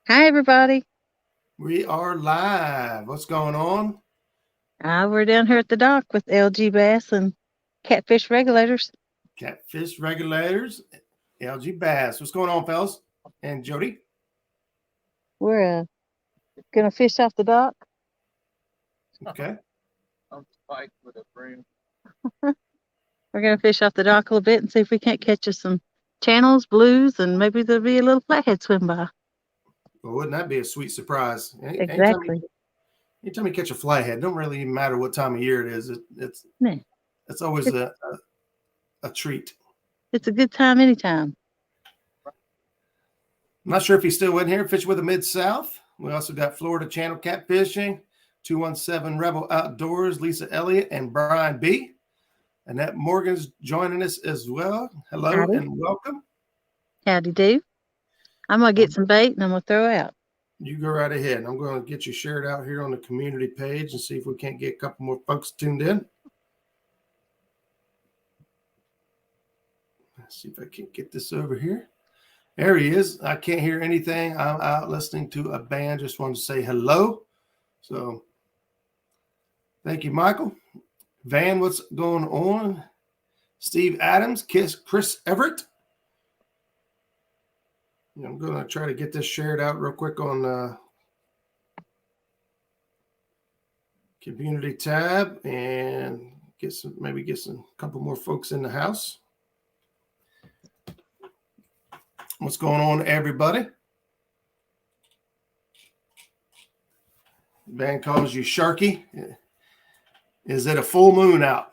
Hi, everybody. We are live. What's going on? We're down here at the dock with LGBASS and Catfish Regulators. Catfish Regulators, LGBASS. What's going on, fellas? And Jody? We're going to fish off the dock. Okay. We're going to fish off the dock a little bit and see if we can't catch us some channels, blues, and maybe there'll be a little flathead swim by. Well, wouldn't that be a sweet surprise? Exactly. Anytime you catch a flathead, don't really even matter what time of year it is. Yeah. It's always It's, a treat. it's a good time anytime. I'm not sure if he's still in here. Fish with the Mid-South. We also got Florida Channel Catfishing, 217 Rebel Outdoors, Lisa Elliott, and Brian B. Annette Morgan's joining us as well. Hello Howdy. and welcome. Howdy do. I'm going to get some bait and I'm going to throw out. You go right ahead. I'm going to get you shared out here on the community page and see if we can't get a couple more folks tuned in. Let's see if I can get this over here. There he is. I can't hear anything. I'm out listening to a band. Just wanted to say hello. So thank you, Michael. Van, what's going on? Steve Adams, Chris Everett. I'm going to try to get this shared out real quick on community tab and get some couple more folks in the house. What's going on, everybody? Van calls you Sharky. Is it a full moon out?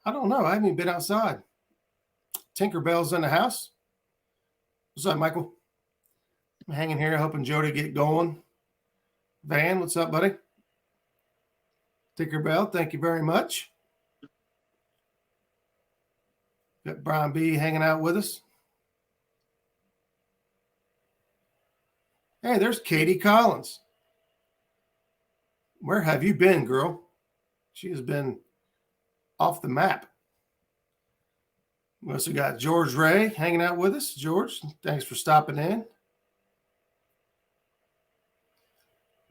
I don't know. I haven't even been outside. Tinkerbell's in the house. What's up, Michael? I'm hanging here, hoping Jody get going. Van, what's up, buddy? Tinkerbell, thank you very much. Got Brian B hanging out with us. Hey, there's Katie Collins. Where have you been, girl? She has been off the map. We also got George Ray hanging out with us. George, thanks for stopping in.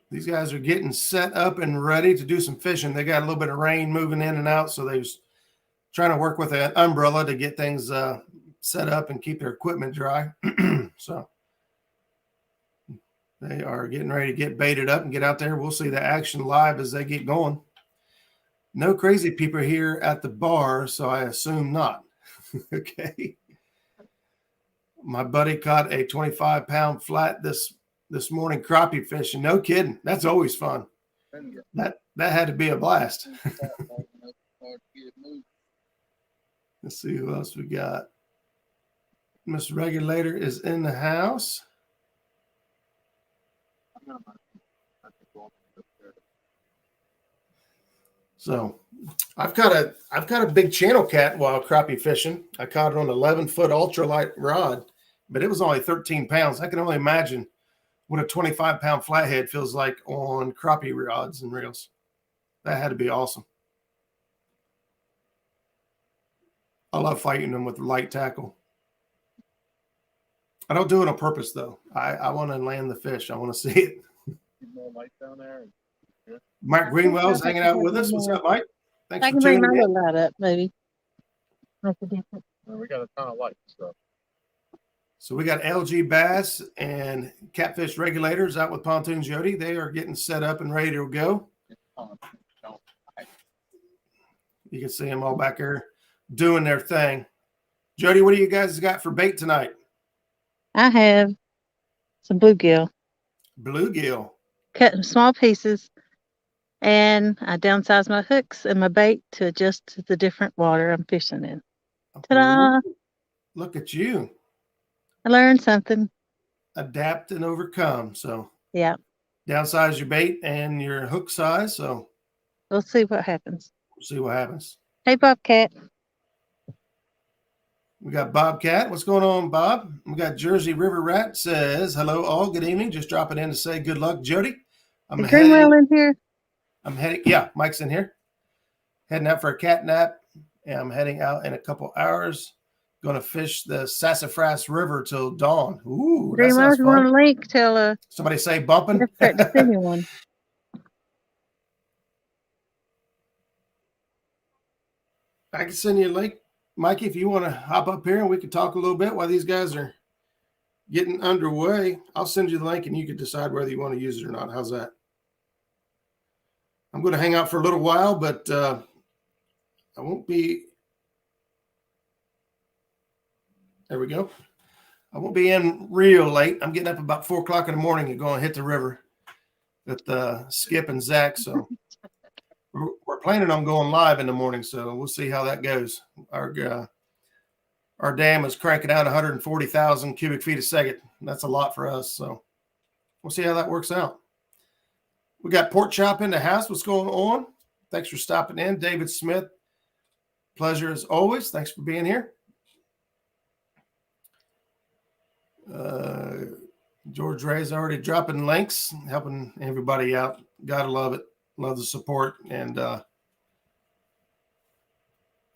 These guys are getting set up and ready to do some fishing. They got a little bit of rain moving in and out, so they was trying to work with an umbrella to get things set up and keep their equipment dry. So they are getting ready to get baited up and get out there. We'll see the action live as they get going. No crazy people here at the bar, so I assume not. Okay. My buddy caught a 25-pound flat this morning crappie fishing. No kidding. That's always fun. That had to be a blast. Let's see who else we got. Miss Regulator is in the house. So I've got a big channel cat while crappie fishing. I caught it on an 11-foot ultralight rod, but it was only 13 pounds. I can only imagine what a 25-pound flathead feels like on crappie rods and reels. That had to be awesome. I love fighting them with light tackle. I don't do it on purpose, though. I want to land the fish. I want to see it. More light down there. Mike Greenwell's hanging out with us. What's up, Mike? Thanks I for can bring tuning my in. little light up, maybe. Make a difference. We got a ton of light stuff. So we got LGBASS and Catfish Regulators out with Pontoon Jody. They are getting set up and ready to go. You can see them all back there doing their thing. Jody, what do you guys got for bait tonight? I have some bluegill. Bluegill. Cut in small pieces, and I downsize my hooks and my bait to adjust to the different water I'm fishing in. Ta-da! Ooh, look at you. I learned something. Adapt and overcome. So Yeah, downsize your bait and your hook size. So we'll see what happens. we'll see what happens. Hey, Bobcat. We got Bobcat. What's going on, Bob? We got Jersey River Rat says, hello all, good evening. Just dropping in to say good luck, Jody. Is Greenwell in here? I'm heading, yeah, Mike's in here. Heading out for a cat nap. And I'm heading out in a couple hours Going to fish the Sassafras River till dawn. Ooh, that Dreamer, sounds you want fun. a link? Tell Somebody say bumping. Jeff to send you one. I can send you a link, Mikey, if you want to hop up here and we can talk a little bit while these guys are getting underway. I'll send you the link and you can decide whether you want to use it or not. How's that? I'm going to hang out for a little while, but I won't be. There we go. I won't be in real late. I'm getting up about 4 o'clock in the morning and going to hit the river with Skip and Zach. So we're planning on going live in the morning. So we'll see how that goes. Our dam is cranking out 140,000 cubic feet a second. That's a lot for us. So we'll see how that works out. We got Pork Chop in the house. What's going on? Thanks for stopping in. David Smith, pleasure as always. Thanks for being here. George Ray's already dropping links, helping everybody out. Gotta love it. Love the support and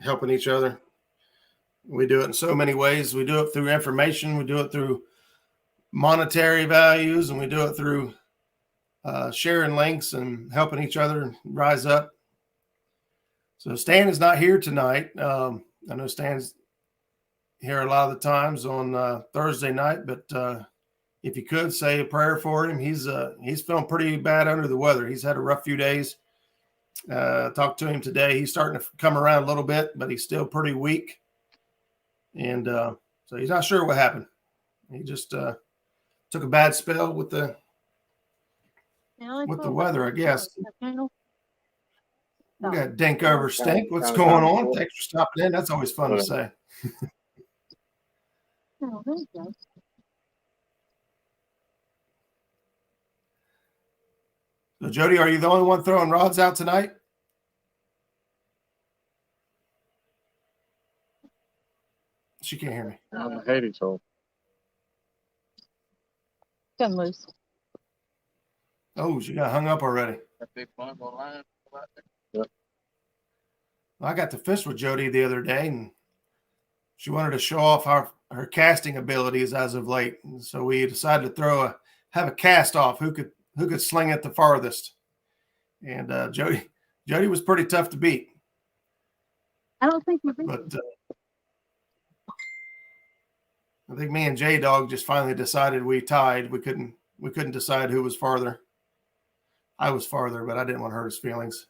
helping each other. We do it in so many ways. We do it through information. We do it through monetary values, and we do it through sharing links and helping each other rise up. So Stan is not here tonight. I know Stan's here a lot of the times on Thursday night, but if you could say a prayer for him, he's feeling pretty bad under the weather. He's had a rough few days. Talked to him today. He's starting to come around a little bit, but he's still pretty weak. And so he's not sure what happened. He just took a bad spell with the weather, I guess. We got Dink over Stink. What's going on? Thanks for stopping in. That's always fun to say. So, Jody, are you the only one throwing rods out tonight? She can't hear me. I'm Hades hole. Come loose. Oh, she got hung up already. That big volleyball line. I got to fish with Jody the other day, and she wanted to show off her casting abilities as of late. And so we decided to have a cast off. Who could sling it the farthest? And Jody was pretty tough to beat. I don't think you beat But I think me and J Dog just finally decided we tied. We couldn't decide who was farther. I was farther, but I didn't want to hurt his feelings.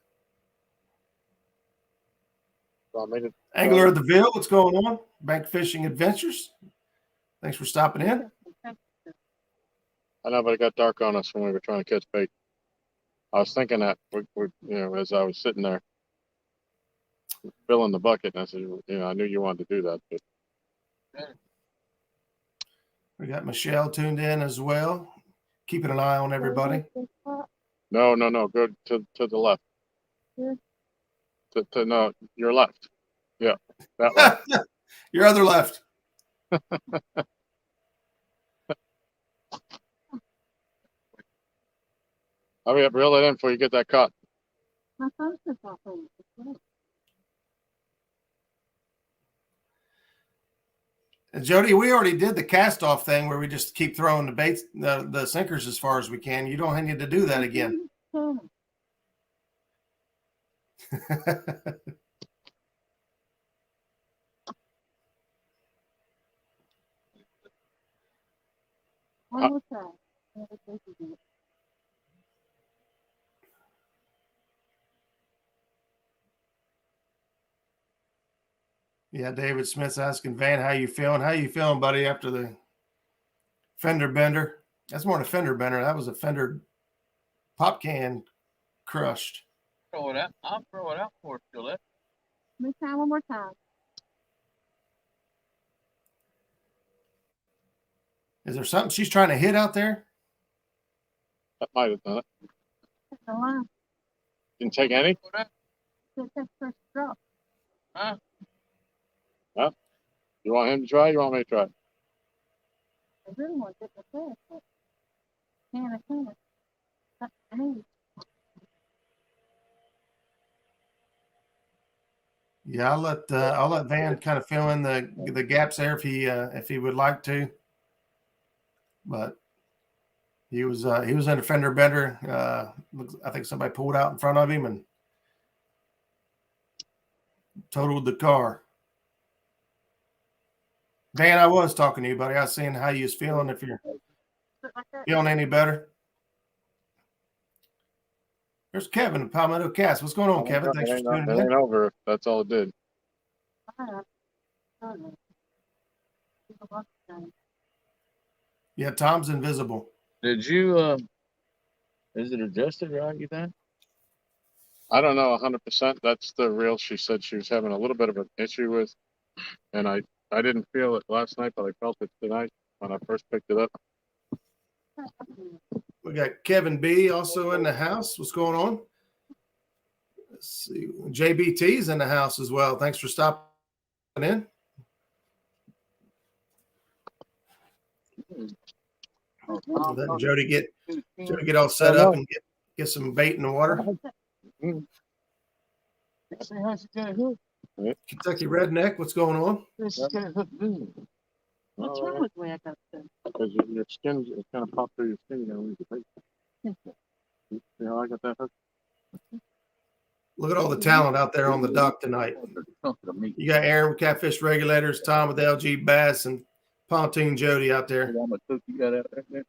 Angler of the Ville, what's going on? Bank Fishing Adventures. Thanks for stopping in. I know, but it got dark on us when we were trying to catch bait. I was thinking that as I was sitting there filling the bucket, and I said, I knew you wanted to do that, but We got Michelle tuned in as well, keeping an eye on everybody. no, go to the left. No, your left. Yeah, that way. Your other left. Hurry up, reel it in before you get that cut. And Jody, we already did the cast off thing where we just keep throwing the baits, the sinkers as far as we can. You don't need to do that again. Yeah, David Smith's asking Van, how you feeling? How you feeling, buddy, after the fender bender? That's more than a fender bender. That was a fender pop can crushed. Throw it out. I'll throw it out for you, Let me try one more time. Is there something she's trying to hit out there? That might have done it. Line. Didn't take any? Huh? Huh? You want him to try? You want me to try? I really want to get the fish, but can. Yeah, I'll let Van kind of fill in the gaps there if he would like to. But he was in a fender bender. I think somebody pulled out in front of him and totaled the car. Van, I was talking to you, buddy. I was seeing how you was feeling. If you're feeling any better. There's Kevin at Palmetto Cast. What's going on, Kevin? Thanks for tuning It in. ain't over. That's all it did. Yeah, Tom's invisible. Did you, is it adjusted right, you think? I don't know 100%. That's the reel she said she was having a little bit of an issue with. And I didn't feel it last night, but I felt it tonight when I first picked it up. We got Kevin B also in the house. What's going on? Let's see. JBT's in the house as well. Thanks for stopping in. Letting Jody get all set up and get some bait in the water. Kentucky Redneck, what's going on? What's wrong with the way I got them? Because your skin is kind of pop through your skin. You know, when you see how I got that hook? Look at all the talent out there on the dock tonight. You got Aaron with Catfish Regulators, Tom with LGBASS, and Pontoon Jody out there. You got out there?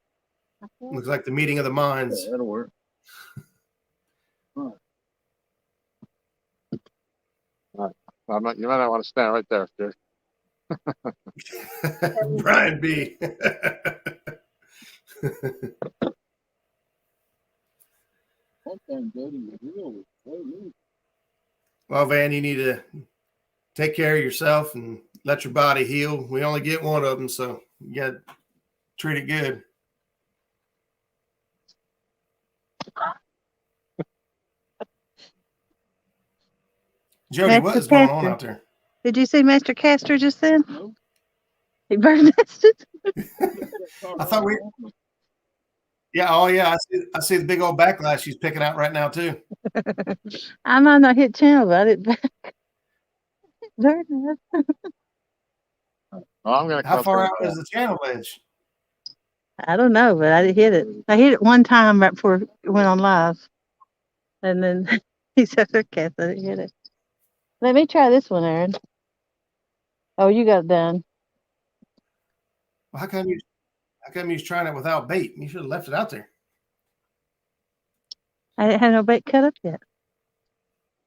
Looks like the meeting of the minds. Yeah, that'll work. You might not want to stand right there, Jerry. Brian B. Well, Van, you need to take care of yourself and let your body heal. We only get one of them, so you got to treat it good. Jody, what is going on out there? Did you see Master Castor just then? No. He bird nested. I thought yeah, oh yeah, I see the big old backlash she's picking out right now too. I might not hit channel, but I did back. Bird nest. Oh, I'm gonna How far out is the channel edge? I don't know, but I did hit it. I hit it one time right before it went on live. And then he said, okay, so I didn't hit it. Let me try this one, Aaron. Oh, you got it done. Well, how come you was trying it without bait? You should have left it out there. I didn't have no bait cut up yet.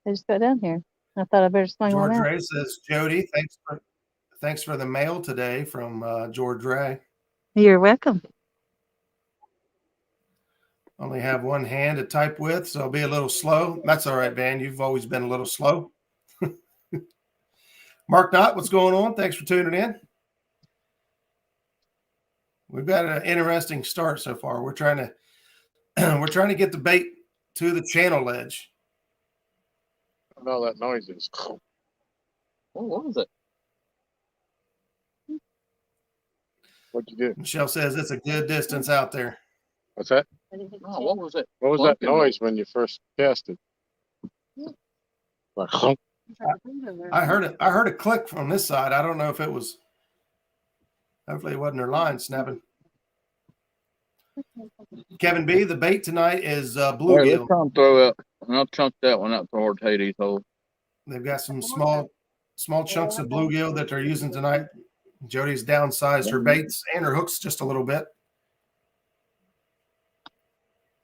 I just got down here. I thought I better swing one George out. Ray says, Jody, thanks for the mail today from George Ray. You're welcome. Only have one hand to type with, so I'll be a little slow. That's all right, Van. You've always been a little slow. Mark Knott, what's going on? Thanks for tuning in. We've got an interesting start so far. We're trying to get the bait to the channel edge. What all that noise is. What was it? What'd you do? Michelle says it's a good distance out there. What's that? Oh, what was it? What was that Clunking noise when you first cast it? Like, I heard a click from this side. I don't know if it was. Hopefully, it wasn't her line snapping. Kevin B, the bait tonight is Hey, bluegill. let's try and throw out, and I'll chunk that one out toward Hades hole. They've got some small chunks of bluegill that they're using tonight. Jody's downsized her baits and her hooks just a little bit.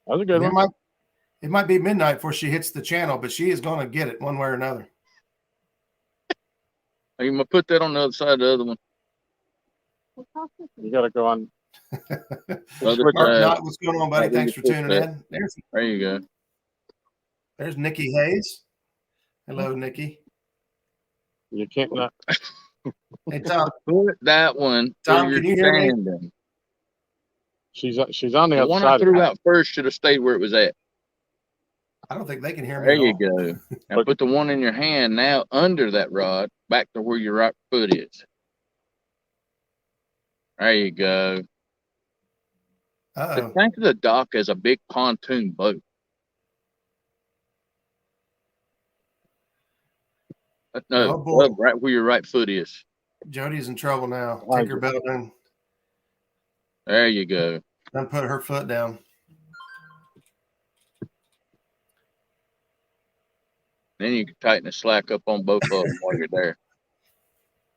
That was a good one. It might be midnight before she hits the channel, but she is going to get it one way or another. I'm going to put that on the other side of the other one. You got to go on. Other Mark side. Knott, what's going on, buddy? Thanks for tuning in. There you go. There's Nikki Hayes. Hello, Nikki. You can't not. Hey, Tom. Put that one Tom, where can you you're hear me? standing. She's on the The other one side. I threw out first should have stayed where it was at. I don't think they can hear me. There at you all. go. Now put the one in your hand now under that rod, back to where your right foot is. There you go. Uh-oh. Think of the dock as a big pontoon boat. No, Oh, boy. up right where your right foot is. Jody's in trouble now. Right. Tinkerbell There you go. done put her foot down. Then you can tighten the slack up on both of them while you're there.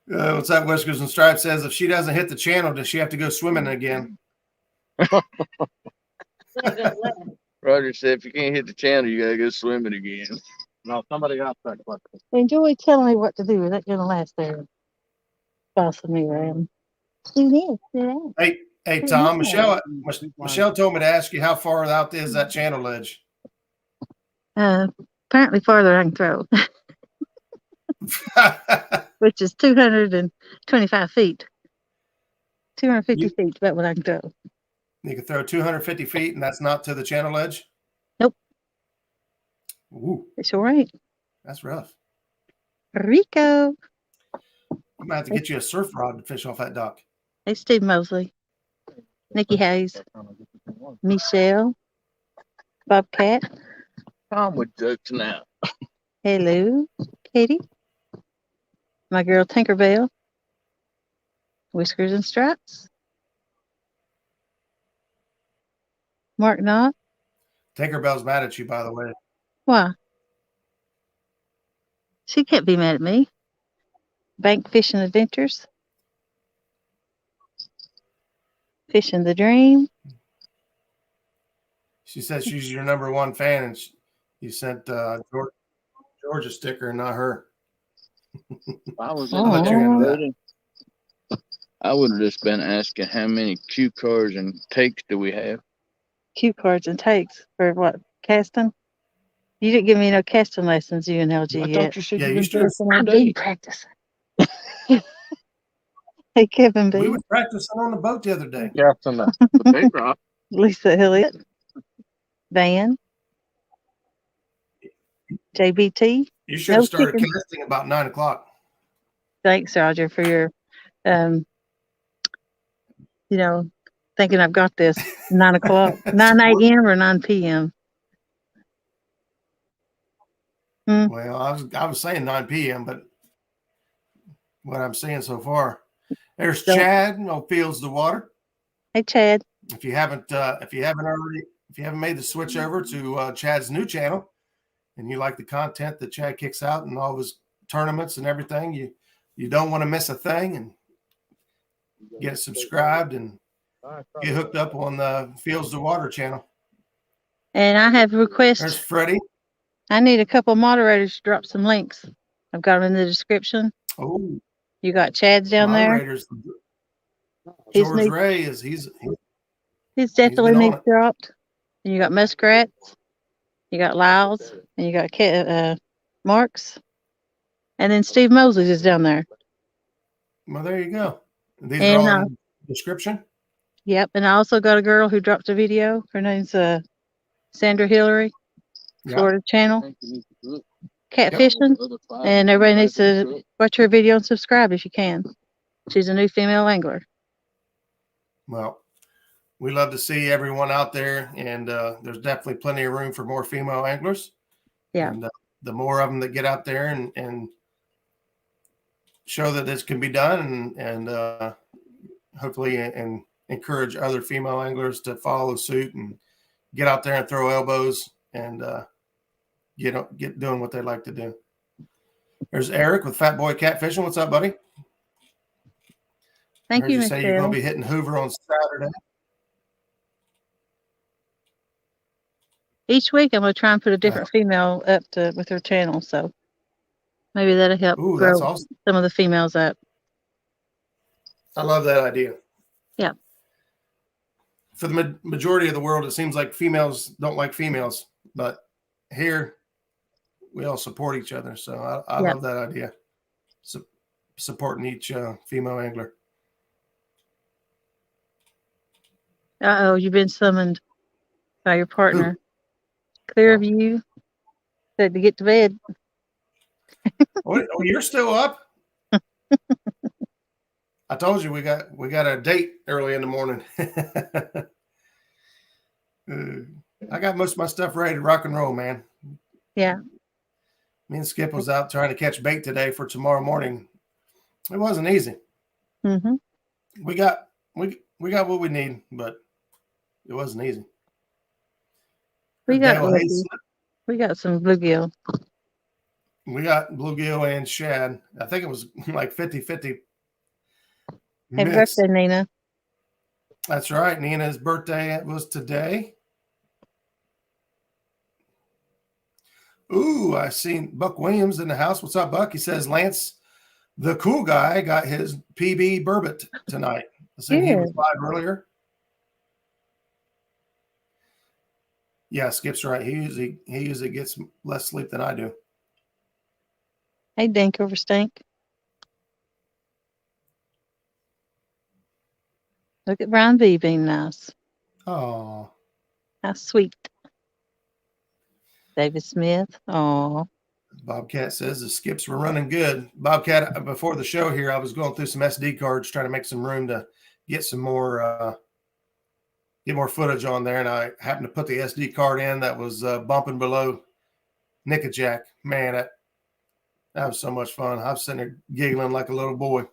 What's that? Whiskers and Stripes says if she doesn't hit the channel, does she have to go swimming again? Roger said, if you can't hit the channel, you gotta go swimming again. No, somebody else that question. Enjoy telling me what to do. Is that going to last there? Bossing me around. Do this, do that. Hey, Tom. Michelle told me to ask you how far out is that channel ledge? Apparently farther I can throw, which is 225 feet. 250 feet is about what I can throw. You can throw 250 feet, and that's not to the channel ledge? Nope. Ooh, It's all right. that's rough. Rico. I'm going to have to get you a surf rod to fish off that dock. Hey, Steve Mosley. Nikki Hayes. Michelle. Bobcat. Tom with jokes now. Hello. Katie. My girl Tinkerbell. Whiskers and Stripes. Mark Knott. Tinkerbell's mad at you, by the way. Why? She can't be mad at me. Bank Fishing Adventures. Fishing the Dream. She says she's your number one fan, and you sent George a sticker, and not her. I was I'll in let you there, handle that. buddy. I would have just been asking how many cue cards and takes do we have? Cue cards and takes for what? Casting? You didn't give me no casting lessons, you and LG I yet. thought you said Yeah, you you been should. casting all I've day. been practicing. Hey, Kevin We B. were practicing on the boat the other day. Yeah, from the big rock. Lisa Hilliard. Van. JBT. You should No have started chicken. casting about 9 o'clock. Thanks, Roger, for your, thinking I've got this. 9 o'clock. 9 a.m. or 9 p.m. Well, I was saying 9 p.m., but what I'm seeing so far, there's Don't- Chad. No Fields the Water. Hey, Chad. If you haven't made the switch over to Chad's new channel, and you like the content that Chad kicks out and all of his tournaments and everything, you don't want to miss a thing, and get subscribed and get hooked up on the Fields the Water channel. And I have a There's request. Freddie. I need a couple moderators to drop some links. I've got them in the description. Oh, You got Chad's down there. moderators. His George new- Ray he's definitely been on needs it. dropped. And you got Muskrats. You got Lyles. And you got Marks. And then Steve Mosley is down there. Well, there you go. These And, are all in the description. Yep. And I also got a girl who dropped a video. Her name's Sandra Hillary, Yeah. Florida channel. think you need to look. Catfishing. Other five And everybody needs five in to truck. watch her video and subscribe if you can. She's a new female angler. Well, we love to see everyone out there, and there's definitely plenty of room for more female anglers. Yeah. And the more of them that get out there and show that this can be done, and hopefully and encourage other female anglers to follow suit and get out there and throw elbows and get doing what they like to do. There's Eric with Fat Boy Catfishing. What's up, buddy? Thank Heard you, you say you're going Michelle. to be hitting Hoover on Saturday. Each week I'm going to try and put a different female up with her channel. So maybe that'll help Ooh, grow that's awesome. some of the females up. I love that idea. Yeah. For the majority of the world, it seems like females don't like females, but here we all support each other. So I Yeah. love that idea. Supporting each female angler. Uh-oh, you've been summoned by your partner. Clear of you. Said to get to bed. Oh, you're still up? I told you we got a date early in the morning. I got most of my stuff ready to rock and roll, man. Yeah. Me and Skip was out trying to catch bait today for tomorrow morning. It wasn't easy. Mm-hmm. We got what we need, but it wasn't easy. We got Dale Hayes, we got some bluegill. we got bluegill and shad. I think it was like 50-50 Happy mix. birthday, Nina. That's right. Nina's birthday was today. Ooh, I seen Buck Williams in the house. What's up, Buck? He says Lance, the cool guy, got his PB bourbon tonight. I seen he was live earlier. Yeah, Skip's right. He usually gets less sleep than I do. Hey, Dink over Stink. Look at Brian B being nice. Oh, how sweet. David Smith. Oh, Bobcat says the skips were running good. Bobcat, before the show here, I was going through some SD cards trying to make some room to get some more get more footage on there, and I happened to put the SD card in that was bumping below Nickajack. Man, that was so much fun. I was sitting there giggling like a little boy.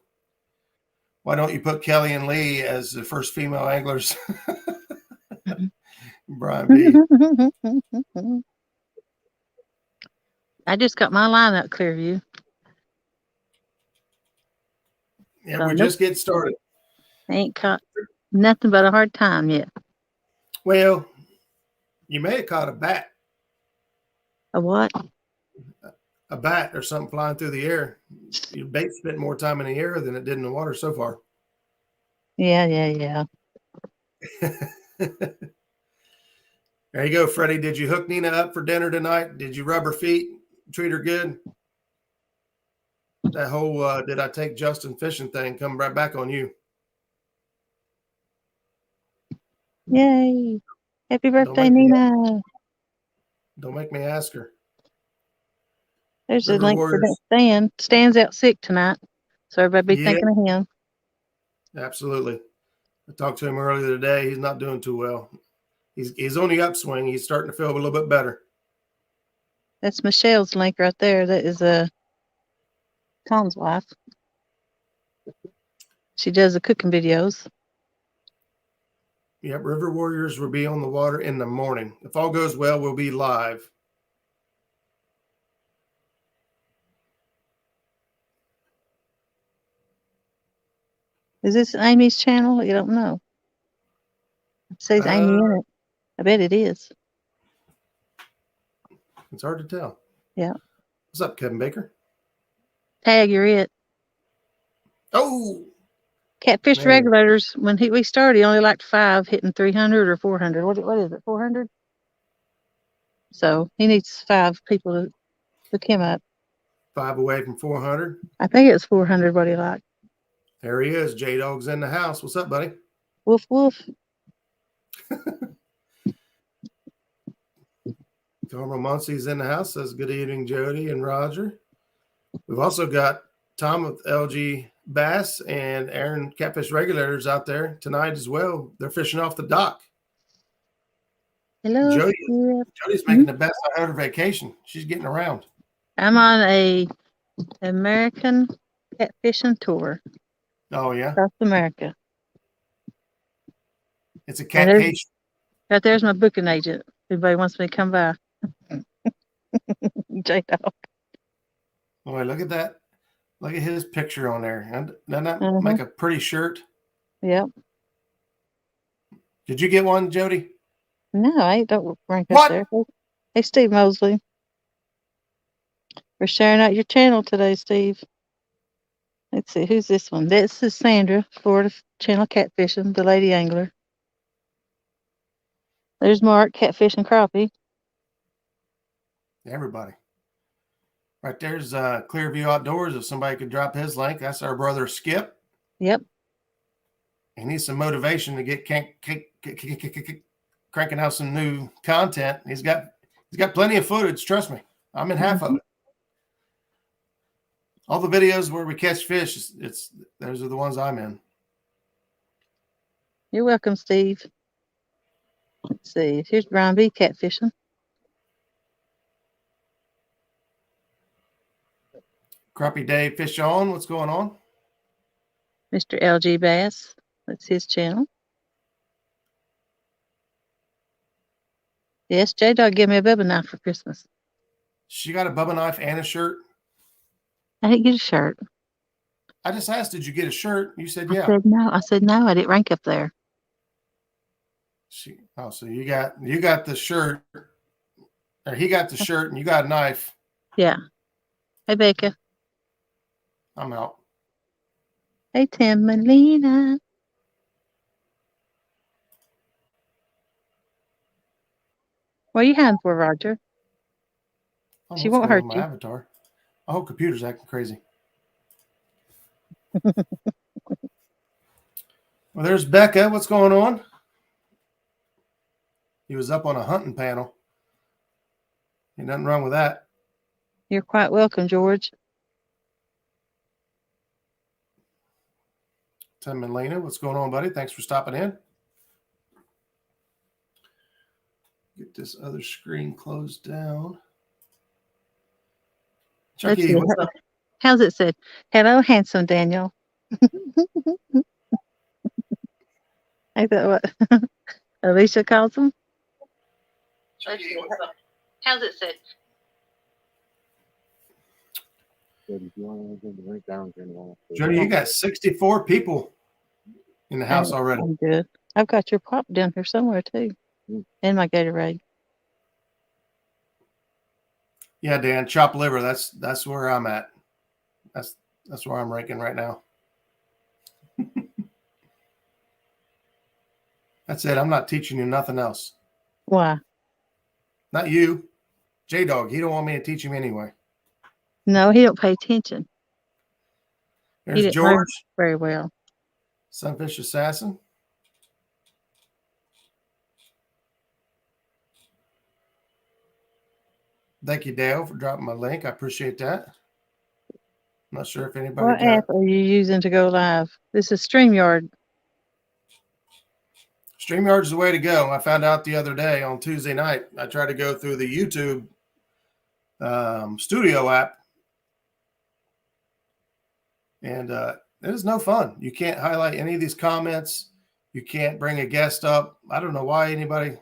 Why don't you put Kelly and Lee as the first female anglers? Brian B. I just got my line up, Clearview. Yeah, we're just getting started. I ain't caught nothing but a hard time yet. Well, you may have caught a bat. A what? A bat or something flying through the air. Your bait spent more time in the air than it did in the water so far. Yeah. There you go, Freddie. Did you hook Nina up for dinner tonight? Did you rub her feet? Treat her good? That whole did I take Justin fishing thing come right back on you. Yay. Happy birthday, Nina. Don't make me ask her. There's a link for that Stan. Stan's out sick tonight, so everybody be thinking of him. Absolutely. I talked to him earlier today. He's not doing too well. He's on the upswing. He's starting to feel a little bit better. That's Michelle's link right there. That is Tom's wife. She does the cooking videos. Yep, River Warriors will be on the water in the morning. If all goes well, we'll be live. Is this Amy's channel? You don't know. It says Amy in it. I bet it is. It's hard to tell. Yeah. What's up, Kevin Baker? Tag, you're it. Oh! Catfish Regulators, when we started, he only liked 5, hitting 300 or 400. What is it, 400? So he needs 5 people to hook him up. 5 away from 400? I think it was 400 what he liked. There he is. J-Dog's in the house. What's up, buddy? Woof, woof. Carmel Muncie's in the house. Says good evening, Jody and Roger. We've also got Tom with LGBASS and Aaron Catfish Regulators out there tonight as well. They're fishing off the dock. Hello. Jody's making the best out of her vacation. She's getting around. I'm on a American catfishing tour. Oh, yeah? South America. It's a catfish. Right there's my booking agent. Everybody wants me to come by. J-Dog. Boy, look at that. Look at his picture on there. And doesn't that make a pretty shirt? Yep. Did you get one, Jody? No, I don't rank up there. Hey, Steve Mosley. We're sharing out your channel today, Steve. Let's see, who's this one? This is Sandra, Florida Channel Catfishing, the lady angler. There's Mark, Catfish and Crappie. Everybody. Right there's Clearview Outdoors. If somebody could drop his link, that's our brother Skip. Yep. He needs some motivation to get cranking out some new content. He's got plenty of footage. Trust me, I'm in half of it. All the videos where we catch fish, those are the ones I'm in. You're welcome, Steve. Let's see. Here's Brian B. catfishing. Crappie Dave Fish On, what's going on? Mr. LGBASS, that's his channel. Yes, J-Dog gave me a bubba knife for Christmas. She got a bubba knife and a shirt. I didn't get a shirt. I just asked, did you get a shirt? You said yeah. I said no. I didn't rank up there. So you got the shirt, or he got the shirt, and you got a knife. Yeah. Hey, Becca. I'm out. Hey, Tim Melina. What are you hiding for, Roger? She won't hurt you. My avatar. My whole computer's acting crazy. Well, there's Becca. What's going on? He was up on a hunting panel. Ain't nothing wrong with that. You're quite welcome, George. Tim and Lena, what's going on, buddy? Thanks for stopping in. Get this other screen closed down. Chucky, what's up? How's it said? Hello, handsome Daniel. Ain't that what Alicia calls him? Chucky, what's up? How's it said? Jody, you got 64 people in the house already. I'm good. I've got your pop down here somewhere too, and my Gatorade. Yeah, Dan, chopped liver. That's where I'm at. That's where I'm ranking right now. That's it. I'm not teaching you nothing else. Why? Not you. J-Dog. He don't want me to teach him anyway. No, he don't pay attention. There's George. Very well. Sunfish Assassin. Thank you, Dale, for dropping my link. I appreciate that. I'm not sure if anybody What app are you using to go live? This is StreamYard. StreamYard is the way to go. I found out the other day on Tuesday night. I tried to go through the YouTube studio app, and it is no fun. You can't highlight any of these comments. You can't bring a guest up. I don't know why anybody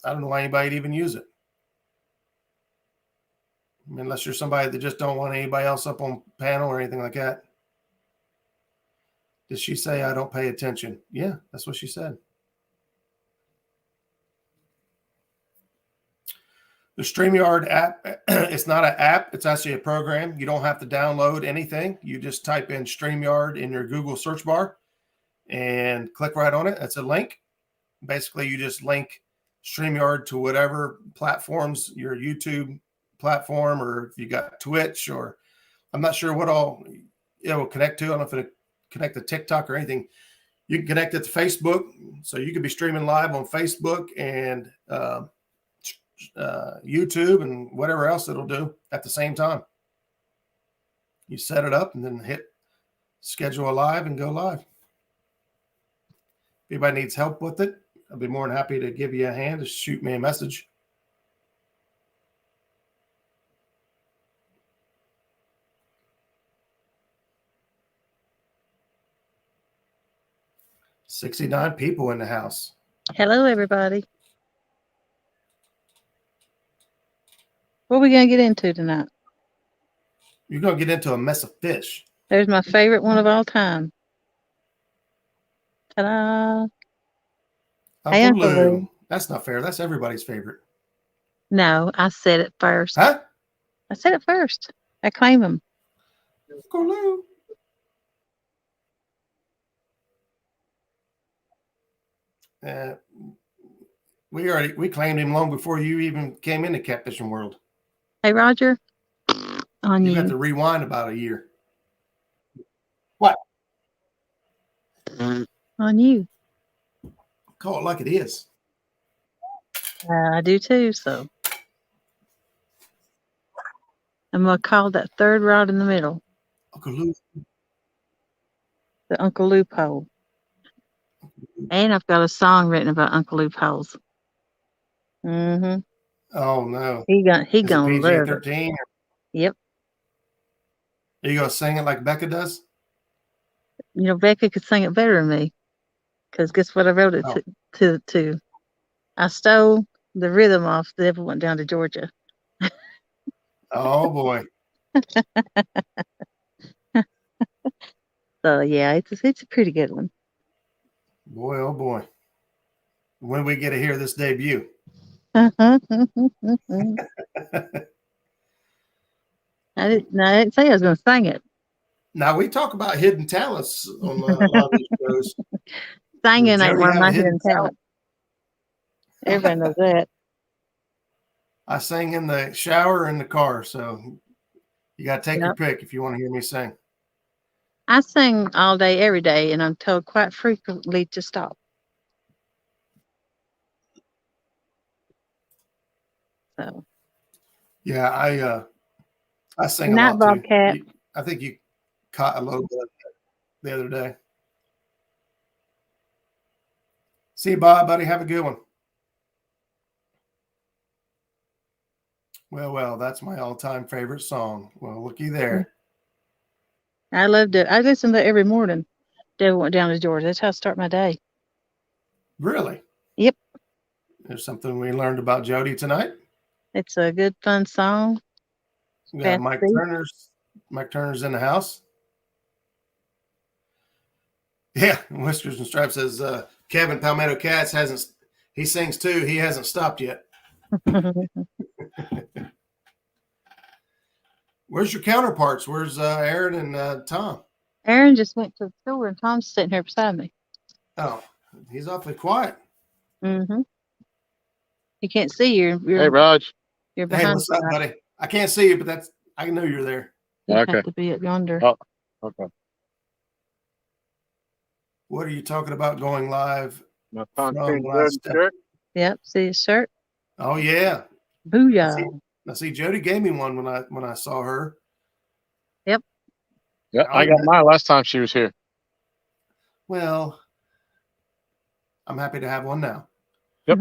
would even use it. I mean, unless you're somebody that just don't want anybody else up on panel or anything like that. Did she say I don't pay attention? Yeah, that's what she said. The StreamYard app, it's not an app. It's actually a program. You don't have to download anything. You just type in StreamYard in your Google search bar and click right on it. That's a link. Basically, you just link StreamYard to whatever platforms, your YouTube platform, or if you got Twitch, or I'm not sure what all it will connect to. I don't know if it'll connect to TikTok or anything. You can connect it to Facebook. So you could be streaming live on Facebook and YouTube and whatever else it'll do at the same time. You set it up and then hit schedule a live and go live. If anybody needs help with it, I'll be more than happy to give you a hand. Just shoot me a message. $69 people in the house. Hello, everybody. What are we going to get into tonight? You're going to get into a mess of fish. There's my favorite one of all time. Ta-da. Hey, Uncle Lou. That's not fair. That's everybody's favorite. No, I said it first. Huh? I said it first. I claim him. Uncle Lou. We claimed him long before you even came into catfishing world. Hey, Roger. On you. You have to rewind about a year. What? On you. Call it like it is. I do too, so. I'm going to call that third rod in the middle. Uncle Lou. The Uncle Loophole. And I've got a song written about Uncle Loopholes. Mm-hmm. Oh, no. He gonna love it. PG-13? Yep. Are you gonna sing it like Becca does? You know, Becca could sing it better than me. Because guess what I wrote it to? I stole the rhythm off The Devil Went Down to Georgia. Oh boy. So yeah, it's a pretty good one. Boy, oh boy. When we get to hear this debut. I didn't say I was going to sing it. Now we talk about hidden talents on a lot of these shows. Singing Does ain't Jody one of have a my hidden hidden talents. Everybody knows that. I sing in the shower and the car, so you got to take your Yep. pick if you want to hear me sing. I sing all day, every day, and I'm told quite frequently to stop. So Yeah, I sing a Night, lot too. Bobcat. I think you caught a little bit of that the other day. See you, Bob, buddy. Have a good one. Well, that's my all-time favorite song. Well, looky there. I loved it. I listen to it every morning. Devil Went Down to Georgia. That's how I start my day. Really? Yep. There's something we learned about Jody tonight. It's a good, fun song. We got Fast beat. Mike Turner's in the house. Yeah, Whiskers and Stripes says Kevin Palmetto Cats he sings too. He hasn't stopped yet. Where's your counterparts? Where's Aaron and Tom? Aaron just went to the store, and Tom's sitting here beside me. Oh, he's awfully quiet. Mm-hmm. You can't see you. Hey, Raj. You're Hey, behind. what's up, buddy? I can't see you, but I know you're there. You Okay. have to be up yonder. Oh, okay. What are you talking about going live? My From concrete last step. shirt. Yep. See his shirt. Oh yeah. Booyah. I see Jody gave me one when I saw her. Yep. Yeah, I got mine last time she was here. Well, I'm happy to have one now. Yep.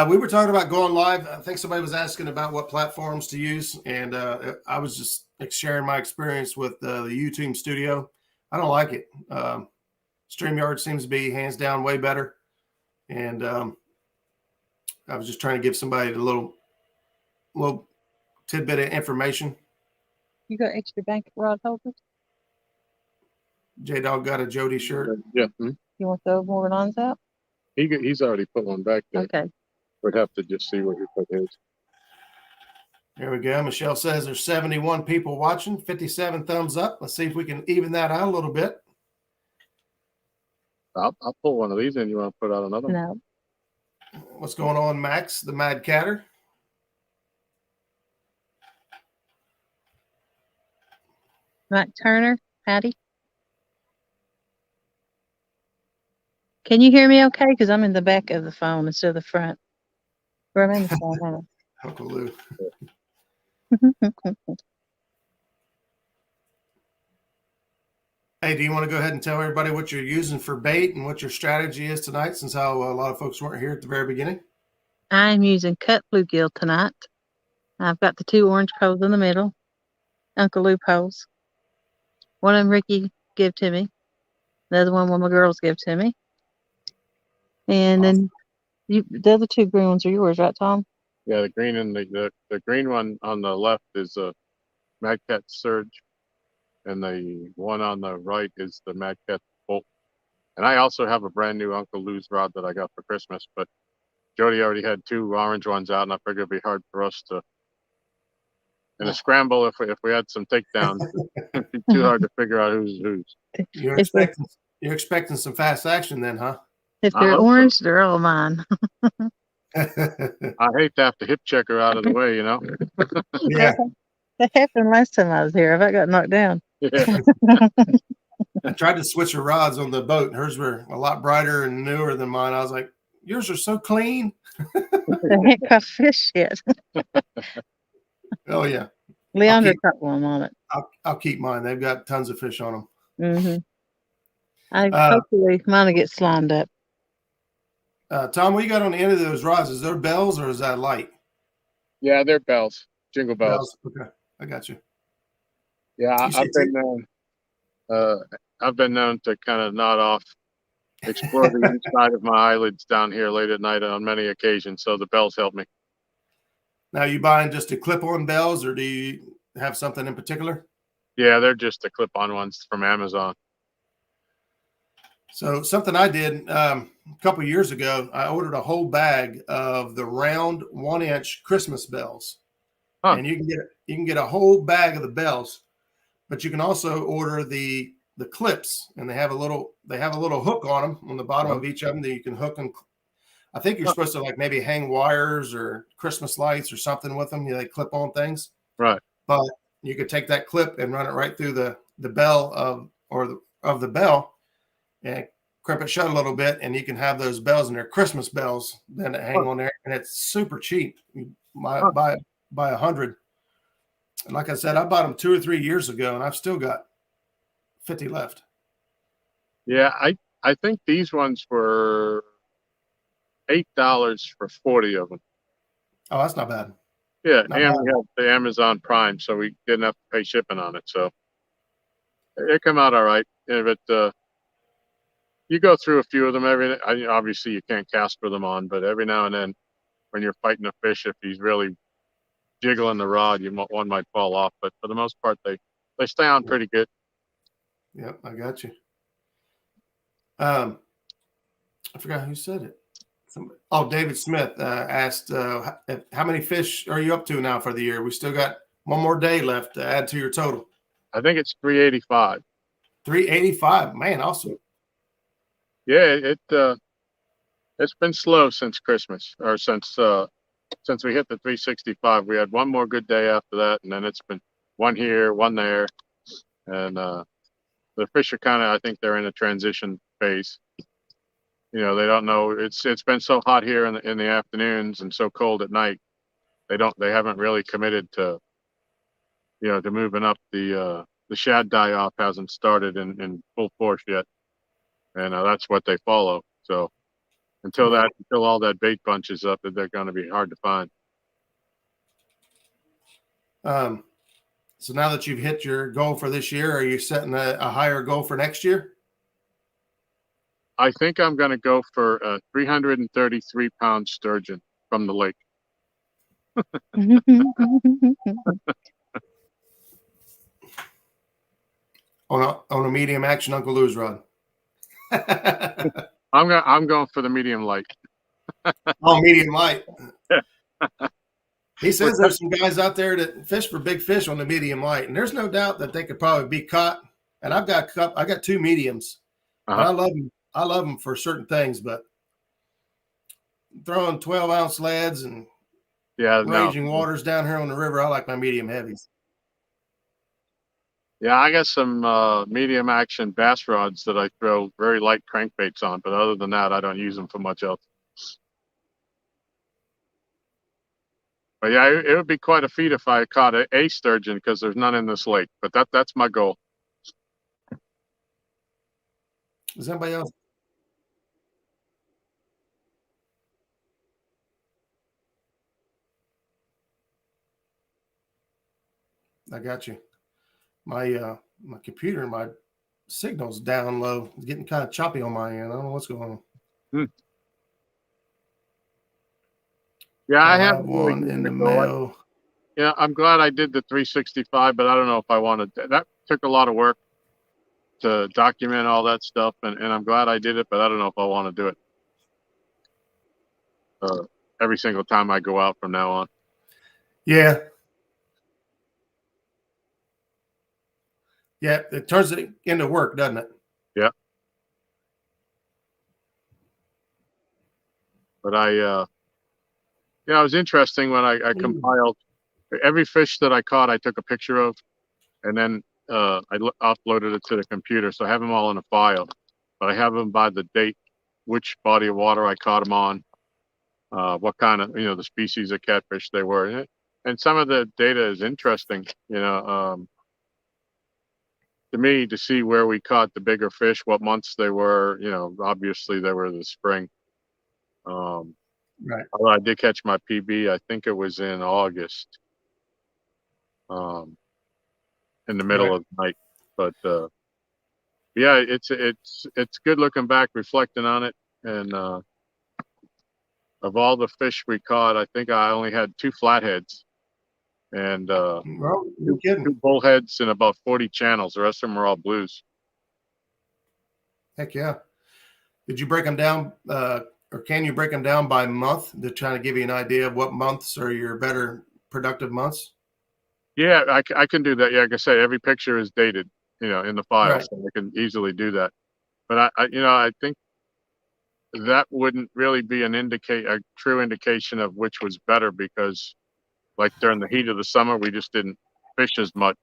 We were talking about going live. I think somebody was asking about what platforms to use, and I was just sharing my experience with the YouTube Studio. I don't like it. StreamYard seems to be hands down way better, and I was just trying to give somebody a little tidbit of information. You got extra blanket rod holders? J-Dog got a Jody shirt. Yeah. You want those more lines out? He's already put one back there. Okay. We'd have to just see where he put his. There we go. Michelle says there's 71 people watching, 57 thumbs up. Let's see if we can even that out a little bit. I'll pull one of these and you want to put out another one? No. What's going on, Max, the Mad Catter? Mike Turner, Patty. Can you hear me okay? Because I'm in the back of the phone instead of the front. Or I'm in the phone. Uncle Lou. Hey, do you want to go ahead and tell everybody what you're using for bait and what your strategy is tonight, since how a lot of folks weren't here at the very beginning? I'm using cut bluegill tonight. I've got the 2 orange poles in the middle, Uncle Lou poles. One of them Ricky gave to me. The other one my girls give to me. And then the other 2 green ones are yours, right, Tom? Yeah, the green and the green one on the left is a Mad Cat Surge, and the one on the right is the Mad Cat Bolt. And I also have a brand new Uncle Lou's rod that I got for Christmas, but Jody already had 2 orange ones out, and I figured it'd be hard for us to, in a scramble, if we had some takedowns, it'd be too hard to figure out who's whose. You're expecting some fast action then, huh? If they're orange, they're all mine. I hate to have to hip check her out of the way, you know? Yeah. That happened last time I was here. I got knocked down. Yeah. I tried to switch her rods on the boat. Hers were a lot brighter and newer than mine. I was like, yours are so clean. They ain't caught fish yet. Oh, yeah. Leander caught one on it. I'll keep mine. They've got tons of fish on them. Hopefully mine will get slimed up. Tom, what you got on the end of those rods? Is there bells or is that light? Yeah, they're bells. Jingle bells. Okay. I got you. Yeah, You see, I've been known to kind of nod off, explore the inside of my eyelids down here late at night on many occasions. So the bells help me. now you buying just the clip-on bells, or do you have something in particular? Yeah, they're just the clip-on ones from Amazon. So something I did a couple of years ago, I ordered a whole bag of the round 1-inch Christmas bells, and you can get a whole bag of the bells, but you can also order the clips, and they have a little hook on them on the bottom of each of them that you can hook them. I think you're supposed to like maybe hang wires or Christmas lights or something with them. They clip on things, Right? but you could take that clip and run it right through the bell of the bell and crimp it shut a little bit, and you can have those bells, and they're Christmas bells then that hang on there, and it's super cheap. You buy 100. And like I said, I bought them 2 or 3 years ago, and I've still got 50 left. Yeah, I think these ones were $8 for 40 of them. Oh, that's not bad. Yeah, Not and bad. we have the Amazon Prime, so we didn't have to pay shipping on it. So it come out all right. Yeah, but you go through a few of them obviously you can't cast for them on, but every now and then when you're fighting a fish, if he's really jiggling the rod, one might fall off. But for the most part, they stay on pretty good. Yep, I got you. I forgot who said it. David Smith asked, how many fish are you up to now for the year? We still got one more day left to add to your total. I think it's 385. 385, man, awesome. Yeah, it's been slow since Christmas, or since we hit the 365. We had one more good day after that, and then it's been one here, one there, and the fish are kind of, I think they're in a transition phase. They don't know. It's been so hot here in the afternoons and so cold at night. They haven't really committed to to moving up. The shad die off hasn't started in full force yet, and that's what they follow. So until all that bait bunches up, they're going to be hard to find. So now that you've hit your goal for this year, are you setting a higher goal for next year? I think I'm going to go for a 333-pound sturgeon from the lake. on a medium action Uncle Lou's rod. I'm going for the medium light. Oh, medium light. He says there's some guys out there that fish for big fish on the medium light, and there's no doubt that they could probably be caught. And I got 2 mediums, and I love them for certain things, but throwing 12-ounce leads and raging waters down here on the river, I like my medium heavies. Yeah, I got some medium action bass rods that I throw very light crankbaits on, but other than that, I don't use them for much else. But yeah, it would be quite a feat if I caught a sturgeon, because there's none in this lake. But that's my goal. Is anybody else? I got you. My computer, my signal's down low. It's getting kind of choppy on my end. I don't know what's going on. Yeah, I have one in the mail. Yeah, I'm glad I did the 365, but I don't know if I wanted to. That took a lot of work to document all that stuff, and I'm glad I did it, but I don't know if I want to do it every single time I go out from now on. Yeah. Yeah, it turns it into work, doesn't it? Yeah. But it was interesting when I compiled every fish that I caught. I took a picture of, and then I uploaded it to the computer. So I have them all in a file, but I have them by the date, which body of water I caught them on, what kind of, the species of catfish they were. And some of the data is interesting, to me, to see where we caught the bigger fish, what months they were. Obviously they were the spring. Right. Although I did catch my PB, I think it was in August. in the middle of the night. But yeah, it's good looking back, reflecting on it. And of all the fish we caught, I think I only had 2 flatheads and Well, you're kidding. 2 bullheads and about 40 channels. The rest of them were all blues. Heck yeah. Did you break them down, or can you break them down by month to try to give you an idea of what months are your better productive months? Yeah, I can do that. Yeah, like I say, every picture is dated, in the file, Right. so I can easily do that. But I think that wouldn't really be a true indication of which was better, because like during the heat of the summer, we just didn't fish as much,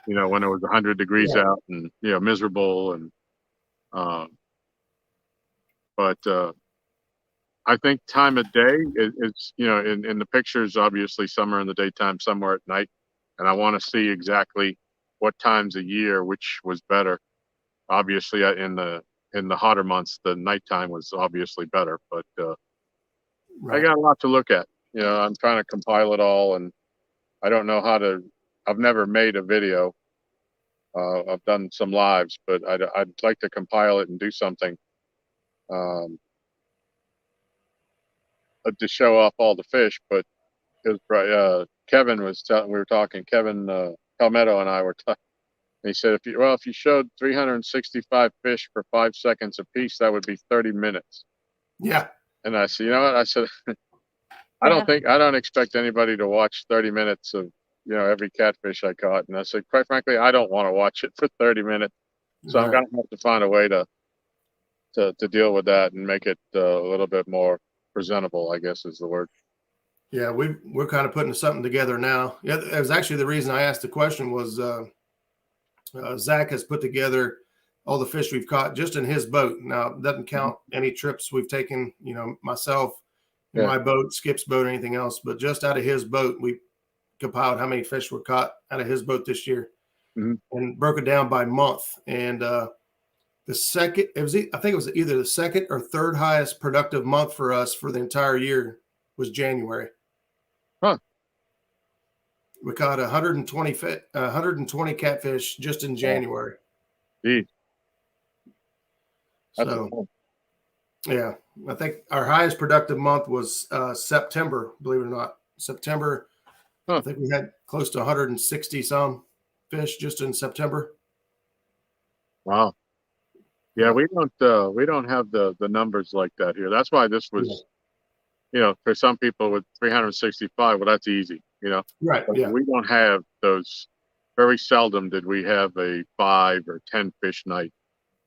when it was 100 degrees Yeah. out and, miserable. And, but, I think time of day is in the pictures, obviously some are in the daytime, some are at night. And I want to see exactly what times a year, which was better. Obviously in the hotter months, the nighttime was obviously better, but, I Right. got a lot to look at. I'm trying to compile it all, and I don't know I've never made a video. I've done some lives, but I'd like to compile it and do something, um, to show off all the fish. But Kevin we were talking, Kevin Palmetto and I were talking. He said, if you showed 365 fish for 5 seconds a piece, that would be 30 minutes. Yeah. And I said, you know what? I said, I don't expect anybody to watch 30 minutes of, every catfish I caught. And I said, quite frankly, I don't want to watch it for 30 minutes. So I'm Right. going to have to find a way to deal with that and make it a little bit more presentable, I guess is the word. Yeah, we're kind of putting something together now. Yeah, it was actually the reason I asked the question was Zach has put together all the fish we've caught just in his boat. Now, it doesn't count any trips we've taken, myself in Yeah. my boat, Skip's boat, or anything else, but just out of his boat, we compiled how many fish were caught out of his boat this year, and broke it down by month. And the second, I think it was either the second or third highest productive month for us for the entire year was January. Huh. We caught 120 catfish just in January. Geez. That's So, cool. yeah, I think our highest productive month was September, believe it or not. September, Huh. I think we had close to 160 some fish just in September. Wow. Yeah, we don't have the numbers like that here. That's why this was, for some people with 365, well, that's easy, Right. But Yeah. we don't have those. Very seldom did we have a 5 or 10 fish night,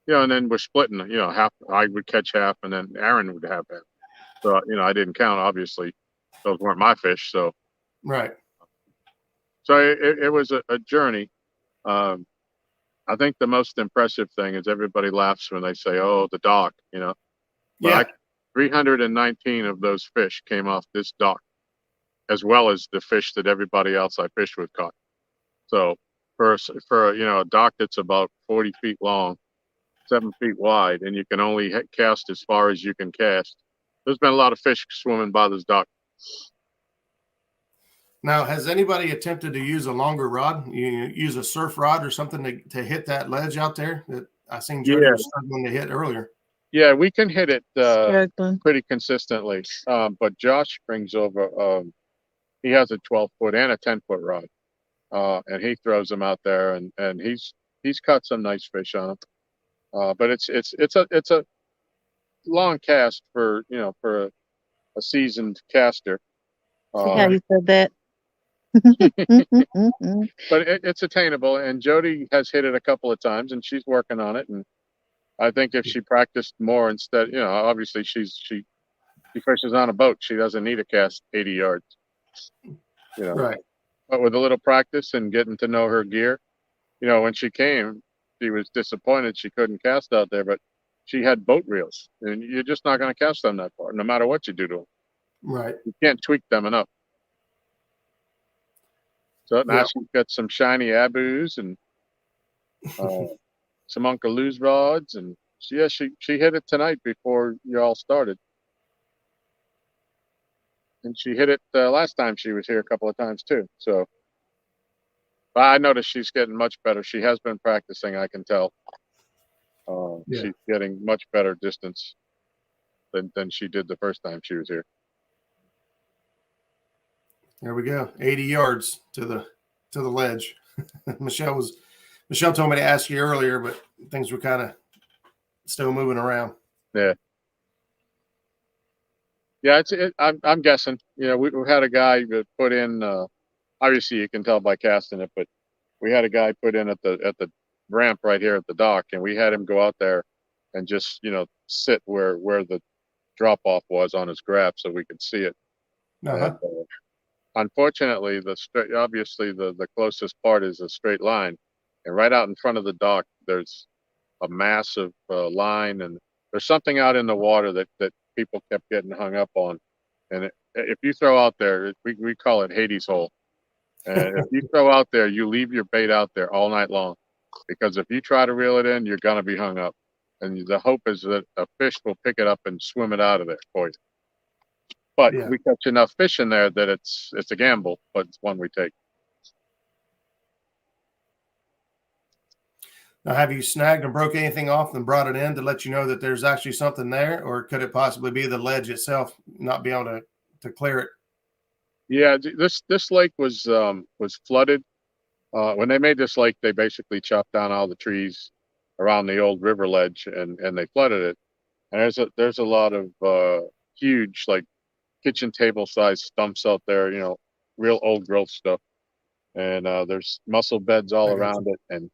and then we're splitting, half. I would catch half, and then Aaron would have half. So, I didn't count, obviously. Those weren't my fish. So Right. it was a journey. I think the most impressive thing is everybody laughs when they say, "Oh, the dock," But Yeah. 319 of those fish came off this dock, as well as the fish that everybody else I fished with caught. So for a dock that's about 40 feet long, 7 feet wide, and you can only cast as far as you can cast, there's been a lot of fish swimming by this dock. Now, has anybody attempted to use a longer rod? You use a surf rod or something to hit that ledge out there that I seen Jody was struggling to hit earlier? Yeah, we can hit it Struggling. pretty consistently. But Josh brings over, he has a 12-foot and a 10-foot rod, and he throws them out there, and he's caught some nice fish on them. But it's a long cast for a seasoned caster. See how you said that? But it's attainable, and Jody has hit it a couple of times, and she's working on it. And I think if she practiced more instead, obviously she fishes on a boat. She doesn't need to cast 80 yards, Right. But with a little practice and getting to know her gear, when she came, she was disappointed she couldn't cast out there, but she had boat reels, and you're just not going to cast them that far, no matter what you do to them. Right. You can't tweak them enough. So now she's got some shiny Abus and some Uncle Lou's rods, and she hit it tonight before you all started, and she hit it last time she was here a couple of times too. So But I noticed she's getting much better. She has been practicing, I can tell. Yeah. She's getting much better distance than she did the first time she was here. There we go. 80 yards to the ledge. Michelle told me to ask you earlier, but things were kind of still moving around. Yeah. Yeah, I'm guessing. You know, we had a guy that put in. Obviously, you can tell by casting it, but we had a guy put in at the ramp right here at the dock, and we had him go out there and just sit where the drop off was on his graph so we could see it. Uh-huh. And, unfortunately, obviously the closest part is a straight line, and right out in front of the dock, there's a massive line, and there's something out in the water that people kept getting hung up on. And if you throw out there, we call it Hades hole. And if you throw out there, you leave your bait out there all night long, because if you try to reel it in, you're gonna be hung up. And the hope is that a fish will pick it up and swim it out of there for you. But Yeah. we catch enough fish in there that it's a gamble, but it's one we take. Now, have you snagged and broke anything off and brought it in to let you know that there's actually something there, or could it possibly be the ledge itself not be able to clear it? Yeah, this lake was flooded. When they made this lake, they basically chopped down all the trees around the old river ledge and they flooded it. And there's a lot of huge, like, kitchen table size stumps out there, real old growth stuff. And there's mussel beds all around it. And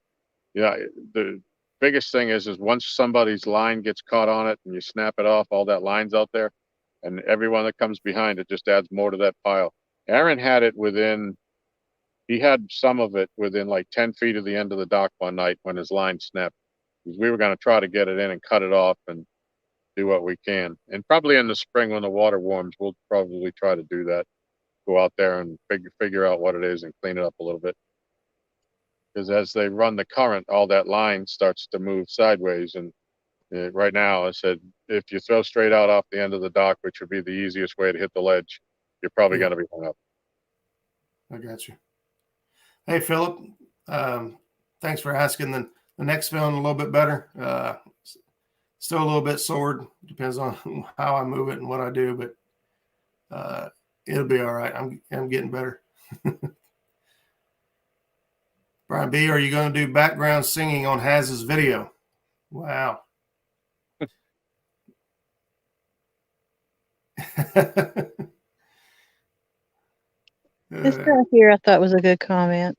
yeah, the biggest thing is once somebody's line gets caught on it and you snap it off, all that line's out there, and everyone that comes behind it just adds more to that pile. Aaron had it he had some of it within like 10 feet of the end of the dock one night when his line snapped. We were going to try to get it in and cut it off and do what we can. And probably in the spring when the water warms, we'll probably try to do that. Go out there and figure out what it is and clean it up a little bit. Because as they run the current, all that line starts to move sideways. And right now, I said, if you throw straight out off the end of the dock, which would be the easiest way to hit the ledge, you're probably going to be hung up. I got you. Hey, Philip, thanks for asking. The neck's feeling a little bit better. Still a little bit sore. Depends on how I move it and what I do, but it'll be all right. I'm getting better. Brian B., are you going to do background singing on Haz's video? Wow. This right here I thought was a good comment.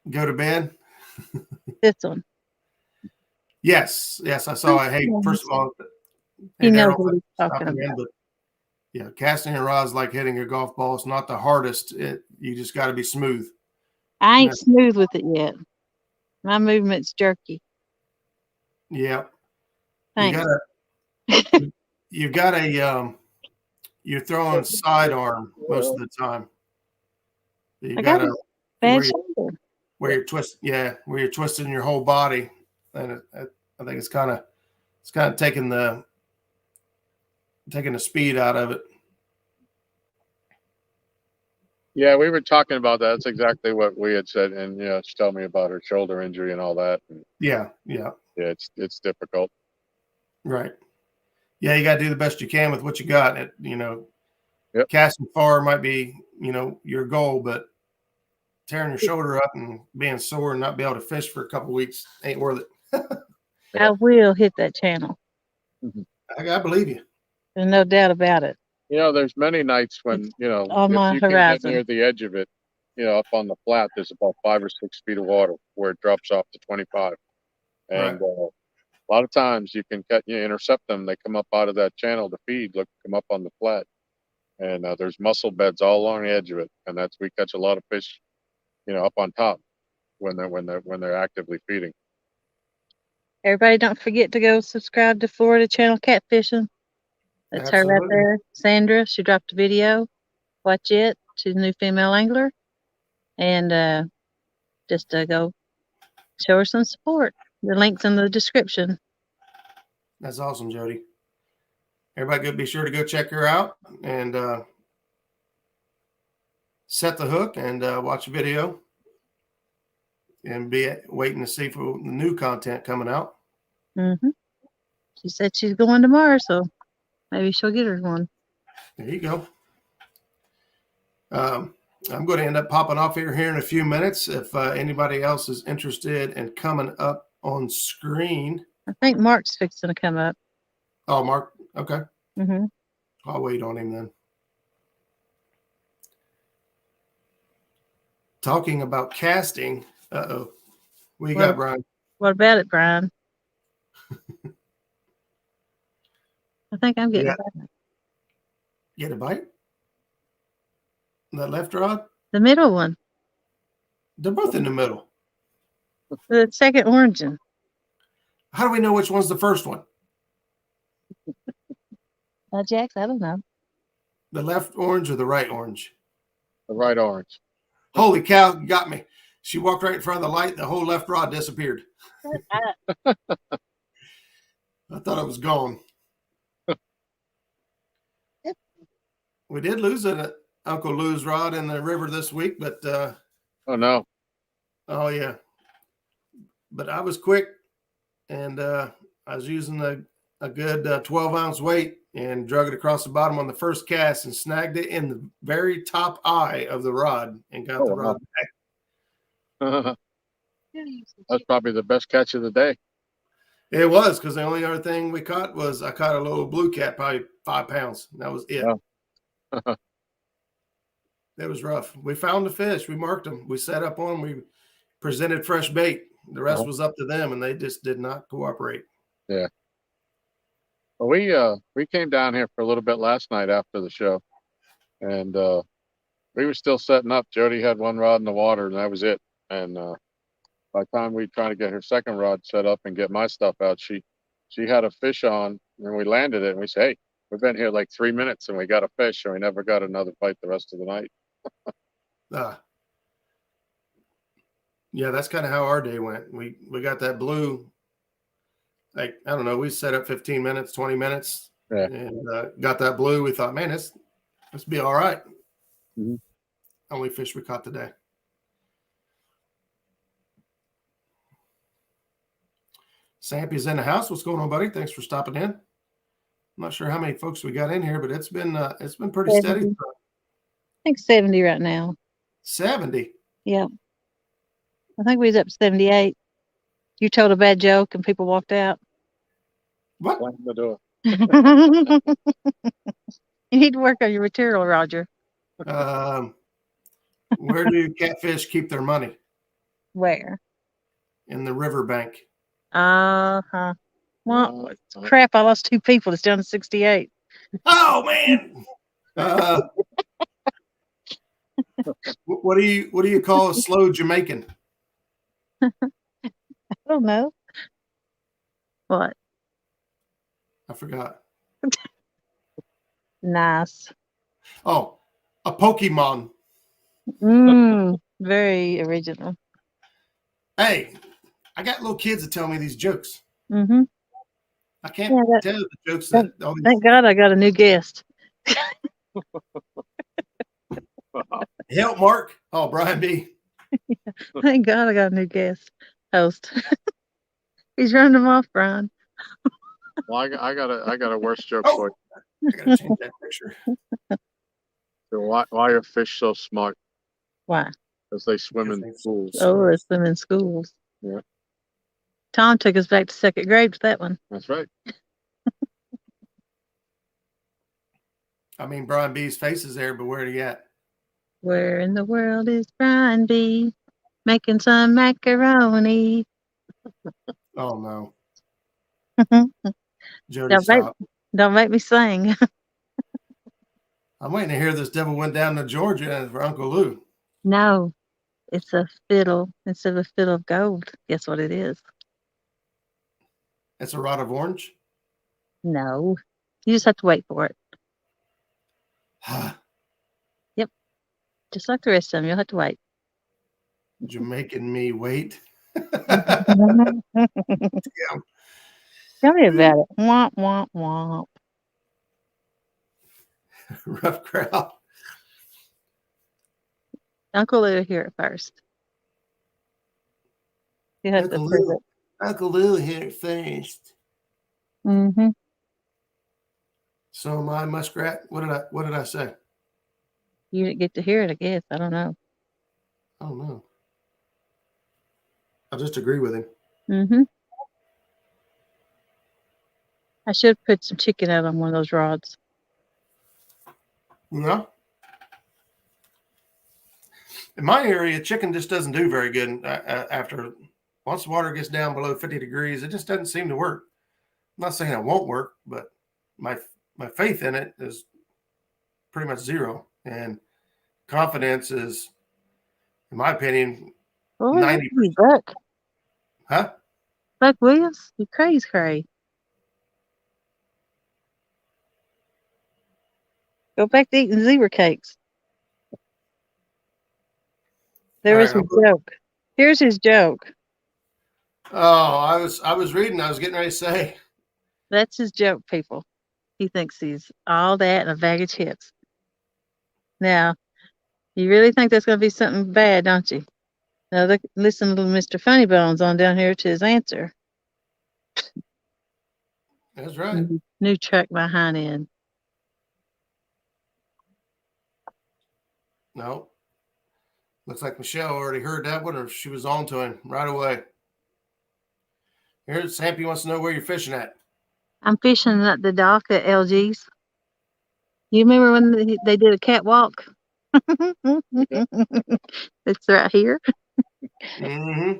Go to bed? This one. Yes, I saw it. Hey, first of all, He knows what he's talking about. But yeah, casting a rod is like hitting a golf ball. It's not the hardest. You just got to be smooth. I ain't smooth with it yet. My movement's jerky. Yeah. Thanks. You've got a you're throwing sidearm most of the time. You got a bad shoulder. Where you're twisting your whole body, and I think it's kind of taking the speed out of it. Yeah, we were talking about that. That's exactly what we had said. And she told me about her shoulder injury and all that. And yeah, it's difficult. Right. Yeah, you got to do the best you can with what you got. Yep. Casting far might be your goal, but tearing your shoulder up and being sore and not be able to fish for a couple of weeks ain't worth it. I will hit that channel. I believe you. There's no doubt about it. There's many nights when, on my if you horizon. can get near the edge of it, up on the flat, there's about 5 or 6 feet of water where it drops off to 25. And a lot of times you can intercept them. They come up out of that channel to feed, come up on the flat. And there's mussel beds all along the edge of it. And we catch a lot of fish, up on top when they're actively feeding. Everybody don't forget to go subscribe to Florida Channel Catfishing. That's Absolutely. Her right there. Sandra, she dropped a video. Watch it. She's a new female angler. And just go show her some support. The link's in the description. That's awesome, Jody. Everybody be sure to go check her out and set the hook and watch the video. and be waiting to see for the new content coming out. She said she's going tomorrow, so maybe she'll get her one. There you go. I'm going to end up popping off here in a few minutes. If anybody else is interested in coming up on screen. I think Mark's fixing to come up. Oh, Mark. Okay. Mm-hmm. I'll wait on him then. Talking about casting. Uh-oh. What you got, Brian? What about it, Brian? I think I'm getting a bite. Get a bite? That left rod? The middle one. They're both in the middle. The second orange one. How do we know which one's the first one? Jax, I don't know. The left orange or the right orange? The right orange. Holy cow, you got me. She walked right in front of the light. The whole left rod disappeared. I thought it was gone. We did lose an Uncle Lou's rod in the river this week, but Oh no. oh yeah. But I was quick, and I was using a good 12-ounce weight and drug it across the bottom on the first cast and snagged it in the very top eye of the rod and got the rod back. That's probably the best catch of the day. It was, because the only other thing we caught was I caught a little blue cat, probably 5 pounds. That was it. Yeah. It was rough. We found the fish. We marked them. We set up on them. We presented fresh bait. The rest was up to them, and they just did not cooperate. Yeah. Well, we came down here for a little bit last night after the show, and we were still setting up. Jody had one rod in the water, and that was it. And by the time we trying to get her second rod set up and get my stuff out, she had a fish on, and we landed it, and we said, "Hey, we've been here like 3 minutes, and we got a fish, and we never got another bite the rest of the night." Yeah, that's kind of how our day went. We got that blue, like, I don't know, we set up 15 minutes, 20 minutes, Yeah. and got that blue. We thought, man, this be all right. Mm-hmm. Only fish we caught today. Sampy's in the house. What's going on, buddy? Thanks for stopping in. I'm not sure how many folks we got in here, but it's been pretty 70. steady. I think 70 right now. 70. Yeah. I think we was up to 78. You told a bad joke and people walked out. What? Slam the door. You need to work on your material, Roger. Where do catfish keep their money? Where? In the riverbank. Uh-huh. Well, crap, I lost 2 people. It's down to 68. Oh, man. What do you call a slow Jamaican? I don't know. What? I forgot. Nice. Oh, a Pokemon. Very original. Hey, I got little kids that tell me these jokes. Mm-hmm. I can't tell the jokes that. Thank God I got a new guest. Help, Mark. Oh, Brian B. Thank God I got a new guest host. He's running them off, Brian. Well, I got a worse joke for you. I gotta change that picture. So why are fish so smart? Why? Because they swim in pools. Oh, they swim in schools. Yeah. Tom took us back to 2nd grade with that one. That's right. I mean, Brian B's face is there, but where are you at? Where in the world is Brian B? Making some macaroni. Oh, no. Jody, stop. Don't make me sing. I'm waiting to hear this devil went down to Georgia for Uncle Lou. No, it's a fiddle instead of a fiddle of gold. Guess what it is? It's a rod of orange? No. You just have to wait for it. Yep. Just like the rest of them, you'll have to wait. You're making me wait. Tell me about it. Womp, womp, womp. Rough crowd. Uncle Lou here at first. You have to approve it. Uncle Lou hit it first. Mm-hmm. So my muskrat, what did I say? You didn't get to hear it, I guess. I don't know. I don't know. I'll just agree with him. Mm-hmm. I should put some chicken out on one of those rods. Yeah. In my area, chicken just doesn't do very good after once the water gets down below 50 degrees. It just doesn't seem to work. I'm not saying it won't work, but my faith in it is pretty much zero, and confidence is, in my opinion, Oh, 90%. you Buck. Huh? Buck Williams? You cray. Go back to eating zebra cakes. There was his joke. Here's his joke. Oh, I was reading. I was getting ready to say. That's his joke, people. He thinks he's all that and a bag of chips. Now, you really think that's going to be something bad, don't you? Now, listen to Mr. Funny Bones on down here to his answer. That's right. New truck behind end. No. Looks like Michelle already heard that one, or she was on to him right away. Here's Sampy wants to know where you're fishing at. I'm fishing at the dock at LG's. You remember when they did a catwalk? It's right here. Mm-hmm.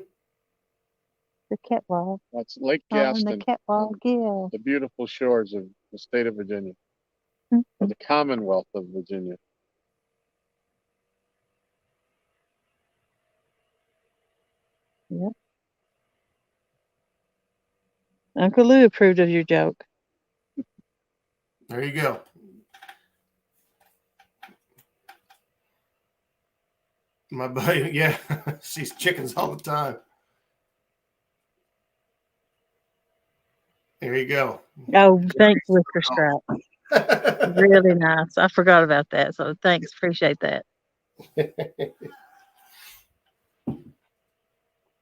The catwalk. That's Lake The Gaston, catwalk, yeah. the beautiful shores of the state of Virginia, Mhm. or the Commonwealth of Virginia. Yep. Uncle Lou approved of your joke. There you go. My buddy, yeah, sees chickens all the time. There you go. Oh, thanks, Mr. Strap. Really nice. I forgot about that. So thanks. Appreciate that.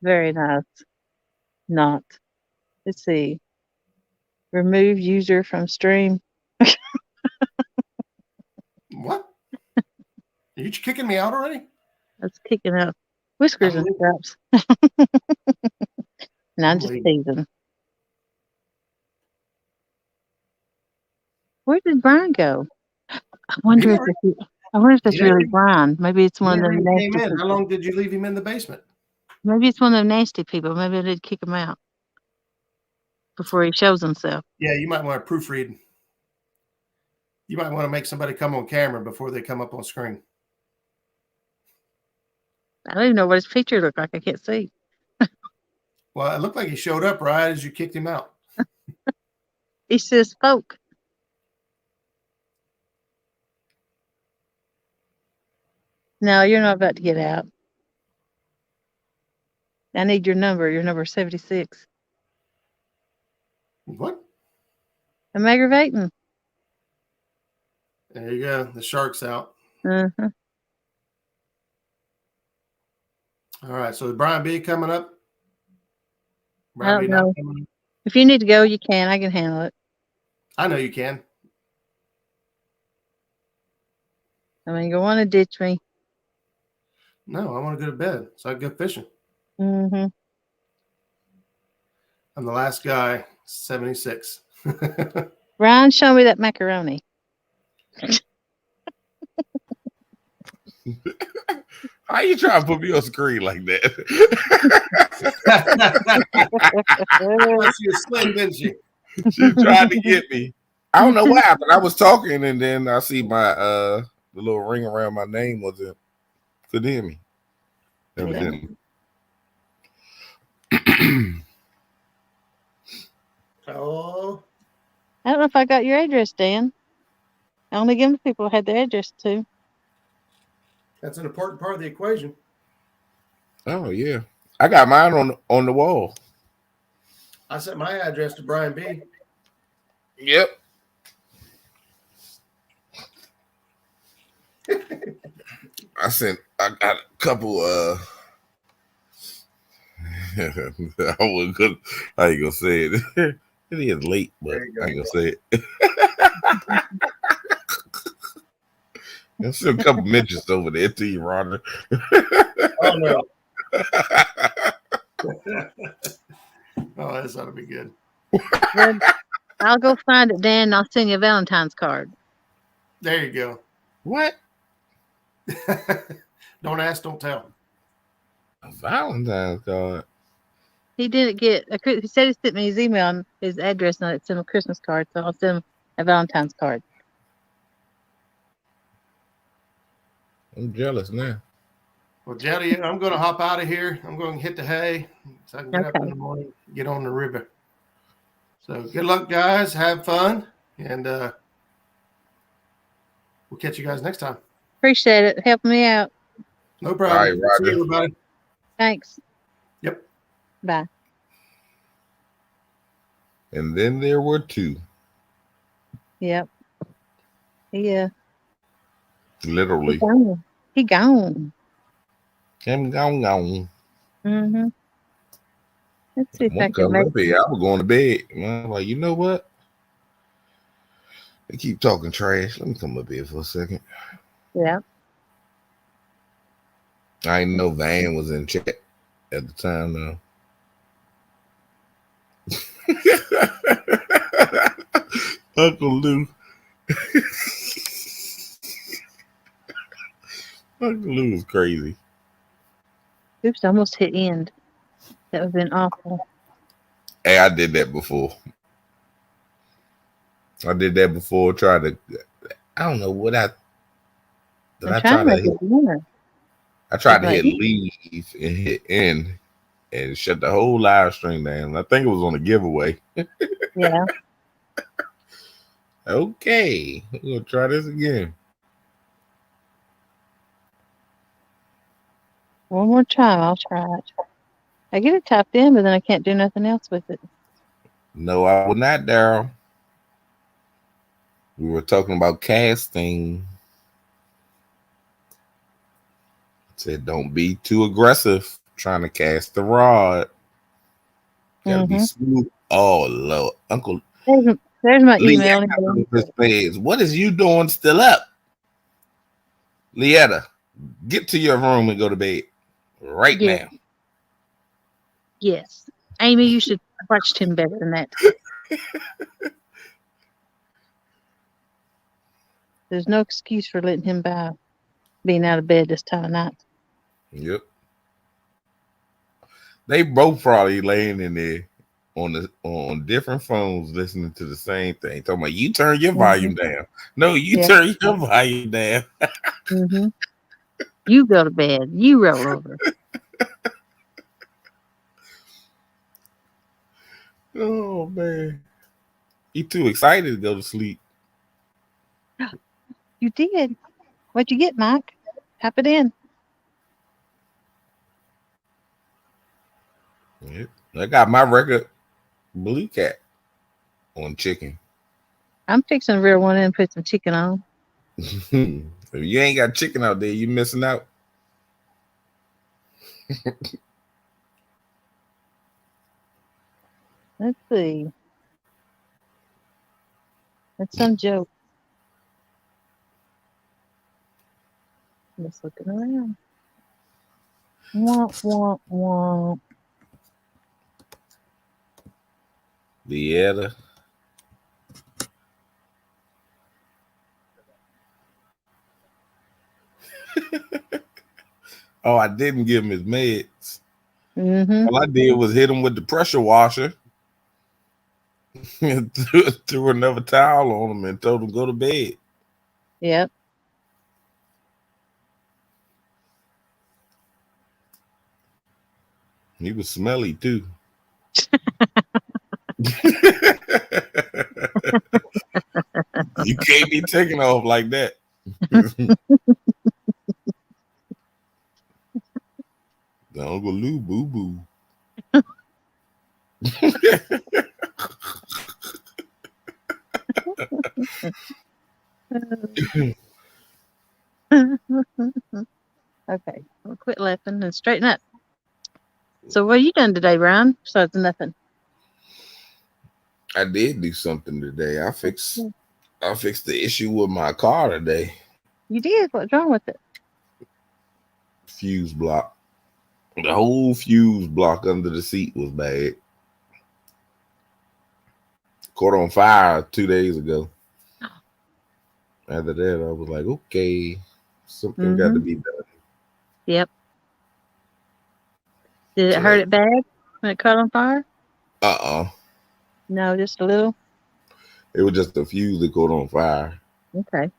Very nice. Not. Let's see. Remove user from stream. What? Are you kicking me out already? That's kicking up whiskers and straps. No, I'm just teasing. Where did Brian go? I wonder if that's really Brian. Maybe it's one of them nasty people. How long did you leave him in the basement? Maybe it's one of them nasty people. Maybe I did kick him out before he shows himself. Yeah, you might want to proofread. You might want to make somebody come on camera before they come up on screen. I don't even know what his picture looked like. I can't see. Well, it looked like he showed up right as you kicked him out. He says spoke. No, you're not about to get out. I need your number. Your number 76. What? I'm aggravating. There you go. The shark's out. Uh-huh. All right. So is Brian B coming up? I don't know. If you need to go, you can. I can handle it. I know you can. I mean, you want to ditch me. No, I want to go to bed so I can go fishing. Mm-hmm. I'm the last guy, 76. Ryan, show me that macaroni. How you trying to put me on screen like that? She was slim, didn't she? She tried to get me. I don't know what happened. I was talking and then I see my the little ring around my name wasn't couldn't hear me. Evidently. Oh. I don't know if I got your address, Dan. I only give them to people who had their address too. That's an important part of the equation. Oh yeah. I got mine on the wall. I sent my address to Brian B. Yep. I got a couple wasn't good. I ain't gonna say it. It is late, but I ain't gonna say it. There's still a couple mentions over there to you, Rhonda. Oh no. Oh, that's ought to be good. Well, I'll go find it, Dan, and I'll send you a Valentine's card. There you go. What? Don't ask, don't tell. A Valentine's card. He didn't get he said he sent me his email and his address, and I sent him a Christmas card, so I'll send him a Valentine's card. I'm jealous now. Well, Jelly, I'm going to hop out of here. I'm going to hit the hay so I can get up in the morning, get on the river. So good luck, guys. Have fun, and we'll catch you guys next time. Appreciate it. Helping me out. No problem. All right, Roger. See you, everybody. Thanks. Yep. Bye. And then there were two. Yep. Yeah. Literally. He gone. Him gone. Mm-hmm. Let's see if I Won't can come make up here. I was going to bed. And I'm like, you know what? They keep talking trash. Let me come up here for a second. Yeah. I didn't know Van was in chat at the time though. Uncle Lou. Uncle Lou was crazy. Oops, almost hit end. That would have been awful. Hey, I did that before. I tried to. I don't know what I. Did I try to hit? I tried to hit leave and hit end and shut the whole live stream down. I think it was on a giveaway. Yeah. Okay, we're gonna try this again. One more time, I'll try it. I get it tapped in, but then I can't do nothing else with it. No, I will not, Daryl. We were talking about casting. Said don't be too aggressive trying to cast the rod. Gotta be smooth. Oh Lord, Uncle. There's my email. What is you doing still up? Lietta, get to your room and go to bed right now. Yes. Amy, you should have watched him better than that. There's no excuse for letting him by being out of bed this time of night. Yep. They both probably laying in there on different phones listening to the same thing. Talking about you turn your volume down. No, you turn your volume down. You go to bed. You roll over. Oh man. You too excited to go to sleep. You did. What'd you get, Mike? Tap it in. Yep. I got my record Blue Cat on chicken. I'm fixing to rear one in and put some chicken on. If you ain't got chicken out there, you missing out. Let's see. That's some joke. Just looking around. Womp, womp, womp. Lietta. Oh, I didn't give him his meds. All I did was hit him with the pressure washer and threw another towel on him and told him go to bed. Yep. He was smelly too. You can't be taking off like that. The Uncle Lou boo boo. Okay, I'll quit laughing and straighten up. So what you done today, Brian? Besides nothing. I did do something today. I fixed the issue with my car today. You did? What's wrong with it? Fuse block. The whole fuse block under the seat was bad. Caught on fire 2 days ago. After that, I was like, okay, something got to be done. Yep. Did it hurt it bad when it caught on fire? No, just a little. It was just a fuse that caught on fire. Okay.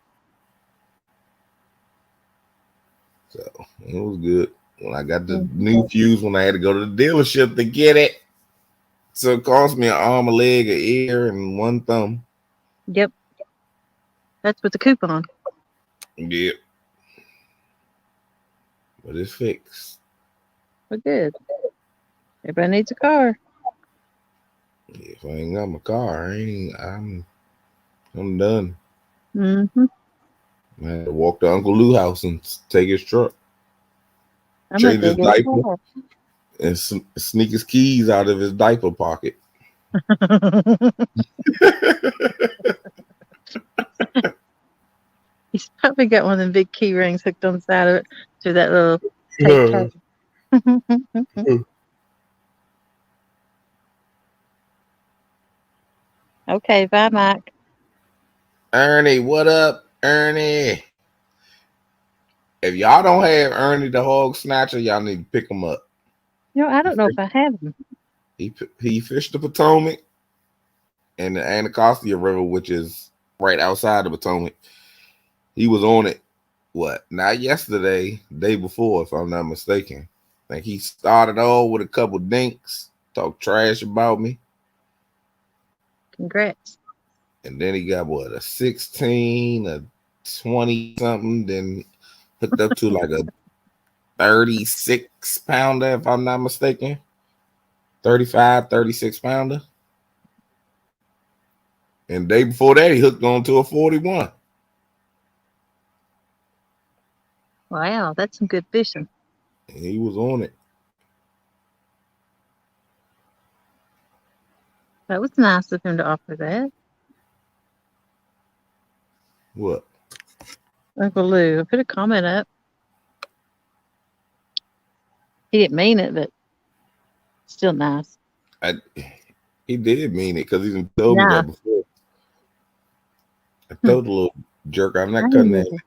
So it was good. When I got the new fuse, when I had to go to the dealership to get it. So it cost me an arm, a leg, an ear, and one thumb. Yep. That's with the coupon. Yep. But it's fixed. Well, good. Everybody needs a car. If I ain't got my car, I'm done. Mm-hmm. I had to walk to Uncle Lou's house and take his truck. Change his diaper and sneak his keys out of his diaper pocket. He's probably got one of them big key rings hooked on the side of it to that little tape. Okay, bye, Mike. Ernie, what up, Ernie? If y'all don't have Ernie the hog snatcher, y'all need to pick him up. I don't know if I have him. He fished the Potomac and the Anacostia River, which is right outside the Potomac. He was on it, not yesterday, day before, if I'm not mistaken. I think he started off with a couple dinks, talked trash about me. Congrats. And then he got a 16, a 20 something, then hooked up to like a 36 pounder, if I'm not mistaken. 35, 36 pounder. And day before that, he hooked on to a 41. Wow, that's some good fishing. And he was on it. That was nice of him to offer that. What? Uncle Lou, I put a comment up. He didn't mean it, but still nice. He did mean it because he didn't told me that before. I told the little jerk, I'm not coming in.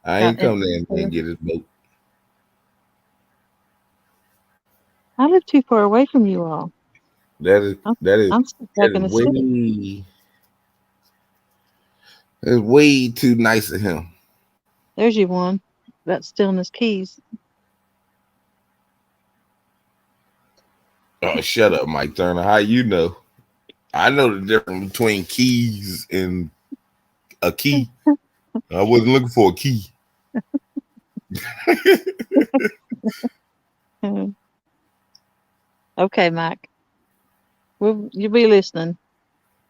I ain't coming in and get his boat. I live too far away from you all. That is way too nice of him. There's you one about stealing his keys. Oh, shut up, Mike Turner. How you know? I know the difference between keys and a key. I wasn't looking for a key. Okay, Mike. You'll be listening.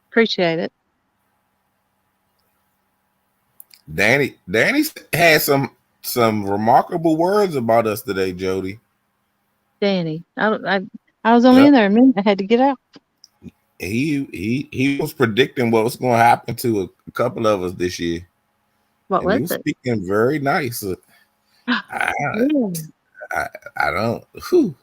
Appreciate it. Danny had some remarkable words about us today, Jody. Danny, I was only in there a minute. I had to get out. He was predicting what was going to happen to a couple of us this year. What was it? He was speaking very nice. I don't. Whew.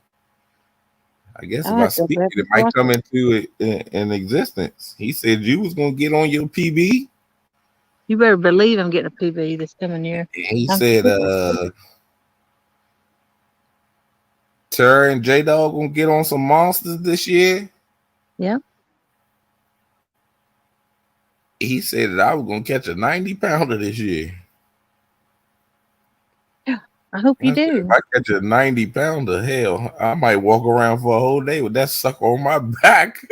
I guess if I speak it, it might come into an existence. He said you was going to get on your PB. You better believe I'm getting a PB this coming year. He said, Terry and J-Dog going to get on some monsters this year. Yep. He said that I was going to catch a 90-pounder this year. I hope you do. If I catch a 90-pounder, hell, I might walk around for a whole day with that sucker on my back.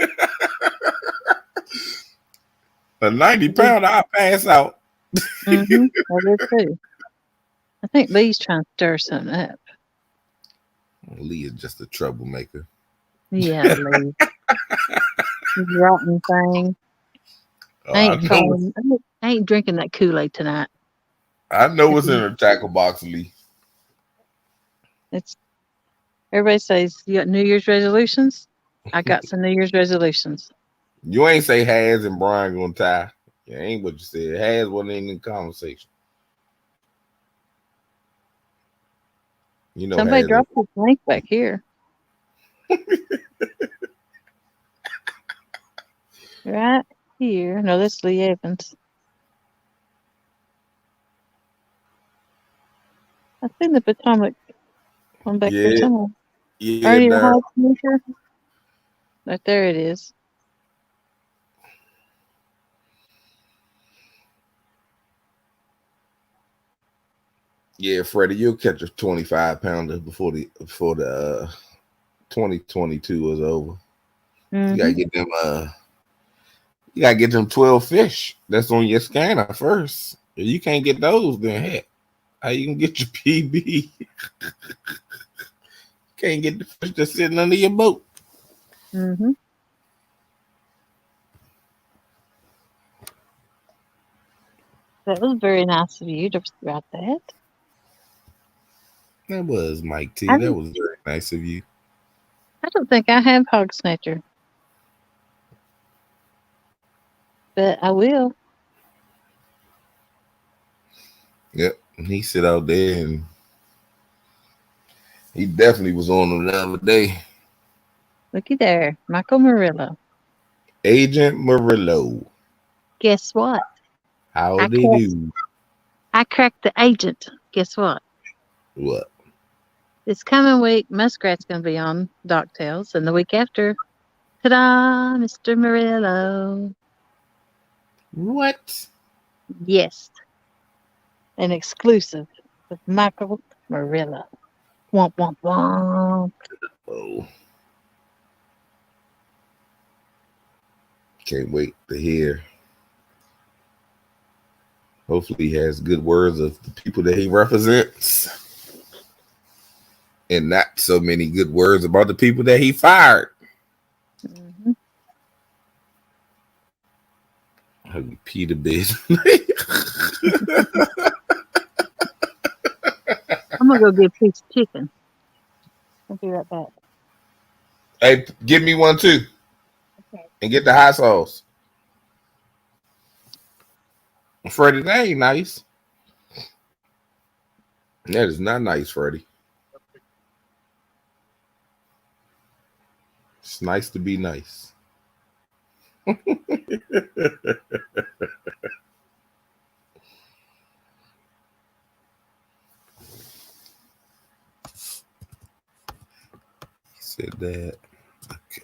A 90-pounder, I'll pass out. I do too. I think Lee's trying to stir something up. Lee is just a troublemaker. Yeah, Lee. Rotten thing. I ain't drinking that Kool-Aid tonight. I know what's in her tackle box, Lee. Everybody says you got New Year's resolutions. I got some New Year's resolutions. You ain't say Has and Brian gonna tie. Yeah, ain't what you said. Has wasn't in the conversation. You know, Somebody Has. dropped this link back here. Right here. No, that's Lee Evans. I think the Potomac one back there somewhere. Yeah, Are you there. Right there it is. Yeah, Freddie, you'll catch a 25-pounder before the 2022 is over. Mm-hmm. You gotta get them 12 fish that's on your scanner first. If you can't get those, then heck, how you can get your PB? Can't get the fish that's sitting under your boat. Mm-hmm. That was very nice of you to write that. That was Mike T. That was very nice of you. I don't think I have Hog Snatcher. But I will. Yep. He sit out there and he definitely was on them the other day. Looky there. Michael Murillo. Agent Murillo. Guess what? How they do? I cracked the agent. Guess what? What? This coming week, Muskrat's going to be on Doc Tales, and the week after, ta-da, Mr. Murillo. What? Yes. An exclusive with Michael Murillo. Womp, womp, womp. Oh. Can't wait to hear. Hopefully he has good words of the people that he represents. And not so many good words about the people that he fired. Mm-hmm. Peter Biz. I'm going to go get a piece of chicken. I'll be right back. Hey, give me one too. Okay. And get the hot sauce. Freddie, that ain't nice. That is not nice, Freddie. It's nice to be nice. He said that. Okay.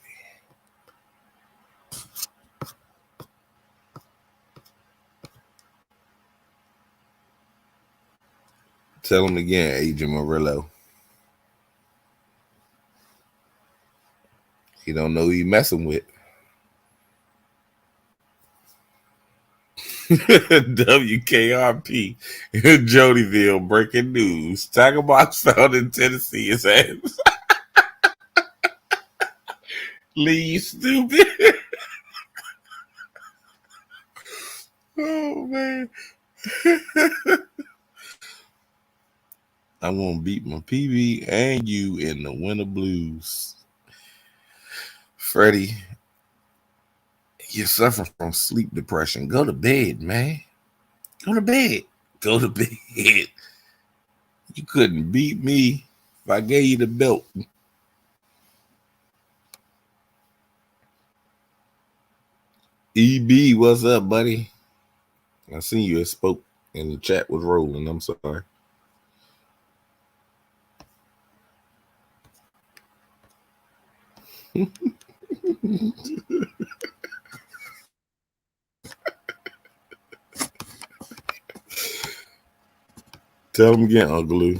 Tell him again, Agent Murillo. He don't know who he messing with. WKRP Jodyville breaking news. Tiger Box found in Tennessee is ass. Lee, stupid. Oh man. I'm gonna beat my PB and you in the winter blues. Freddie, you're suffering from sleep depression. Go to bed, man. Go to bed. Go to bed. You couldn't beat me if I gave you the belt. EB, what's up, buddy? I seen you spoke and the chat was rolling. I'm sorry. Tell him again, Uncle Lou.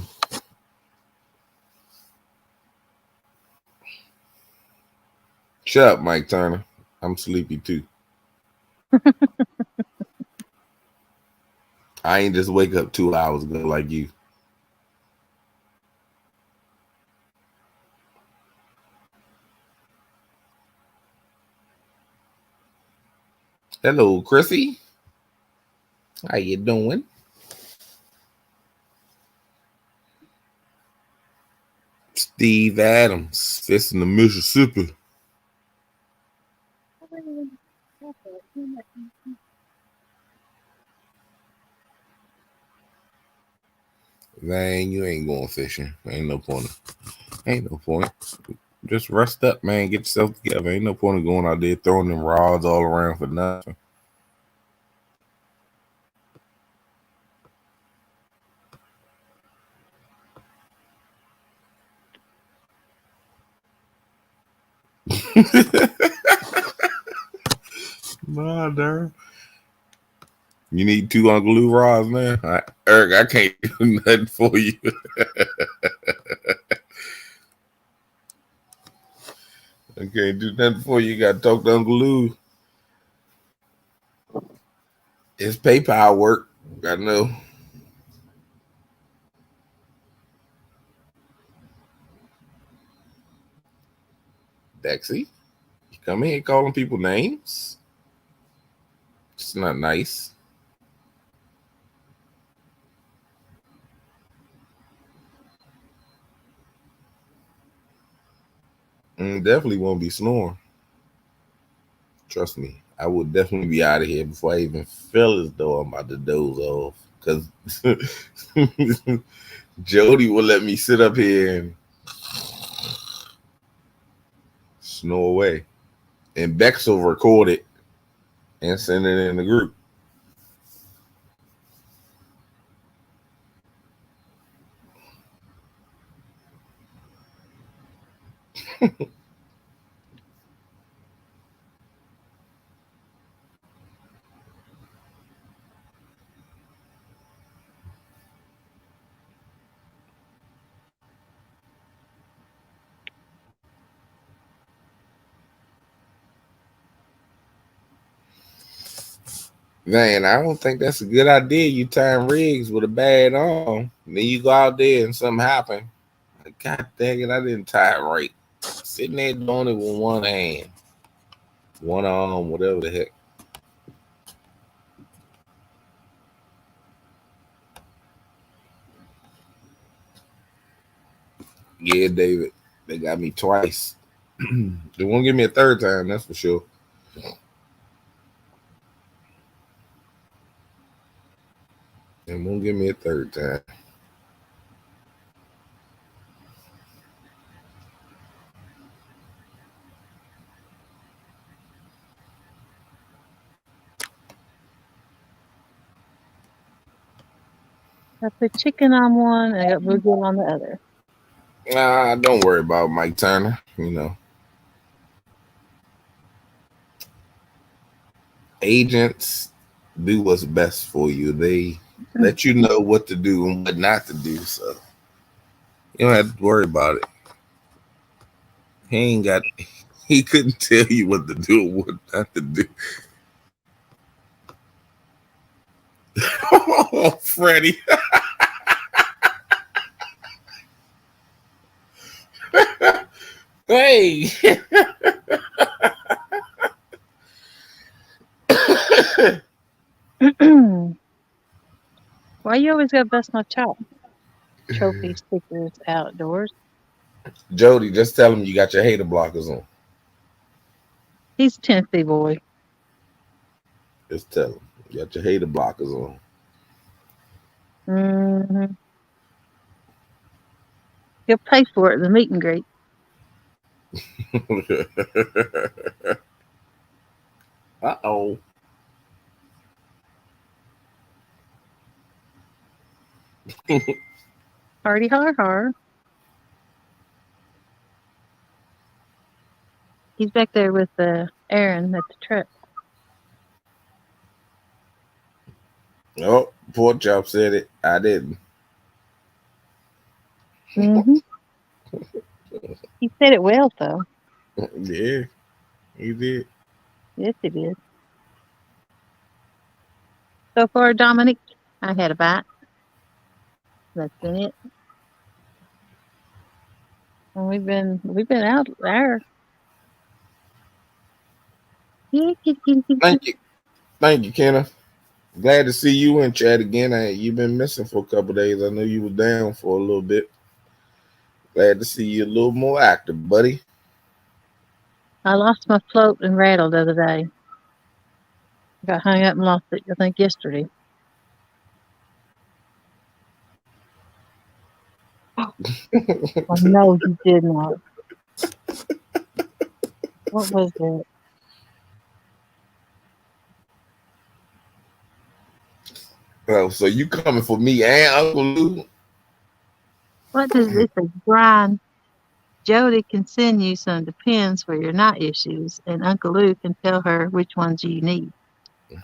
Shut up, Mike Turner. I'm sleepy too. I ain't just wake up 2 hours ago like you. Hello, Chrissy. How you doing? Steve Adams, this in the Mississippi. Man, you ain't going fishing. Ain't no point. Ain't no point. Just rest up, man. Get yourself together. Ain't no point in going out there throwing them rods all around for nothing. Nah, darn. You need 2 Uncle Lou rods, man. Eric, I can't do nothing for you. I can't do nothing for you. You got to talk to Uncle Lou. It's PayPal work. I know. Dexy, you come here calling people names. It's not nice. Definitely won't be snoring. Trust me, I would definitely be out of here before I even feel as though I'm about to doze off. Because Jody will let me sit up here and snore away. And Bex will record it and send it in the group. Man, I don't think that's a good idea. You tying rigs with a bad arm. Then you go out there and something happen. Like, God dang it, I didn't tie it right. Sitting there doing it with one hand. One arm, whatever the heck. Yeah, David. They got me twice. They won't give me a third time, that's for sure. They won't give me a third time. I put chicken on one and I got bluegill on the other. Don't worry about Mike Turner. You know, agents do what's best for you. They let you know what to do and what not to do. So you don't have to worry about it. He couldn't tell you what to do and what not to do. Oh, Freddie. Hey. Why you always gotta bust my chop? Trophy stickers outdoors. Jody, just tell him you got your hater blockers on. He's a Tennessee boy. Just tell him you got your hater blockers on. Mm-hmm. He'll pay for it in the meet and greet. Uh-oh. Hardy har har. He's back there with Aaron at the truck. Oh, Pork Chop said it. I didn't. Mm-hmm. He said it well, though. Yeah, he did. Yes, he did. So far, Dominic, I had a bite. That's been it. And we've been out there. Thank you, Kenneth. Glad to see you in chat again. You've been missing for a couple days. I know you were down for a little bit. Glad to see you a little more active, buddy. I lost my float and rattle the other day. Got hung up and lost it, I think, yesterday. Oh, no, you did not. What was that? Oh, so you coming for me and Uncle Lou? What does it say? Brian, Jody can send you some Depends for your night issues, and Uncle Lou can tell her which ones you need.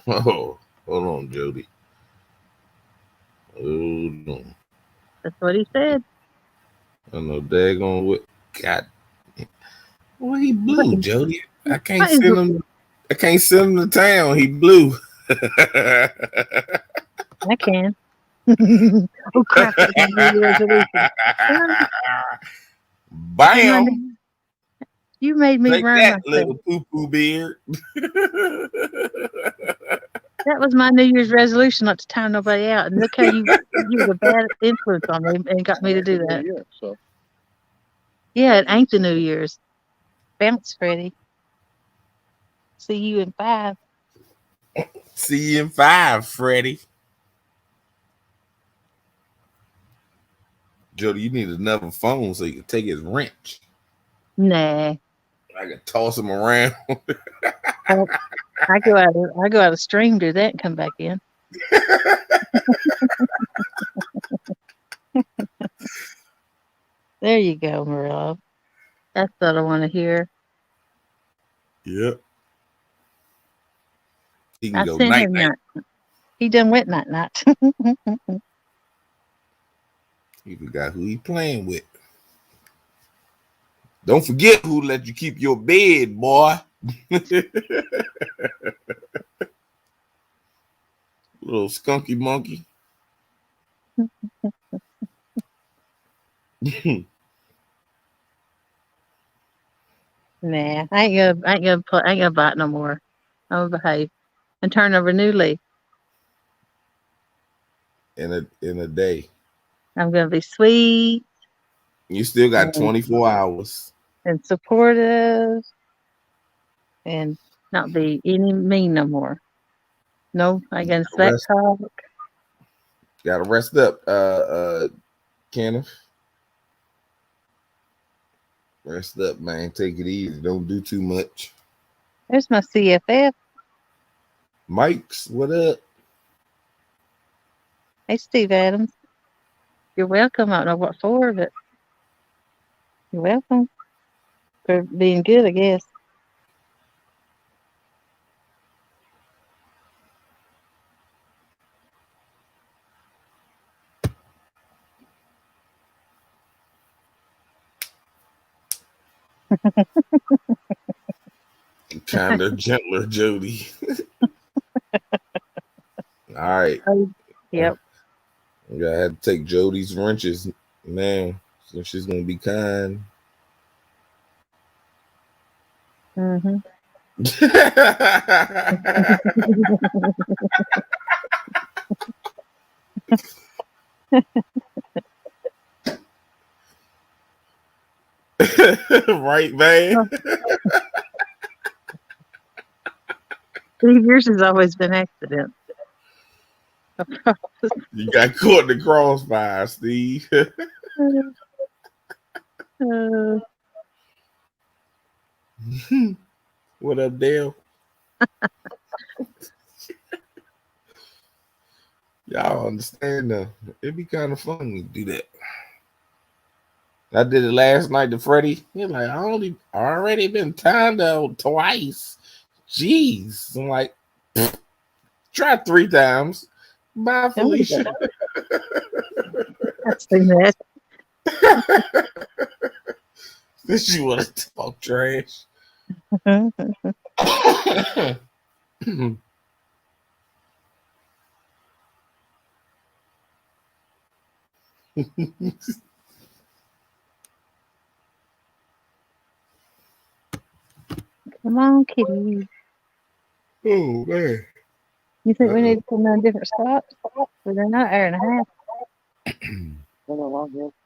Oh, hold on, Jody. Hold on. That's what he said. I know daggone what. God. Well, he blew, Jody. I can't send him. I can't send him to town. He blew. I can. Oh crap! That's my New Year's resolution. Bam! You made me Take run that, myself. little poo-poo beard. That was my New Year's resolution, not to time nobody out. And look how you was a bad influence on me and got me to do that. Year, so. Yeah, it ain't the New Year's. Bounce, Freddie. See you in 5. See you in 5, Freddie. Jody, you need another phone so you can take his wrench. Nah. I can toss him around. I go out of stream, do that, and come back in. There you go, Marilla. That's what I want to hear. Yep. He can I go sent night him night. He done went night night. He forgot who he playing with. Don't forget who let you keep your bed, boy. Little skunky monkey. Nah, I ain't gonna bite no more. I'm gonna behave and turn over a new leaf. In a day. I'm gonna be sweet. You still got 24 hours. And supportive and not be any mean no more. No, I ain't gonna smack talk. Gotta rest up, Kenneth. Rest up, man. Take it easy. Don't do too much. There's my CFF. Mike's, what up? Hey, Steve Adams. You're welcome. I don't know what for, but you're welcome for being good, I guess. Kinder, gentler, Jody. All right. Yep. I had to take Jody's wrenches, man. So she's gonna be kind. Mm-hmm. Right, man. Yours has always been accident. You got caught in the crossfire, Steve. What up, Dale? Y'all understand though. It'd be kind of fun to do that. I did it last night to Freddie. He's like, I already been timed out twice. Jeez. I'm like, try 3 times. Bye, Felicia. I've seen that. This you want to talk trash. Come on, kitty. Oh, man. You think we need to put them in different spots? But they're not hour and a half.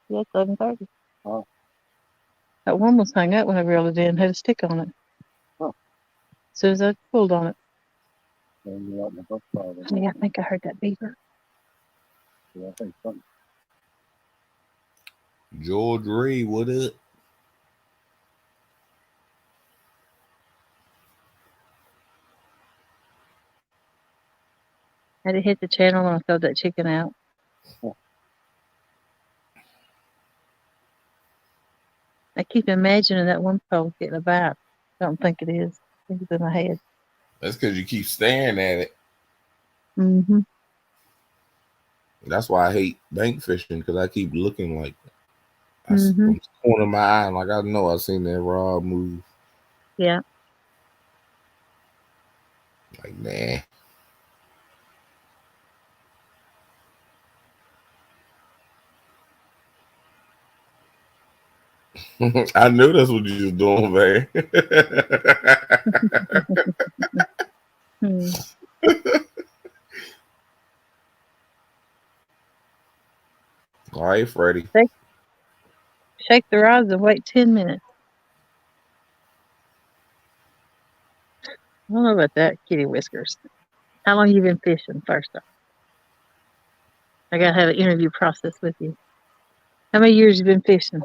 Yeah, 7:30. That one was hung up when I reeled it in, had a stick on it. Huh. As soon as I pulled on it. Yeah, Yeah, I think I heard that beaver. I think something. George Ray, what up? Had to hit the channel when I throw that chicken out. I keep imagining that one pole getting a bite. I don't think it is. I think it's in my head. That's because you keep staring at it. Mm-hmm. That's why I hate bank fishing, because I keep looking like Mm-hmm. from the corner of my eye, like I know I've seen that rod move. Yeah. Like, nah. I knew that's what you was doing, man. All right, Freddie. Shake the rods and wait 10 minutes. I don't know about that, Kitty Whiskers. How long you been fishing, first off? I got to have an interview process with you. How many years you been fishing?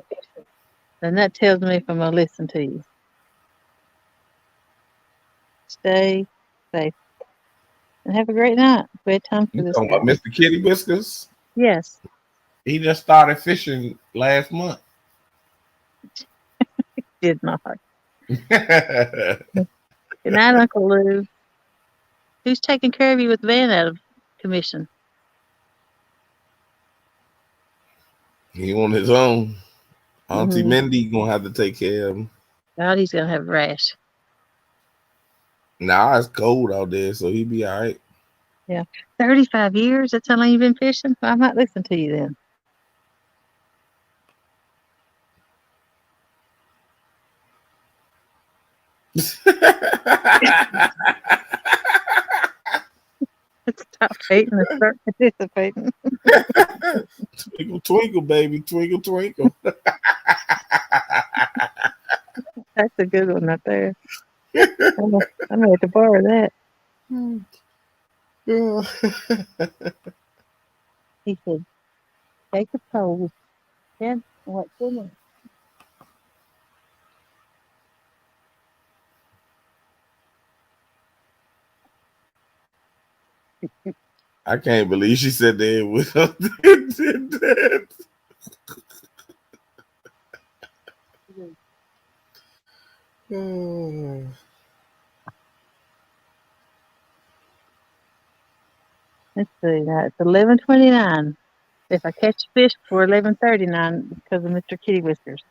And that tells me if I'm going to listen to you. Stay safe. And have a great night. We had time for You this talking guy. about Mr. Kitty Whiskers? Yes. He just started fishing last month. Did not. Good night, Uncle Lou. Who's taking care of you with the van out of commission? He on his own. Auntie Mindy gonna have to take care of him. God, he's going to have a rash. Nah, it's cold out there, so he'll be all right. Yeah. 35 years? That's how long you've been fishing? I might listen to you then. Stop hating and start participating. Twinkle, twinkle, baby. Twinkle, twinkle. That's a good one right there. I'm going to have to borrow that. He said, take a pole. And what's in it? I can't believe she said that without that. Let's see. Now it's 11:29. If I catch fish before 11:39 because of Mr. Kitty Whiskers.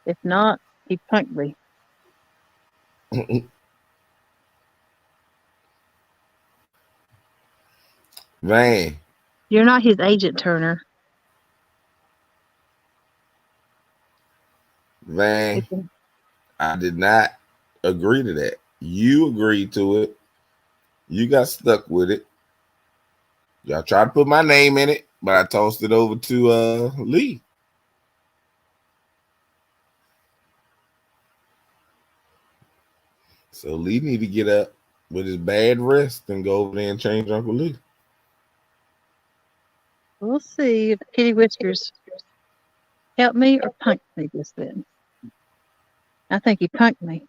If not, he punked me. Man. You're not his agent, Turner. Man, I did not agree to that. You agreed to it. You got stuck with it. Y'all tried to put my name in it, but I tossed it over to Lee. So Lee need to get up with his bad wrist and go over there and change Uncle Lee. We'll see if Kitty Whiskers helped me or punked me just then. I think he punked me.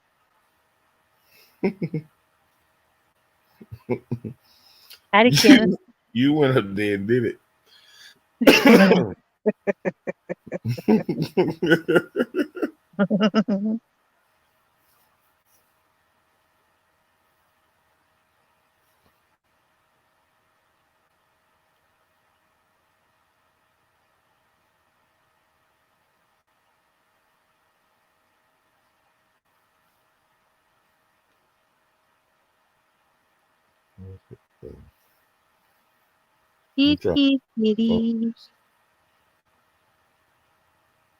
Howdy, Kenneth. You went up there and did it. Kitty.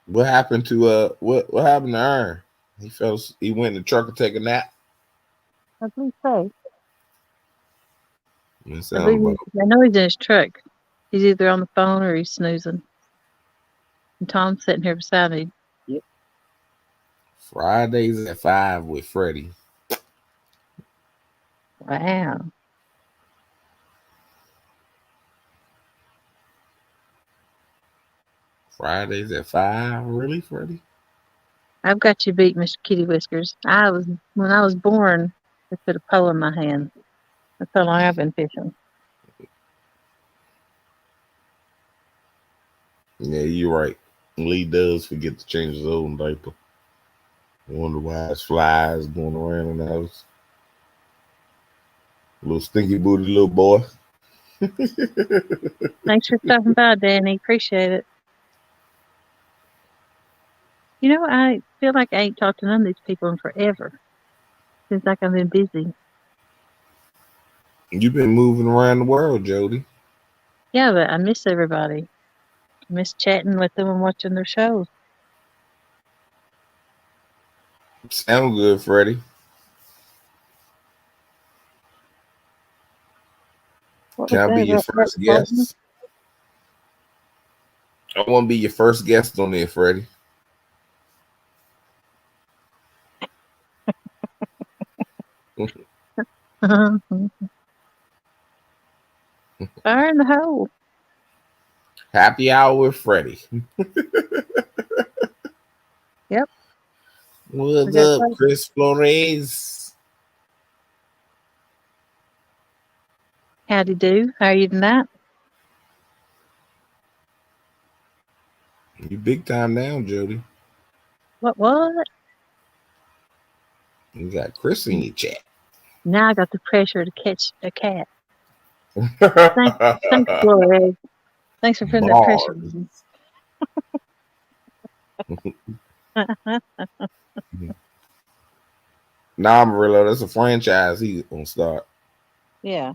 What happened to what happened to Aaron? He went in the truck to take a nap. I believe so. I About... know he's in his truck. He's either on the phone or he's snoozing. And Tom's sitting here beside me. Yep. Fridays at 5 with Freddie. Wow. Fridays at 5? Really, Freddie? I've got you beat, Mr. Kitty Whiskers. When I was born, they put a pole in my hand. That's how long I've been fishing. Yeah, you're right. Lee does forget to change his own diaper. I wonder why there's flies going around in the house. Little stinky booty little boy. Thanks for stopping by, Danny. Appreciate it. You know, I feel like I ain't talked to none of these people in forever. Seems like I've been busy. You've been moving around the world, Jody. Yeah, but I miss everybody. I miss chatting with them and watching their shows. Sound good, Freddie. Can I be your first guest? I want to be your first guest on there, Freddie. Fire in the hole. Happy hour with Freddie. Yep. What's up, Chris Flores? Howdy do. How are you tonight? You big time now, Jody. What? You got Chris in your chat. Now I got the pressure to catch a cat. Thanks, Flores. Thanks for putting that pressure on. Nah, Amarillo, that's a franchise he's gonna start. Yeah.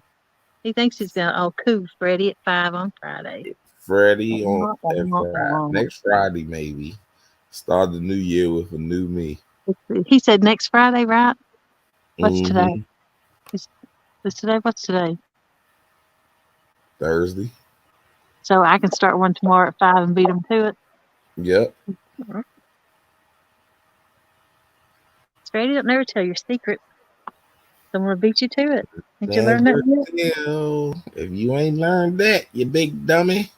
He thinks he's gonna cool Freddie at 5 on Friday. Freddie on Friday. Next Friday, maybe. Start the new year with a new me. He said next Friday, right? What's today? What's today? Thursday. So I can start one tomorrow at 5 and beat him to it? Yep. Freddie, don't never tell your secret. I'm going to beat you to it. Did you learn that yet? If you ain't learned that, you big dummy.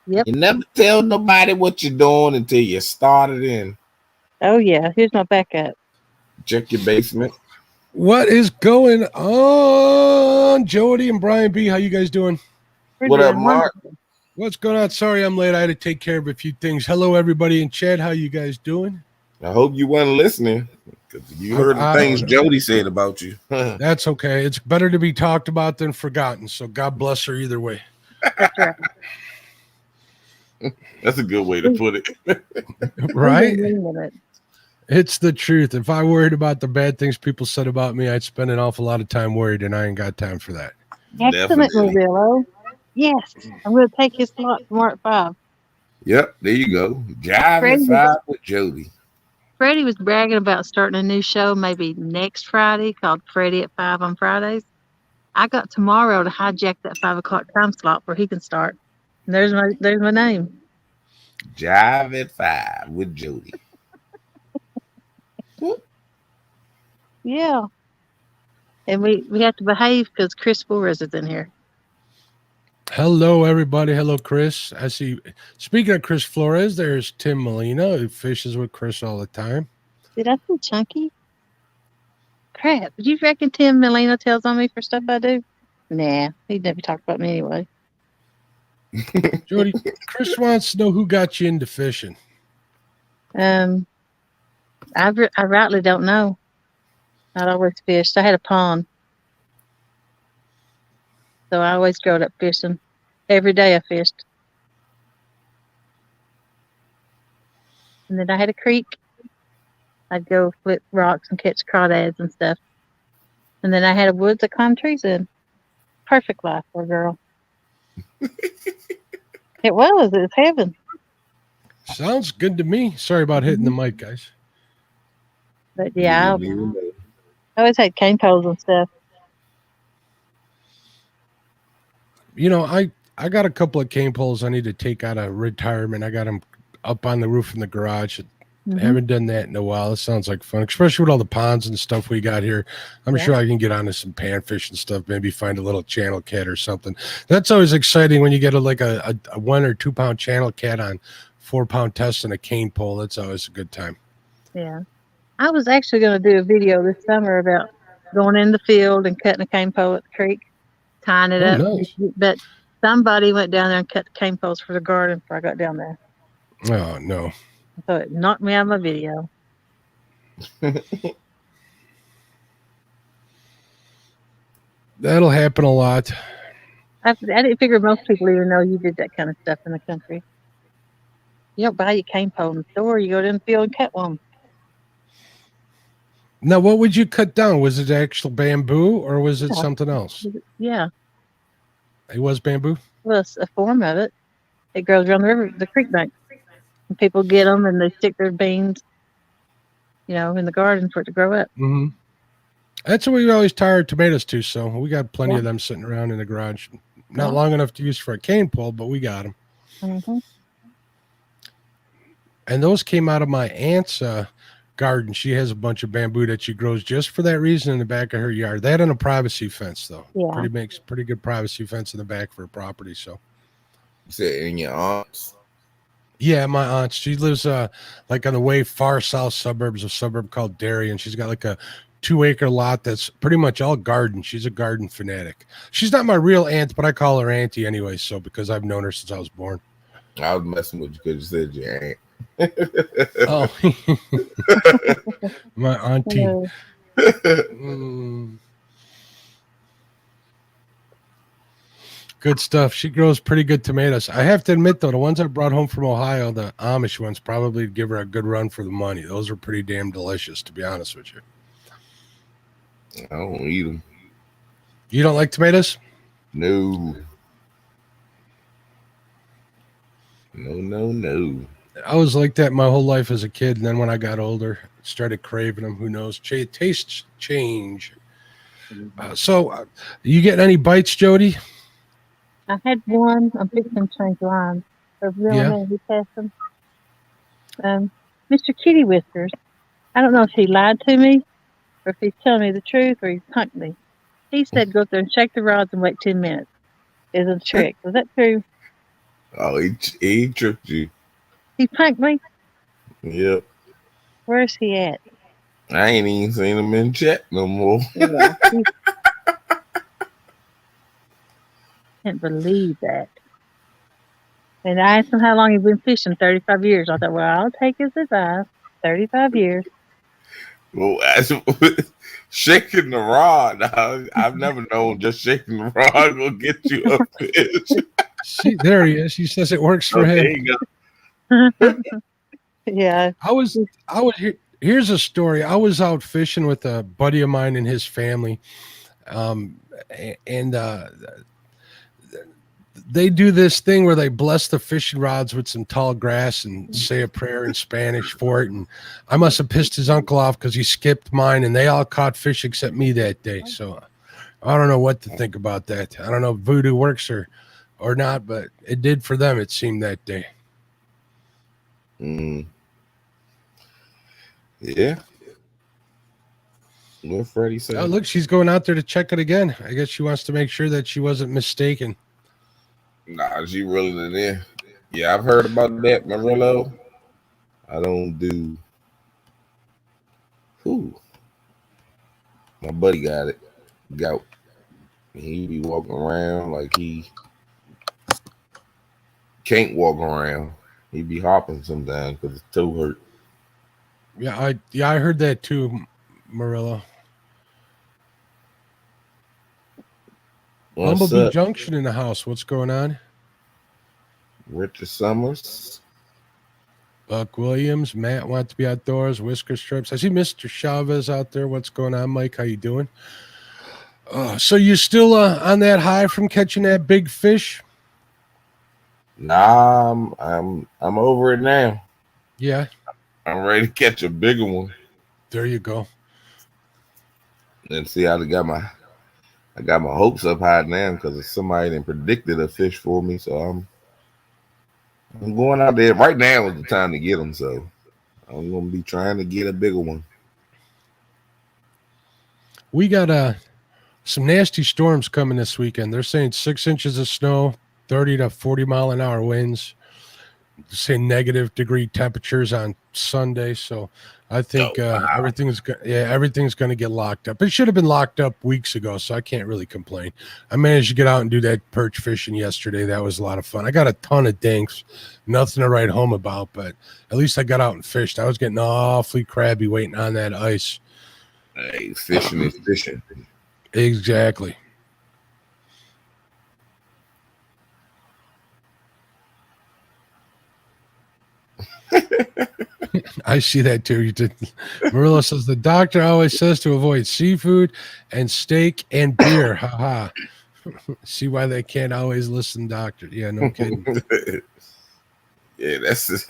Yep. You never tell nobody what you're doing until you start it in. Oh, yeah. Here's my backup. Check your basement. What is going on, Jody and Brian B? How you guys doing? What up, Mark? What's going on? Sorry I'm late. I had to take care of a few things. Hello, everybody in chat. How you guys doing? I hope you weren't listening because you heard the things Jody said about you. That's okay. It's better to be talked about than forgotten. So God bless her either way. That's right. That's a good way to put it. Right? It's the truth. If I worried about the bad things people said about me, I'd spend an awful lot of time worried, and I ain't got time for that. Excellent, Willow. Yes. I'm going to take his slot tomorrow at 5. Yep, there you go. Jive at 5 with Jody. Freddie was bragging about starting a new show maybe next Friday called Freddie at 5 on Fridays. I got tomorrow to hijack that 5 o'clock time slot where he can start. And there's my name. Jive at 5 with Jody. Yeah. And we have to behave because Chris Flores is in here. Hello, everybody. Hello, Chris. I see. Speaking of Chris Flores, there's Tim Molina, who fishes with Chris all the time. Did I say Chunky? Crap. Do you reckon Tim Molina tells on me for stuff I do? Nah. He'd never talk about me anyway. Jody, Chris wants to know who got you into fishing. I rightly don't know. I'd always fished. I had a pond. So I always growed up fishing. Every day I fished. And then I had a creek. I'd go flip rocks and catch crawdads and stuff. And then I had a woods I climbed trees in. Perfect life for a girl. It was heaven. Sounds good to me. Sorry about hitting the mic, guys. But yeah, I always had cane poles and stuff. You know, I got a couple of cane poles I need to take out of retirement. I got them up on the roof in the garage. I haven't done that in a while. It sounds like fun, especially with all the ponds and stuff we got here. I'm sure I can get onto some panfish and stuff. Maybe find a little channel cat or something. That's always exciting when you get a 1 or 2 pound channel cat on 4 pound test and a cane pole. That's always a good time. Yeah, I was actually going to do a video this summer about going in the field and cutting a cane pole at the creek, tying it up. Nice. But somebody went down there and cut the cane poles for the garden before I got down there. Oh no! So it knocked me out of my video. That'll happen a lot. I didn't figure most people even know you did that kind of stuff in the country. You don't buy your cane pole in the store. You go to the field and cut one. Now, what would you cut down? Was it actual bamboo or was it something else? Yeah. It was bamboo? Well, it's a form of it. It grows around the creek bank. And people get them and they stick their beans, in the garden for it to grow up. Mm-hmm. That's what we always tie our tomatoes to. So we got plenty of them sitting around in the garage. Not long enough to use for a cane pole, but we got them. Mm-hmm. And those came out of my aunt's garden. She has a bunch of bamboo that she grows just for that reason in the back of her yard. That and a privacy fence, though. Yeah. Pretty good privacy fence in the back for her property. So. You said in your aunt's? Yeah, my aunt. She lives like on the way far south suburbs, a suburb called Derry, and she's got like a 2-acre lot that's pretty much all garden. She's a garden fanatic. She's not my real aunt, but I call her auntie anyway. So because I've known her since I was born. I was messing with you because you said your aunt. Oh, my auntie. Good stuff. She grows pretty good tomatoes. I have to admit, though, the ones I brought home from Ohio, the Amish ones, probably give her a good run for the money. Those are pretty damn delicious, to be honest with you. I don't eat them. You don't like tomatoes? No. No. I was like that my whole life as a kid, and then when I got older, started craving them. Who knows? Tastes change. So, you getting any bites, Jody? I had one. I'm fixing to change lines. He passed them. Mr. Kitty Whiskers. I don't know if he lied to me or if he's telling me the truth or he's punked me. He said go up there and shake the rods and wait 10 minutes. Is a trick. Is that true? Oh, he tricked you. He punked me? Yep. Where's he at? I ain't even seen him in chat no more. Yeah, can't believe that. And I asked him how long he'd been fishing, 35 years. I thought, well, I'll take his advice. 35 years. Well, shaking the rod, I've never known just shaking the rod will get you a fish. See, there he is. He says it works for him. Yeah. Here's a story. I was out fishing with a buddy of mine and his family. They do this thing where they bless the fishing rods with some tall grass and say a prayer in Spanish for it. And I must have pissed his uncle off because he skipped mine, and they all caught fish except me that day. So I don't know what to think about that. I don't know if voodoo works or not, but it did for them, it seemed, that day. Yeah. What Freddie said. Oh, look, she's going out there to check it again. I guess she wants to make sure that she wasn't mistaken. Nah, she reeling it in. Yeah, I've heard about that, Marillo. I don't do. Who? My buddy got it. Gout. He be walking around like he can't walk around. He be hopping sometimes because his toe hurt. Yeah, I heard that too, Marilla. Bumblebee Junction in the house. What's going on? Richard Summers. Buck Williams. Matt wants to be outdoors. Whisker Strips. I see Mr. Chavez out there. What's going on, Mike? How you doing? So you still on that high from catching that big fish? Nah, I'm over it now. Yeah. I'm ready to catch a bigger one. There you go. And see, I got my hopes up high now because somebody done predicted a fish for me. So I'm going out there. Right now is the time to get them. So I'm gonna be trying to get a bigger one. We got some nasty storms coming this weekend. They're saying 6 inches of snow, 30 to 40 mile an hour winds. Say negative degree temperatures on Sunday, so I think everything's going to get locked up. It should have been locked up weeks ago, so I can't really complain. I managed to get out and do that perch fishing yesterday. That was a lot of fun. I got a ton of dinks, nothing to write home about, but at least I got out and fished. I was getting awfully crabby waiting on that ice. Hey, fishing is fishing. Exactly. I see that too. You did. Marilla says the doctor always says to avoid seafood and steak and beer. Ha. See why they can't always listen, doctor. Yeah, no kidding. Yeah, those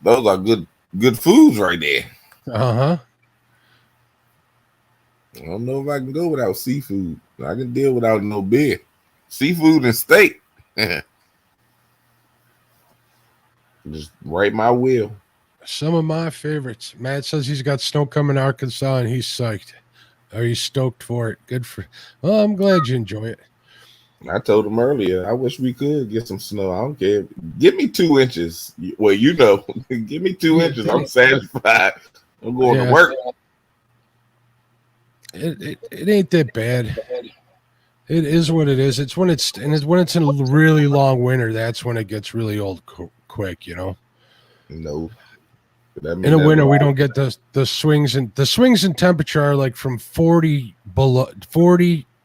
are good foods right there. Uh-huh. I don't know if I can go without seafood. I can deal without no beer. Seafood and steak. Just right my wheel. Some of my favorites. Matt says he's got snow coming to Arkansas and he's psyched. Are you stoked for it? Good for. Well, I'm glad you enjoy it. I told him earlier, I wish we could get some snow. I don't care. Give me 2 inches. Well, give me 2 inches. I'm satisfied. I'm going to work. It ain't that bad. It is what it is. It's when it's in a really long winter. That's when it gets really old quick. No. In the winter, we don't get the swings in temperature are like from 40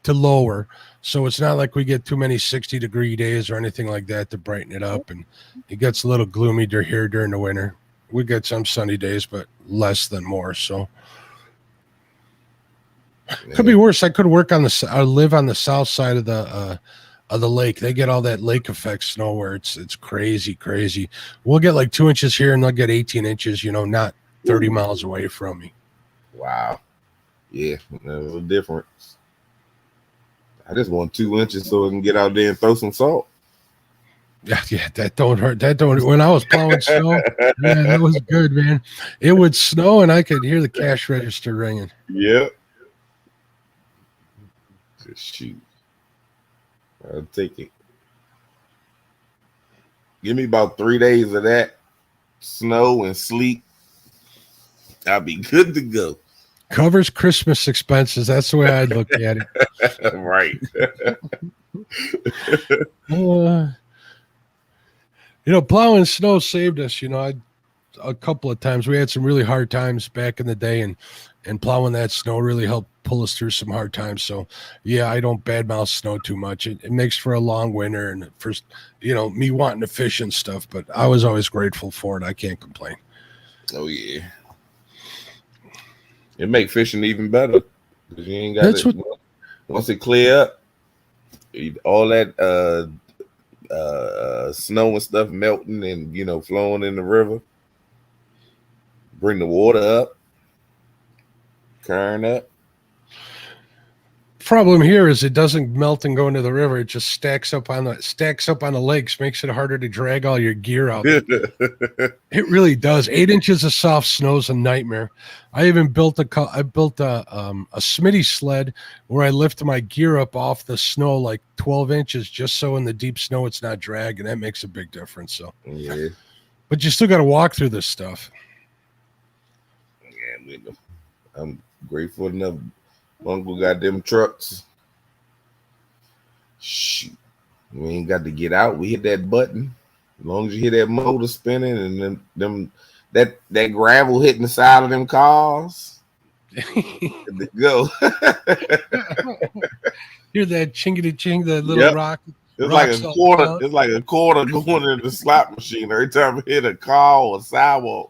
to lower. So it's not like we get too many 60-degree days or anything like that to brighten it up. And it gets a little gloomy here during the winter. We get some sunny days, but less than more. So could be worse. I could live on the south side of the lake. They get all that lake effect snow where it's crazy. We'll get like 2 inches here and they'll get 18 inches, not 30 miles away from me. Wow. Yeah, a little different. I just want 2 inches so I can get out there and throw some salt. Yeah, that don't hurt. When I was plowing snow, yeah, that was good, man. It would snow and I could hear the cash register ringing. Yep. Just shoot. I'll take it. Give me about 3 days of that snow and sleet. I'll be good to go. Covers Christmas expenses. That's the way I'd look at it. Right. Plowing snow saved us. A couple of times we had some really hard times back in the day, and plowing that snow really helped pull us through some hard times. So yeah, I don't badmouth snow too much. It makes for a long winter and first, me wanting to fish and stuff, but I was always grateful for it. I can't complain. Oh yeah. It make fishing even better because you ain't got it. Once it clear up, all that snow and stuff melting and flowing in the river, bring the water up, current up. Problem here is it doesn't melt and go into the river. It just stacks up on the lakes, makes it harder to drag all your gear out. It really does. 8 inches of soft snow is a nightmare. I even built a Smitty sled where I lift my gear up off the snow like 12 inches just so in the deep snow it's not dragging. That makes a big difference. So yeah. But you still got to walk through this stuff. Yeah, I'm grateful enough. Uncle got them trucks. Shoot, we ain't got to get out. We hit that button. As long as you hear that motor spinning and then that gravel hitting the side of them cars, go. Hear that chingity ching, that little rock. It's like a quarter. It's like a quarter going into the slot machine every time we hit a car or a sidewalk.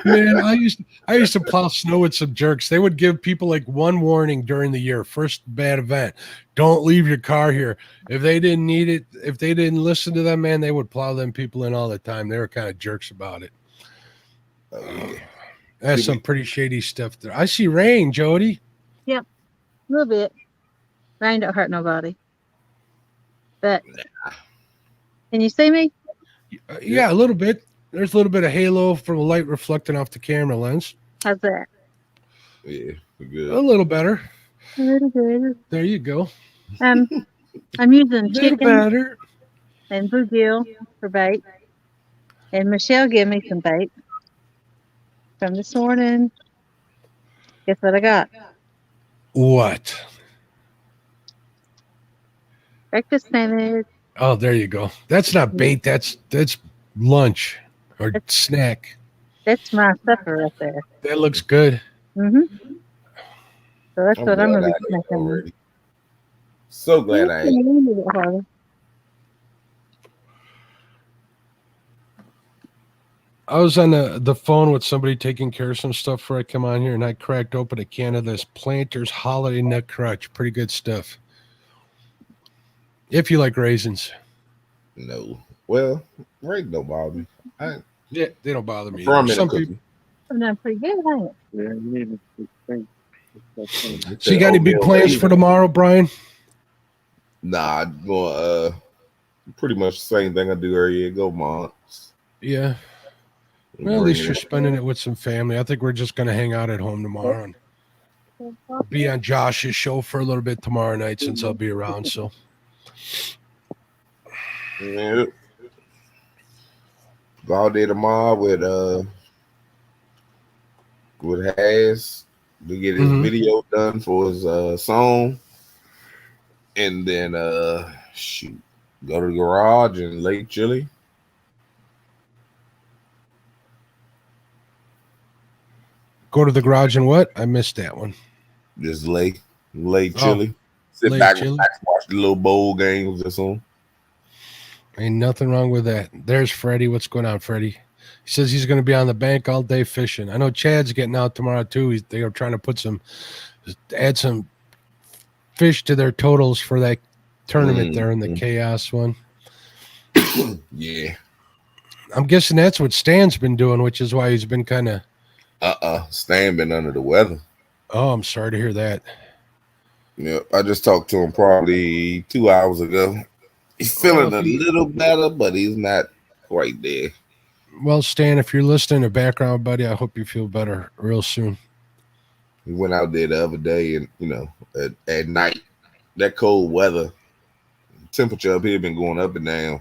Man, I used to plow snow with some jerks. They would give people like one warning during the year. First bad event, don't leave your car here. If they didn't need it, if they didn't listen to them, man, they would plow them people in all the time. They were kind of jerks about it. That's some pretty shady stuff there. I see rain, Jody. Yep, a little bit. Rain don't hurt nobody. But can you see me? Yeah, a little bit. There's a little bit of halo from the light reflecting off the camera lens. How's that? Yeah, we're A good. little better. A little good. There you go. I'm A using little chicken better. and bluegill for bait. And Michelle gave me some bait from this morning. Guess what I got? What? Breakfast sandwich. Oh, there you go. That's not bait. That's lunch or snack. That's my supper right there. That looks good. Mm-hmm. So that's I'm what I'm glad going to I be ate snacking on. already. So glad I ate. I was on the phone with somebody taking care of some stuff before I come on here, and I cracked open a can of this Planters Holiday Nut Crunch. Pretty good stuff. If you like raisins. No. Well, right don't bother me. Yeah, they don't bother me. From Some people. I'm done pretty good, ain't it? Yeah, you need to think. So you got any big plans for tomorrow, Brian? Nah, I'm going pretty much the same thing I do every year. Go months. Yeah. Well, at least you're spending it with some family. I think we're just going to hang out at home tomorrow and be on Josh's show for a little bit tomorrow night since I'll be around. So, yeah. Go out there tomorrow with Has to get his video done for his song, and then go to the garage in Lake Chili. go to the garage and what? I missed that one. Just Lake Chili. Sit Lake back, Chili. relax, watch the little bowl games or something. Ain't nothing wrong with that. There's Freddie. What's going on, Freddie? He says he's going to be on the bank all day fishing. I know Chad's getting out tomorrow too. They are trying to add some fish to their totals for that tournament there in the chaos one. Yeah. I'm guessing that's what Stan's been doing, which is why he's been kind of. Stan been under the weather. Oh, I'm sorry to hear that. Yeah, I just talked to him probably 2 hours ago. He's feeling a little better, but he's not quite there. Well, Stan, if you're listening in the background, buddy, I hope you feel better real soon. We went out there the other day, and at night, that cold weather, temperature up here been going up and down.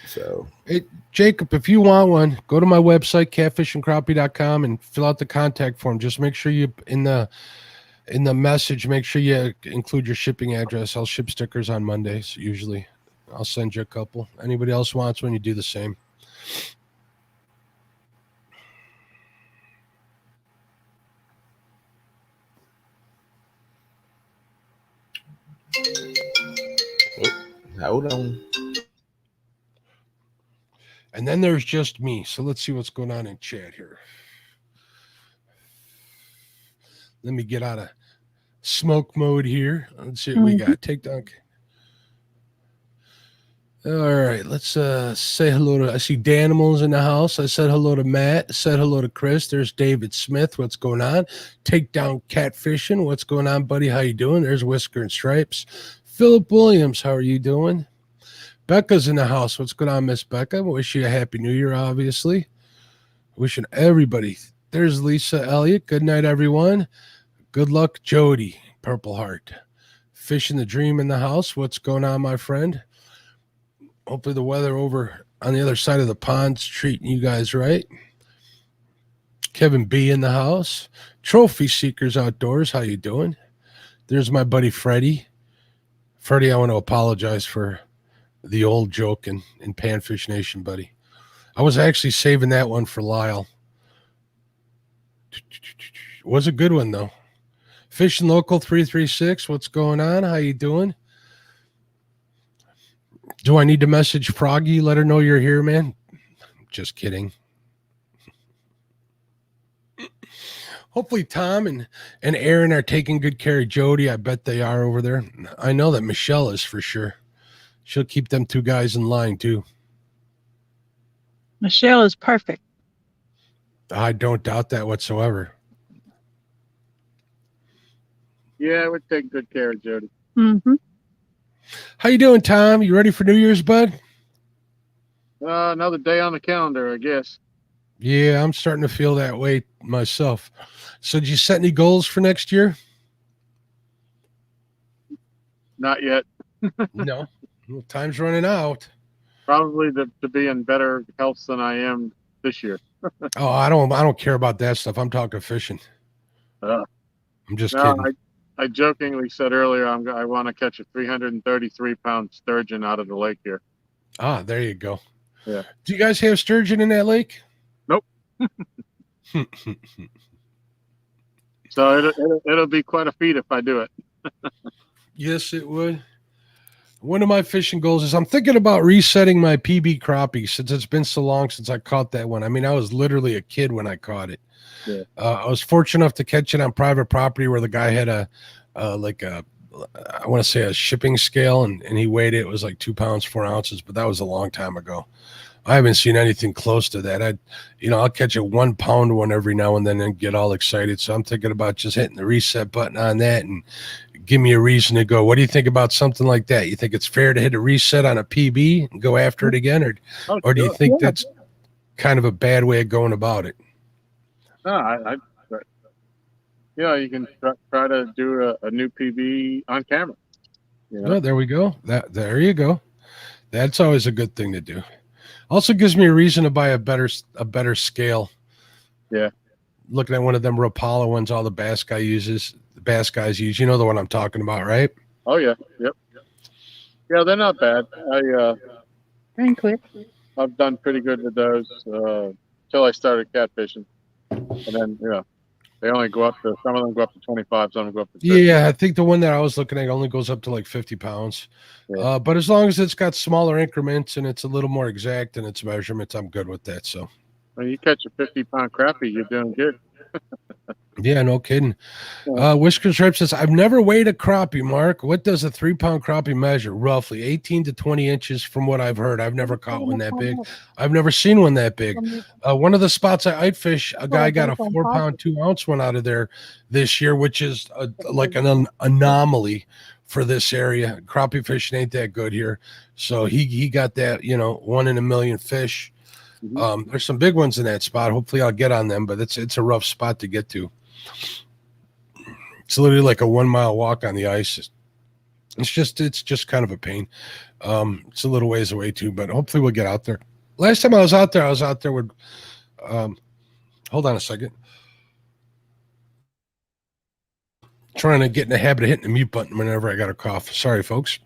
So, hey, Jacob, if you want one, go to my website, catfishandcrappie.com, and fill out the contact form. Just make sure you in the message, make sure you include your shipping address. I'll ship stickers on Mondays usually. I'll send you a couple. Anybody else wants one, you do the same. Hold on. And then there's just me. So let's see what's going on in chat here. Let me get out of smoke mode here. Let's see what we got. Take down. All right, let's say hello to. I see Danimals in the house. I said hello to Matt. I said hello to Chris. There's David Smith. What's going on? Take down catfishing. What's going on, buddy? How you doing? There's Whisker and Stripes. Philip Williams. How are you doing? Becca's in the house. What's going on, Miss Becca? Wish you a happy New Year, obviously. Wishing everybody. There's Lisa Elliott. Good night, everyone. Good luck, Jody. Purple Heart. Fishing the Dream in the house. What's going on, my friend? Hopefully the weather over on the other side of the pond's treating you guys right. Kevin B in the house. Trophy Seekers Outdoors. How you doing? There's my buddy Freddie. Freddie, I want to apologize for the old joke in Panfish Nation, buddy. I was actually saving that one for Lyle. It was a good one, though. Fishing Local 336. What's going on? How you doing? Do I need to message Froggy? Let her know you're here, man. Just kidding. Hopefully Tom and Aaron are taking good care of Jody. I bet they are over there. I know that Michelle is for sure. She'll keep them two guys in line too. Michelle is perfect. I don't doubt that whatsoever. Yeah, I would take good care of Jody. Mm-hmm. How you doing, Tom? You ready for New Year's, bud? Another day on the calendar, I guess. Yeah, I'm starting to feel that way myself. So did you set any goals for next year? Not yet. No. Well, time's running out. Probably to be in better health than I am this year. Oh, I don't care about that stuff. I'm talking fishing. Uh, I'm just no, kidding. I jokingly said earlier I want to catch a 333-pound sturgeon out of the lake here. Ah, there you go. Yeah. Do you guys have sturgeon in that lake? Nope. So it'll be quite a feat if I do it. Yes, it would. One of my fishing goals is I'm thinking about resetting my PB crappie since it's been so long since I caught that one. I mean, I was literally a kid when I caught it. Yeah. I was fortunate enough to catch it on private property where the guy had I want to say a shipping scale, and he weighed it. It was like 2 pounds, 4 ounces, but that was a long time ago. I haven't seen anything close to that. I'll catch a 1 pound one every now and then and get all excited. So I'm thinking about just hitting the reset button on that and give me a reason to go. What do you think about something like that? You think it's fair to hit a reset on a PB and go after it again, or do you think that's kind of a bad way of going about it? No, you can try to do a new PB on camera. Oh, there we go. There you go. That's always a good thing to do. Also gives me a reason to buy a better scale. Yeah. Looking at one of them Rapala ones, all the bass guys use. You know the one I'm talking about, right? Oh yeah. Yep. Yeah, they're not bad. I've done pretty good with those until I started catfishing, and then they only go up to, some of them go up to 25, some of them go up to 50. Yeah, I think the one that I was looking at only goes up to like 50 pounds. Yeah. But as long as it's got smaller increments and it's a little more exact in its measurements, I'm good with that. So when you catch a 50-pound crappie, you're doing good. yeah, no kidding. Whisker Stripe says, I've never weighed a crappie, Mark. What does a 3-pound crappie measure? Roughly 18 to 20 inches from what I've heard. I've never caught one that big. I've never seen one that big. One of the spots I fish, a guy got a 4-pound, 2-ounce one out of there this year, which is like an anomaly for this area. Crappie fishing ain't that good here. So he got that, 1 in a million fish. There's some big ones in that spot. Hopefully I'll get on them, but it's a rough spot to get to. It's literally like a 1 mile walk on the ice. It's just kind of a pain. It's a little ways away too, but hopefully we'll get out there. Last time I was out there with, hold on a second. Trying to get in the habit of hitting the mute button whenever I got a cough. Sorry, folks.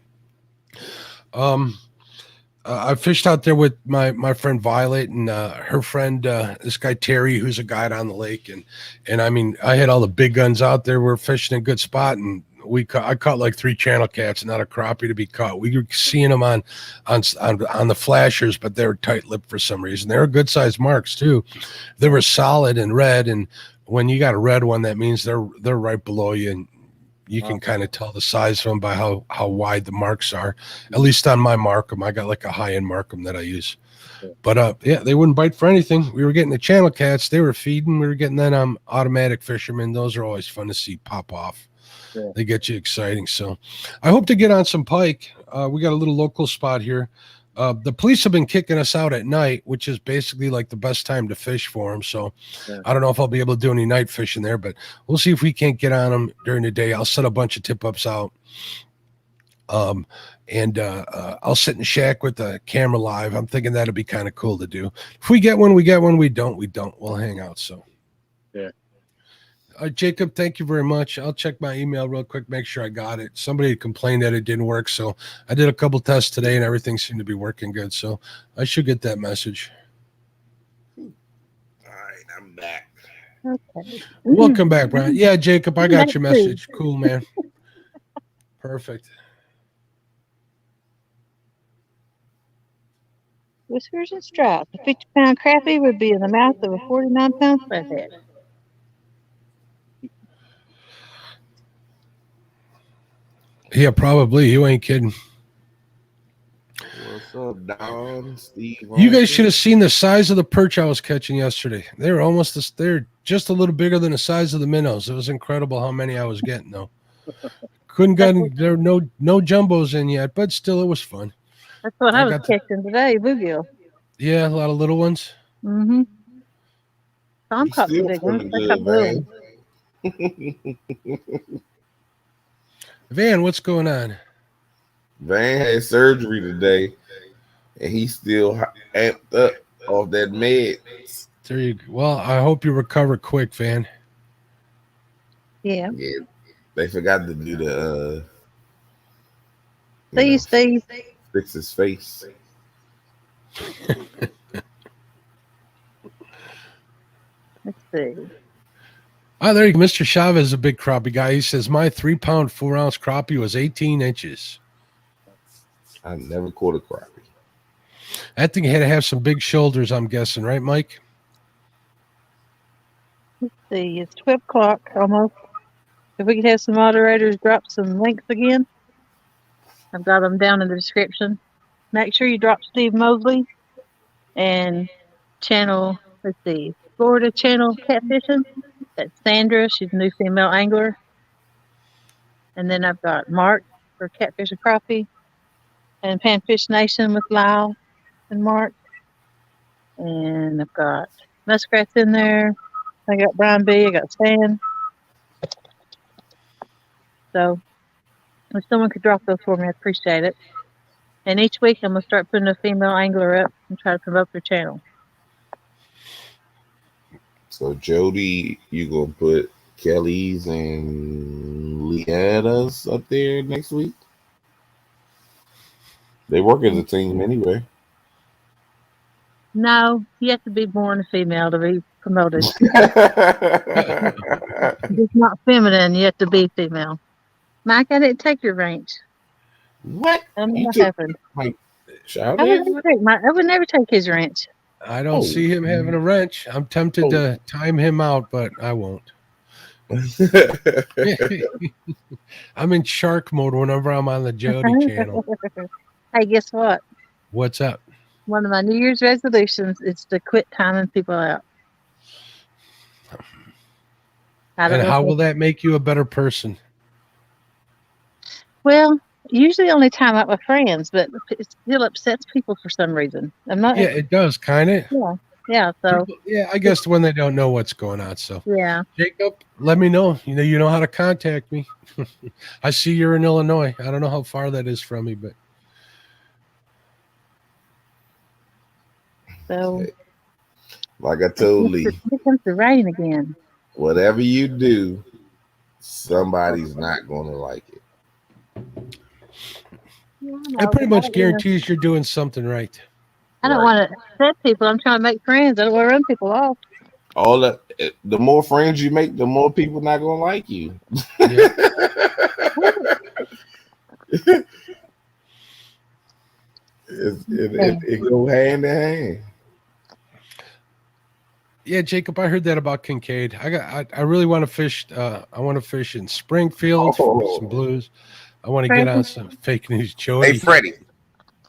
I fished out there with my friend Violet and her friend, this guy Terry, who's a guide on the lake, and I mean, I had all the big guns out there. We're fishing in a good spot, and I caught like 3 channel cats, not a crappie to be caught. We were seeing them on the flashers, but they were tight-lipped for some reason. They were good-sized marks too. They were solid and red, and when you got a red one, that means they're right below you, and you can kind of tell the size of them by how wide the marks are. At least on my Markham, I got like a high-end Markham that I use. But yeah, they wouldn't bite for anything. We were getting the channel cats. They were feeding. We were getting then automatic fishermen. Those are always fun to see pop off. Yeah. They get you exciting. So I hope to get on some pike. We got a little local spot here. The police have been kicking us out at night, which is basically like the best time to fish for them. So I don't know if I'll be able to do any night fishing there, but we'll see if we can't get on them during the day. I'll set a bunch of tip-ups out. And I'll sit in the shack with the camera live. I'm thinking that'd be kind of cool to do. If we get one, we get one. We don't. We'll hang out. So yeah. Jacob, thank you very much. I'll check my email real quick, make sure I got it. Somebody complained that it didn't work, so I did a couple tests today, and everything seemed to be working good. So I should get that message. All right, I'm back. Okay. Welcome back, Brian. Yeah, Jacob, I got your message. Cool, man. Perfect. Whiskers and Stripes. A 50-pound crappie would be in the mouth of a 49-pound flathead. Yeah, probably. You ain't kidding. What's up, Don? Steve? You guys should have seen the size of the perch I was catching yesterday. They're just a little bigger than the size of the minnows. It was incredible how many I was getting, though. There were no jumbos in yet, but still, it was fun. That's what I was catching today, bluegill. Yeah, a lot of little ones. Mm-hmm. Tom You caught some still big ones. swimming They caught good, little man. ones. Van, what's going on? Van had surgery today, and he's still amped up off that med. There you go. Well, I hope you recover quick, Van. Yeah. Yeah, they forgot to do the Steve. fix his face. Let's see. Oh, there you go. Mr. Chavez is a big crappie guy. He says, my 3-pound, 4-ounce crappie was 18 inches. I never caught a crappie. That thing had to have some big shoulders, I'm guessing, right, Mike? Let's see. It's 12 o'clock almost. If we could have some moderators drop some links again, I've got them down in the description. Make sure you drop Steve Mosley and channel, let's see, Florida Channel Catfishing. That's Sandra. She's a new female angler. And then I've got Mark for Catfish and Crappie, and Panfish Nation with Lyle and Mark. And I've got Muskrats in there. I got Brian B. I got Stan. So if someone could drop those for me, I'd appreciate it. And each week I'm going to start putting a female angler up and try to promote their channel. So Jody, you gonna put Kelly's and Leetta's up there next week? They work as a team anyway. No, you have to be born a female to be promoted. It's not feminine. You have to be female. Mike, I didn't take your ranch. What? I don't know You what took happened. Mike I Chavez? would never take his ranch. I don't see him having a wrench. I'm tempted to time him out, but I won't. I'm in shark mode whenever I'm on the Jody channel. Hey, guess what? What's up? One of my New Year's resolutions is to quit timing people out. And how will that make you a better person? Well, usually only time out with friends, but it still upsets people for some reason. I'm not. Yeah, it does, kind of. Yeah. So. Yeah, I guess when they don't know what's going on. So. Yeah. Jacob, let me know. You know how to contact me. I see you're in Illinois. I don't know how far that is from me, but. So. Like I told Lee. Here comes the rain again. Whatever you do, somebody's not gonna like it. It pretty much guarantees you're doing something right. I don't want to upset people. I'm trying to make friends. I don't want to run people off. The more friends you make, the more people not gonna like you. Yeah. it go hand in hand. Yeah, Jacob, I heard that about Kincaid. I really want to fish. I want to fish in Springfield for some blues. I want to get on some fake news, Jody. Hey, Freddie.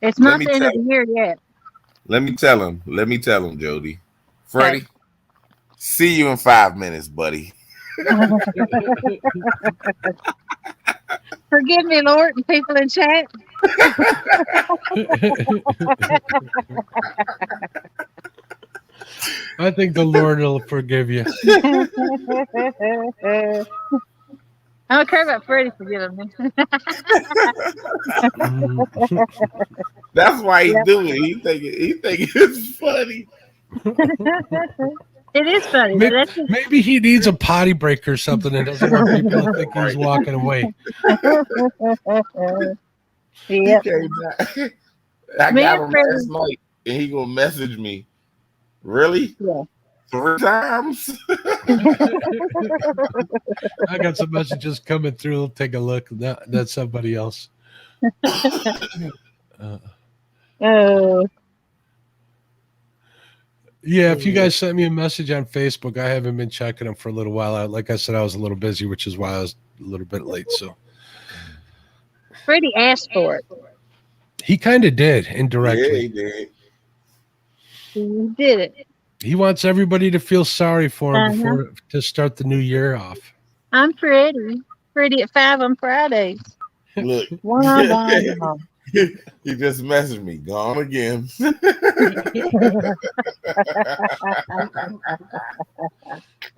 It's not the end of the year yet. Let me tell him, Jody. Freddie, see you in 5 minutes, buddy. Forgive me, Lord, and people in chat. I think the Lord will forgive you. I don't care about Freddie forgiving me. That's why he do it. He think it's funny. It is funny. Maybe he needs a potty break or something and doesn't want people to think he's walking away. Yep. I got him last night, and he gonna message me. Really? Yeah. 3 times? I got some messages coming through. Take a look. That's somebody else. Yeah, if you guys sent me a message on Facebook, I haven't been checking them for a little while. Like I said, I was a little busy, which is why I was a little bit late. So Freddie asked for it. He kind of did indirectly. Yeah, he did. He did it. He wants everybody to feel sorry for him to start the new year off. I'm Freddie. Freddie at 5 on Fridays. Look. He just messaged me. Gone again.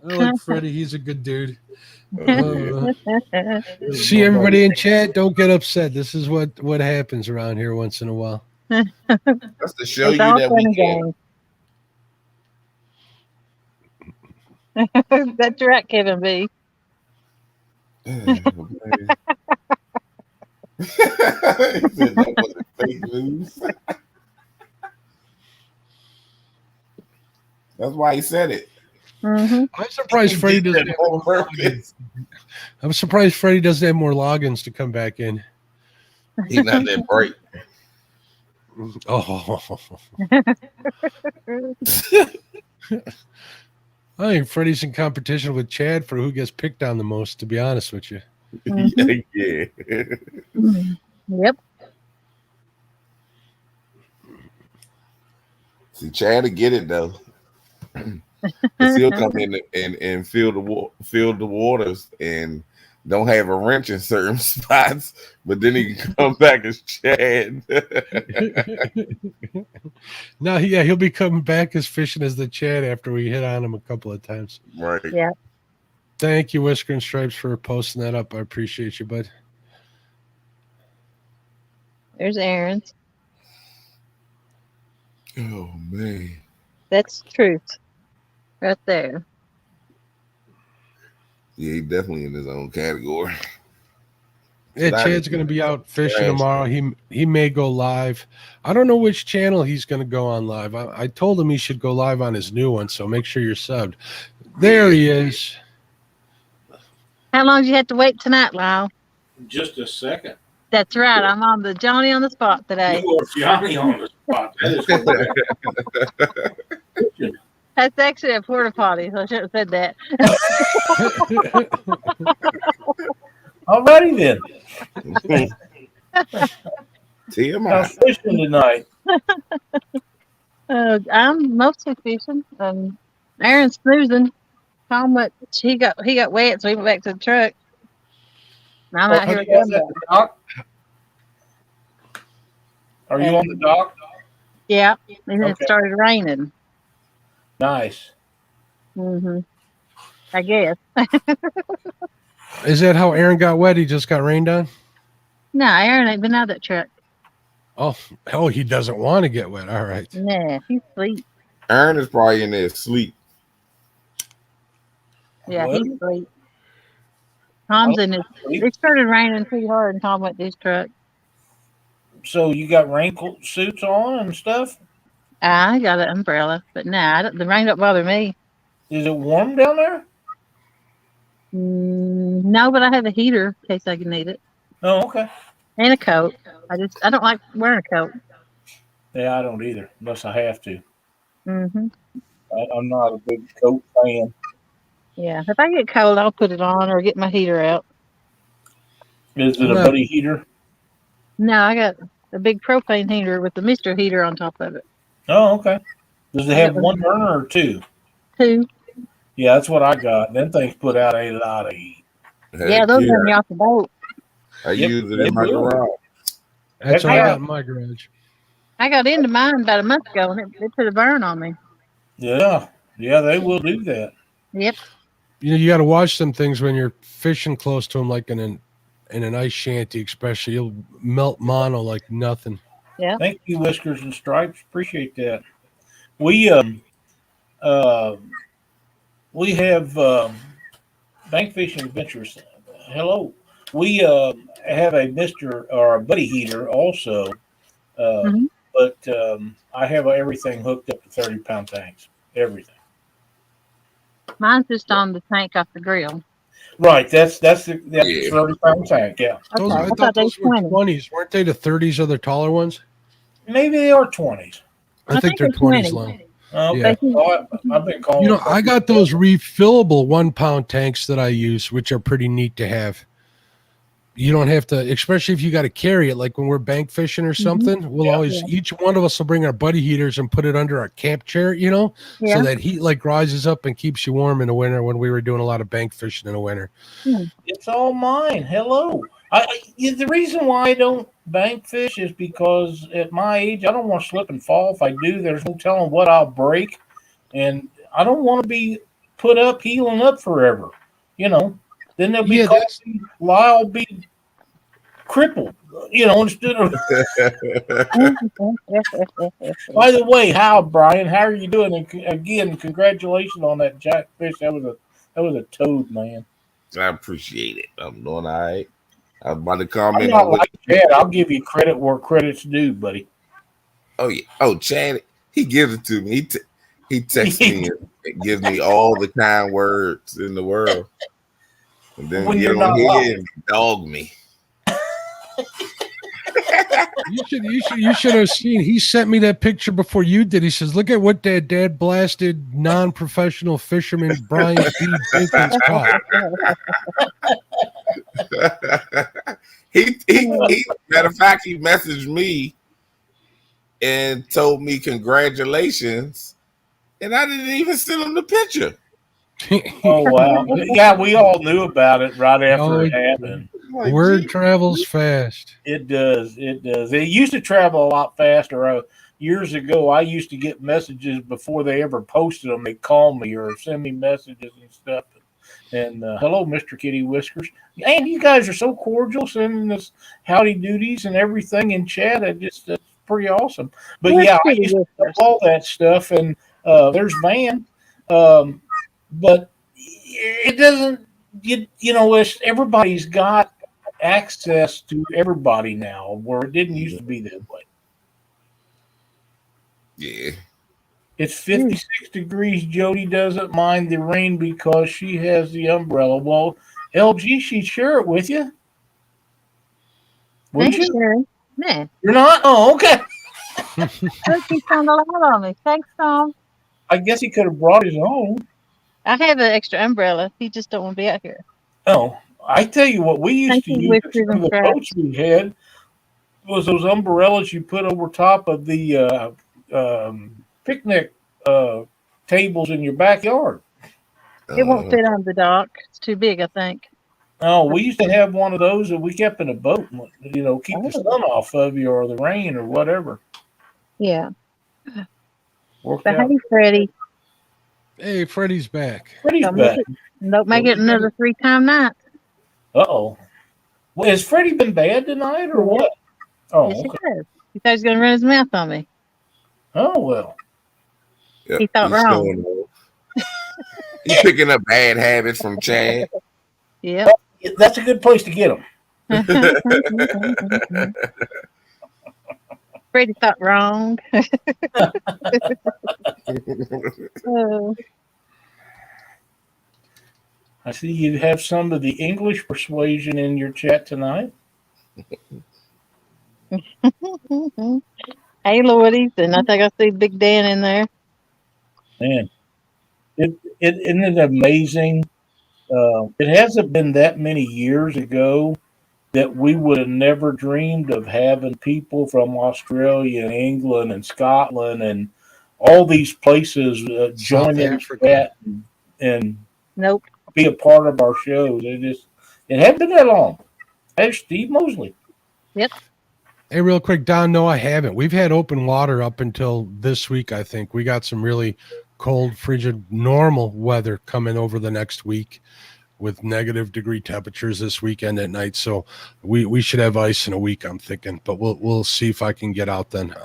I like Freddie. He's a good dude. See everybody in chat. Don't get upset. This is what happens around here once in a while. That's to show It's you all that fun we and can. games. That's right, Kevin B. He said that wasn't fake news. That's why he said it. Mm-hmm. I'm surprised Freddie doesn't have more logins. I'm surprised Freddie doesn't have more logins to come back in. He's not that bright. Oh. I think Freddie's in competition with Chad for who gets picked on the most, to be honest with you. Mm-hmm. Yeah. Yep. See, Chad to get it though. He'll come in and fill the waters and don't have a wrench in certain spots, but then he can come back as Chad. No, yeah, he'll be coming back as fishing as the Chad after we hit on him a couple of times. Right. Yeah. Thank you, Whisker and Stripes, for posting that up. I appreciate you, bud. There's Aaron's. Oh man. That's truth. Right there. Yeah, he definitely in his own category. Yeah, Chad's going to be out fishing tomorrow. He may go live. I don't know which channel he's going to go on live. I told him he should go live on his new one, so make sure you're subbed. There he is. How long do you have to wait tonight, Lyle? Just a second. That's right. I'm on the Johnny on the spot today. You are Johnny on the spot. That is That's actually a porta potty, so I should have said that. Alrighty then. TMI. How's fishing tonight? I'm mostly fishing. Aaron's snoozing. Tom went. He got wet, so he went back to the truck. And I'm out here with him. Dock? Are you on the dock? Yeah, and it Okay. started raining. Nice. Mm-hmm. I guess. Is that how Aaron got wet? He just got rained on? No, Aaron ain't been out of that truck. Oh, he doesn't want to get wet. All right. Nah, he's asleep. Aaron is probably in there asleep. Yeah, What? he's asleep. Tom's in his. It started raining pretty hard, and Tom went to his truck. So you got rain suits on and stuff? I got an umbrella, but nah, the rain don't bother me. Is it warm down there? No, but I have a heater in case I can need it, Oh, okay. and a coat. I don't like wearing a coat. Yeah, I don't either, unless I have to. Mm-hmm. I'm not a big coat fan. Yeah, if I get cold, I'll put it on or get my heater out. Is it a No. buddy heater? No, I got a big propane heater with the Mister heater on top of it. Oh, okay. Does it have one burner or two? Two. Yeah, that's what I got. Them things put out a lot of heat. Yeah, those run me off the boat. I Yep, use it they in my will. garage. That's Heck what I yeah. got in my garage. I got into mine about a month ago, and it put a burn on me. Yeah, they will do that. Yep. You got to watch some things when you're fishing close to them, like in an ice shanty, especially. You'll melt mono like nothing. Yeah. Thank you, Whiskers and Stripes. Appreciate that. We have Bank Fishing Adventures. Hello. We have a Mr. or a buddy heater also, but I have everything hooked up to 30-pound tanks. Everything. Mine's just on the tank off the grill. Right. That's Yeah. 30-pound tank. Yeah. Those, Okay, I I thought thought they those were were 20. 20s. Weren't they the 30s or the taller ones? Maybe they are 20s. I think they're 20s long. Okay. Yeah. Well, I've been calling. I got those refillable 1 pound tanks that I use, which are pretty neat to have. You don't have to, especially if you got to carry it, like when we're bank fishing or something. We'll always, each one of us will bring our buddy heaters and put it under our camp chair, so that heat like rises up and keeps you warm in the winter when we were doing a lot of bank fishing in the winter. It's all mine. Hello. The reason why I don't bank fish is because at my age, I don't want to slip and fall. If I do, there's no telling what I'll break, and I don't want to be put up, healing up forever. Then they'll be I'll be crippled. Instead of. By the way, Brian? How are you doing? And again, congratulations on that jackfish. That was a toad, man. I appreciate it. I'm doing all right. I was about to comment I'm not like Chad. I'll give you credit where credit's due, buddy. Oh yeah. Oh, Chad, he gives it to me. He texts me and gives me all the kind words in the world, and then When get you're on not here lying. and dog me. You should have seen. He sent me that picture before you did. He says, "Look at what that dad blasted non-professional fisherman Brian B. Jenkins caught." he matter of fact, he messaged me and told me congratulations, and I didn't even send him the picture. Oh wow! Yeah, we all knew about it right after it happened. Word travels fast. It does. It does. It used to travel a lot faster. Years ago, I used to get messages before they ever posted them. They'd call me or send me messages and stuff. And hello, Mr. Kitty Whiskers. And you guys are so cordial, sending us howdy doodies and everything in chat. That's pretty awesome. But yeah, I used to do all that stuff. And there's Van. But it doesn't, everybody's got access to everybody now, where it didn't used to be that way. Yeah. It's 56 degrees. Jody doesn't mind the rain because she has the umbrella. Well, LG, she'd share it with you. Wouldn't you? Sure. Yeah. You're not? Oh, okay. He found a lot on me. Thanks, Tom. I guess he could have brought his own. I have an extra umbrella. He just don't want to be out here. Oh, I tell you what, we used to use some of the boats we had was those umbrellas you put over top of the picnic tables in your backyard. It won't fit on the dock. It's too big, I think. Oh, we used to have one of those that we kept in a boat, keep the sun off of you or the rain or whatever. Yeah. Worked But out. hey, Freddie. Hey, Freddie's back. Freddie's back. Don't make it another 3-time night. Uh-oh. Well, has Freddie been bad tonight or what? Oh, yes, okay. he does. He thought he was going to run his mouth on me. Oh, well. Yep, He thought wrong. He's picking up bad habits from Chad. Yeah. That's a good place to get him. Freddie thought wrong. Oh. I see you have some of the English persuasion in your chat tonight. Hey, Lordy. And I think I see Big Dan in there. Man, isn't it amazing? It hasn't been that many years ago that we would have never dreamed of having people from Australia and England and Scotland and all these places join in that and Nope. be a part of our shows. It hadn't been that long. Hey, Steve Mosley. Yep. Hey, real quick, Don, no, I haven't. We've had open water up until this week, I think. We got some really cold, frigid, normal weather coming over the next week with -degree temperatures this weekend at night. So we should have ice in a week, I'm thinking. But we'll see if I can get out then.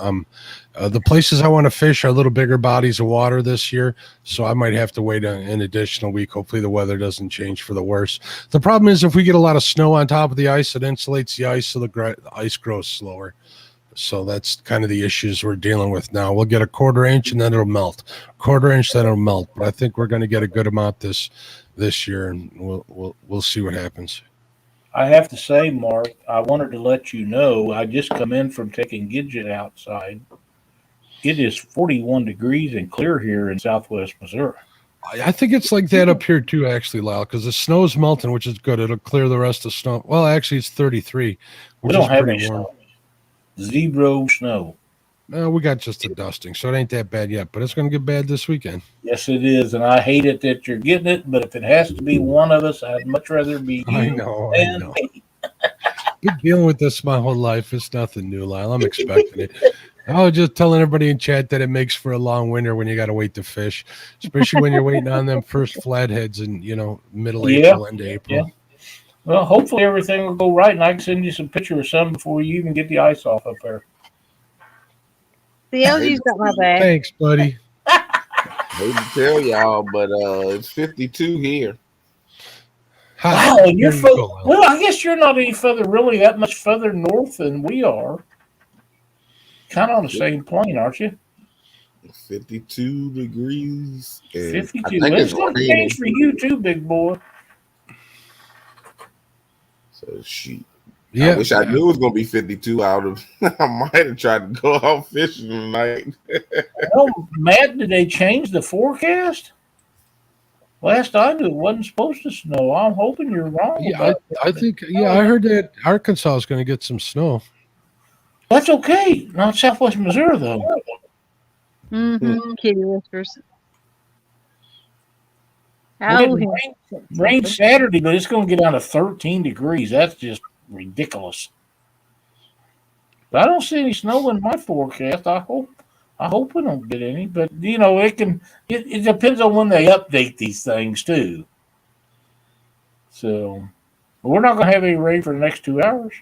The places I want to fish are a little bigger bodies of water this year, so I might have to wait an additional week. Hopefully the weather doesn't change for the worse. The problem is if we get a lot of snow on top of the ice, it insulates the ice, so the ice grows slower. So that's kind of the issues we're dealing with now. We'll get a 1/4 inch and then it'll melt. 1/4 inch, then it'll melt. But I think we're going to get a good amount this year, and we'll see what happens. I have to say, Mark, I wanted to let you know I just come in from taking Gidget outside. It is 41 degrees and clear here in Southwest Missouri. I think it's like that up here too, actually, Lyle, because the snow's melting, which is good. It'll clear the rest of the snow. Well, actually, it's 33, which We don't is have pretty any warm. snow. 0 snow. We got just a dusting, so it ain't that bad yet, but it's going to get bad this weekend. Yes, it is, and I hate it that you're getting it, but if it has to be one of us, I'd much rather be you I know. than me. Been dealing with this my whole life. It's nothing new, Lyle. I'm expecting it. I was just telling everybody in chat that it makes for a long winter when you got to wait to fish, especially when you're waiting on them first flatheads in, middle April, end of April. Yeah. Well, hopefully everything will go right, and I can send you some pictures of some before you even get the ice off up there. The LG's got my back. Thanks, buddy. Hate to tell y'all, but it's 52 here. Wow, and you're well, I guess you're not any really that much further north than we are. Kind of on the same plane, aren't you? 52 degrees. 52. Well, it's going to change for you too, big boy. So shoot. Yeah. I wish I knew it was gonna be 52 out of. I might have tried to go out fishing tonight. Well, Matt, did they change the forecast? Last I knew, it wasn't supposed to snow. I'm hoping you're wrong. Yeah, I think. Yeah, I heard that Arkansas is going to get some snow. That's okay. Not Southwest Missouri though. Kitty whispers. Rain Saturday, but it's going to get down to 13 degrees. That's just ridiculous. But I don't see any snow in my forecast. I hope we don't get any. But it depends on when they update these things too. So we're not going to have any rain for the next 2 hours.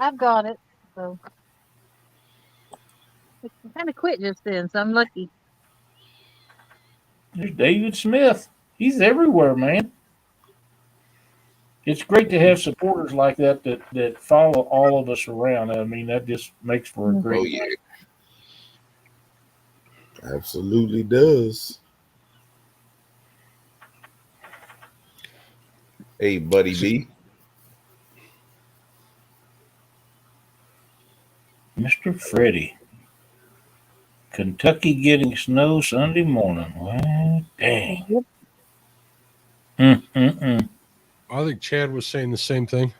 I've got it. So it kind of quit just then, so I'm lucky. There's David Smith. He's everywhere, man. It's great to have supporters like that follow all of us around. I mean, that just makes for a great. Oh yeah, absolutely does. Hey, buddy B. Mr. Freddie. Kentucky getting snow Sunday morning. Well, dang. I think Chad was saying the same thing.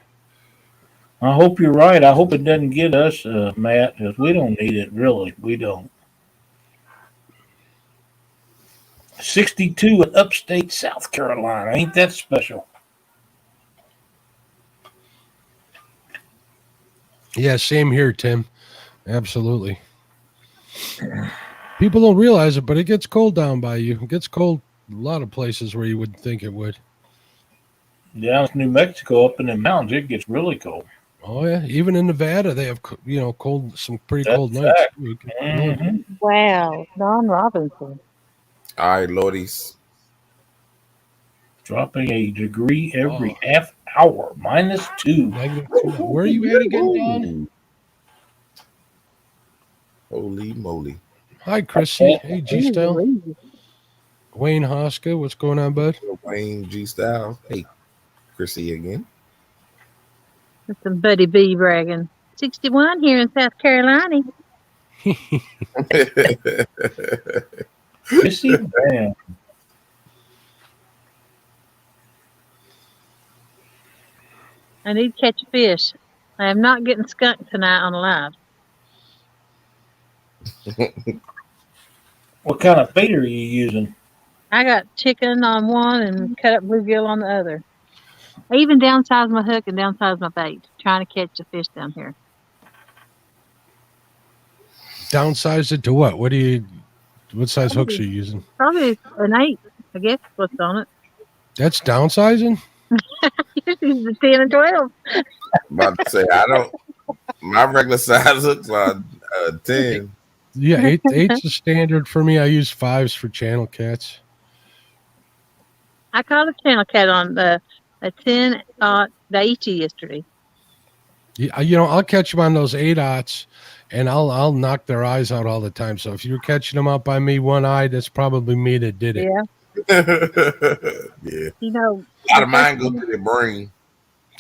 I hope you're right. I hope it doesn't get us, Matt, because we don't need it, really. We don't. 62 in upstate South Carolina. Ain't that special? Yeah, same here, Tim. Absolutely. People don't realize it, but it gets cold down by you. It gets cold a lot of places where you wouldn't think it would. Down in New Mexico, up in the mountains, it gets really cold. Oh yeah, even in Nevada, they have some pretty cold nights. Mm-hmm. Wow, Don Robinson. All right, Lordies. Dropping a degree every half hour, -2. -2. Where are you at again, Don? Holy moly. Hi, Chrissy. Hey, G-Style. Wayne Hoska, what's going on, bud? Wayne G-Style. Hey, Chrissy again. That's some Buddy B bragging. 61 here in South Carolina. Chrissy, damn. I need to catch a fish. I am not getting skunked tonight on live. What kind of bait are you using? I got chicken on one and cut up bluegill on the other. I even downsized my hook and downsized my bait, trying to catch a fish down here. Downsized it to what? What size hooks are you using? Probably an 8, I guess, what's on it. That's downsizing? You're using 10 and 12. About to say, my regular size hooks are 10. Yeah, 8's the standard for me. I use 5s for channel cats. I caught a channel cat on a 10 Daiichi yesterday. Yeah, I'll catch them on those 8-aughts, and I'll knock their eyes out all the time. So if you're catching them out by me one eye, that's probably me that did it. Yeah. Yeah. A lot of mine go to their brain.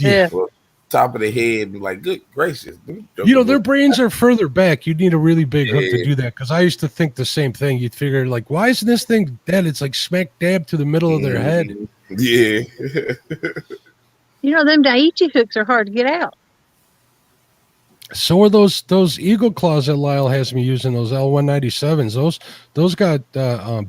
Yeah. Well, top of the head, be like, good gracious. Their brains are further back. You'd need a really big hook to do that, because I used to think the same thing. You'd figure, like, why isn't this thing dead? It's like smack dab to the middle of their head. Yeah. Them Daiichi hooks are hard to get out. So are those eagle claws that Lyle has me using, those L197s. Those got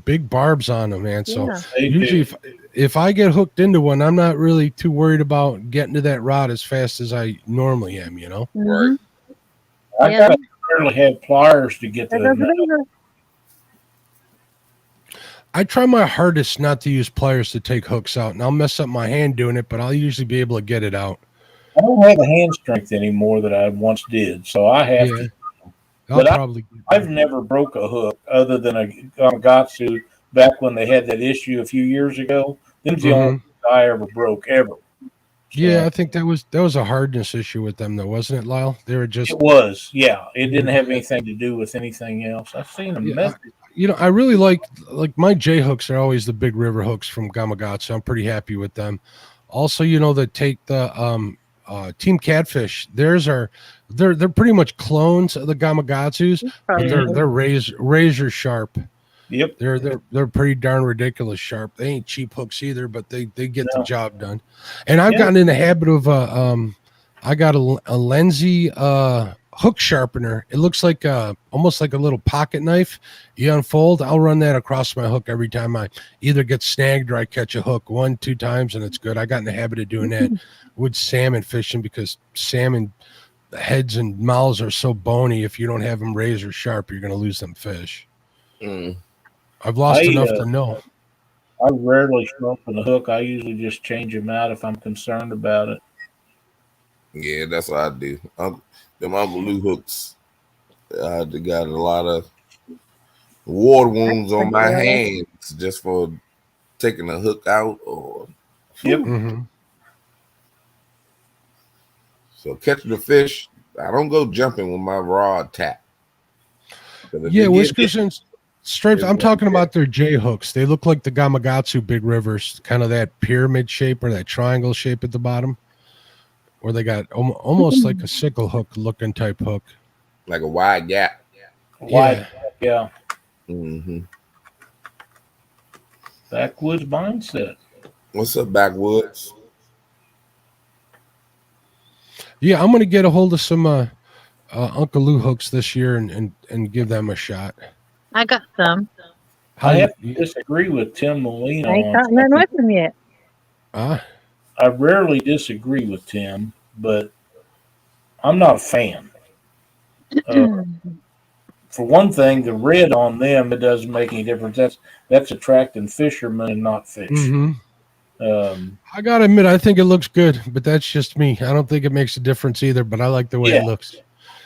big barbs on them, man. So usually if I get hooked into one, I'm not really too worried about getting to that rod as fast as I normally am, you know? Right. I Yeah. gotta barely have pliers to get There goes the the. beaver. I try my hardest not to use pliers to take hooks out, and I'll mess up my hand doing it, but I'll usually be able to get it out. I don't have the hand strength anymore that I once did, so I have Yeah, to. I'll But probably. I've never broke a hook other than a Gamatsu back when they had that issue a few years ago. Them's the only Mhm. hook I ever broke ever. Yeah, So I think that was a hardness issue with them, though, wasn't it, Lyle? They were just. it was, yeah. It didn't have anything to do with anything else. I've seen them Yeah, mess. I really like my J hooks are always the big river hooks from Gamakatsu. I'm pretty happy with them. Also, that take the Team Catfish. They're pretty much clones of the Gamakatsus, but they're razor sharp. Yep. They're pretty darn ridiculous sharp. They ain't cheap hooks either, but they get the No. job done. And I've Yeah. gotten in the habit of I got a Lenzi hook sharpener. It looks like almost like a little pocket knife. You unfold. I'll run that across my hook every time I either get snagged or I catch a hook 1-2 times, and it's good. I got in the habit of doing that with salmon fishing because salmon heads and mouths are so bony. If you don't have them razor sharp, you're going to lose them fish. Mm. I've lost enough to know. I rarely sharpen the hook. I usually just change them out if I'm concerned about it. Yeah, that's what I do. Them Uncle Lou hooks. I got a lot of war wounds on my hands just for taking the hook out. Or Yep. Mm-hmm. So catching the fish, I don't go jumping with my rod tap. Yeah, Whiskers and Stripes. I'm Yeah. talking about their J hooks. They look like the Gamakatsu big rivers, kind of that pyramid shape or that triangle shape at the bottom, where they got almost like a sickle hook looking type hook. Like a wide gap. Wide, yeah. Mm-hmm. Backwoods mindset. What's up, Backwoods? Yeah, I'm gonna get a hold of some Uncle Lou hooks this year and give them a shot. I got some. I have to disagree with Tim Molina. I ain't caught none with them yet. Ah, I rarely disagree with Tim, but I'm not a fan. For one thing, the red on them, it doesn't make any difference. That's attracting fishermen and not fish. mm-hmm. Um, I gotta admit, I think it looks good, but that's just me. I don't think it makes a difference either, but I like the way it looks.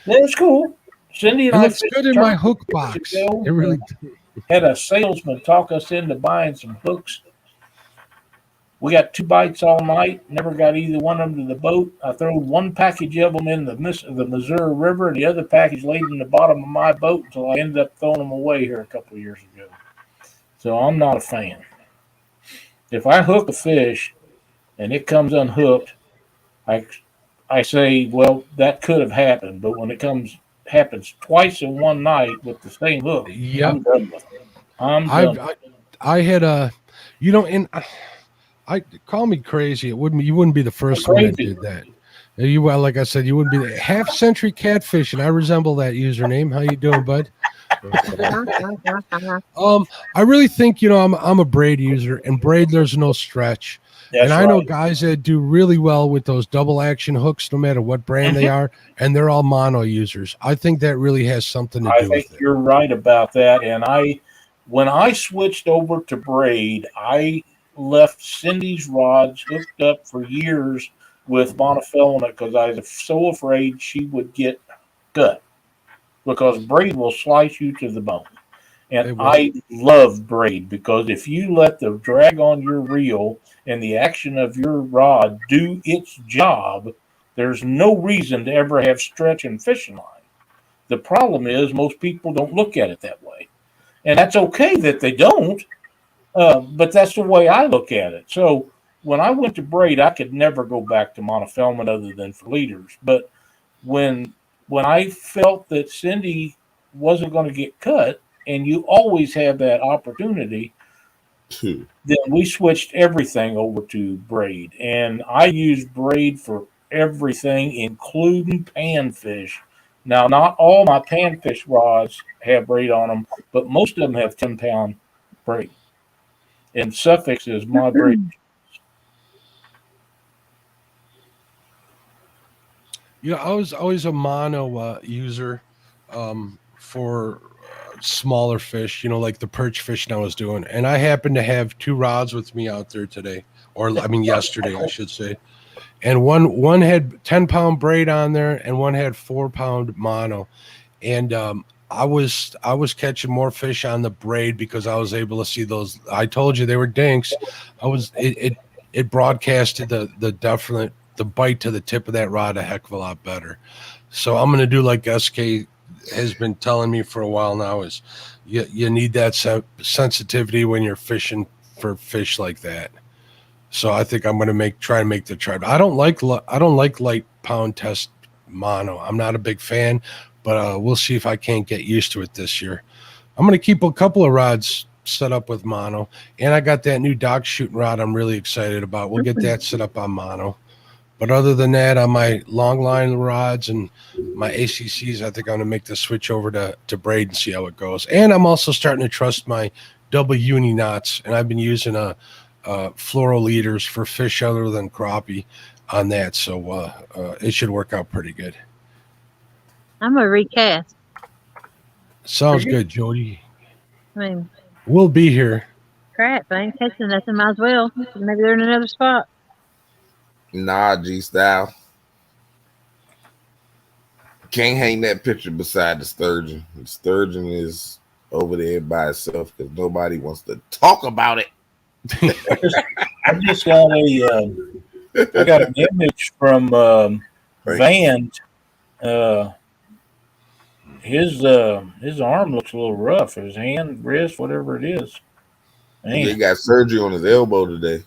That's cool. Cindy and It I looks good in my hook box. It really had a salesman talk us into buying some hooks. We got 2 bites all night. Never got either one of them to the boat. I threw one package of them in the Missouri River, and the other package laid in the bottom of my boat until I ended up throwing them away here a couple of years ago. So I'm not a fan. If I hook a fish and it comes unhooked, I say, well, that could have happened. But when it happens twice in one night with the same hook, Yep. I'm done with it. I'm done. I had and I call me crazy. You wouldn't be the first one that did that. Like I said, you wouldn't be the half century catfish, and I resemble that username. How you doing, bud? I really think I'm a braid user, and braid there's no stretch. That's and I know right. guys that do really well with those double action hooks, no matter what brand they are, and they're all mono users. I think that really has something to do with it. I think you're right about that. And when I switched over to braid, I left Cindy's rods hooked up for years with monofilament because I was so afraid she would get cut because braid will slice you to the bone. And I love braid because if you let the drag on your reel and the action of your rod do its job, there's no reason to ever have stretch and fishing line. The problem is most people don't look at it that way. And that's okay that they don't, but that's the way I look at it. So when I went to braid, I could never go back to monofilament other than for leaders. But when I felt that Cindy wasn't going to get cut, and you always have that opportunity, then we switched everything over to braid. And I use braid for everything, including panfish. Now, not all my panfish rods have braid on them, but most of them have 10-pound braid. and suffixes mod braid. Yeah, I was always a mono user for smaller fish, like the perch fishing I was doing. And I happened to have 2 rods with me out there today, or I mean yesterday, I should say. And one had 10-pound braid on there, and one had 4-pound mono. And I was catching more fish on the braid because I was able to see those. I told you they were dinks. It broadcasted the bite to the tip of that rod a heck of a lot better. So I'm gonna do like SK has been telling me for a while now, is you need that sensitivity when you're fishing for fish like that. So I think I'm gonna try and make the try. I don't like light pound test mono. I'm not a big fan, but we'll see if I can't get used to it this year. I'm gonna keep a couple of rods set up with mono, and I got that new dock shooting rod I'm really excited about. We'll get that set up on mono. But other than that, on my long line rods and my ACCs, I think I'm gonna make the switch over to braid and see how it goes. And I'm also starting to trust my double uni knots, and I've been using fluoro leaders for fish other than crappie on that, so it should work out pretty good. I'm a recast. Sounds good, Jody. I mean, we'll be here. Crap, I ain't catching nothing. Might as well. Maybe they're in another spot. Nah, G-Style. Can't hang that picture beside the sturgeon. The sturgeon is over there by itself because nobody wants to talk about it. I just got I got an image from Van. His arm looks a little rough. His hand, wrist, whatever it is. Man. He got surgery on his elbow today.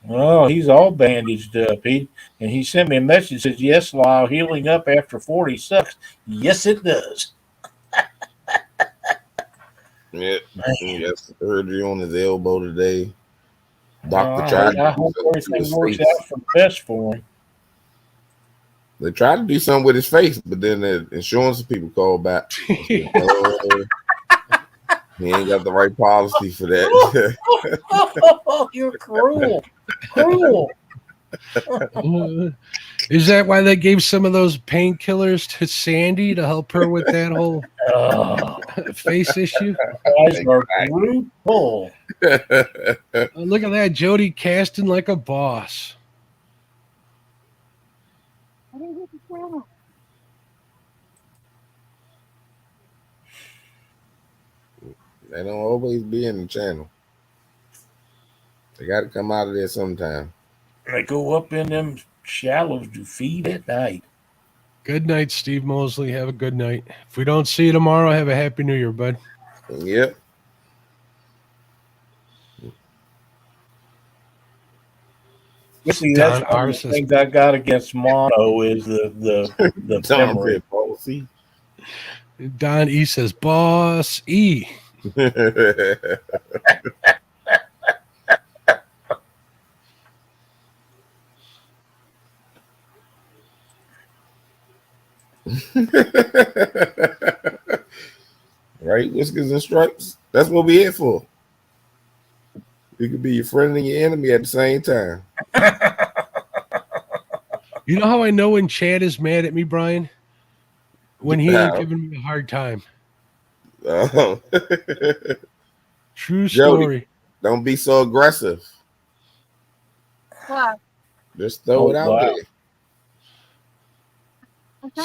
Oh, he's all bandaged up. And he sent me a message that says, "Yes, Lyle, healing up after 40 sucks." Yes, it does. Yeah, he got surgery on his elbow today. Doctor tried. I hope everything works out for best for him. They tried to do something with his face, but then the insurance people called back. He ain't got the right policy for that. Oh, you're cruel. Cruel. Is that why they gave some of those painkillers to Sandy to help her with that whole face issue? Guys are brutal. Look at that, Jody casting like a boss. They don't always be in the channel. They got to come out of there sometime. They go up in them shallows to feed at night. Good night, Steve Mosley. Have a good night. If we don't see you tomorrow, have a happy new year, bud. Yep. See, that's one of the things I got against mono is the memory policy. Don E says, "Boss E." Right, whiskers and stripes. That's what we're here for. You could be your friend and your enemy at the same time. You know how I know when Chad is mad at me, Brian? When he ain't giving me a hard time. Oh. True story. Jody, don't be so aggressive. What? Just throw it out there.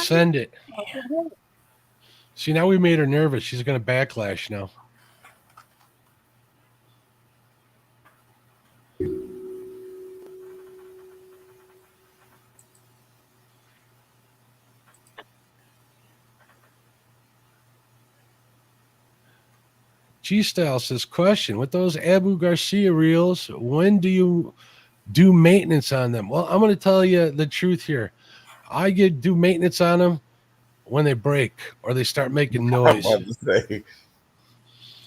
Send it. See, now we made her nervous. She's going to backlash now. G-Style says, question, with those Abu Garcia reels, when do you do maintenance on them? Well, I'm going to tell you the truth here. I do maintenance on them when they break or they start making noise.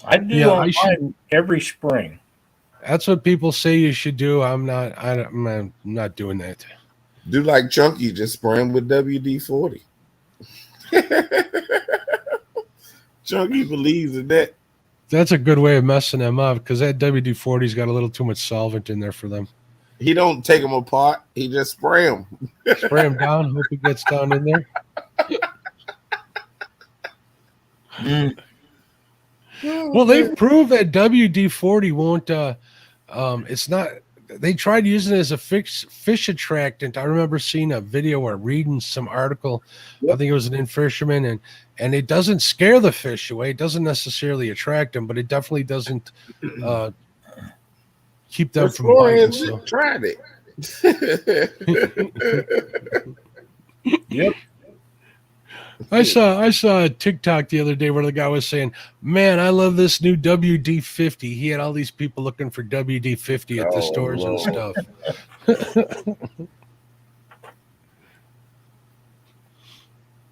I do on mine every spring. That's what people say you should do. I'm not doing that. Do like Chunky, just spray them with WD-40. Chunky believes in that. That's a good way of messing them up because that WD-40's got a little too much solvent in there for them. He don't take them apart. He just spray them. Spray them down. Hope it gets down in there. Well, they've proved that WD-40 won't. It's not. They tried using it as a fish attractant. I remember seeing a video or reading some article. I think it was an fisherman, and it doesn't scare the fish away. It doesn't necessarily attract them, but it definitely doesn't keep them from biting. So. Tried it. Yep. I saw a TikTok the other day where the guy was saying, "Man, I love this new WD-50." He had all these people looking for WD-50 at the stores and stuff.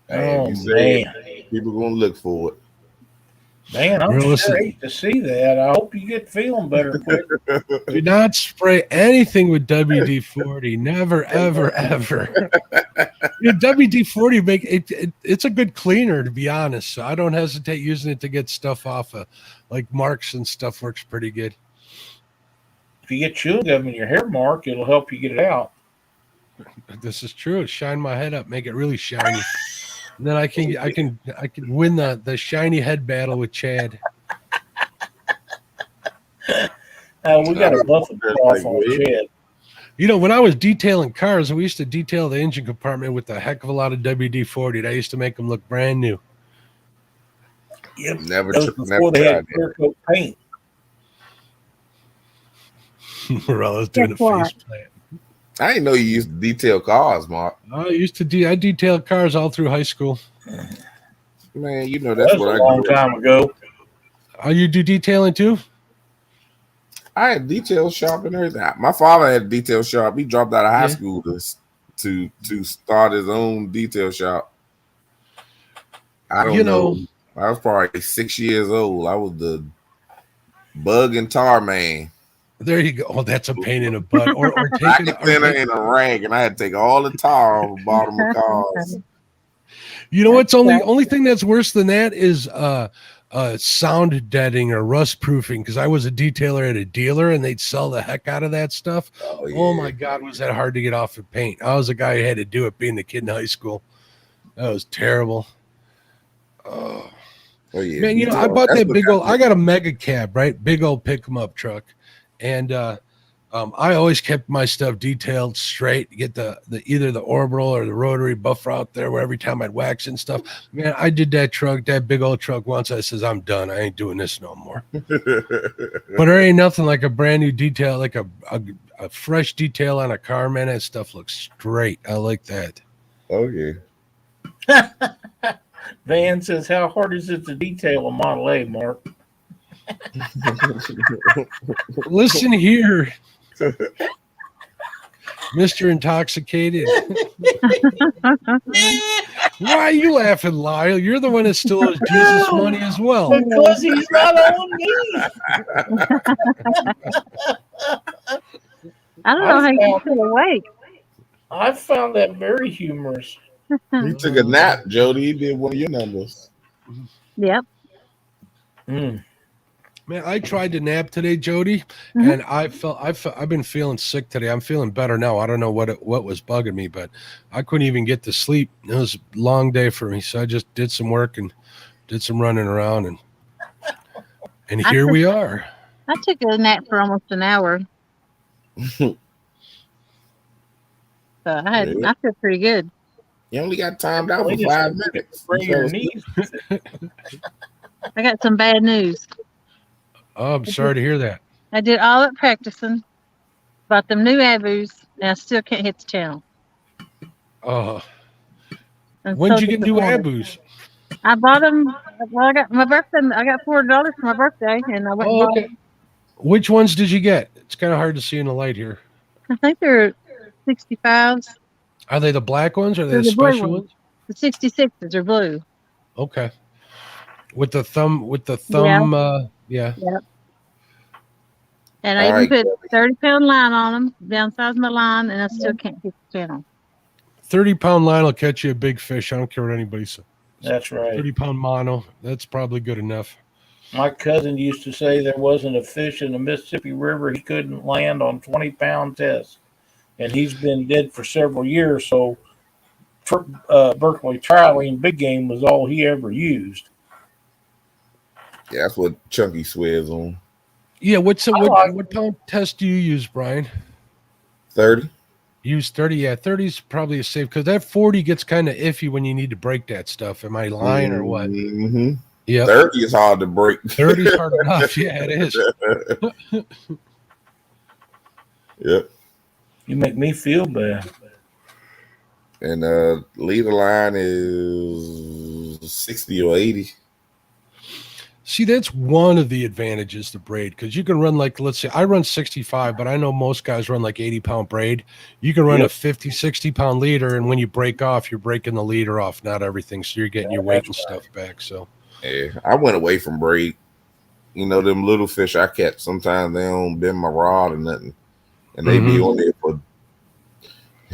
Oh man, people gonna look for it. Man, I'm sure hate to see that. I hope you get feeling better quick. Do not spray anything with WD-40. Never, ever, ever. WD-40 make it's a good cleaner, to be honest. So I don't hesitate using it to get stuff off of, like marks and stuff. Works pretty good. If you get chewing gum in your hair mark, it'll help you get it out. This is true. Shine my head up, make it really shiny. And then I can win the shiny head battle with Chad. We got a buffet off on Chad. You know, when I was detailing cars, we used to detail the engine compartment with a heck of a lot of WD-40. I used to make them look brand new. Yep. Never they had tried clear coat paint. Morella's doing a face plant. I didn't know you used to detail cars, Mark. I used to I detailed cars all through high school. Man, you know that's that was a long time ago. You do detailing too? I had detail shop and everything. My father had a detail shop. He dropped out of high school to start his own detail shop. I don't know. I was probably 6 years old. I was the bug and tar man. There you go. Oh, that's a pain in the butt. Or taking in a rag, and I had to take all the tar off the bottom of cars. You know what's only thing that's worse than that is sound deadening or rust proofing, because I was a detailer at a dealer and they'd sell the heck out of that stuff. Oh my God, was that hard to get off the paint. I was a guy who had to do it being a kid in high school. That was terrible. Man, you know, I bought that big old, I got a mega cab, right? Big old pick 'em up truck. And I always kept my stuff detailed straight, get the either the orbital or the rotary buffer out there where every time I'd wax and stuff. Man, I did that big old truck once. I says, I'm done. I ain't doing this no more. But there ain't nothing like a brand new detail, like a fresh detail on a car, man. That stuff looks straight. I like that. Oh, yeah. Van says, how hard is it to detail a Model A, Mark? Listen here, Mr. Intoxicated. Why are you laughing, Lyle? You're the one that still owes Jesus money as well. Because he's not on me. I don't know how you feel awake. I found that very humorous. He took a nap, Jody. He did one of your numbers. Yep. Man, I tried to nap today, Jody, and I've been feeling sick today. I'm feeling better now. I don't know what was bugging me, but I couldn't even get to sleep. It was a long day for me, so I just did some work and did some running around, and here we are. I took a nap for almost an hour. So I feel pretty good. You only got timed out for 5 minutes. I got some bad news. Oh, I'm sorry to hear that. I did all that practicing, bought them new Abus, and I still can't hit the channel. Oh. When did you get new Abus? I bought them. Well, I got my birthday. I got $4 for my birthday, and I went and bought them. Which ones did you get? It's kind of hard to see in the light here. I think they're 65s. Are they the black ones or are they the special ones? The 66s are blue. Okay. With the thumb. Yeah. Yep. And I even put 30-pound line on them, downsize my line, and I still can't hit the channel. 30-pound line will catch you a big fish. I don't care what anybody says. That's right. 30-pound mono. That's probably good enough. My cousin used to say there wasn't a fish in the Mississippi River he couldn't land on 20-pound test, and he's been dead for several years. So Berkeley Trilene big game was all he ever used. Yeah, that's what Chunky swears on. Yeah, what pound test do you use, Brian? 30. Use 30. Yeah, 30 is probably a safe because that 40 gets kind of iffy when you need to break that stuff. Am I lying or what? Mm-hmm. Yeah, 30 is hard to break. 30 is hard enough. Yeah, it is. Yep. You make me feel bad. And leader line is 60 or 80. See, that's one of the advantages to braid because you can run like, let's say I run 65, but I know most guys run like 80-pound braid. You can run a 50, 60-pound leader, and when you break off, you're breaking the leader off, not everything. So you're getting your weight and stuff back. So yeah, I went away from braid. You know, them little fish I catch, sometimes they don't bend my rod or nothing. And they be on there for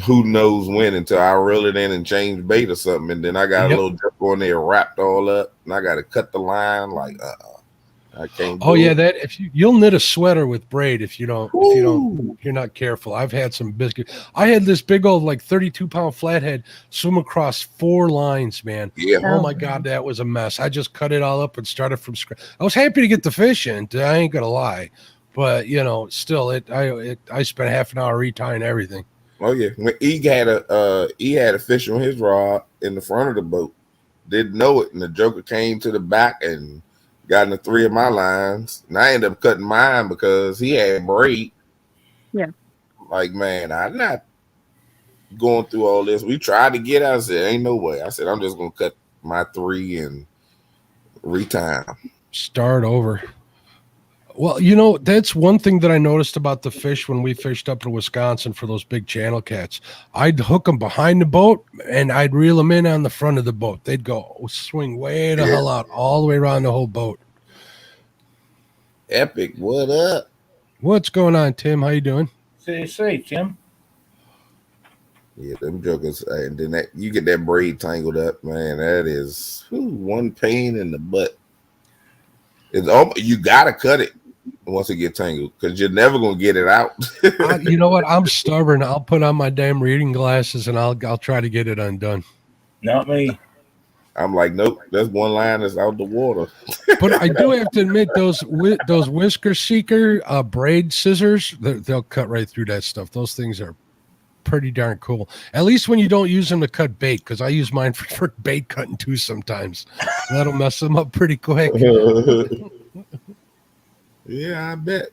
who knows when until I reel it in and change bait or something. And then I got a little jerk on there wrapped all up, and I got to cut the line like, I can't. Oh yeah, that if you'll knit a sweater with braid if you're not careful. I've had some biscuit. I had this big old like 32-pound flathead swim across 4 lines, man. Yeah. Oh my God, that was a mess. I just cut it all up and started from scratch. I was happy to get the fish in. I ain't gonna lie, but still, I spent half an hour retying everything. Oh yeah, when he had a fish on his rod in the front of the boat, didn't know it, and the joker came to the back and got into 3 of my lines, and I ended up cutting mine because he had braid. Yeah. Like, man, I'm not going through all this. We tried to get out. I said, ain't no way. I said, I'm just gonna cut my 3 and retime. Start over. Well, that's one thing that I noticed about the fish when we fished up in Wisconsin for those big channel cats. I'd hook them behind the boat and I'd reel them in on the front of the boat. They'd go swing way the hell out all the way around the whole boat. Epic, what up? What's going on, Tim? How you doing? Say, Tim. Yeah, them jokers, and then you get that braid tangled up, man. That is one pain in the butt. You gotta cut it once it get tangled because you're never gonna get it out. You know what? I'm stubborn. I'll put on my damn reading glasses and I'll try to get it undone. Not me. I'm like, nope. That's one line that's out the water. But I do have to admit, those Whisker Seeker braid scissors, they'll cut right through that stuff. Those things are pretty darn cool. At least when you don't use them to cut bait, because I use mine for bait cutting too sometimes. That'll mess them up pretty quick. Yeah, I bet.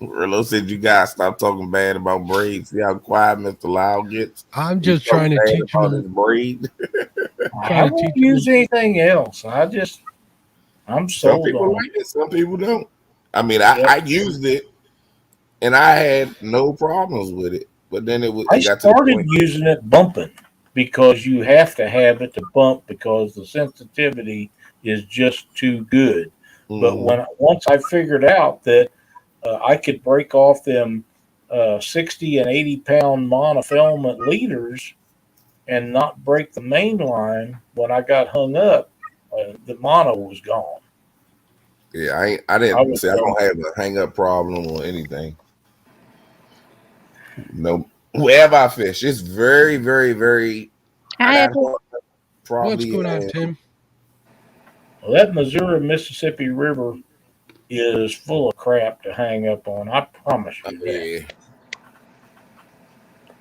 Rillo said you guys stop talking bad about braids. See how quiet Mr. Lau gets? I'm just trying to teach him his braid. I don't use anything else. I'm sold Some people on like it, some people don't. I mean, I used it and I had no problems with it. But then I started using it bumping because you have to have it to bump because the sensitivity is just too good. But once I figured out that I could break off them 60 and 80-pound monofilament leaders and not break the main line when I got hung up, the mono was gone. Yeah, I don't have a hang up problem or anything. No, wherever I fish, it's very, very, very. What's going on, Tim? Well, that Missouri Mississippi River is full of crap to hang up on. I promise you that. Yeah.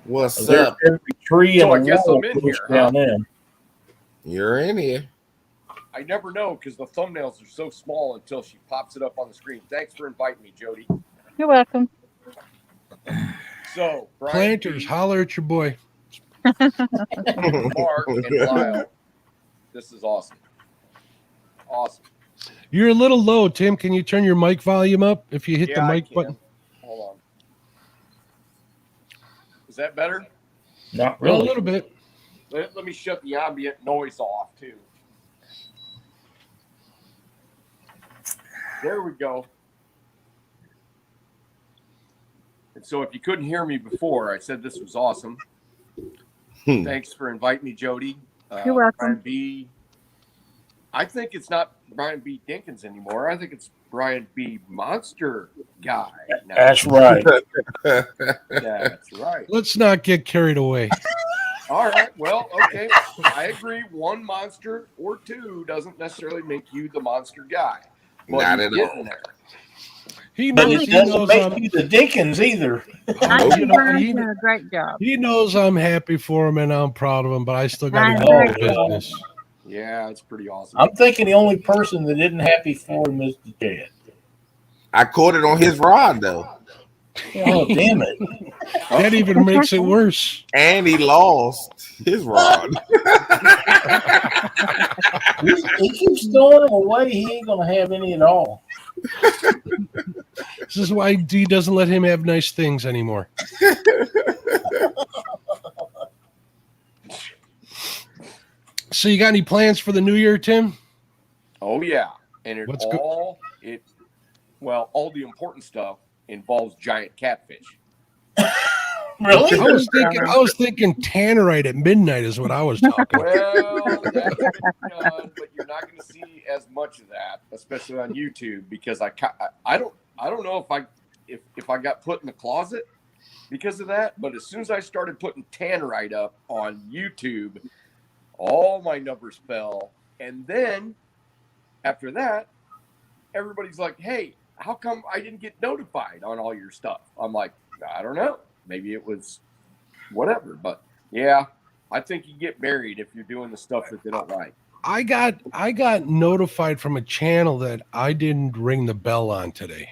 What's There's up? every tree So and I guess wall I'm in pushed here, down in. You're in here. I never know because the thumbnails are so small until she pops it up on the screen. Thanks for inviting me, Jody. You're welcome. So, Brian Planters, P, holler at your boy. Mark, and Lyle. This is awesome. Awesome. You're a little low, Tim. Can you turn your mic volume up if you hit the mic button? Hold on. Is that better? Not Well, really. a little bit. Let me shut the ambient noise off, too. There we go. And so if you couldn't hear me before, I said this was awesome. Thanks for inviting me, Jody. You're welcome. Brian B. I think it's not Brian B. Dinkins anymore. I think it's Brian B. Monster Guy now. That's right. That's right. Let's not get carried away. All right. Well, okay. I agree. One monster or two doesn't necessarily make you the monster guy. But Not he's at getting all. there. He But knows. it He doesn't knows. make you the Dickens either. I You think know, Brian's he, doing a great job. he knows I'm happy for him and I'm proud of him, but I still got I to know. get the business. Yeah, it's pretty awesome. I'm thinking the only person that isn't happy for him is the Chad. I caught it on his rod though, Oh, damn it. That even makes it worse. and he lost his rod. He keeps throwing them away. He ain't going to have any at all. This is why D doesn't let him have nice things anymore. So you got any plans for the new year, Tim? Oh yeah, and What's all the important stuff involves giant catfish. Really? I was thinking tannerite at midnight is what I was talking. Well, that's been done, but you're not going to see as much of that, especially on YouTube, because I don't know if I got put in the closet because of that. But as soon as I started putting tannerite up on YouTube, all my numbers fell, and then after that, everybody's like, "Hey, how come I didn't get notified on all your stuff?" I'm like, I don't know. Maybe it was whatever, but yeah, I think you get buried if you're doing the stuff that they don't like. I got notified from a channel that I didn't ring the bell on today.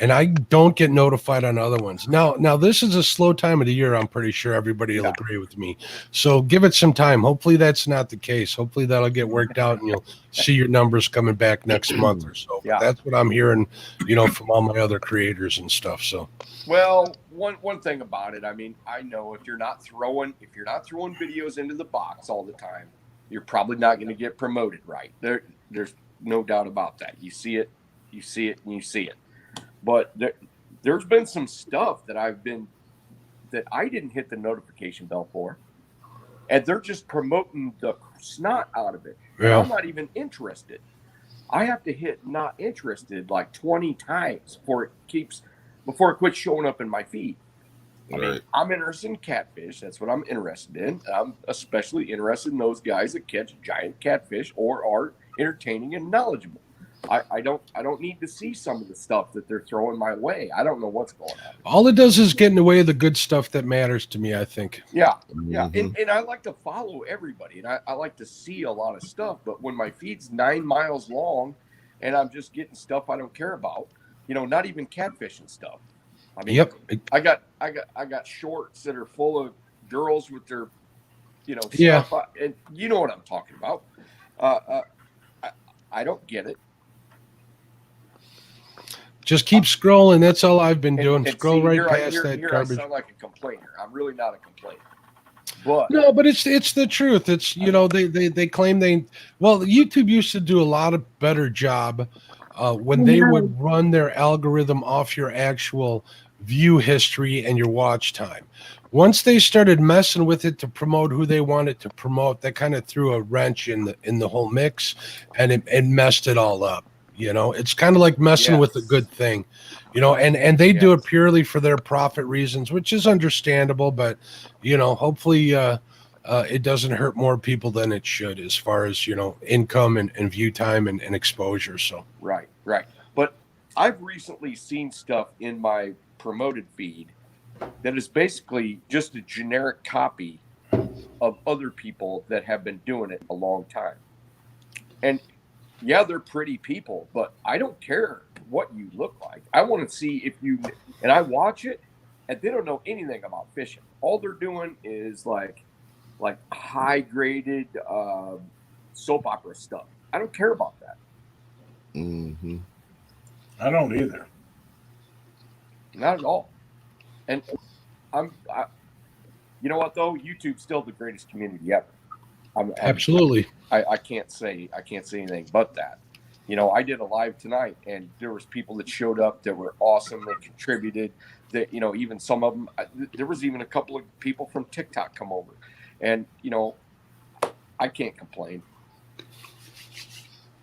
And I don't get notified on other ones. Now this is a slow time of the year. I'm pretty sure everybody will agree with me. So give it some time. Hopefully that's not the case. Hopefully that'll get worked out and you'll see your numbers coming back next month or so. Yeah. That's what I'm hearing, from all my other creators and stuff. So Well, one thing about it, I mean, I know if you're not throwing videos into the box all the time, you're probably not going to get promoted right. There's no doubt about that. You see it, and you see it. But there's been some stuff that I didn't hit the notification bell for, and they're just promoting the snot out of it. Yeah. I'm not even interested. I have to hit not interested like 20 times before it quits showing up in my feed. I mean, I'm interested in catfish. That's what I'm interested in. I'm especially interested in those guys that catch giant catfish or are entertaining and knowledgeable. I don't need to see some of the stuff that they're throwing my way. I don't know what's going on. all it does is get in the way of the good stuff that matters to me, I think. Yeah. And I like to follow everybody, and I like to see a lot of stuff. But when my feed's 9 miles long and I'm just getting stuff I don't care about, not even catfish and stuff. I mean, Yep. I got shorts that are full of girls with their, Yeah. stuff, and you know what I'm talking about. I don't get it. Just keep scrolling. That's all I've been doing. Scroll see, right past that here garbage. I sound like a complainer. I'm really not a complainer. But No, but it's the truth. It's they claim YouTube used to do a lot of better job when they would run their algorithm off your actual view history and your watch time. Once they started messing with it to promote who they wanted to promote, that kind of threw a wrench in the whole mix, and it messed it all up. It's kind of like messing with a good thing, and they do it purely for their profit reasons, which is understandable, but hopefully it doesn't hurt more people than it should as far as income and view time and exposure. So right. But I've recently seen stuff in my promoted feed that is basically just a generic copy of other people that have been doing it a long time. And yeah, they're pretty people, but I don't care what you look like. I want to see and I watch it, and they don't know anything about fishing. All they're doing is like high graded soap opera stuff. I don't care about that. Mm-hmm. I don't either. Not at all. And you know what though? YouTube's still the greatest community ever. absolutely. I can't say anything but that. You know, I did a live tonight, and there was people that showed up that were awesome, that contributed. That, you know, even some of them, there was even a couple of people from TikTok come over, and you know, I can't complain.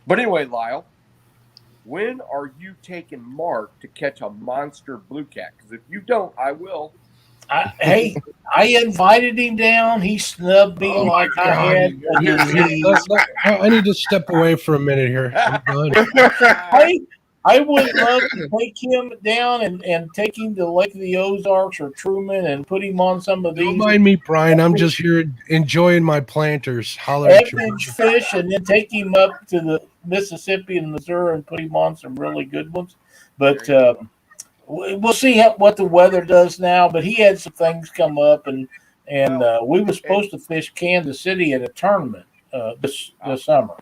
But anyway, Lyle, when are you taking Mark to catch a monster blue cat? Because if you don't, I will. Hey, I invited him down. He snubbed me like I had. I need to step away for a minute here. I'm done. I would love to take him down and take him to Lake of the Ozarks or Truman and put him on some of these. Don't mind me, Brian. I'm just here enjoying my planters. Holler at you. Fish, and then take him up to the Mississippi and Missouri and put him on some really good ones. But we'll see what the weather does now. But he had some things come up, and we were supposed to fish Kansas City at a tournament this summer.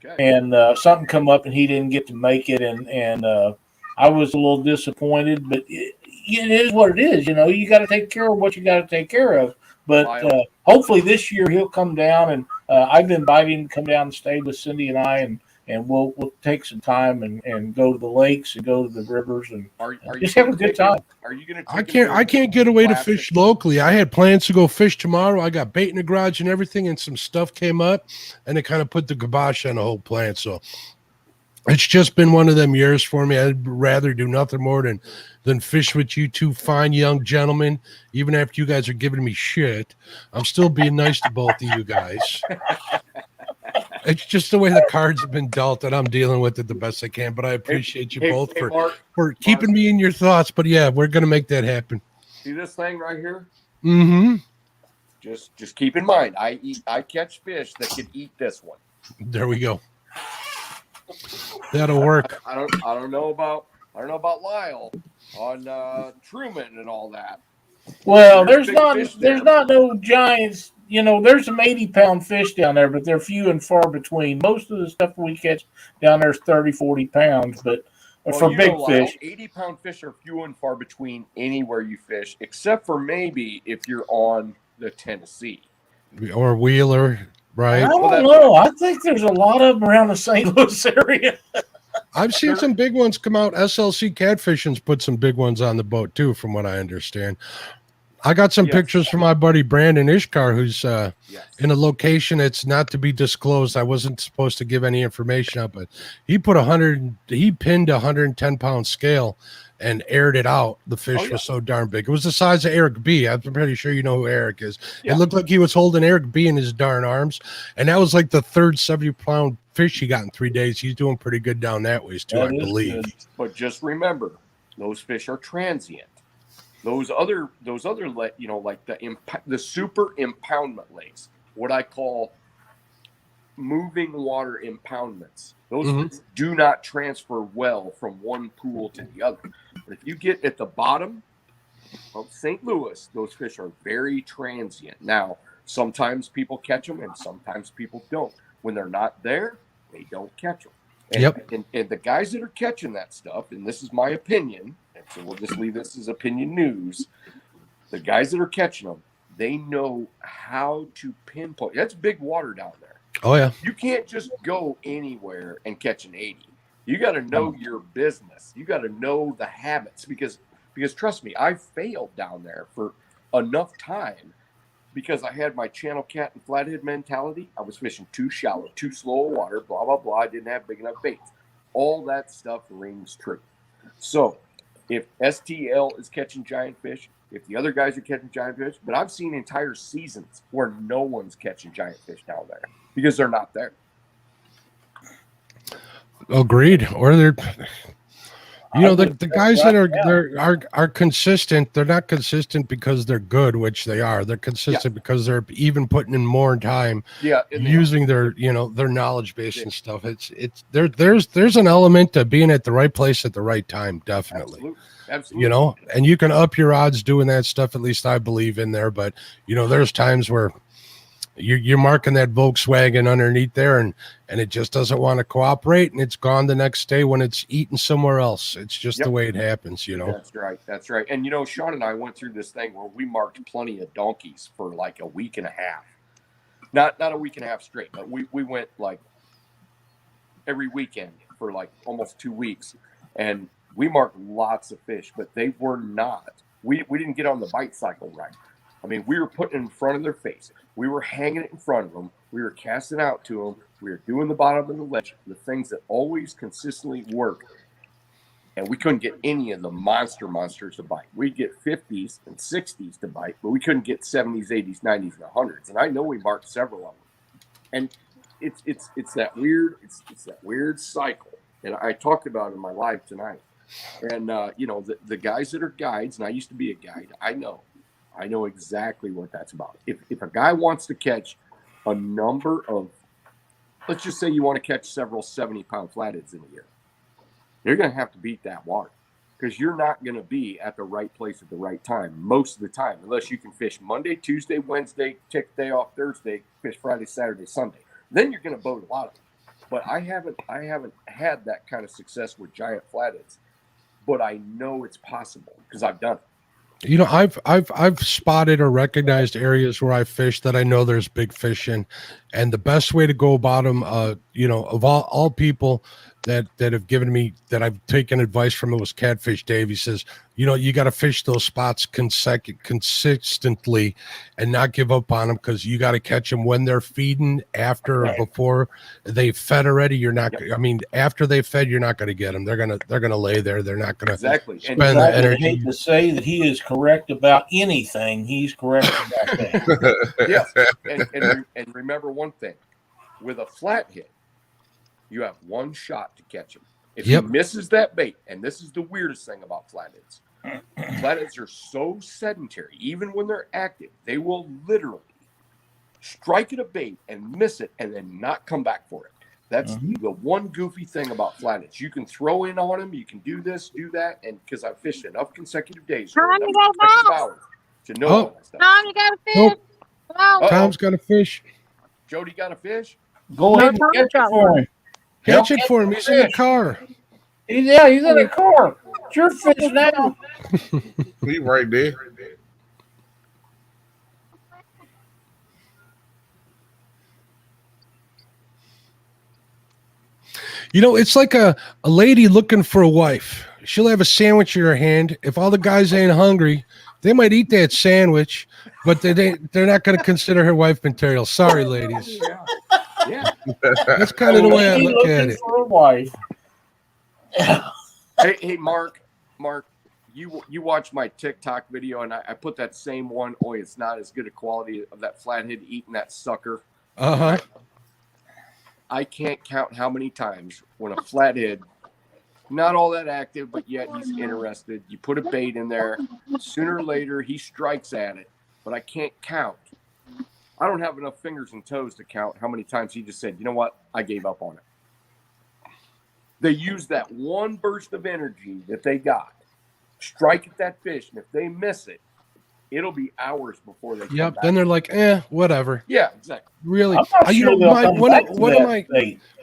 Okay. And something come up, and he didn't get to make it, and I was a little disappointed. But it is what it is. You know, you got to take care of what you got to take care of. But hopefully this year he'll come down, and I've invited him to come down and stay with Cindy and I, and we'll take some time and go to the lakes and go to the rivers and just have a good time. Are you going to? I can't get away to fish locally. I had plans to go fish tomorrow. I got bait in the garage and everything, and some stuff came up, and it kind of put the kibosh on the whole plan. So it's just been one of them years for me. I'd rather do nothing more than fish with you two fine young gentlemen. Even after you guys are giving me shit, I'm still being nice to both of you guys. It's just the way the cards have been dealt, and I'm dealing with it the best I can. But I appreciate you both for keeping me in your thoughts. But yeah, we're gonna make that happen. See this thing right here? Mm-hmm. Just keep in mind, I catch fish that can eat this one. There we go. That'll work. I don't know about Lyle on Truman and all that. Well, there's not no giants. You know, there's some 80-pound fish down there, but they're few and far between. Most of the stuff we catch down there is 30, 40 pounds, but for big fish. 80-pound fish are few and far between anywhere you fish, except for maybe if you're on the Tennessee. Or Wheeler, right? I don't know. I think there's a lot of them around the St. Louis area. I've seen some big ones come out. SLC Catfishing's put some big ones on the boat, too, from what I understand. I got some pictures from my buddy Brandon Ishkar, who's in a location that's not to be disclosed. I wasn't supposed to give any information out, but he pinned a 110-pound scale and aired it out. The fish was so darn big. It was the size of Eric B. I'm pretty sure you know who Eric is. Yeah. It looked like he was holding Eric B in his darn arms, and that was like the third 70-pound fish he got in 3 days. He's doing pretty good down that ways too, I believe. Good. But just remember, those fish are transient. Those other, you know, like the super impoundment lakes, what I call moving water impoundments. Those do not transfer well from one pool to the other. But if you get at the bottom of St. Louis, those fish are very transient. Now, sometimes people catch them and sometimes people don't. When they're not there, they don't catch them. And the guys that are catching that stuff, and this is my opinion, and so we'll just leave this as opinion news. The guys that are catching them, they know how to pinpoint. That's big water down there. Oh, yeah. You can't just go anywhere and catch an 80. You got to know your business. You got to know the habits because trust me, I failed down there for enough time because I had my channel cat and flathead mentality. I was fishing too shallow, too slow water, blah, blah, blah. I didn't have big enough baits. All that stuff rings true. So if STL is catching giant fish, if the other guys are catching giant fish, but I've seen entire seasons where no one's catching giant fish down there because they're not there. Agreed. Or they're, you know, the guys that are consistent. They're not consistent because they're good, which they are. They're consistent because they're even putting in more time. Using their, you know, their knowledge base and stuff. There's an element to being at the right place at the right time. Definitely. Absolutely. You know, and you can up your odds doing that stuff. At least I believe in there. But you know, there's times where you're marking that Volkswagen underneath there, and it just doesn't want to cooperate, and it's gone the next day when it's eaten somewhere else. It's just the way it happens, you know. That's right. And you know, Sean and I went through this thing where we marked plenty of donkeys for like a week and a half. Not a week and a half straight, but we went like every weekend for like almost 2 weeks, and we marked lots of fish, but they were not. We didn't get on the bite cycle right. I mean, we were putting it in front of their face. We were hanging it in front of them. We were casting out to them. We were doing the bottom of the ledge, the things that always consistently work. And we couldn't get any of the monsters to bite. We'd get 50s and 60s to bite, but we couldn't get 70s, 80s, 90s, and 100s. And I know we marked several of them. And it's that weird cycle. And I talked about it in my live tonight. And the guys that are guides, and I used to be a guide, I know exactly what that's about. If a guy wants to catch a number of, let's just say you want to catch several 70-pound flatheads in a year, you're going to have to beat that water, because you're not going to be at the right place at the right time most of the time, unless you can fish Monday, Tuesday, Wednesday, take the day off Thursday, fish Friday, Saturday, Sunday. Then you're going to boat a lot of them. But I haven't had that kind of success with giant flatheads, but I know it's possible because I've done it. You know, I've spotted or recognized areas where I fish that I know there's big fish in, and the best way to go about them, of all people that have given me, that I've taken advice from, it was Catfish Dave. He says, you got to fish those spots consistently and not give up on them, because you got to catch them when they're feeding, after or before they fed already. You're not. Yep. I mean, after they fed, you're not going to get them. They're gonna lay there. They're not going to spend the energy. I hate to say that he is correct about anything. He's correct about that. Yes, and remember one thing: with a flathead, you have one shot to catch him. If he misses that bait, and this is the weirdest thing about flatheads. Flatheads are so sedentary, even when they're active, they will literally strike at a bait and miss it and then not come back for it. That's the one goofy thing about flatheads. You can throw in on them, you can do this, do that, and because I've fished enough consecutive days for enough consecutive hours to know all that stuff. Tom, you got a fish? Nope. Tom's got a fish. Jody got a fish? Go ahead and catch it for him. Catch it for him. He's in the car. He's in the car. It's your fish now. He's right there. It's like a lady looking for a wife. She'll have a sandwich in her hand. If all the guys ain't hungry, they might eat that sandwich, but they're not going to consider her wife material. Sorry, ladies. Yeah. That's kind of the way I look at it. For a wife. Hey, Mark, you watched my TikTok video, and I put that same one. Oh, it's not as good a quality of that flathead eating that sucker. I can't count how many times when a flathead, not all that active, but yet he's interested. You put a bait in there, sooner or later he strikes at it, but I can't count. I don't have enough fingers and toes to count how many times he just said, you know what, I gave up on it. They use that one burst of energy that they got, strike at that fish, and if they miss it, it'll be hours before they come back. Then they're like, whatever. Yeah, exactly. Really?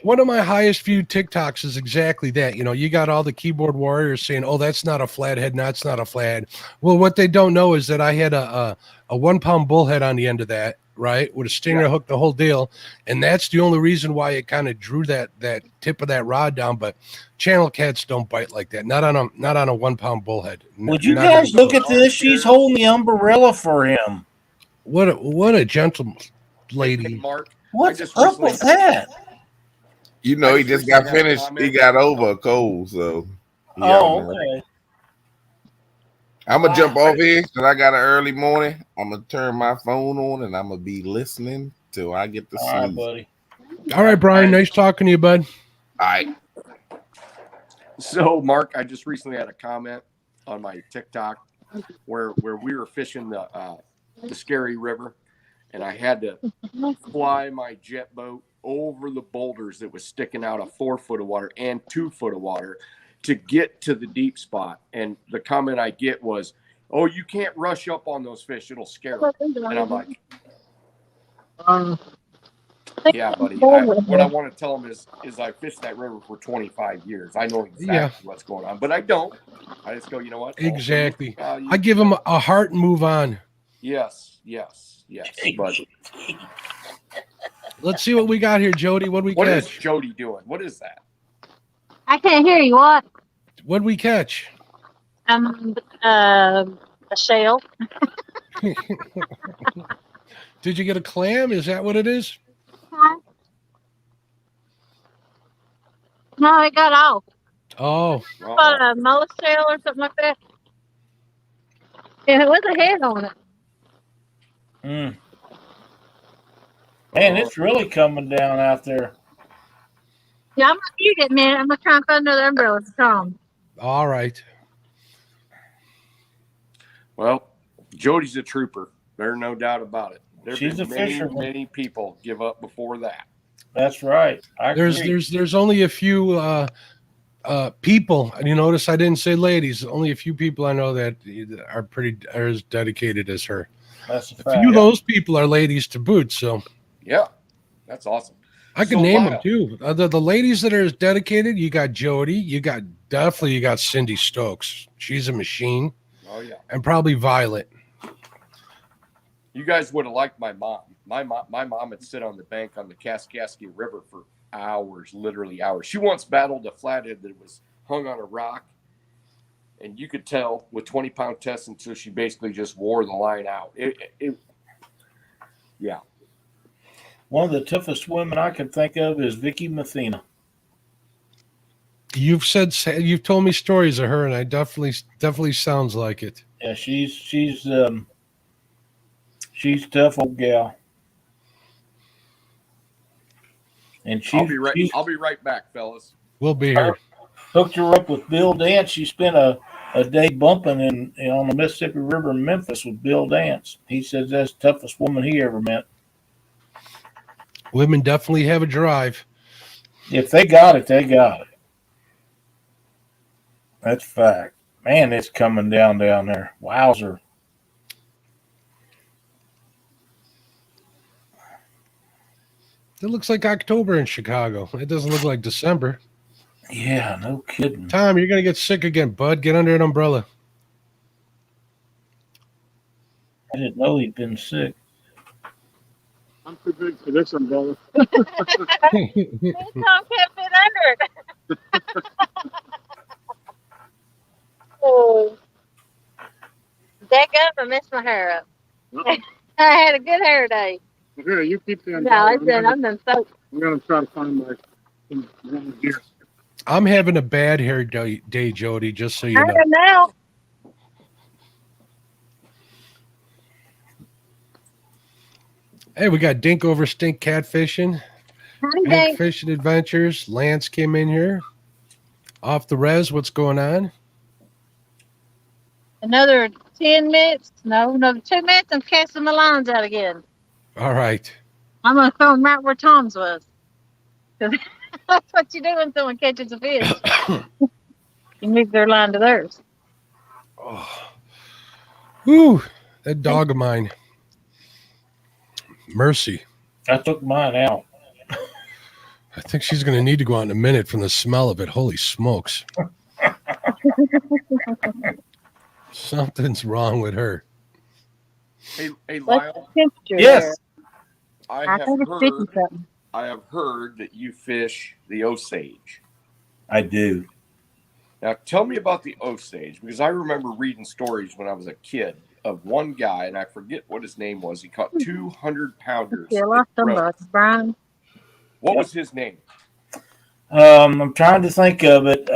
One of my highest viewed TikToks is exactly that. You got all the keyboard warriors saying, oh, that's not a flathead, that's not a flathead. Well, what they don't know is that I had a 1 pound bullhead on the end of that, right, with a stinger hook, the whole deal, and that's the only reason why it kind of drew that tip of that rod down. But channel cats don't bite like that, not on a 1 pound bullhead. Would you guys look at this? She's holding the umbrella for him. What a gentle lady. Hey, Mark, what's up with that? He just got finished. He got over a cold, so. Okay. I'm going to jump off here because I got an early morning. I'm going to turn my phone on and I'm going to be listening till I get to sleep. All right, buddy. All right, Brian. Nice talking to you, bud. All right. So, Mark, I just recently had a comment on my TikTok where we were fishing the Scary River, and I had to fly my jet boat over the boulders that was sticking out a 4 foot of water and 2 foot of water to get to the deep spot. And the comment I get was, oh, you can't rush up on those fish. It'll scare them. And I'm like, yeah, buddy. What I want to tell them is I fished that river for 25 years. I know exactly what's going on, but I don't. I just go, you know what? Exactly. I give them a heart and move on. Yes. But let's see what we got here, Jody. What do we catch? What is Jody doing? What is that? I can't hear you. What? What'd we catch? A shell. Did you get a clam? Is that what it is? No, it got off. Oh. A mollusk shell or something like that. Yeah, it was a head on it. Man, it's really coming down out there. Yeah, I'm gonna mute it, man. I'm gonna try and find another umbrella for Tom. All right. Well, Jody's a trooper. There's no doubt about it. She's a fisherman. Many people give up before that. That's right. There's only a few people, and you notice I didn't say ladies. Only a few people I know that are as dedicated as her. That's a fact. fact. A few of those people are ladies to boot. So yeah, that's awesome. I can name them too. The ladies that are as dedicated. You got Jody. You got Cindy Stokes. She's a machine. Oh yeah, and probably Violet. You guys would have liked my mom. My mom would sit on the bank on the Kaskaskia River for hours, literally hours. She once battled a flathead that was hung on a rock, and you could tell with 20-pound tests until she basically just wore the line out. Yeah. One of the toughest women I can think of is Vicky Mathena. You've told me stories of her, and I definitely sounds like it. Yeah, she's tough old gal. And I'll be right back, fellas. We'll be here. Hooked her up with Bill Dance. She spent a day bumping on the Mississippi River in Memphis with Bill Dance. He says that's the toughest woman he ever met. Women definitely have a drive. If they got it, they got it. That's a fact. Man, it's coming down there. Wowzer. It looks like October in Chicago. It doesn't look like December. Yeah, no kidding. Tom, you're going to get sick again, bud. Get under an umbrella. I didn't know he'd been sick. I'm too big for this umbrella. Tom can't fit under it. Oh. Daggum, I messed my hair up. I had a good hair day. Here, you keep the umbrella. No, I'm done soaked. I'm going to try to find my gear. I'm having a bad hair day, Jody, just so you know. I don't know. Hey, we got Dink over Stink catfishing. Dink Fishing Adventures. Lance came in here. Off the res, what's going on? Another 10 minutes. No, 2 minutes. I'm casting my lines out again. All right. I'm going to throw them right where Tom's was. That's what you do when someone catches a fish. You move their line to theirs. Oh. Whew. That dog of mine. Mercy. I took mine out. I think she's going to need to go out in a minute from the smell of it. Holy smokes. Something's wrong with her. Hey, Lyle. Yes. I have heard that you fish the Osage. I do. Now, tell me about the Osage, because I remember reading stories when I was a kid of one guy, and I forget what his name was. He caught 200 pounders. Brian. What was his name? I'm trying to think of it.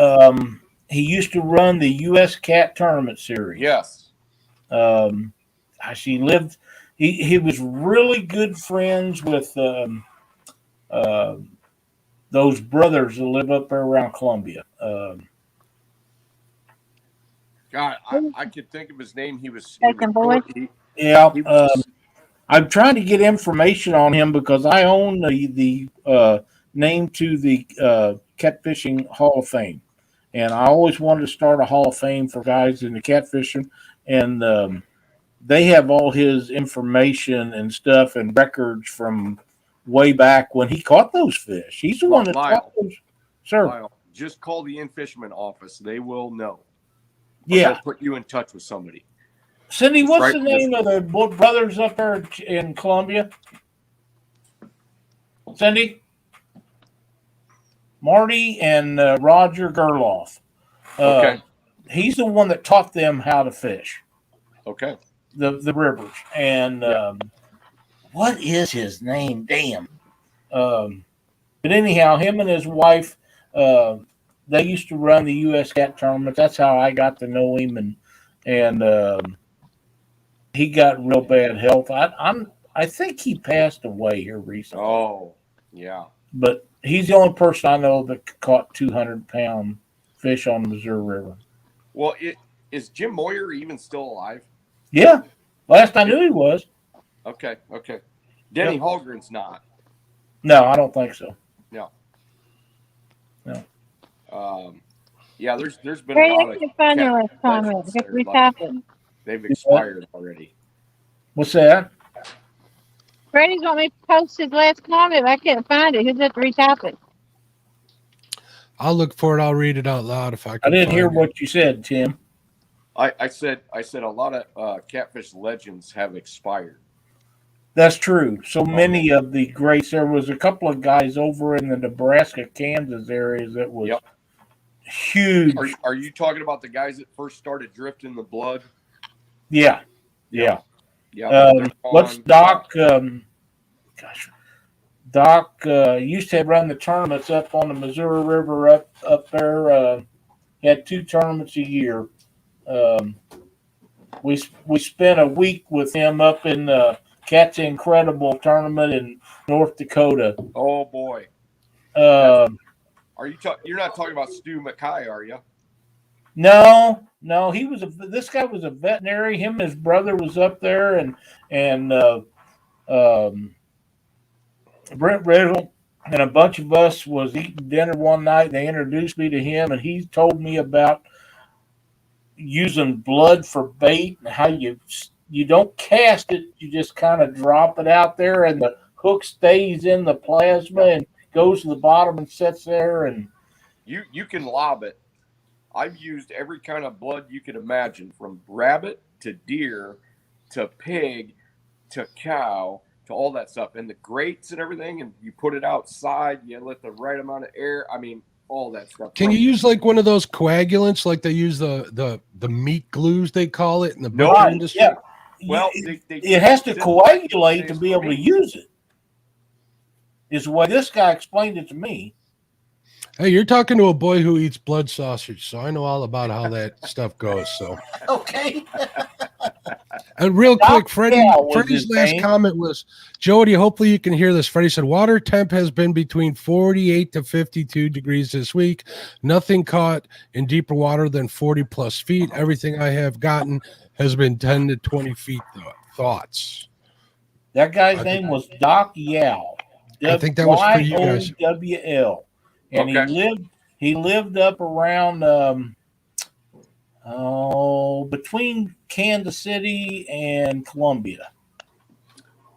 He used to run the U.S. Cat Tournament Series. Yes. He was really good friends with those brothers that live up there around Columbia. God, I could think of his name. He was I'm trying to get information on him because I own the name to the Catfishing Hall of Fame. And I always wanted to start a Hall of Fame for guys in the catfishing. And they have all his information and stuff and records from way back when he caught those fish. He's the one that caught those. Sir. Lyle, just call the in-fisherman office. They will know. Yeah. They'll put you in touch with somebody. Cindy, what's the name of the brothers up there in Columbia? Cindy? Marty and Roger Gerloff. Okay. He's the one that taught them how to fish Okay. the rivers. And what is his name? Damn. But anyhow, him and his wife, they used to run the U.S. Cat tournaments. That's how I got to know him, and he got real bad health. I think he passed away here recently. Oh, yeah. But he's the only person I know that caught 200-pound fish on the Missouri River. Well, is Jim Moyer even still alive? Yeah, last I knew he was. Okay. Denny Yep. Holgren's not. No, I don't think so. No. No. Yeah, there's been Great, a I lot of can't find your cat last comment. legends Just that are retap like, it. they've expired already. What's that? Freddie's want me to post his last comment, but I can't find it. He'll just retap it. I'll look for it. I'll read it out loud if I can. I didn't find hear it. what you said, Tim. I said a lot of catfish legends have expired. That's true. So many of the greats. There was a couple of guys over in the Nebraska, Kansas areas that was huge. Are you talking about the guys that first started drifting the blood? Yeah. What's gone. Doc? Doc used to run the tournaments up on the Missouri River up there. He had 2 tournaments a year. We spent a week with him up in the Cat's Incredible tournament in North Dakota. Oh boy. Are you you're not talking about Stu Mackay, are you? No. This guy was a veterinary. Him and his brother was up there, and Brent Riddle and a bunch of us was eating dinner one night. And they introduced me to him, and he told me about using blood for bait and how you don't cast it, you just kind of drop it out there, and the hook stays in the plasma and goes to the bottom and sits there. And you can lob it. I've used every kind of blood you could imagine, from rabbit to deer to pig to cow to all that stuff, and the grates and everything, and you put it outside, you let the right amount of air, I mean, all that stuff. Can you use like one of those coagulants, like they use the meat glues, they call it in the butcher industry? Yeah. Well, it has to coagulate to be able to use it, is the way this guy explained it to me. Hey, you're talking to a boy who eats blood sausage, so I know all about how that stuff goes. So okay. And real quick, Freddie's last comment was, Jody, hopefully you can hear this. Freddie said, water temp has been between 48 to 52 degrees this week. Nothing caught in deeper water than 40 plus feet. Everything I have gotten has been 10 to 20 feet. Thoughts? That guy's name was Doc Yao. I think that was for you guys. YOWL. And he lived up around between Kansas City and Columbia.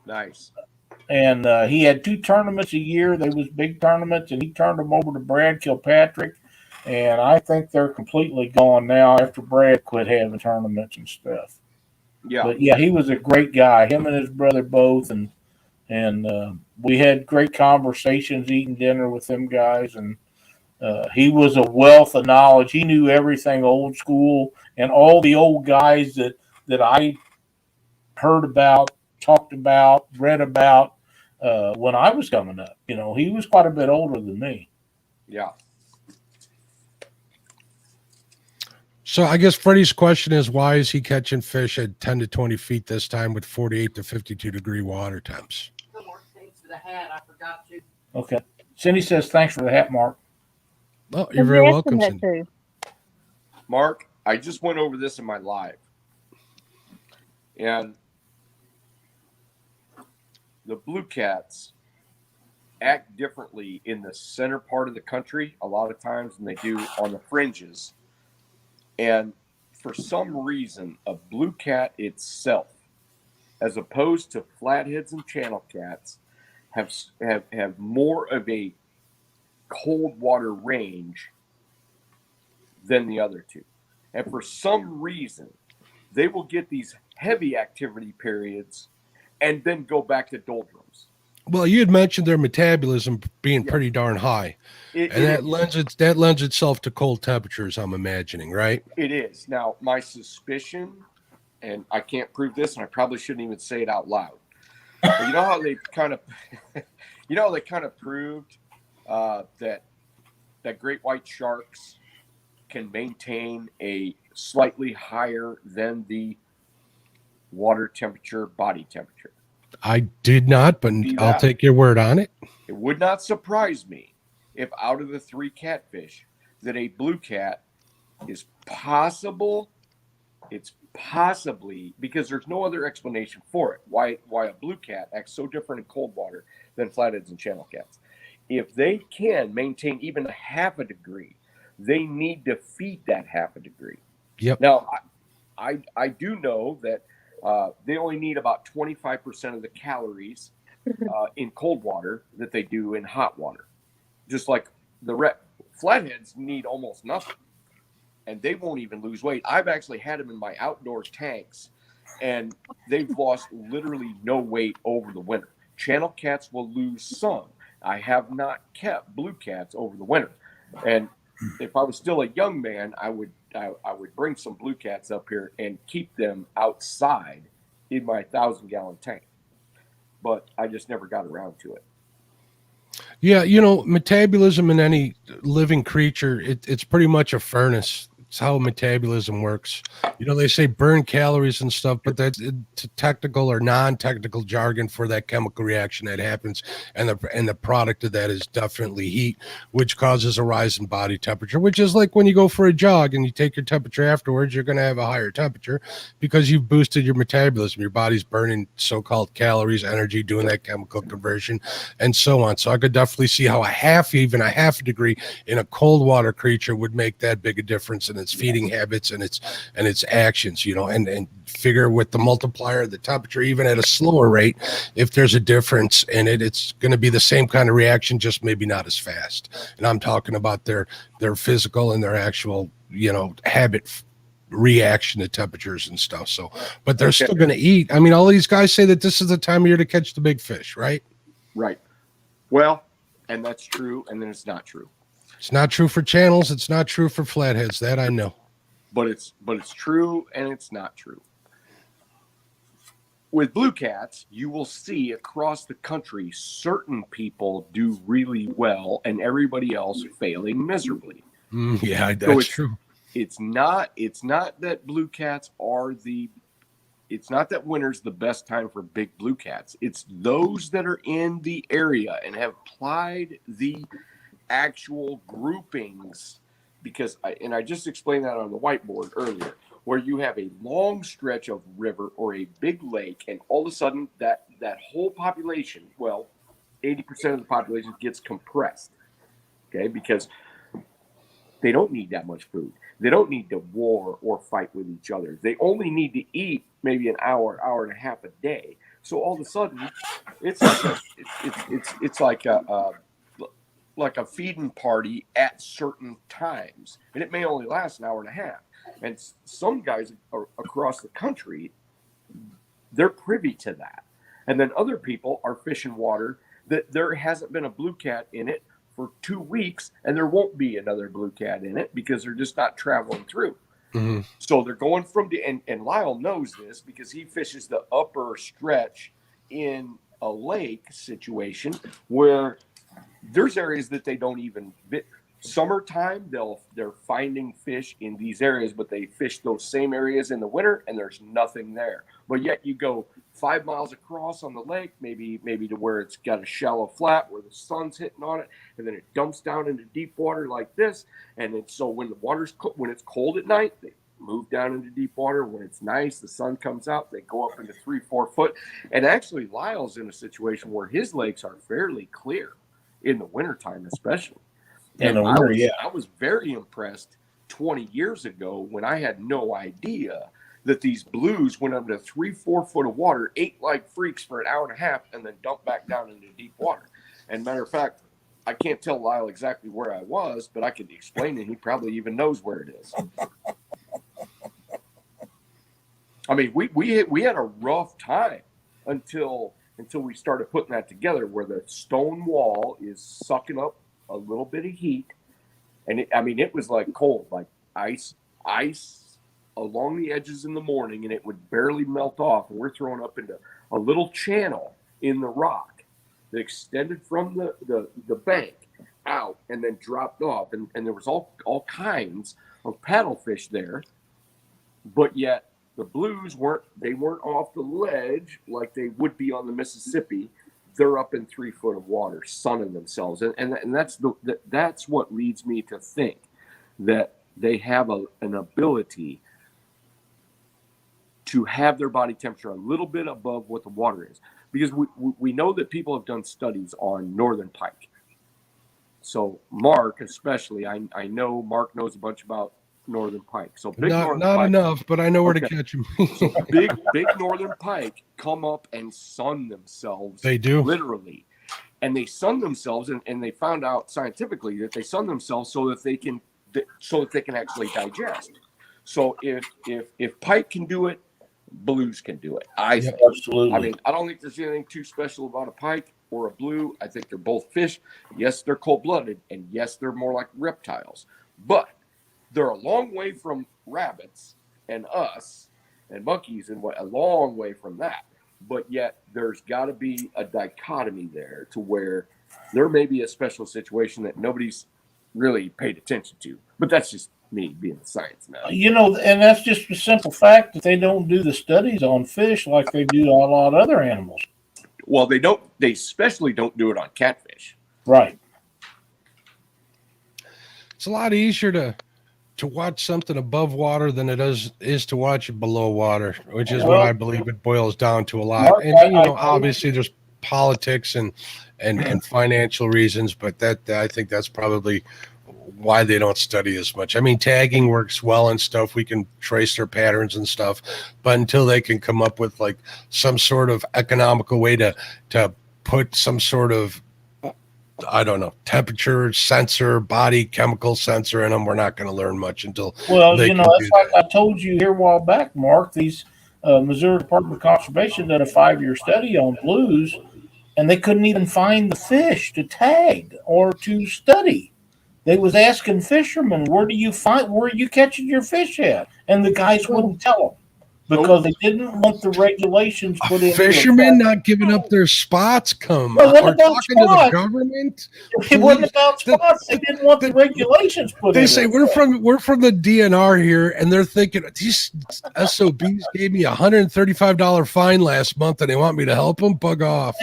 Nice. And he had 2 tournaments a year. They was big tournaments, and he turned them over to Brad Kilpatrick. And I think they're completely gone now after Brad quit having tournaments and stuff. Yeah. But yeah, he was a great guy. Him and his brother both, and we had great conversations eating dinner with them guys, and he was a wealth of knowledge. He knew everything old school, and all the old guys that I heard about, talked about, read about when I was coming up. You know, he was quite a bit older than me. Yeah. So I guess Freddie's question is, why is he catching fish at 10 to 20 feet this time with 48 to 52 degree water temps? Thanks for the hat. I forgot to. Okay. Cindy says, thanks for the hat, Mark. Oh, you're very welcome, Cindy. Mark, I just went over this in my live. And the blue cats act differently in the center part of the country a lot of times than they do on the fringes. And for some reason, a blue cat itself, as opposed to flatheads and channel cats, have more of a cold water range than the other two. And for some reason, they will get these heavy activity periods and then go back to doldrums. Well, you had mentioned their metabolism being pretty darn high, that lends itself to cold temperatures. I'm imagining, right? It is. Now, my suspicion, and I can't prove this, and I probably shouldn't even say it out loud. But you know how they kind of, proved that great white sharks can maintain a slightly higher than the water temperature, body temperature. I did not, but I'll take your word on it. It would not surprise me if out of the 3 catfish that a blue cat is possible. It's possibly, because there's no other explanation for it, why a blue cat acts so different in cold water than flatheads and channel cats. If they can maintain even a half a degree, they need to feed that half a degree. Yep. Now, I do know that they only need about 25% of the calories in cold water that they do in hot water. Just like the flatheads need almost nothing, and they won't even lose weight. I've actually had them in my outdoor tanks, and they've lost literally no weight over the winter. Channel cats will lose some. I have not kept blue cats over the winter, and if I was still a young man, I would bring some blue cats up here and keep them outside in my 1,000-gallon tank. But I just never got around to it. Yeah, metabolism in any living creature, it's pretty much a furnace. It's how metabolism works. They say burn calories and stuff, but that's technical or non-technical jargon for that chemical reaction that happens, and the product of that is definitely heat, which causes a rise in body temperature, which is like when you go for a jog and you take your temperature afterwards, you're going to have a higher temperature because you've boosted your metabolism. Your body's burning so-called calories, energy, doing that chemical conversion, and so on. So I could definitely see how a half a degree in a cold water creature would make that big a difference in its feeding habits and its actions, and figure with the multiplier, the temperature, even at a slower rate, if there's a difference in it, it's going to be the same kind of reaction, just maybe not as fast. And I'm talking about their physical and their actual, habit reaction to temperatures and stuff. So, but they're still going to eat. I mean, all these guys say that this is the time of year to catch the big fish, right? Right. Well, and that's true, and then it's not true. It's not true for channels. It's not true for flatheads. That I know. But it's true, and it's not true. With blue cats, you will see across the country certain people do really well and everybody else failing miserably. Yeah, that's true. It's not that blue cats are it's not that winter's the best time for big blue cats. It's those that are in the area and have applied the actual groupings, because I just explained that on the whiteboard earlier, where you have a long stretch of river or a big lake, and all of a sudden that whole population, well, 80% of the population gets compressed, okay, because they don't need that much food. They don't need to war or fight with each other. They only need to eat maybe an hour and a half a day. So all of a sudden, it's like a feeding party at certain times, and it may only last an hour and a half. And some guys across the country, they're privy to that. And then other people are fishing water that there hasn't been a blue cat in it for 2 weeks, and there won't be another blue cat in it because they're just not traveling through. Mm-hmm. So they're going from and Lyle knows this because he fishes the upper stretch in a lake situation where there's areas that they don't even summertime. They're finding fish in these areas, but they fish those same areas in the winter and there's nothing there. But yet you go 5 miles across on the lake, maybe to where it's got a shallow flat where the sun's hitting on it, and then it dumps down into deep water like this. And it's so when it's cold at night, they move down into deep water. When it's nice, the sun comes out, they go up into 3-4 foot. And actually Lyle's in a situation where his lakes are fairly clear in the wintertime, especially. And I was very impressed 20 years ago when I had no idea that these blues went up to 3-4 foot of water, ate like freaks for an hour and a half, and then dumped back down into deep water. And matter of fact, I can't tell Lyle exactly where I was, but I could explain it. He probably even knows where it is. I mean, we had a rough time until until we started putting that together, where the stone wall is sucking up a little bit of heat. And it was like cold, like ice along the edges in the morning, and it would barely melt off. And we're thrown up into a little channel in the rock that extended from the bank out and then dropped off. And there was all kinds of paddlefish there, but yet the blues weren't off the ledge like they would be on the Mississippi. They're up in 3 foot of water, sunning themselves, and that's what leads me to think that they have an ability to have their body temperature a little bit above what the water is, because we know that people have done studies on northern pike. So Mark, especially, I know Mark knows a bunch about northern pike. So not enough, but I know where to catch them. So big northern pike come up and sun themselves. They do, literally, and they sun themselves, and they found out scientifically that they sun themselves so that they can actually digest. So if pike can do it, blues can do it. I think. Absolutely. I mean, I don't think there's anything too special about a pike or a blue. I think they're both fish. Yes, they're cold-blooded, and yes, they're more like reptiles, but they're a long way from rabbits and us and monkeys, and a long way from that. But yet there's got to be a dichotomy there, to where there may be a special situation that nobody's really paid attention to. But that's just me being a science nut. And that's just a simple fact that they don't do the studies on fish like they do on a lot of other animals. Well, they don't. They especially don't do it on catfish. Right. It's a lot easier to watch something above water than it is to watch it below water, which is what I believe it boils down to a lot. And obviously there's politics and financial reasons, but I think that's probably why they don't study as much. I mean, tagging works well and stuff. We can trace their patterns and stuff, but until they can come up with like some sort of economical way to put some sort of, I don't know, temperature sensor, body chemical sensor in them, we're not going to learn much until. Well, that's like I told you here a while back, Mark. These Missouri Department of Conservation did a 5-year study on blues, and they couldn't even find the fish to tag or to study. They was asking fishermen, where are you catching your fish at? And the guys wouldn't tell them, because they didn't want the regulations put in. Fishermen not giving up their spots, come on. Or talking to the government. It wasn't about spots. They didn't want the regulations put in. They say we're from the DNR here, and they're thinking these SOBs gave me $135 fine last month, and they want me to help them. Bug off.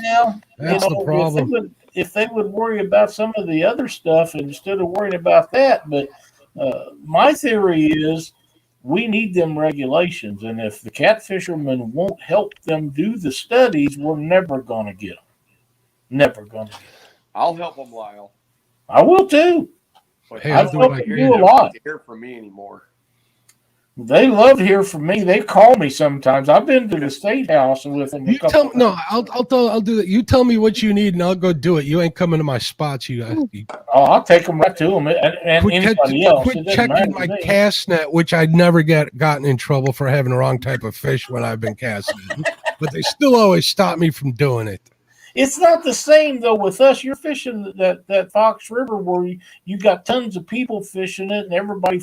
That's the problem. If they would worry about some of the other stuff instead of worrying about that. But my theory is, we need them regulations, and if the catfishermen won't help them do the studies, we're never going to get them. Never going to get them. I'll help them, Lyle. I will too. But hey, I've helped them do a lot. To hear from me anymore. They love to hear from me. They call me sometimes. I've been to the state house with them. I'll do that. You tell me what you need, and I'll go do it. You ain't coming to my spots, you guys. I'll take them right to them, and anybody else. Quit checking my cast net, which I'd never gotten in trouble for having the wrong type of fish when I've been casting, but they still always stop me from doing it. It's not the same though with us. You're fishing that Fox River where you got tons of people fishing it and everybody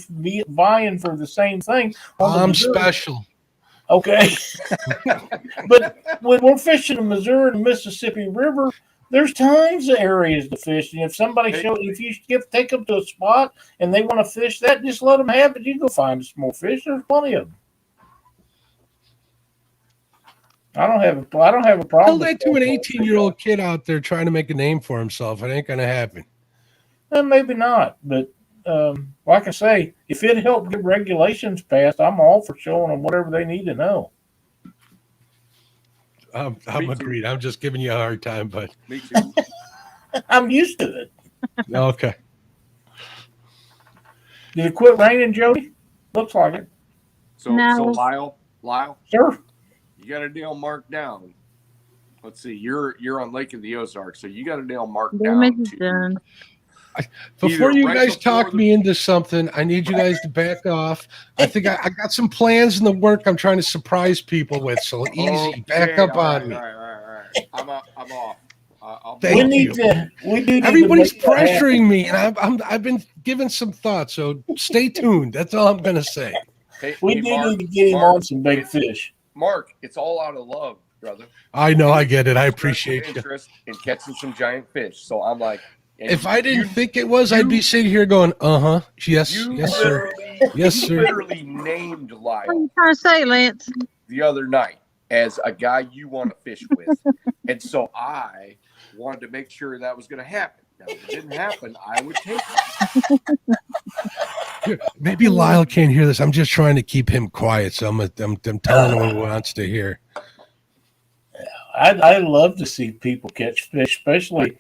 vying for the same thing. I'm special. Okay. But when we're fishing the Missouri and Mississippi River, there's tons of areas to fish. And if you take them to a spot and they want to fish that, just let them have it. You go find some more fish. There's plenty of them. I don't have a problem. Tell that to an 18-year-old kid out there trying to make a name for himself. It ain't going to happen. Maybe not. But like I say, if it helped get regulations passed, I'm all for showing them whatever they need to know. I'm agreed. I'm just giving you a hard time, but me too. I'm used to it. Okay. Did it quit raining, Jody? Looks like it. So Lyle, sir. You got a deal marked down. Let's see. You're on Lake of the Ozarks, so you got a deal marked down. Before you guys talk me into something, I need you guys to back off. I think I got some plans in the work I'm trying to surprise people with. So easy, back up on me. Right. I'm off. Thank you. We do. Everybody's pressuring me, and I've been giving some thought. So stay tuned. That's all I'm gonna say. We need to get him on some big fish. Mark, it's all out of love, brother. I know, I get it. I appreciate you. Interest in catching some giant fish. So I'm like, if I didn't think it was, I'd be sitting here going, yes, sir. Yes, sir. You literally named Lyle. What are you trying to say, Lance? The other night as a guy you want to fish with. And so I wanted to make sure that was going to happen. Now, if it didn't happen, I would take it. Maybe Lyle can't hear this. I'm just trying to keep him quiet, so I'm telling him what he wants to hear. I love to see people catch fish, especially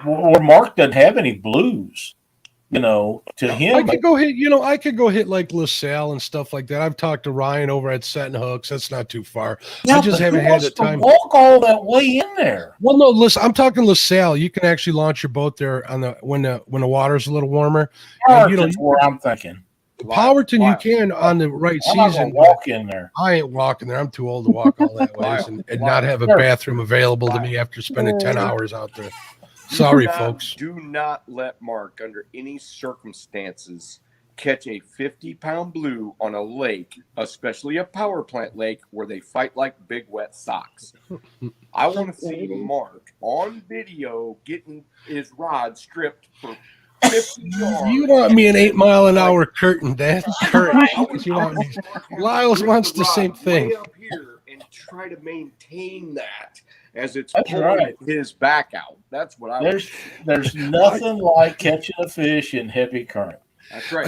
where Mark doesn't have any blues. To him, I could go hit like LaSalle and stuff like that. I've talked to Ryan over at Set and Hooks. That's not too far. I just haven't had the time. Walk all that way in there. Well, no, listen, I'm talking LaSalle. You can actually launch your boat there on when the water's a little warmer. That's where I'm thinking. Powerton, you can on the right I'm not season. gonna walk in there. I ain't walking there. I'm too old to walk all that way and not have a bathroom available to me after spending 10 hours out there. Sorry, folks. Do not let Mark, under any circumstances, catch a 50-pound blue on a lake, especially a power plant lake where they fight like big wet socks. I want to see Mark on video getting his rod stripped for 50 yards. You want me an 8-mile-an-hour curtain, Dad? Lyles wants the same thing. Way up here and try to maintain that as it's pulling his back out. That's what I There's nothing like catching a fish in heavy current. That's right.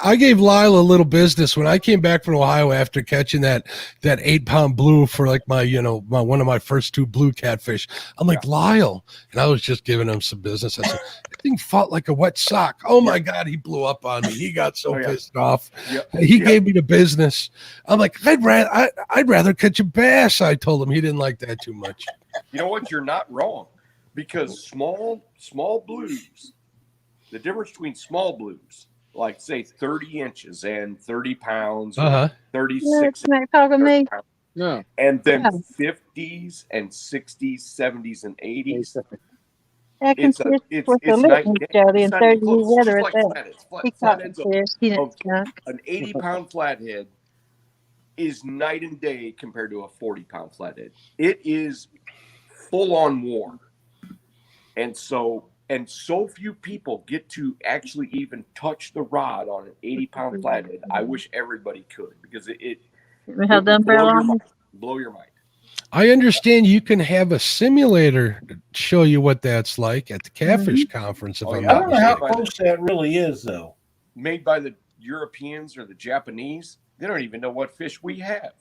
I gave Lyle a little business when I came back from Ohio after catching that 8-pound blue for like my one of my first 2 blue catfish. I'm like, Lyle, and I was just giving him some business. I said, that thing fought like a wet sock. Oh my God, he blew up on me. He got so pissed off. He gave me the business. I'm like, I'd rather catch a bass. I told him. He didn't like that too much. You know what? You're not wrong, because small blues. The difference between small blues, like say 30 inches and 30 pounds, 36 pounds, and then 50s and 60s, 70s, and 80s. It's night and day. And 30 weather at that. An 80-pound flathead is night and day compared to a 40-pound flathead. It is full-on war, and so few people get to actually even touch the rod on an 80-pound flathead. I wish everybody could, because it blow your mind. I understand you can have a simulator show you what that's like at the Catfish Conference. I don't know how close that really is, though. Made by the Europeans or the Japanese. They don't even know what fish we have.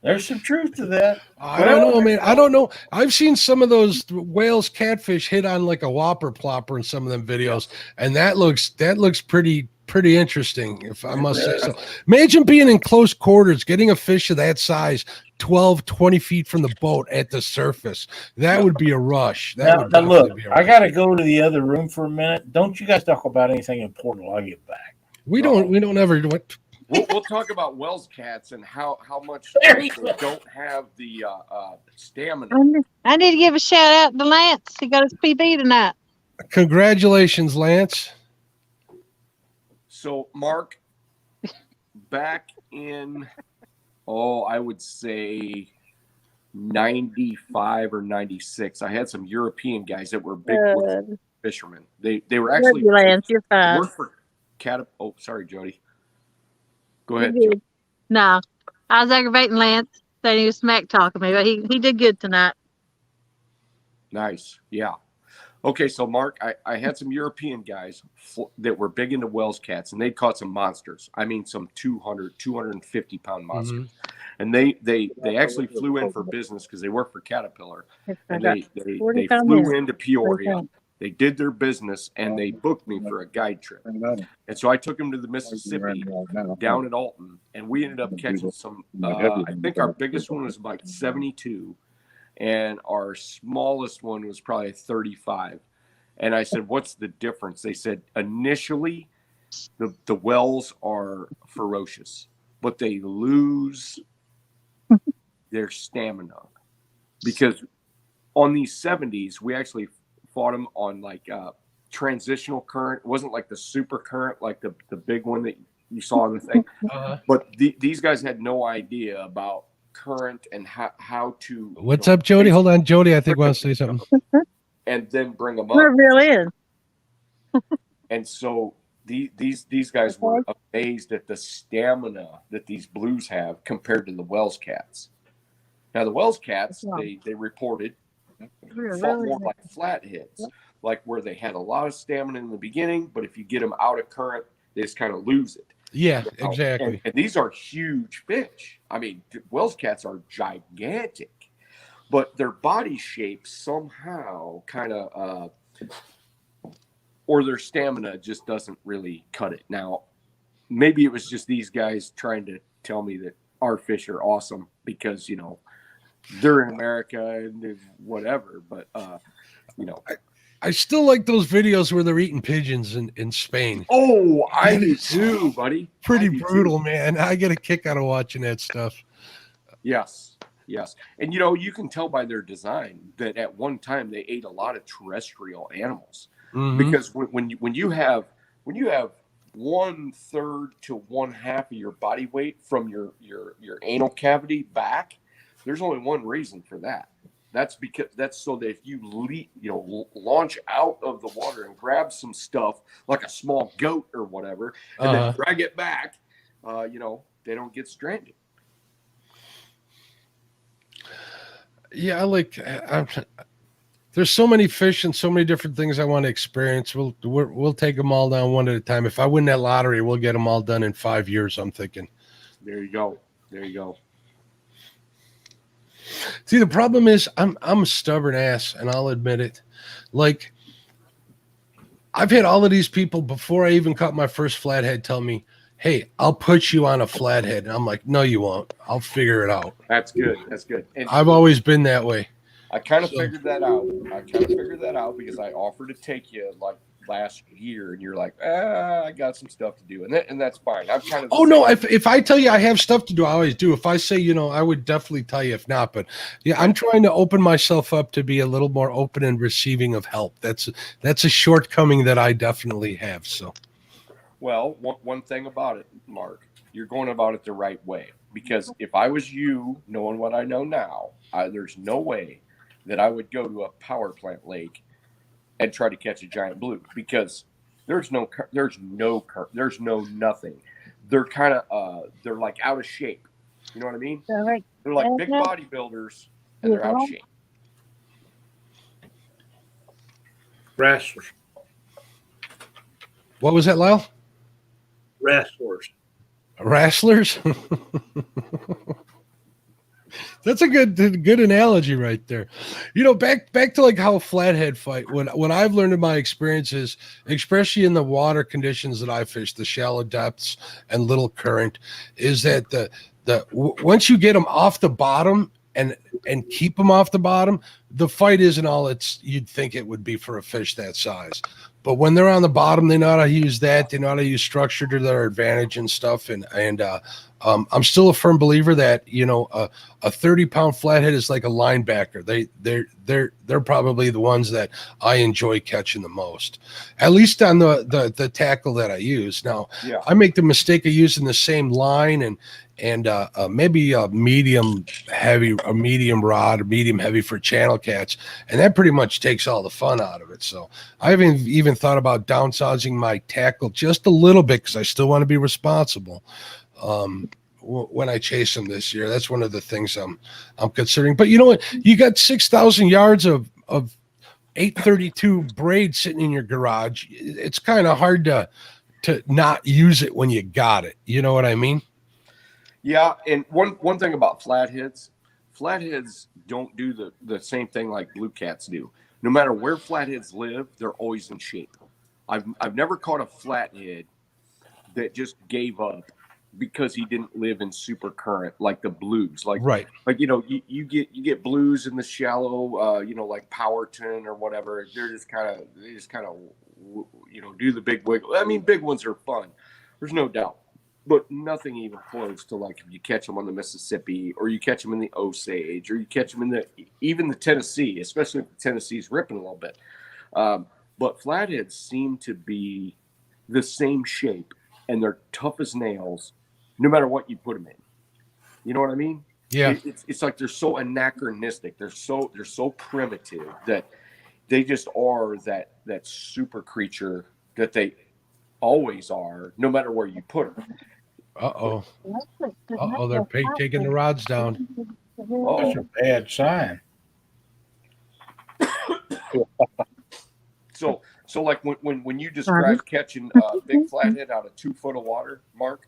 There's some truth to that. I don't know, man. I don't know. I've seen some of those whales catfish hit on like a whopper plopper in some of them videos, and that looks pretty interesting, if I must say so. Imagine being in close quarters, getting a fish of that size, 12, 20 feet from the boat at the surface. That would be a rush. Now look, I got to go to the other room for a minute. Don't you guys talk about anything important while I get back? We don't ever do it. We'll talk about Wells cats and how much they don't have the stamina. I need to give a shout out to Lance. He got his PB tonight. Congratulations, Lance. So, Mark, back in, I would say 95 or 96, I had some European guys that were big fishermen. They were actually Lance, you're fine. Worked for sorry, Jody. Go ahead. No, I was aggravating Lance, saying he was smack talking me, but he did good tonight. Nice, yeah. Okay, so Mark, I had some European guys that were big into Wells cats, and they caught some monsters. I mean, some 200, 250-pound monsters. Mm-hmm. And they actually flew in for business because they work for Caterpillar. And they flew into Peoria. They did their business, and they booked me for a guide trip. And so I took them to the Mississippi, down at Alton, and we ended up catching some. I think our biggest one was like 72. And our smallest one was probably 35. And I said, what's the difference? They said, initially, the wells are ferocious. but they lose their stamina because on these 70s, we actually fought them on like transitional current. It wasn't like the super current, like the big one that you saw in the thing. But these guys had no idea about current and how to. What's up, Jody? Hold on, Jody. I think wants to say something. And then bring them up. It really is. And so these guys were amazed at the stamina that these blues have compared to the Wells cats. Now the Wells cats, they reported fought more like flatheads, like where they had a lot of stamina in the beginning, but if you get them out of current, they just kind of lose it. Yeah, exactly. And these are huge fish. I mean, Wells cats are gigantic, but their body shape somehow kind of, or their stamina just doesn't really cut it. Now, maybe it was just these guys trying to tell me that our fish are awesome because, they're in America and whatever, but I still like those videos where they're eating pigeons in Spain. Oh, I do too, buddy. Pretty brutal, man. I get a kick out of watching that stuff. Yes. And you can tell by their design that at one time they ate a lot of terrestrial animals. Mm-hmm. Because when you have 1/3 to 1/2 of your body weight from your anal cavity back, there's only one reason for that. That's so that if you launch out of the water and grab some stuff like a small goat or whatever, and then drag it back, they don't get stranded. Yeah, there's so many fish and so many different things I want to experience. We'll take them all down one at a time. If I win that lottery, we'll get them all done in 5 years, I'm thinking. There you go. See, the problem is I'm a stubborn ass, and I'll admit it. Like, I've had all of these people before I even caught my first flathead tell me, "Hey, I'll put you on a flathead." And I'm like, "No, you won't. I'll figure it out." That's good. And I've always been that way. I kind of figured that out because I offered to take you like last year, and you're like, I got some stuff to do, and that's fine. I'm kind of. Oh no! If I tell you I have stuff to do, I always do. If I say, I would definitely tell you. If not, but yeah, I'm trying to open myself up to be a little more open and receiving of help. That's a shortcoming that I definitely have. So. Well, one thing about it, Mark, you're going about it the right way. Because if I was you, knowing what I know now, there's no way that I would go to a power plant lake and try to catch a giant blue, because there's no nothing. They're kind of they're like out of shape. You know what I mean? They're like big bodybuilders, and they're out of shape. Wrestlers. What was that, Lyle? Wrestlers. Wrestlers? That's a good analogy right there. Back to like how a flathead fight. When I've learned in my experiences, especially in the water conditions that I fish, the shallow depths and little current, is that once you get them off the bottom and keep them off the bottom, the fight isn't all you'd think it would be for a fish that size. But when they're on the bottom, they know how to use that. They know how to use structure to their advantage and stuff. And I'm still a firm believer that a 30-pound flathead is like a linebacker. They're probably the ones that I enjoy catching the most, at least on the tackle that I use. Now, I make the mistake of using the same line and maybe a medium heavy, a medium rod, or medium heavy for channel cats, and that pretty much takes all the fun out of it. So I haven't even thought about downsizing my tackle just a little bit because I still want to be responsible when I chase them this year. That's one of the things I'm considering. But you know what? You got 6,000 yards of 832 braid sitting in your garage. It's kind of hard to not use it when you got it. You know what I mean? Yeah, and one thing about flatheads don't do the same thing like blue cats do. No matter where flatheads live, they're always in shape. I've never caught a flathead that just gave up because he didn't live in super current like the blues. Like you get blues in the shallow, like Powerton or whatever. They just kind of do the big wiggle. I mean, big ones are fun. There's no doubt. but nothing even close to like if you catch them on the Mississippi, or you catch them in the Osage, or you catch them in even the Tennessee, especially if the Tennessee's ripping a little bit. But flatheads seem to be the same shape, and they're tough as nails, no matter what you put them in. You know what I mean? Yeah. It's like they're so anachronistic. They're so primitive that they just are that super creature that they always are, no matter where you put them. Uh-oh. They're taking the rods down. That's a bad sign. So like when you describe catching big flathead out of 2 foot of water, Mark,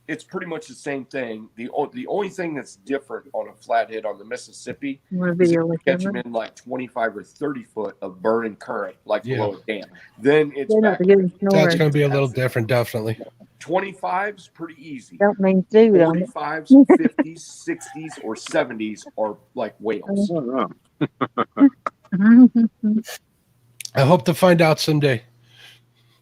it's pretty much the same thing. The only thing that's different on a flathead on the Mississippi is if you catch them in like 25 or 30 foot of burning current, like below a dam. Then it's that's going to be a little different, definitely. 25's pretty easy. Don't mean food. 45's, 50s, 60s, or 70s are like whales. I hope to find out someday.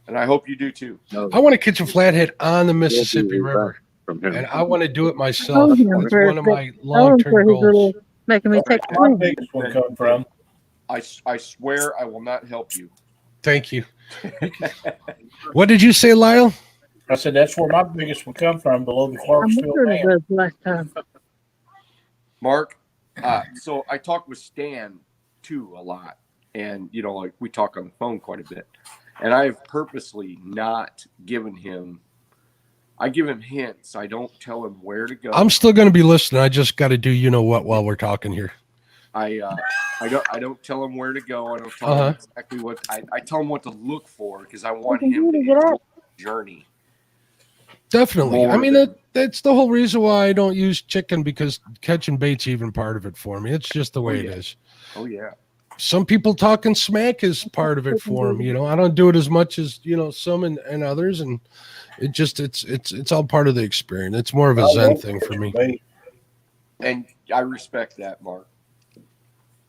And I hope you do too. I want to catch a flathead on the Mississippi River, and I want to do it myself. It's one of my long-term goals. Making me take Where the biggest one come from? I swear I will not help you. Thank you. What did you say, Lyle? I said that's where my biggest one come from, below the Clarksville Dam. Mark, so I talked with Stan too a lot, and like we talk on the phone quite a bit, and I have purposely not given him. I give him hints. I don't tell him where to go. I'm still going to be listening. I just got to do what while we're talking here. I don't tell him where to go. I don't tell him exactly what I tell him what to look for, because I want him to enjoy the journey. Definitely. I mean, that's the whole reason why I don't use chicken, because catching bait's even part of it for me. It's just the way it is. Oh, yeah. Some people talking smack is part of it for them. I don't do it as much as, some and others. And it's all part of the experience. It's more of a Zen thing for me. And I respect that, Mark.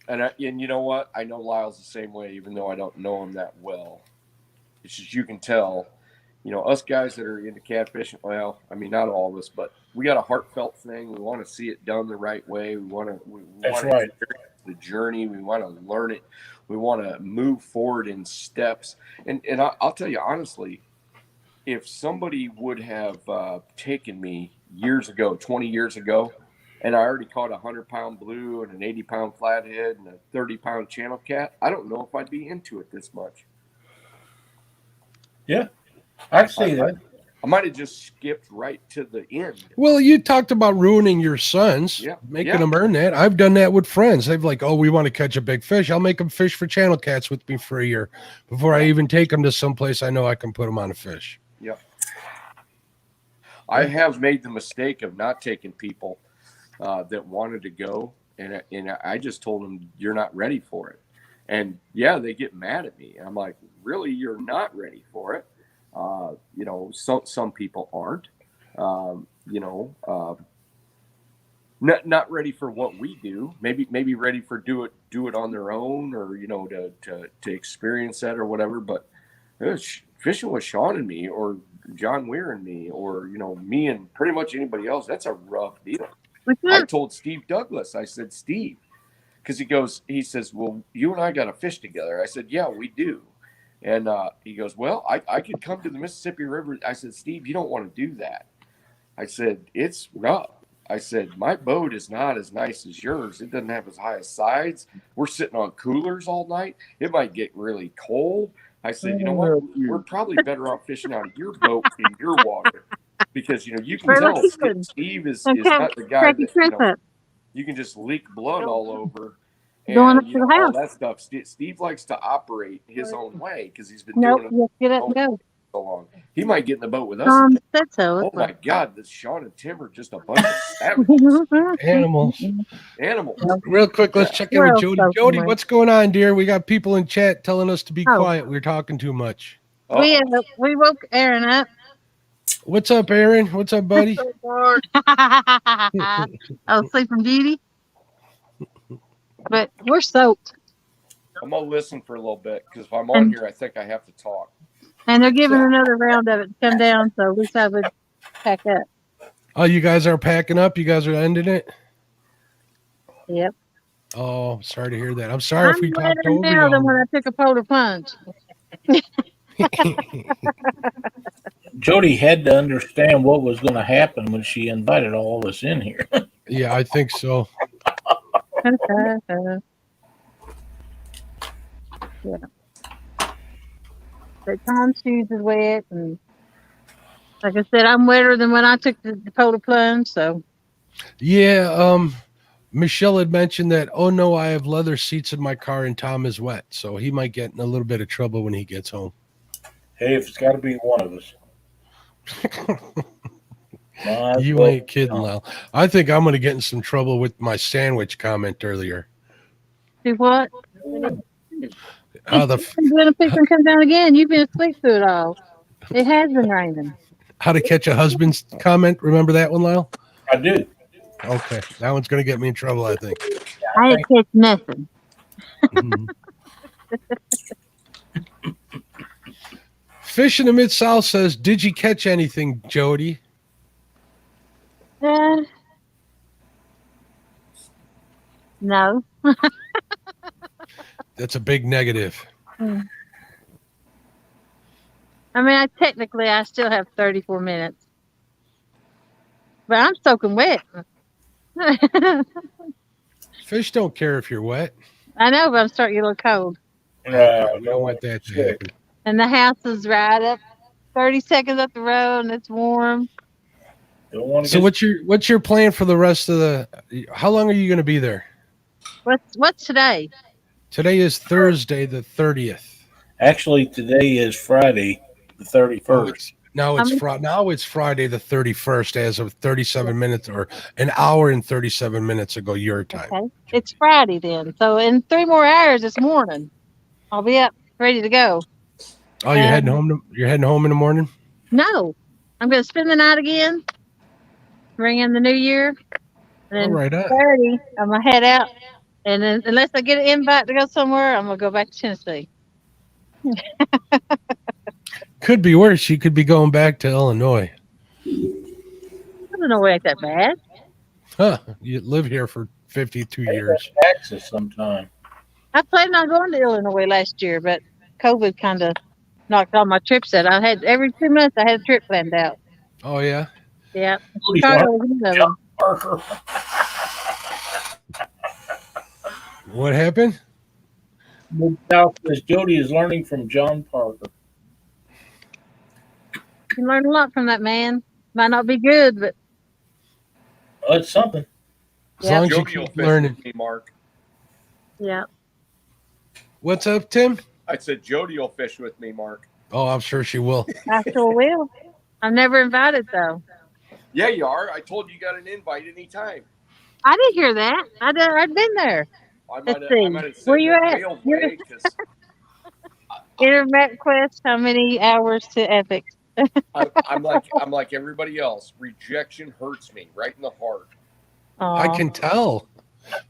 And you know what? I know Lyle's the same way, even though I don't know him that well. It's just, you can tell, us guys that are into catfishing, well, I mean, not all of us, but we got a heartfelt thing. We want to see it done the right way. We want to experience the journey. We want to learn it. We want to move forward in steps. And I'll tell you honestly, if somebody would have taken me years ago, 20 years ago, and I already caught a 100-pound blue and an 80-pound flathead and a 30-pound channel cat, I don't know if I'd be into it this much. Yeah, I see that. I might have just skipped right to the end. Well, you talked about ruining your sons, making them earn that. I've done that with friends. They've like, oh, we want to catch a big fish. I'll make them fish for channel cats with me for a year before I even take them to someplace I know I can put them on a fish. Yep. I have made the mistake of not taking people that wanted to go, and I just told them, you're not ready for it. And they get mad at me. I'm like, really, you're not ready for it. Some people aren't, not ready for what we do. Maybe ready for do it on their own, or to experience that or whatever. But fishing with Sean and me, or John Weir and me, or me and pretty much anybody else, that's a rough deal. I told Steve Douglas, I said, Steve, because he says, well, you and I got to fish together. I said, yeah, we do. And he goes, well, I could come to the Mississippi River. I said, Steve, you don't want to do that. I said, it's rough. I said, my boat is not as nice as yours. It doesn't have as high as sides. We're sitting on coolers all night. It might get really cold. I said, you know what? We're probably better off fishing out of your boat in your water. Because, you can tell Steve is not the guy that, you can just leak blood all over. And, going up to the house. All that stuff. Steve likes to operate his own way, because he's been doing it get up and go. so long. He might get in the boat with us. Said so. Oh my God, this Sean and Tim are just a bunch of savages. Animals. Real quick, let's check in with Jody. Jody, what's going on, dear? We got people in chat telling us to be quiet. We're talking too much. We woke Aaron up. What's up, Aaron? What's up, buddy? Sleep from duty. But we're soaked. I'm gonna listen for a little bit, because if I'm on here, I think I have to talk. And they're giving another round of it to come down, so we thought we'd Pack up. Oh, you guys are packing up? You guys are ending it? Yep. Oh, sorry to hear that. I'm sorry if we talked wetter over now than you. when I took a polar plunge. Jody had to understand what was going to happen when she invited all of us in here. Yeah, I think so. Yeah. The Tom's shoes is wet, and like I said, I'm wetter than when I took the polar plunge. So Yeah, Michelle had mentioned that, oh no, I have leather seats in my car and Tom is wet. So he might get in a little bit of trouble when he gets home. Hey, if it's got to be one of us. You ain't kidding, Lyle. I think I'm going to get in some trouble with my sandwich comment earlier. do what? When a picture come down again, you've been asleep through it all. It has been raining. How to catch a husband's comment? Remember that one, Lyle? I do. Okay, that one's going to get me in trouble, I think. I ain't catch nothing. Fish in the Mid-South says, did you catch anything, Jody? No. That's a big negative. I mean, I still have 34 minutes. But I'm soaking wet. Fish don't care if you're wet. I know, but I'm starting to get a little cold. We don't want that to happen. And the house is right up 30 seconds up the road, and it's warm. So what's your plan for the rest of the? How long are you going to be there? What's today? Today is Thursday, the 30th. Actually, today is Friday, the 31st. Now it's Friday, the 31st, as of 37 minutes or an hour and 37 minutes ago, your time. Okay. It's Friday then. So in 3 more hours this morning, I'll be up ready to go. Oh, you're heading home. You're heading home in the morning? No, I'm going to spend the night again. Bring in the new year. And then right. 30, I'm going to head out. And then unless I get an invite to go somewhere, I'm going to go back to Tennessee. Could be worse. You could be going back to Illinois. Illinois ain't that bad. Huh. You live here for 52 years. Texas sometime. I planned on going to Illinois last year, but COVID kind of knocked all my trips out. I had every 2 months I had a trip planned out. Oh yeah. Yeah. Chicago was one of them. Parker. What happened? South says Jody is learning from John Parker. You learn a lot from that man. Might not be good, but it's something. As long as you keep learning. Me, Mark. Yeah. What's up, Tim? I said Jody will fish with me, Mark. Oh, I'm sure she will. I sure will. I'm never invited though. Yeah, you are. I told you got an invite anytime. I didn't hear that. I'd been there. Let's see. Where you at? Internet quest. How many hours to Epic? I'm like everybody else. Rejection hurts me right in the heart. I can tell.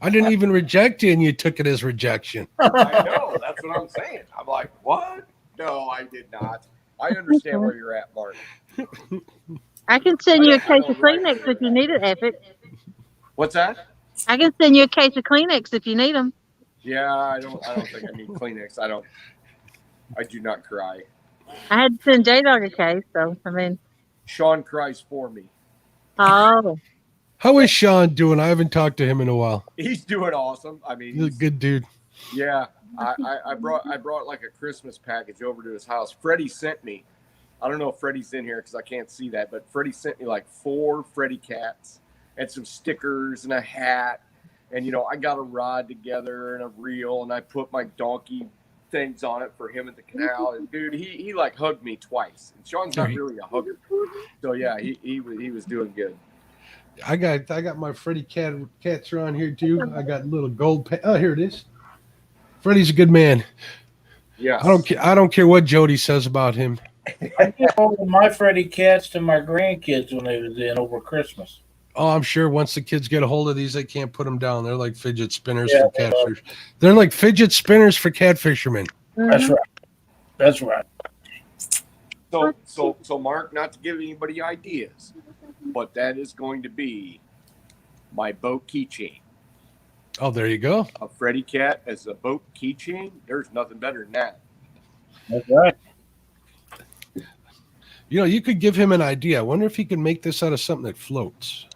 I didn't even reject you, and you took it as rejection. I know. That's what I'm saying. I'm like, what? No, I did not. I understand where you're at, Mark. I can send you a case of Kleenex if you need it, Epic. What's that? I can send you a case of Kleenex if you need them. Yeah, I don't think I need Kleenex. I do not cry. I had to send J-Dog a case, so I mean. Sean cries for me. Oh. How is Sean doing? I haven't talked to him in a while. He's doing awesome. I mean, he's a good dude. Yeah, I brought like a Christmas package over to his house. Freddie sent me. I don't know if Freddie's in here because I can't see that, but Freddie sent me like 4 Freddie cats and some stickers and a hat. And, you know, I got a rod together and a reel, and I put my donkey things on it for him at the canal. And, dude, he like hugged me twice. And Sean's not really a hugger. So, yeah, he was doing good. I got my Freddie cats around here, too. I got little gold. Oh, here it is. Freddie's a good man. Yeah. I don't care what Jody says about him. I gave all of my Freddie cats to my grandkids when they was in over Christmas. Oh, I'm sure once the kids get a hold of these, they can't put them down. They're like fidget spinners for catfish. They're like fidget spinners for catfishermen. That's right. That's right. So Mark, not to give anybody ideas, but that is going to be my boat keychain. Oh, there you go. A Freddy Cat as a boat keychain. There's nothing better than that. That's right. You know, you could give him an idea. I wonder if he can make this out of something that floats.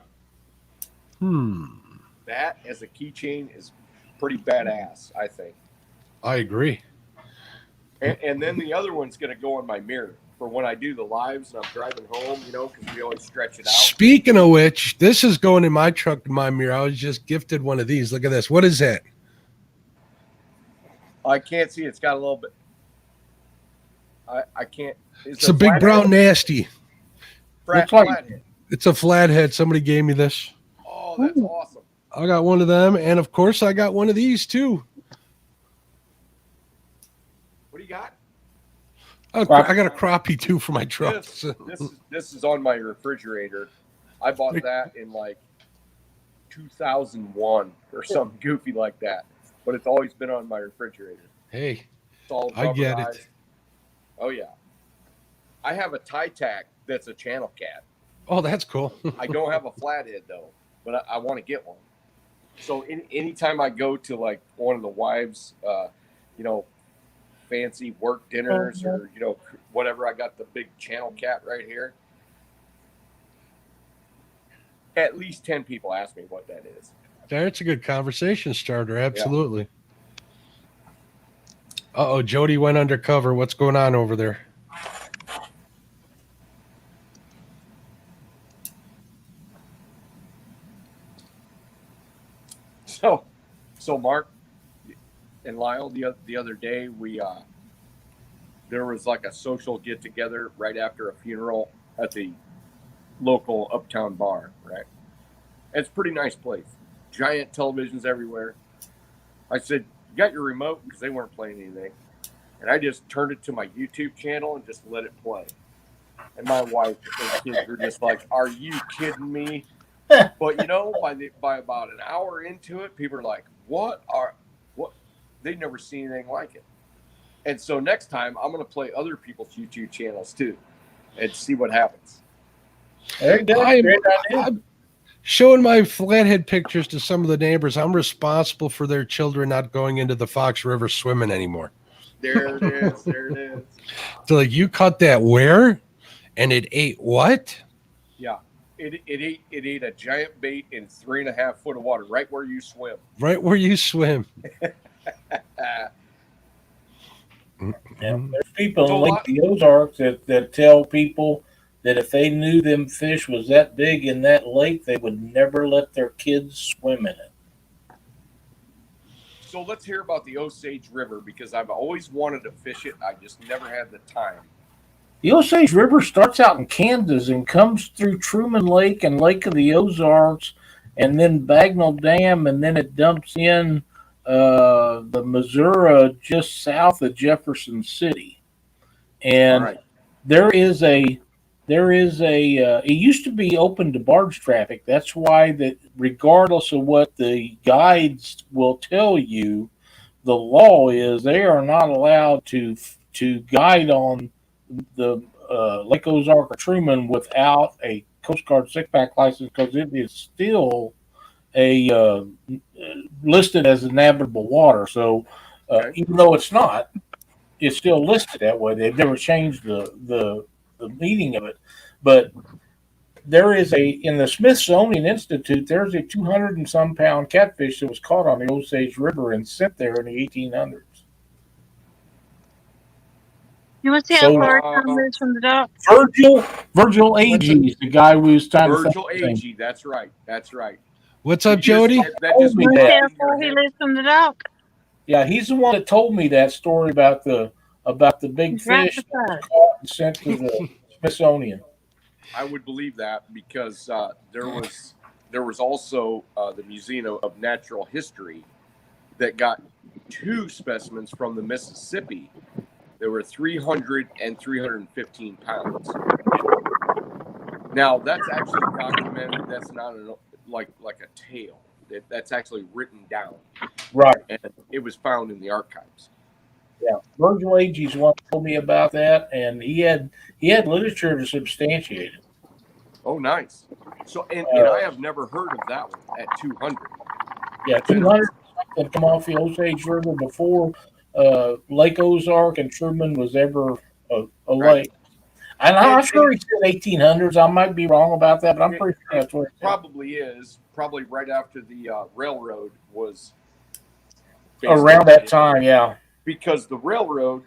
That as a keychain is pretty badass, I think. I agree. And then the other one's going to go on my mirror for when I do the lives and I'm driving home, you know, because we always stretch it out. Speaking of which, this is going in my truck, in my mirror. I was just gifted one of these. Look at this. What is that? I can't see. It's got a little bit. I can't. It's a big brown nasty. Flathead. It's a flathead. Somebody gave me this. Oh, that's awesome. I got one of them. And of course, I got one of these too. What do you got? I got a crappie too for my truck. This is on my refrigerator. I bought that in like 2001 or something goofy like that. But it's always been on my refrigerator. Hey, it's all I get it. Oh yeah. I have a tie tack that's a channel cat. Oh, that's cool. I don't have a flathead though, but I want to get one. So anytime I go to like one of the wives, you know, fancy work dinners or, you know, whatever, I got the big channel cat right here. At least 10 people ask me what that is. That's a good conversation starter. Absolutely. Yeah. Uh-oh, Jody went undercover. What's going on over there? So Mark and Lyle, the other day, there was like a social get together right after a funeral at the local uptown bar, right? It's a pretty nice place. Giant televisions everywhere. I said, "You got your remote?" Because they weren't playing anything. And I just turned it to my YouTube channel and just let it play. And my wife and kids were just like, "Are you kidding me?" But you know, by about an hour into it, people are like, what? They've never seen anything like it. And so next time I'm going to play other people's YouTube channels too and see what happens. I'm showing my flathead pictures to some of the neighbors. I'm responsible for their children not going into the Fox River swimming anymore. There it is. There it is. So like, you caught that where? And it ate what? Yeah. It ate a giant bait in 3.5 foot of water, right where you swim. Right where you swim. There's people in Lake the Ozarks that tell people that if they knew them fish was that big in that lake, they would never let their kids swim in it. So let's hear about the Osage River, because I've always wanted to fish it. I just never had the time. The Osage River starts out in Kansas and comes through Truman Lake and Lake of the Ozarks and then Bagnell Dam, and then it dumps in the Missouri just south of Jefferson City. And it used to be open to barge traffic. That's why that regardless of what the guides will tell you, the law is they are not allowed to guide on the Lake Ozark or Truman without a Coast Guard stickback license, because it is still a listed as navigable water. So even though it's not, it's still listed that way. They've never changed the meaning of it. But there is in the Smithsonian Institute, there's a 200 and some pound catfish that was caught on the Osage River and sent there in the 1800s. You want to see how far it comes from the dock? Virgil Agee is the guy who was trying to. Virgil Agee, that's right. That's right. What's up, Jody? That just means how far he lives from the dock. Yeah, he's the one that told me that story about the big fish that was caught and sent to the Smithsonian. I would believe that, because there was also the Museum of Natural History that got 2 specimens from the Mississippi. There were 300 and 315 pounds. Now that's actually documented. That's not like a tale. That's actually written down. Right. And it was found in the archives. Yeah, Virgil Agee one told me about that, and he had literature to substantiate it. Oh, nice. So, and I have never heard of that one at 200. Yeah, 200 had come off the Osage River before Lake Ozark and Truman was ever a Right. lake. And I'm sure he said 1800s. I might be wrong about that, but I'm pretty sure that's what it probably is. Probably right after the railroad was around that time. Yeah, because the railroad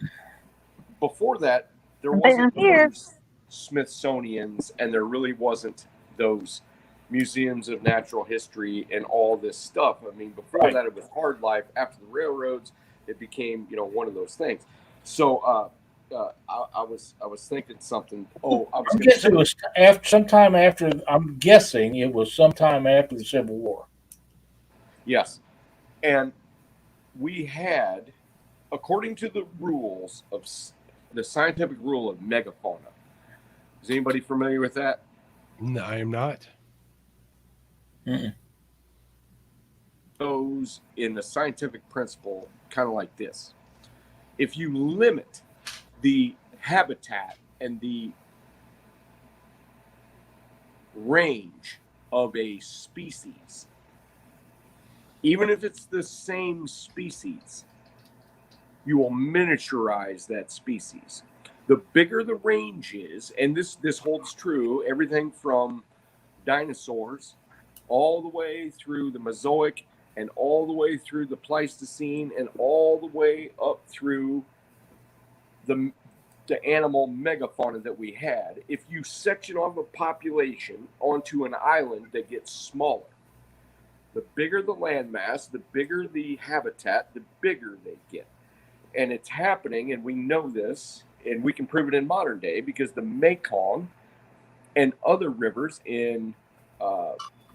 before that there wasn't those Smithsonians, and there really wasn't those museums of natural history and all this stuff. I mean, before that it was hard life. After the railroads, it became one of those things. So I was thinking something. Oh, I was I'm guessing it was sometime after. I'm guessing it was sometime after the Civil War. Yes, and we had, according to the rules of the scientific rule of megafauna. Is anybody familiar with that? No, I am not. Goes in the scientific principle kind of like this. If you limit the habitat and the range of a species, even if it's the same species, you will miniaturize that species. The bigger the range is, and this holds true, everything from dinosaurs all the way through the Mesozoic and all the way through the Pleistocene and all the way up through the animal megafauna that we had. If you section off a population onto an island that gets smaller, the bigger the landmass, the bigger the habitat, the bigger they get. And it's happening, and we know this, and we can prove it in modern day because the Mekong and other rivers in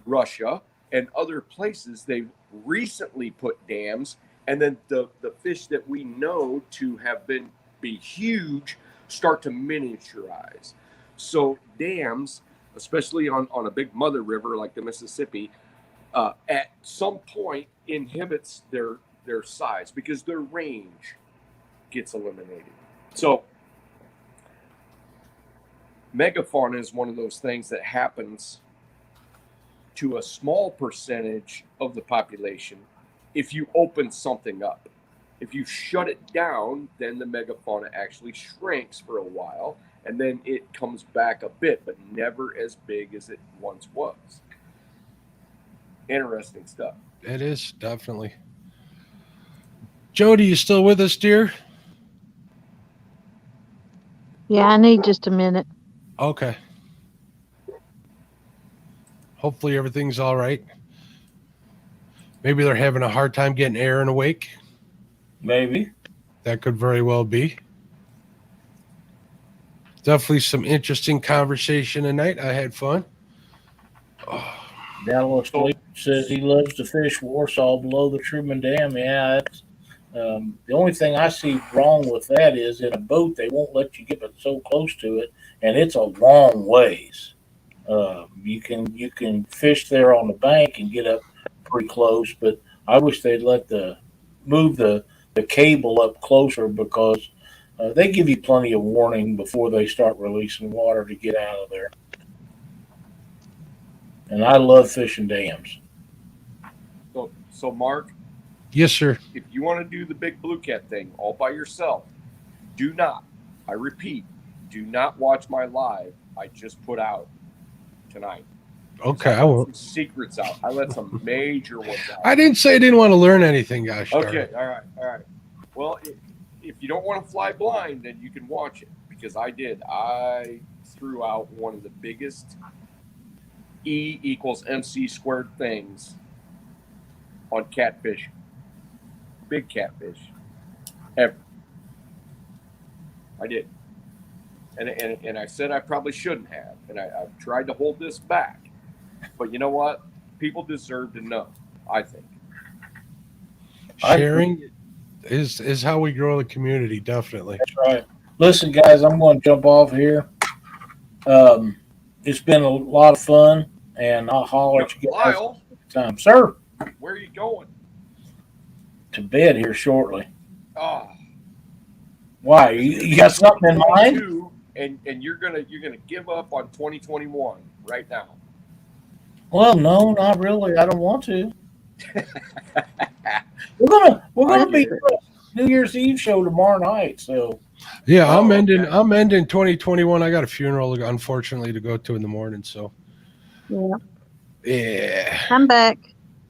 Russia and other places, they've recently put dams, and then the fish that we know to have be huge start to miniaturize. So dams, especially on a big mother river like the Mississippi, at some point inhibits their size because their range gets eliminated. So megafauna is one of those things that happens to a small percentage of the population if you open something up. If you shut it down, then the megafauna actually shrinks for a while, and then it comes back a bit, but never as big as it once was. Interesting stuff. It is, definitely. Jody, you still with us, dear? Yeah, I need just a minute. Okay. Hopefully everything's all right. Maybe they're having a hard time getting Aaron awake. Maybe. That could very well be. Definitely some interesting conversation tonight. I had fun. Dallas Sleep says he loves to fish Warsaw below the Truman Dam. Yeah, that's the only thing I see wrong with that is in a boat they won't let you get so close to it, and it's a long ways. You can fish there on the bank and get up pretty close, but I wish they'd move the cable up closer because they give you plenty of warning before they start releasing water to get out of there. And I love fishing dams. So Mark? Yes, sir. If you want to do the big blue cat thing all by yourself, do not, I repeat, do not watch my live I just put out tonight. Okay, I let some secrets out. I let some major ones out. I didn't say I didn't want to learn anything, gosh. Okay, all right. Well, if you don't want to fly blind, then you can watch it because I did. I threw out one of the biggest E equals MC squared things on catfish, big catfish, ever. I did. And I said I probably shouldn't have. And I've tried to hold this back. But you know what? People deserve to know, I think. Sharing is how we grow the community, definitely. That's right. Listen, guys, I'm going to jump off here. It's been a lot of fun, and I'll holler at you guys Lyle, time. Sir? Where are you going? To bed here shortly. Oh, Why? You got something in mind? And you're gonna give up on 2021 right now. Well, no, not really. I don't want to. We're gonna be New Year's Eve show tomorrow night. So yeah, I'm ending 2021. I got a funeral, unfortunately, to go to in the morning. So yeah, I'm back.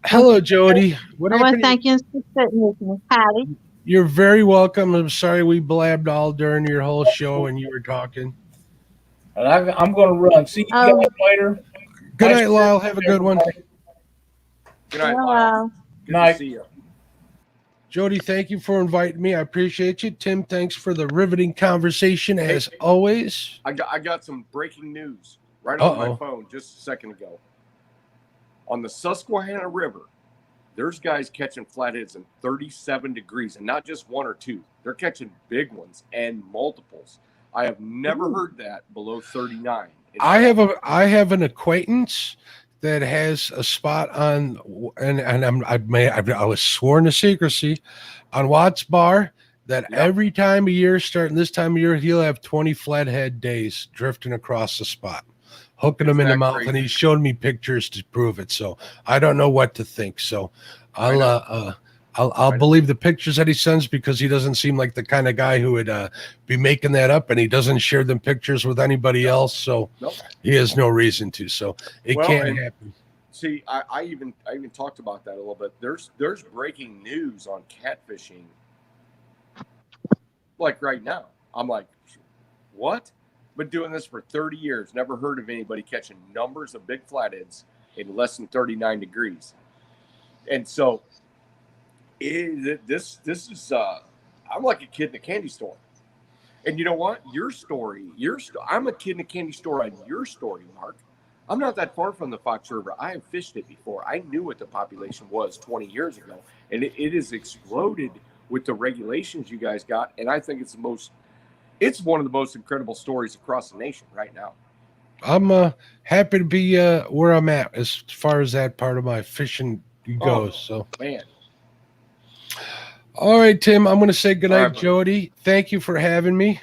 Hello, Jody. What I want happened? to thank you for sitting with me. Howdy. You're very welcome. I'm sorry we blabbed all during your whole show when you were talking. And I'm going to run. See you guys later. Good night, Lyle. Have a good one. Good night, Lyle. Good to see you. Jody, thank you for inviting me. I appreciate you. Tim, thanks for the riveting conversation as always. I got some breaking news right on my phone just a second ago. On the Susquehanna River, there's guys catching flatheads in 37 degrees, and not just one or two. They're catching big ones and multiples. I have never heard that below 39. I have an acquaintance that has a spot on, and I was sworn to secrecy on Watts Bar that every time of year, starting this time of year, he'll have 20 flathead days drifting across the spot, hooking them in the mouth, and he showed me pictures to prove it. So I don't know what to think. So I'll believe the pictures that he sends, because he doesn't seem like the kind of guy who would be making that up, and he doesn't share them pictures with anybody else. So he has no reason to. So it can't happen. See, I even talked about that a little bit. There's breaking news on catfishing, like right now. I'm like, what? Been doing this for 30 years. Never heard of anybody catching numbers of big flatheads in less than 39 degrees. And so this is I'm like a kid in a candy store. And you know what? I'm a kid in a candy store on your story, Mark. I'm not that far from the Fox River. I have fished it before. I knew what the population was 20 years ago, and it has exploded with the regulations you guys got. And I think it's one of the most incredible stories across the nation right now. I'm happy to be where I'm at as far as that part of my fishing goes. So man. All right, Tim, I'm going to say goodnight, Jody. Thank you for having me.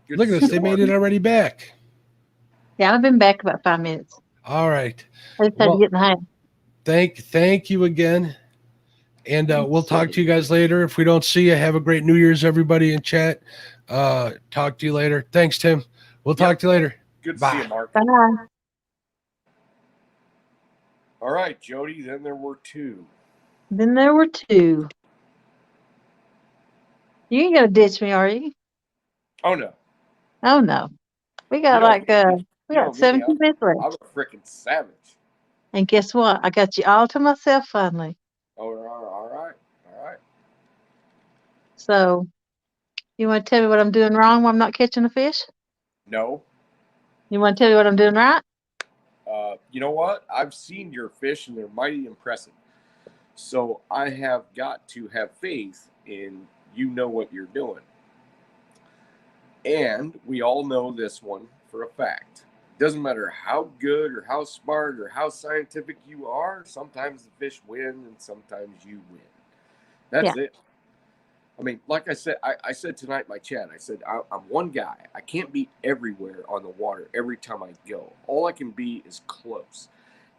Look at this. They made it already back. Yeah, I've been back about 5 minutes. All right. I just had to get in the house. Thank you again. And we'll talk to you guys later. If we don't see you, have a great New Year's, everybody in chat. Talk to you later. Thanks, Tim. We'll talk to you later. Good to see you, Mark. Bye. All right, Jody, then there were two. You ain't gonna ditch me, are you? Oh no. Oh no. We got we got 17 minutes left. I'm a freaking savage. And guess what? I got you all to myself finally. All right. So you want to tell me what I'm doing wrong when I'm not catching a fish? No. You want to tell me what I'm doing right? You know what? I've seen your fish and they're mighty impressive. So I have got to have faith in you know what you're doing. And we all know this one for a fact. Doesn't matter how good or how smart or how scientific you are, sometimes the fish win and sometimes you win. That's it. I mean, like I said, I said tonight in my chat, I said, I'm one guy. I can't be everywhere on the water every time I go. All I can be is close.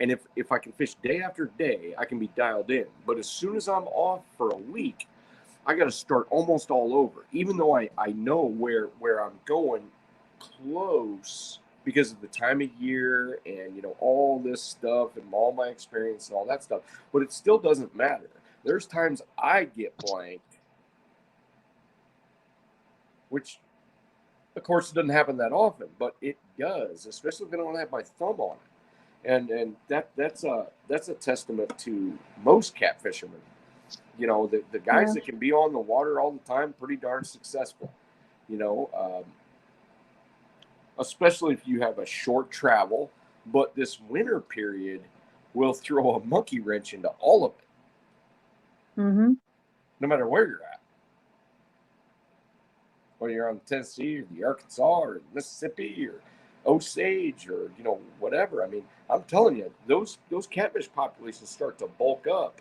And if I can fish day after day, I can be dialed in. But as soon as I'm off for a week, I got to start almost all over. Even though I know where I'm going close because of the time of year and, you know, all this stuff and all my experience and all that stuff. But it still doesn't matter. There's times I get blanked, which, of course, it doesn't happen that often, but it does, especially if I don't have my thumb on it. And that's a testament to most cat fishermen. You know, the guys that can be on the water all the time, pretty darn successful. You know, especially if you have a short travel, but this winter period will throw a monkey wrench into all of it. Mm-hmm. No matter where you're at. Whether you're on Tennessee or the Arkansas or Mississippi or Osage or, you know, whatever. I mean, I'm telling you, those catfish populations start to bulk up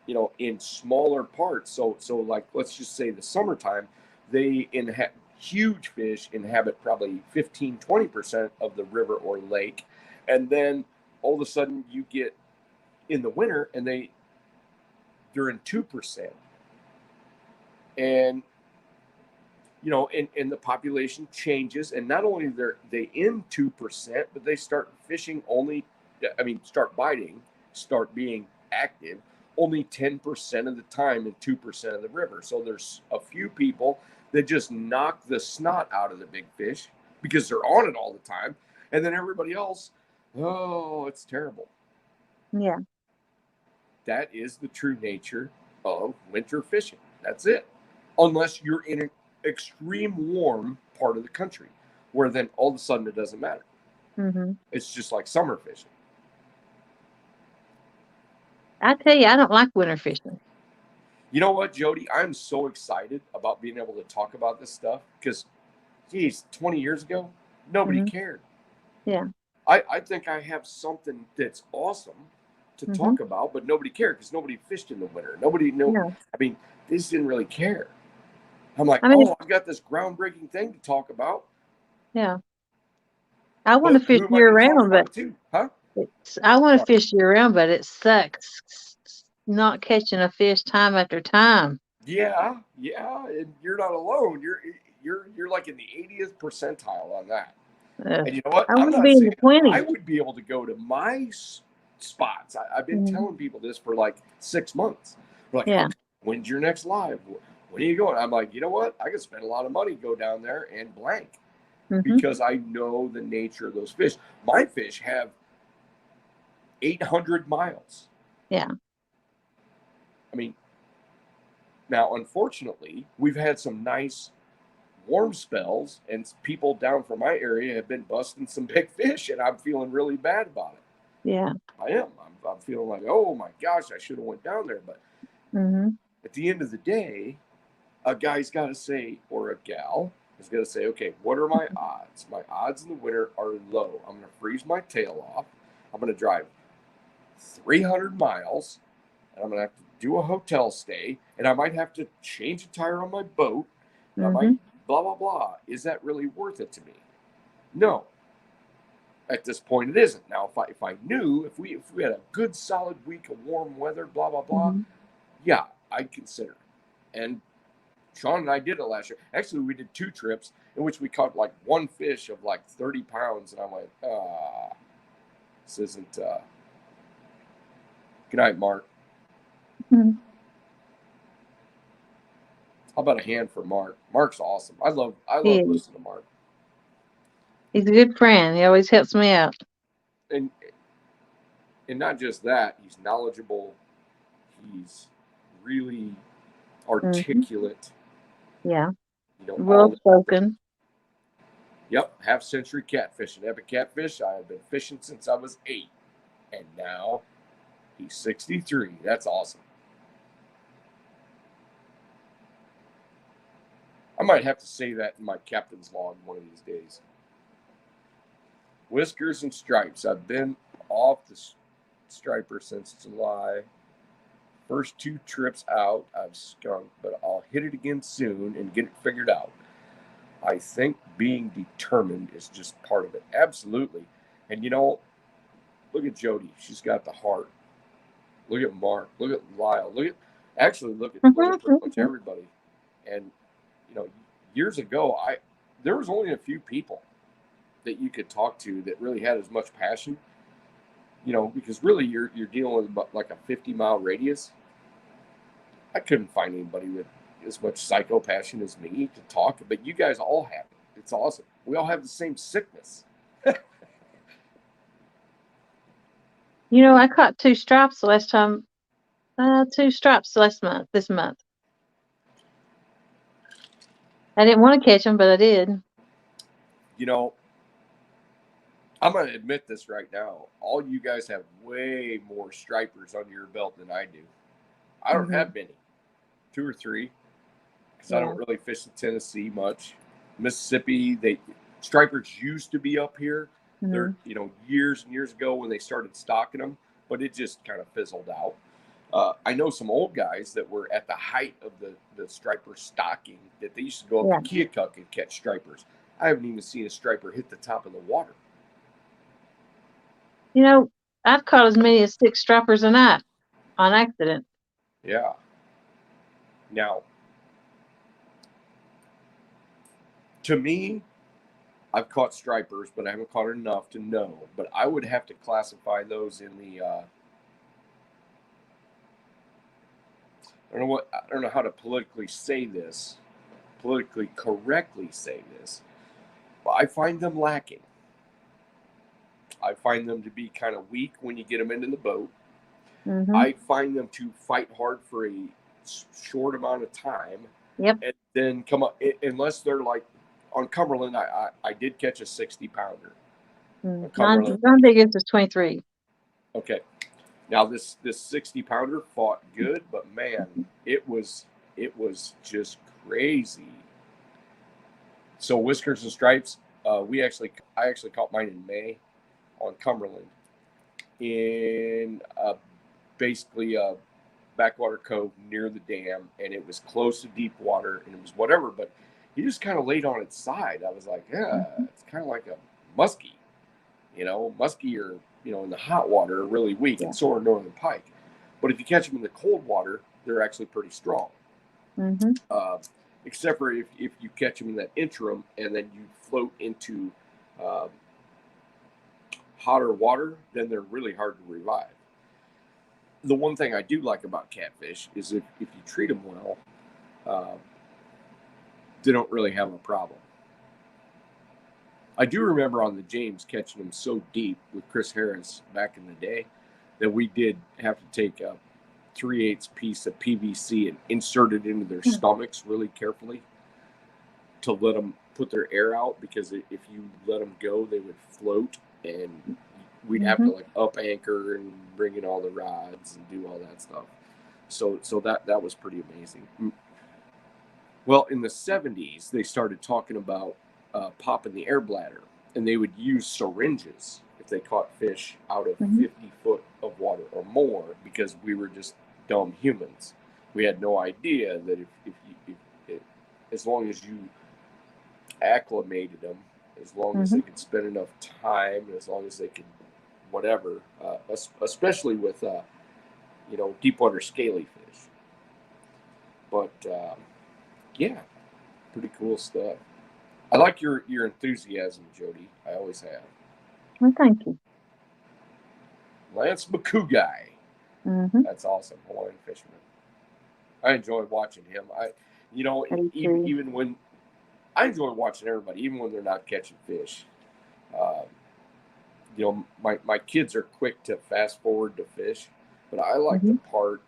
you know, in smaller parts. So like, let's just say the summertime, they huge fish inhabit probably 15-20% of the river or lake. And then all of a sudden you get in the winter and they're in 2%. And, you know, and the population changes. And not only they in 2%, but they start fishing start biting, start being active only 10% of the time in 2% of the river. So there's a few people that just knock the snot out of the big fish because they're on it all the time. And then everybody else, oh, it's terrible. Yeah. That is the true nature of winter fishing. That's it. Unless you're in an extreme warm part of the country where then all of a sudden it doesn't matter. Mm-hmm. It's just like summer fishing. I tell you, I don't like winter fishing. You know what, Jody? I'm so excited about being able to talk about this stuff because, geez, 20 years ago, nobody cared. Yeah. I think I have something that's awesome to talk about, but nobody cared because nobody fished in the winter. Nobody knew. Yeah. I mean, they just didn't really care. I'm like, I mean, I've got this groundbreaking thing to talk about. Yeah. I want to fish who am I year gonna talk round, about but it to? Huh? I want to fish year round, but it sucks not catching a fish time after time. Yeah, and you're not alone. You're like in the 80th percentile on that. And you know what? I I'm want to not be in saying the 20s. I would be able to go to my spots. I've been telling people this for like 6 months. We're like, Yeah. when's your next live? When are you going? I'm like, you know what? I could spend a lot of money, go down there and blank because I know the nature of those fish. My fish have 800 miles. Yeah. I mean, now, unfortunately, we've had some nice warm spells, and people down from my area have been busting some big fish, and I'm feeling really bad about it. Yeah. I am. I'm feeling like, oh my gosh, I should have went down there. But at the end of the day, a guy's got to say, or a gal is going to say, okay, what are my odds? My odds in the winter are low. I'm going to freeze my tail off. I'm going to drive 300 miles, and I'm going to have to do a hotel stay, and I might have to change a tire on my boat, and I might blah, blah, blah. Is that really worth it to me? No. At this point, it isn't. Now, if I knew, if we had a good solid week of warm weather, blah, blah, blah, yeah, I'd consider it. And Sean and I did it last year. Actually, we did 2 trips in which we caught like one fish of like 30 pounds, and I'm like, this isn't, good night, Mark. How about a hand for Mark? Mark's awesome. I love listening to Mark. He's a good friend. He always helps me out. And not just that, he's knowledgeable. He's really articulate. Yeah. You know, well spoken. Yep. Half-century catfishing. Epic catfish. I have been fishing since I was 8. And now he's 63. That's awesome. I might have to say that in my captain's log one of these days. Whiskers and stripes. I've been off the striper since July. First 2 trips out, I've skunked, but I'll hit it again soon and get it figured out. I think being determined is just part of it. Absolutely. And you know, look at Jody. She's got the heart. Look at Mark. Look at Lyle. Look at pretty much everybody. And you know, years ago, there was only a few people that you could talk to that really had as much passion. You know, because really you're dealing with about like a 50-mile radius. I couldn't find anybody with as much psycho passion as me to talk, but you guys all have it. It's awesome. We all have the same sickness. You know, I caught 2 stripes the last time. 2 stripes this month. I didn't want to catch them, but I did. You know, I'm going to admit this right now. All you guys have way more stripers under your belt than I do. I don't have many. 2 or 3. Because I don't really fish in Tennessee much. Mississippi, stripers used to be up here. They're, you know, years and years ago when they started stocking them, but it just kind of fizzled out. I know some old guys that were at the height of the striper stocking that they used to go up to Keokuk and catch stripers. I haven't even seen a striper hit the top of the water. You know, I've caught as many as 6 stripers a night on accident. Yeah. Now, to me, I've caught stripers, but I haven't caught enough to know. But I would have to classify those in the I don't know how to politically correctly say this, but I find them lacking. I find them to be kind of weak when you get them into the boat. Mm-hmm. I find them to fight hard for a short amount of time. Yep. And then come up, unless they're like on Cumberland. I did catch a 60-pounder. My biggest is 23. Okay. Now this 60-pounder fought good, but man, it was just crazy. So Whiskers and Stripes, I actually caught mine in May on Cumberland in basically a backwater cove near the dam, and it was close to deep water, and it was whatever, but he just kind of laid on its side. I was like, yeah, it's kind of like a muskie, muskie or in the hot water are really weak, and so are northern pike. But if you catch them in the cold water, they're actually pretty strong. Mm-hmm. Except for if you catch them in that interim and then you float into hotter water, then they're really hard to revive. The one thing I do like about catfish is if you treat them well, they don't really have a problem. I do remember on the James catching them so deep with Chris Harris back in the day that we did have to take a 3/8 piece of PVC and insert it into their stomachs really carefully to let them put their air out, because if you let them go, they would float, and we'd have to like up anchor and bring in all the rods and do all that stuff. So that was pretty amazing. Well, in the 70s, they started talking about popping the air bladder, and they would use syringes if they caught fish out of 50 foot of water or more, because we were just dumb humans. We had no idea that if as long as you acclimated them, as long as they could spend enough time, as long as they could whatever, especially with deep water scaly fish. But yeah, pretty cool stuff. I like your enthusiasm, Jody. I always have. Well, thank you. Lance Makugai. Mm-hmm. That's awesome. Hawaiian fisherman. I enjoy watching him. Even when I enjoy watching everybody, even when they're not catching fish. My kids are quick to fast forward to fish, but I like the part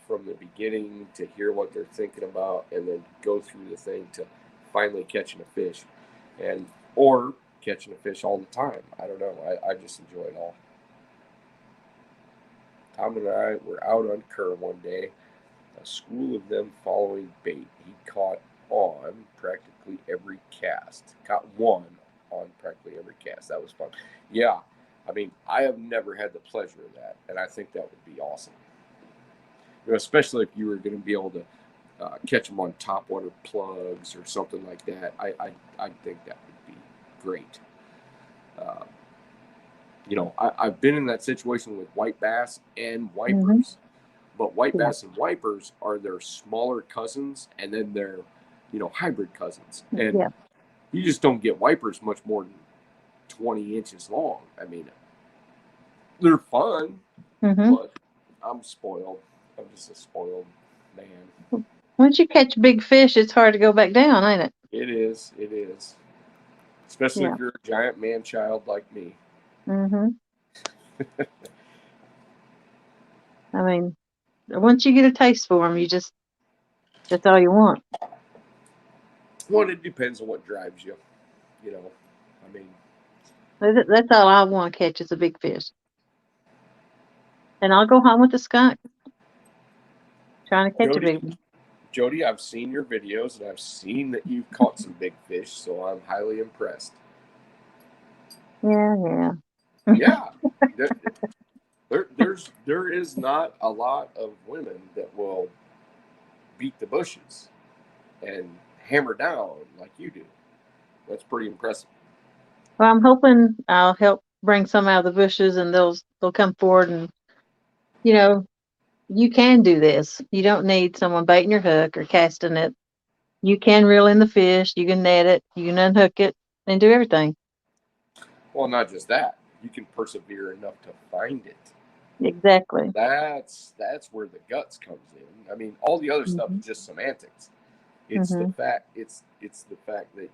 from the beginning to hear what they're thinking about, and then go through the thing to finally catching a fish, or catching a fish all the time. I don't know. I just enjoy it all. Tom and I were out on Kerr one day, a school of them following bait. He caught on practically every cast. Caught one on practically every cast. That was fun. Yeah, I mean, I have never had the pleasure of that, and I think that would be awesome. Especially if you were going to be able to catch them on topwater plugs or something like that. I think that would be great. I've been in that situation with white bass and wipers, but white bass and wipers are their smaller cousins, and then they're, hybrid cousins. And you just don't get wipers much more than 20 inches long. I mean, they're fun, but I'm spoiled. I'm just a spoiled man. Once you catch big fish, it's hard to go back down, ain't it? It is. Especially if you're a giant man-child like me. Mm-hmm. I mean, once you get a taste for them, that's all you want. Well, it depends on what drives you. I mean, that's all I want to catch is a big fish. And I'll go home with the skunk, trying to catch a big one. Jody, I've seen your videos, and I've seen that you've caught some big fish, so I'm highly impressed. Yeah. Yeah. There is not a lot of women that will beat the bushes and hammer down like you do. That's pretty impressive. Well, I'm hoping I'll help bring some out of the bushes, and they'll come forward, and you know, you can do this. You don't need someone baiting your hook or casting it. You can reel in the fish, you can net it, you can unhook it, and do everything. Well, not just that, you can persevere enough to find it. Exactly. That's where the guts comes in. I mean, all the other stuff Mm-hmm. is just semantics. It's Mm-hmm. the fact. It's the fact that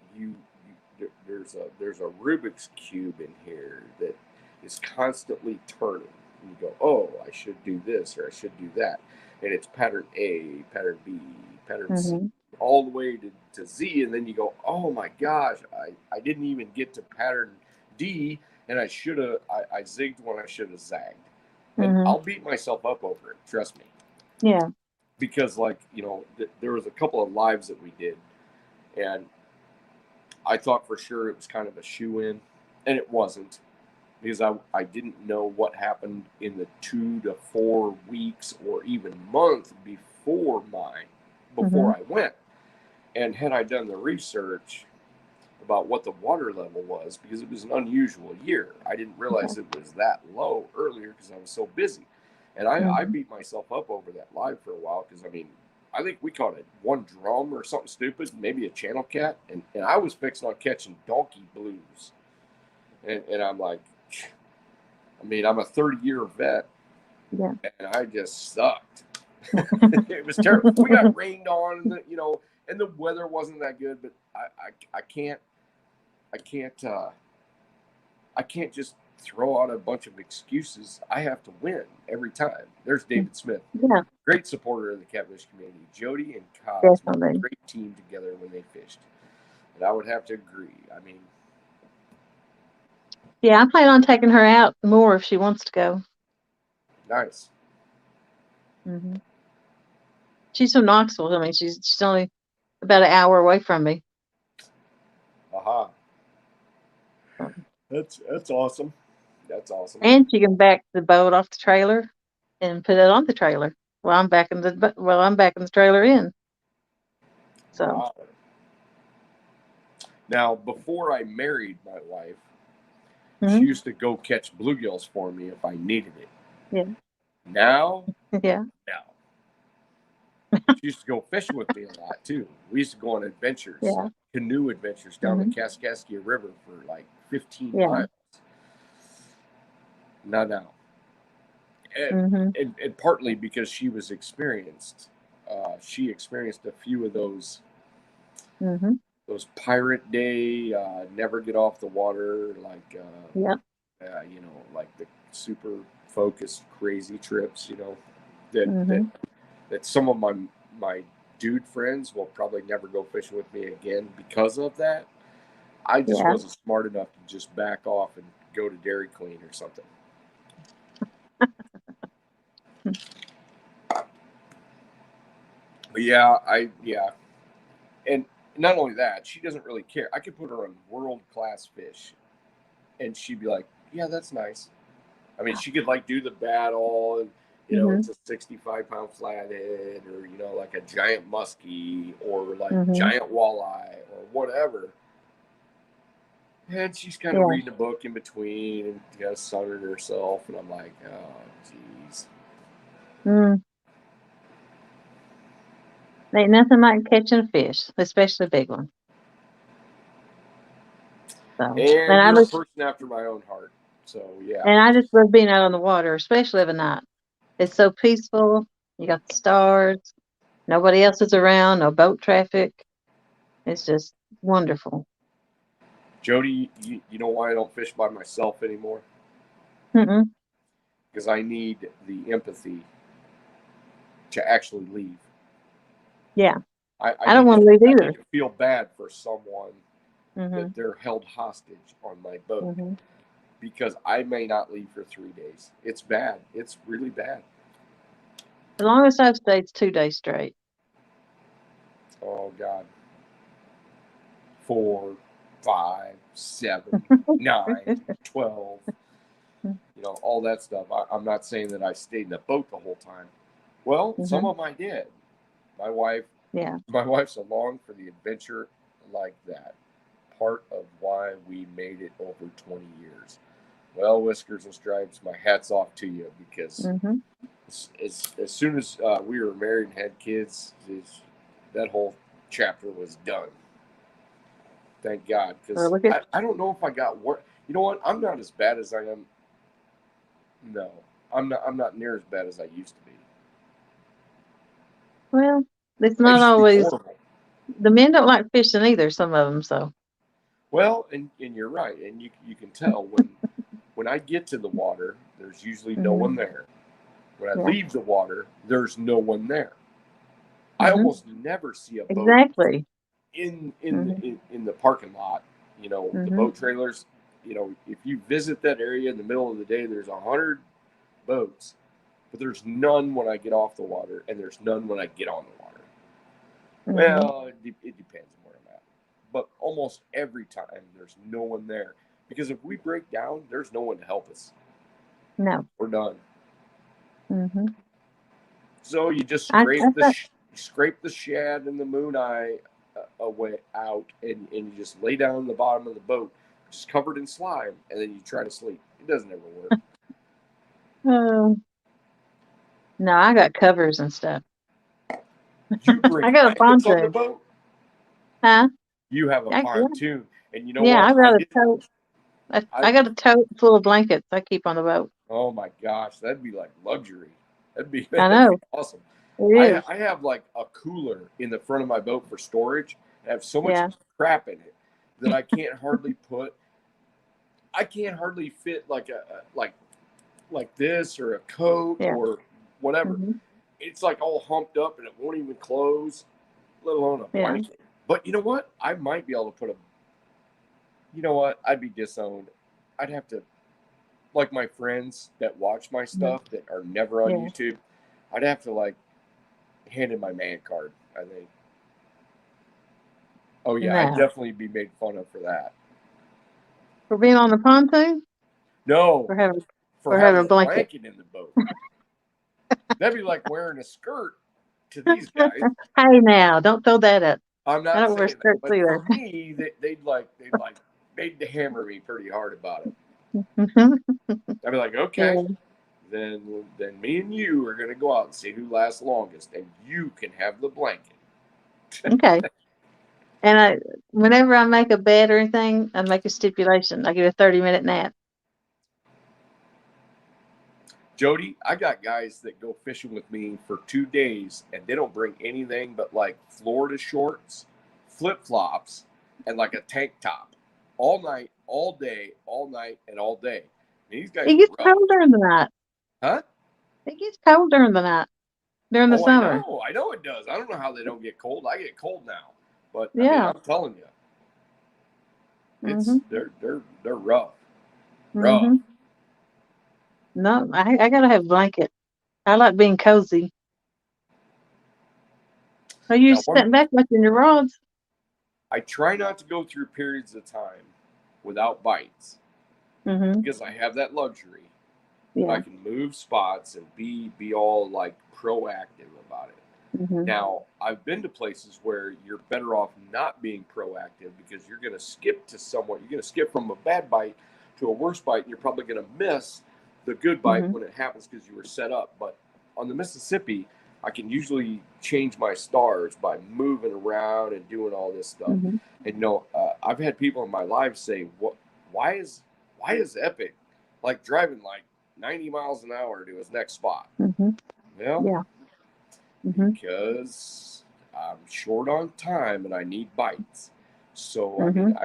there's a Rubik's cube in here that is constantly turning. And you go, oh, I should do this or I should do that, and it's pattern A, pattern B, pattern C, Mm-hmm. all the way to Z, and then you go, oh my gosh, I didn't even get to pattern D, and I should have I zigged when I should have zagged, and Mm-hmm. I'll beat myself up over it. Trust me. Yeah. Because there was a couple of lives that we did, and I thought for sure it was kind of a shoe-in, and it wasn't, because I didn't know what happened in the 2 to 4 weeks or even month before Mm-hmm. I went. And had I done the research about what the water level was, because it was an unusual year, I didn't realize it was that low earlier because I was so busy. And I beat myself up over that live for a while because, I mean, I think we caught it one drum or something stupid, maybe a channel cat, and I was fixing on catching donkey blues. And I'm like, I mean, I'm a 30-year vet, Yeah. and I just sucked. It was terrible. We got rained on, and the weather wasn't that good, but I can't just throw out a bunch of excuses. I have to win every time. There's David Smith, Yeah. great supporter of the catfish community. Jody and Kaz were a Definitely. great team together when they fished, and I would have to agree. I mean, Yeah, I plan on taking her out more if she wants to go. nice. Mm-hmm. She's from Knoxville. I mean, she's only about an hour away from me. Aha. That's awesome. That's awesome. And she can back the boat off the trailer and put it on the trailer while I'm backing the trailer in. So. Wow. Now, before I married my wife, Mm-hmm. she used to go catch bluegills for me if I needed it. Yeah. Now, Yeah. no. She used to go fishing with me a lot too. We used to go on adventures, Yeah. canoe adventures down Mm-hmm. the Kaskaskia River for like 15 Yeah. miles. Not now. Mm-hmm. And partly because she was experienced. She experienced a few of those Mm-hmm. those pirate day, never get off the water, like Yep. like the super focused crazy trips, that Mm-hmm. that some of my dude friends will probably never go fishing with me again because of that. I just Yeah. wasn't smart enough to just back off and go to Dairy Queen or something. But yeah, and not only that, she doesn't really care. I could put her on world-class fish, and she'd be like, "Yeah, that's nice." I mean, she could like do the battle, and Mm-hmm. it's a 65-pound flathead, or like a giant muskie, or like Mm-hmm. giant walleye, or whatever. And she's kind of Yeah. reading a book in between, and sunning herself, and I'm like, oh, jeez. Mm. Ain't nothing like catching a fish, especially a big one. So, And you're a person after my own heart, so yeah. And I just love being out on the water, especially of a night. It's so peaceful. You got the stars. Nobody else is around. No boat traffic. It's just wonderful. Jody, you know why I don't fish by myself anymore? Mm-mm. Because I need the empathy to actually leave. Yeah. I don't want to leave either. I need to feel bad for someone Mm-hmm. that they're held hostage on my boat, Mm-hmm. because I may not leave for 3 days. It's bad. It's really bad. The longest I've stayed is 2 days straight. Oh, God. 4, 5, 7, 9, 12. you know, all that stuff. I'm not saying that I stayed in the boat the whole time. Well, some of them I did. My wife's along for the adventure like that. Part of why we made it over 20 years. Well, Whiskers and Stripes, my hat's off to you, because as soon as we were married and had kids, that whole chapter was done. Thank God, because I don't know if I got work. You know what? I'm not as bad as I am. No, I'm not near as bad as I used to be. Well, it's not always. The men don't like fishing either. Some of them, so. Well, and you're right, and you can tell when I get to the water, there's usually no one there. When I leave the water, there's no one there. I almost never see a boat in the parking lot. You know, the boat trailers. You know, if you visit that area in the middle of the day, there's 100 boats, but there's none when I get off the water, and there's none when I get on the water. Well, it depends on where I'm at, but almost every time there's no one there, because if we break down, there's no one to help us. No, we're done. Mm-hmm. So you just scrape the shad and the moon eye away out, and you just lay down the bottom of the boat, just covered in slime, and then you try to sleep. It doesn't ever work. No, I got covers and stuff. You bring I got a pontoon on the boat? Huh? You have a pontoon, and you know what? I got a tote. I got a tote full of blankets I keep on the boat. Oh my gosh, that'd be like luxury. That'd be awesome. I have like a cooler in the front of my boat for storage. I have so much crap in it that I can't hardly fit like like this or a coat or whatever. It's like all humped up and it won't even close, let alone a blanket. But you know what? I might be able to put I'd be disowned. I'd have to, like my friends that watch my stuff that are never on YouTube, I'd have to like hand in my man card, I think. Oh yeah, I'd definitely be made fun of for that. For being on the pontoon? No. For having a blanket in the boat. That'd be like wearing a skirt to these guys. Hey now, don't throw that up. I'm not I don't wear saying skirts that, but either. for me, they'd hammer me pretty hard about it. I'd be like, okay, then me and you are gonna go out and see who lasts longest, and you can have the blanket. Okay. And whenever I make a bed or anything, I make a stipulation. I get a 30-minute nap. Jody, I got guys that go fishing with me for 2 days, and they don't bring anything but like Florida shorts, flip-flops, and like a tank top all night, all day, all night, and all day. And these guys it gets cold during the night. Huh? It gets cold during the night, during the summer. I know it does. I don't know how they don't get cold. I get cold now, but I mean, I'm telling you, it's they're rough. Rough. No, I gotta have a blanket. I like being cozy. Are you sitting back watching your rods? I try not to go through periods of time without bites because I have that luxury. I can move spots and be all like proactive about it. Now, I've been to places where you're better off not being proactive because you're going to skip to someone. You're going to skip from a bad bite to a worse bite, and you're probably going to miss the good bite when it happens because you were set up. But on the Mississippi, I can usually change my stars by moving around and doing all this stuff. And you know, I've had people in my life say, "What? Why is Epic like driving like 90 miles an hour to his next spot?" Well, because I'm short on time and I need bites. So I mean,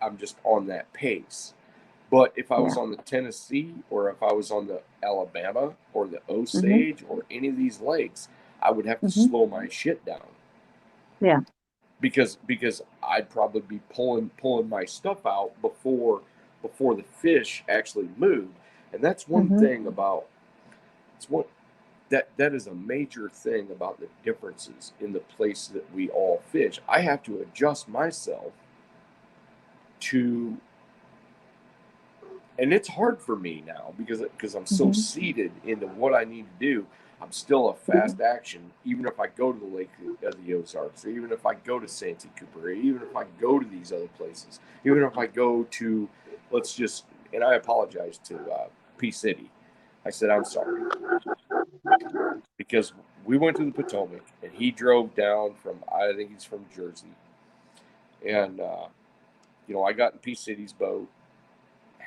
I'm just on that pace. But if I was on the Tennessee or if I was on the Alabama or the Osage or any of these lakes, I would have to slow my shit down. Yeah. Because I'd probably be pulling my stuff out before the fish actually moved. And that's one thing about that is a major thing about the differences in the place that we all fish. I have to adjust myself to and it's hard for me now because I'm so seated into what I need to do. I'm still a fast action, even if I go to the Lake of the Ozarks, or even if I go to Santee Cooper, or even if I go to these other places, even if I go to, and I apologize to P City. I said, I'm sorry. Because we went to the Potomac, and he drove down from, I think he's from Jersey. And, I got in P City's boat.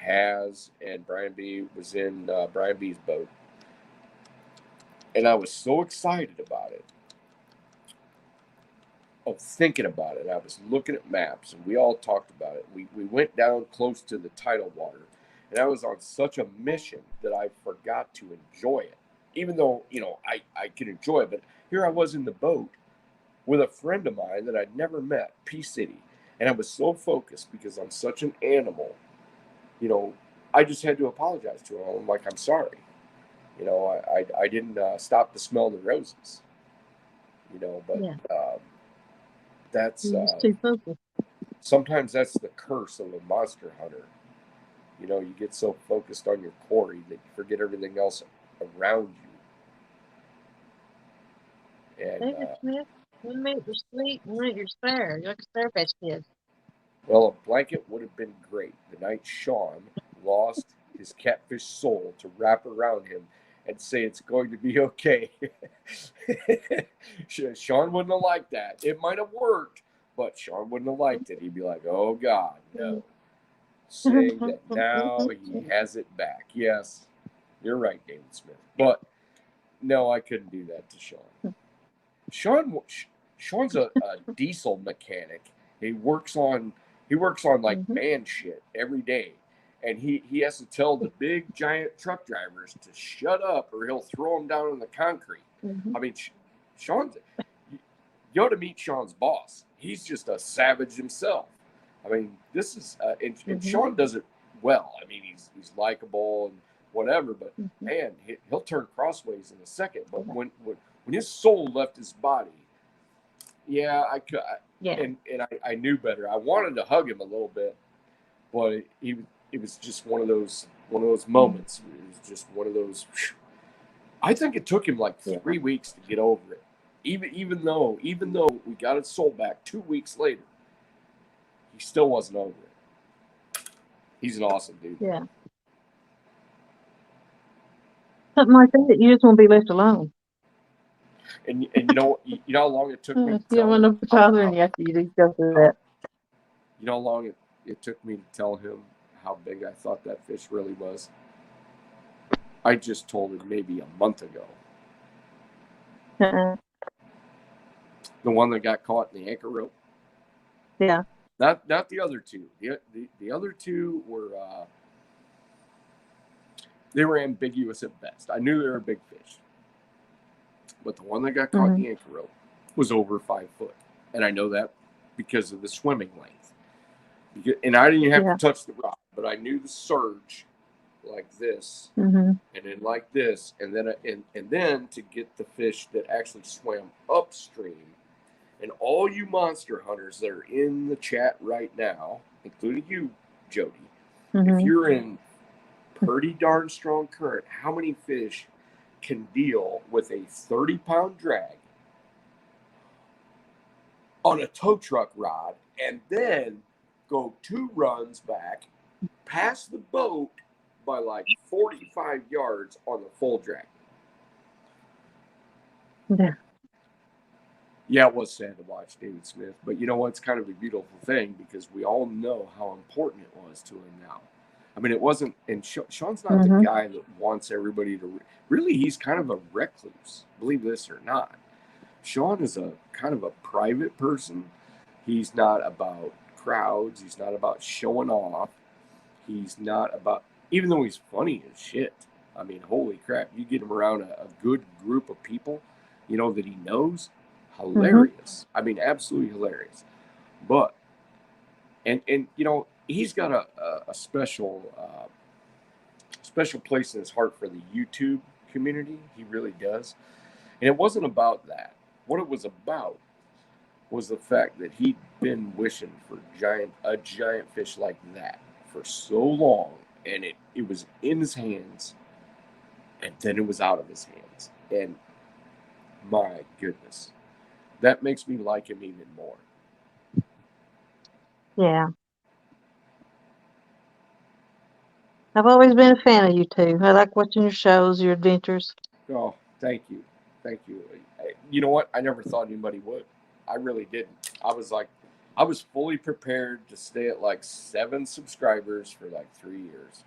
And Brian B was in Brian B's boat. And I was so excited about it. Of thinking about it. I was looking at maps, and we all talked about it. We went down close to the tidal water. And I was on such a mission that I forgot to enjoy it. Even though, I could enjoy it. But here I was in the boat with a friend of mine that I'd never met, P City. And I was so focused because I'm such an animal. I just had to apologize to him. I'm like, I'm sorry. I didn't stop to smell the roses. But that's sometimes that's the curse of a monster hunter. You get so focused on your quarry that you forget everything else around you. And David Smith, one minute you're asleep, one minute you're spare. You're like a spare fetch kid. Well, a blanket would have been great the night Sean lost his catfish soul to wrap around him and say it's going to be okay. Sean wouldn't have liked that. It might have worked, but Sean wouldn't have liked it. He'd be like, oh, God, no. Saying that now he has it back. Yes, you're right, David Smith. But no, I couldn't do that to Sean. Sean's a diesel mechanic. He works on like man shit every day. And he has to tell the big giant truck drivers to shut up or he'll throw them down in the concrete. I mean, Sean's, you ought to meet Sean's boss. He's just a savage himself. I mean, this is, and Sean does it well. I mean, he's likable and whatever, but man, he'll turn crossways in a second. But when his soul left his body, and I knew better. I wanted to hug him a little bit, but it was just one of those moments. It was just one of those. I think it took him like 3 weeks to get over it. Even though we got his soul back 2 weeks later, he still wasn't over it. He's an awesome dude. Yeah. Something like that, you just won't be left alone. And you know how long it took me to you don't want no bothering you after you go through that. You know how long it took me to tell him how big I thought that fish really was? I just told him maybe a month ago. The one that got caught in the anchor rope. Yeah. Not the other two. The other two were they were ambiguous at best. I knew they were big fish. But the one that got caught in the anchor rope was over 5 foot. And I know that because of the swimming length. And I didn't even have to touch the rock, but I knew the surge like this, and then like this, and then to get the fish that actually swam upstream. And all you monster hunters that are in the chat right now, including you, Jody, if you're in pretty darn strong current, how many fish can deal with a 30-pound drag on a tow truck rod and then go 2 runs back past the boat by like 45 yards on the full drag? Yeah, it was sad to watch David Smith, but you know what? It's kind of a beautiful thing because we all know how important it was to him now. I mean, it wasn't, and Sean's not the guy that wants everybody to, really, he's kind of a recluse, believe this or not. Sean is a kind of a private person. He's not about crowds. He's not about showing off. He's not about, even though he's funny as shit. I mean, holy crap, you get him around a good group of people, that he knows, hilarious. I mean, absolutely hilarious. But, and he's got a special place in his heart for the YouTube community. He really does. And it wasn't about that. What it was about was the fact that he'd been wishing for a giant fish like that for so long. and it was in his hands, and then it was out of his hands. And my goodness, that makes me like him even more. Yeah. I've always been a fan of you two. I like watching your shows, your adventures. Oh, thank you. Thank you. You know what? I never thought anybody would. I really didn't. I was fully prepared to stay at like 7 subscribers for like 3 years.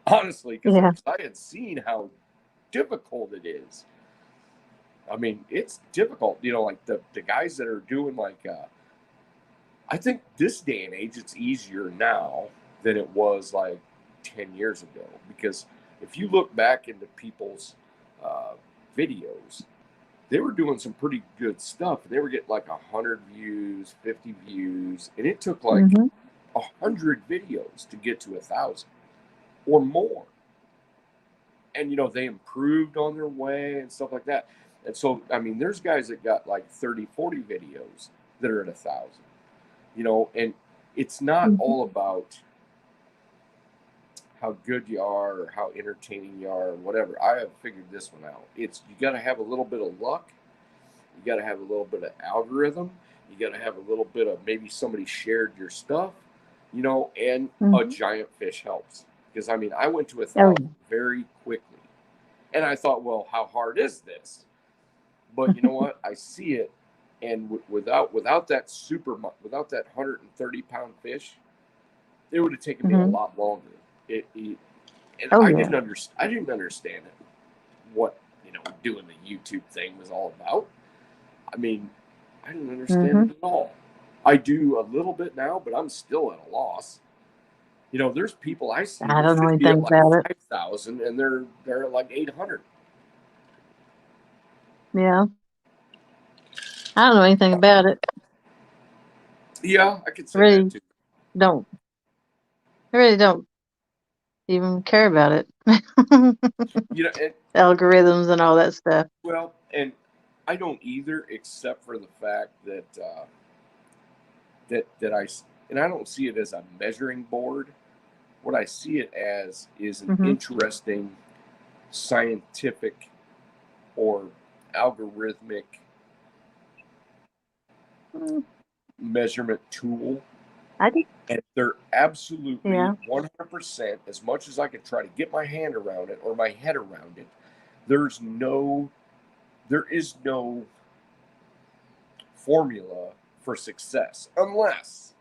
Honestly, because I had seen how difficult it is. I mean, it's difficult. You know, like the guys that are doing like, I think this day and age, it's easier now than it was like 10 years ago. Because if you look back into people's videos, they were doing some pretty good stuff. They were getting like 100 views, 50 views, and it took like 100 videos to get to 1,000 or more. And, you know, they improved on their way and stuff like that. And so, I mean, there's guys that got like 30, 40 videos that are at 1,000, you know, and it's not all about how good you are or how entertaining you are or whatever. I have figured this one out. It's, you got to have a little bit of luck. You got to have a little bit of algorithm. You got to have a little bit of maybe somebody shared your stuff, you know, and a giant fish helps. Because, I mean, I went to 1,000 very quickly. And I thought, well, how hard is this? But you know what? I see it. And without that 130-pound fish, it would have taken me a lot longer. I didn't understand it, what, you know, doing the YouTube thing was all about. I mean, I didn't understand it at all. I do a little bit now, but I'm still at a loss. You know, there's people I see I don't know should be anything at like about it. 5,000 and they're at like 800. Yeah. I don't know anything about it. Yeah, I could say Really that too. I really don't even care about it. You know, Algorithms and all that stuff. well, and I don't either, except for the fact that I don't see it as a measuring board. What I see it as is an interesting scientific or algorithmic measurement tool. And they're absolutely 100%, as much as I could try to get my hand around it or my head around it, there is no formula for success unless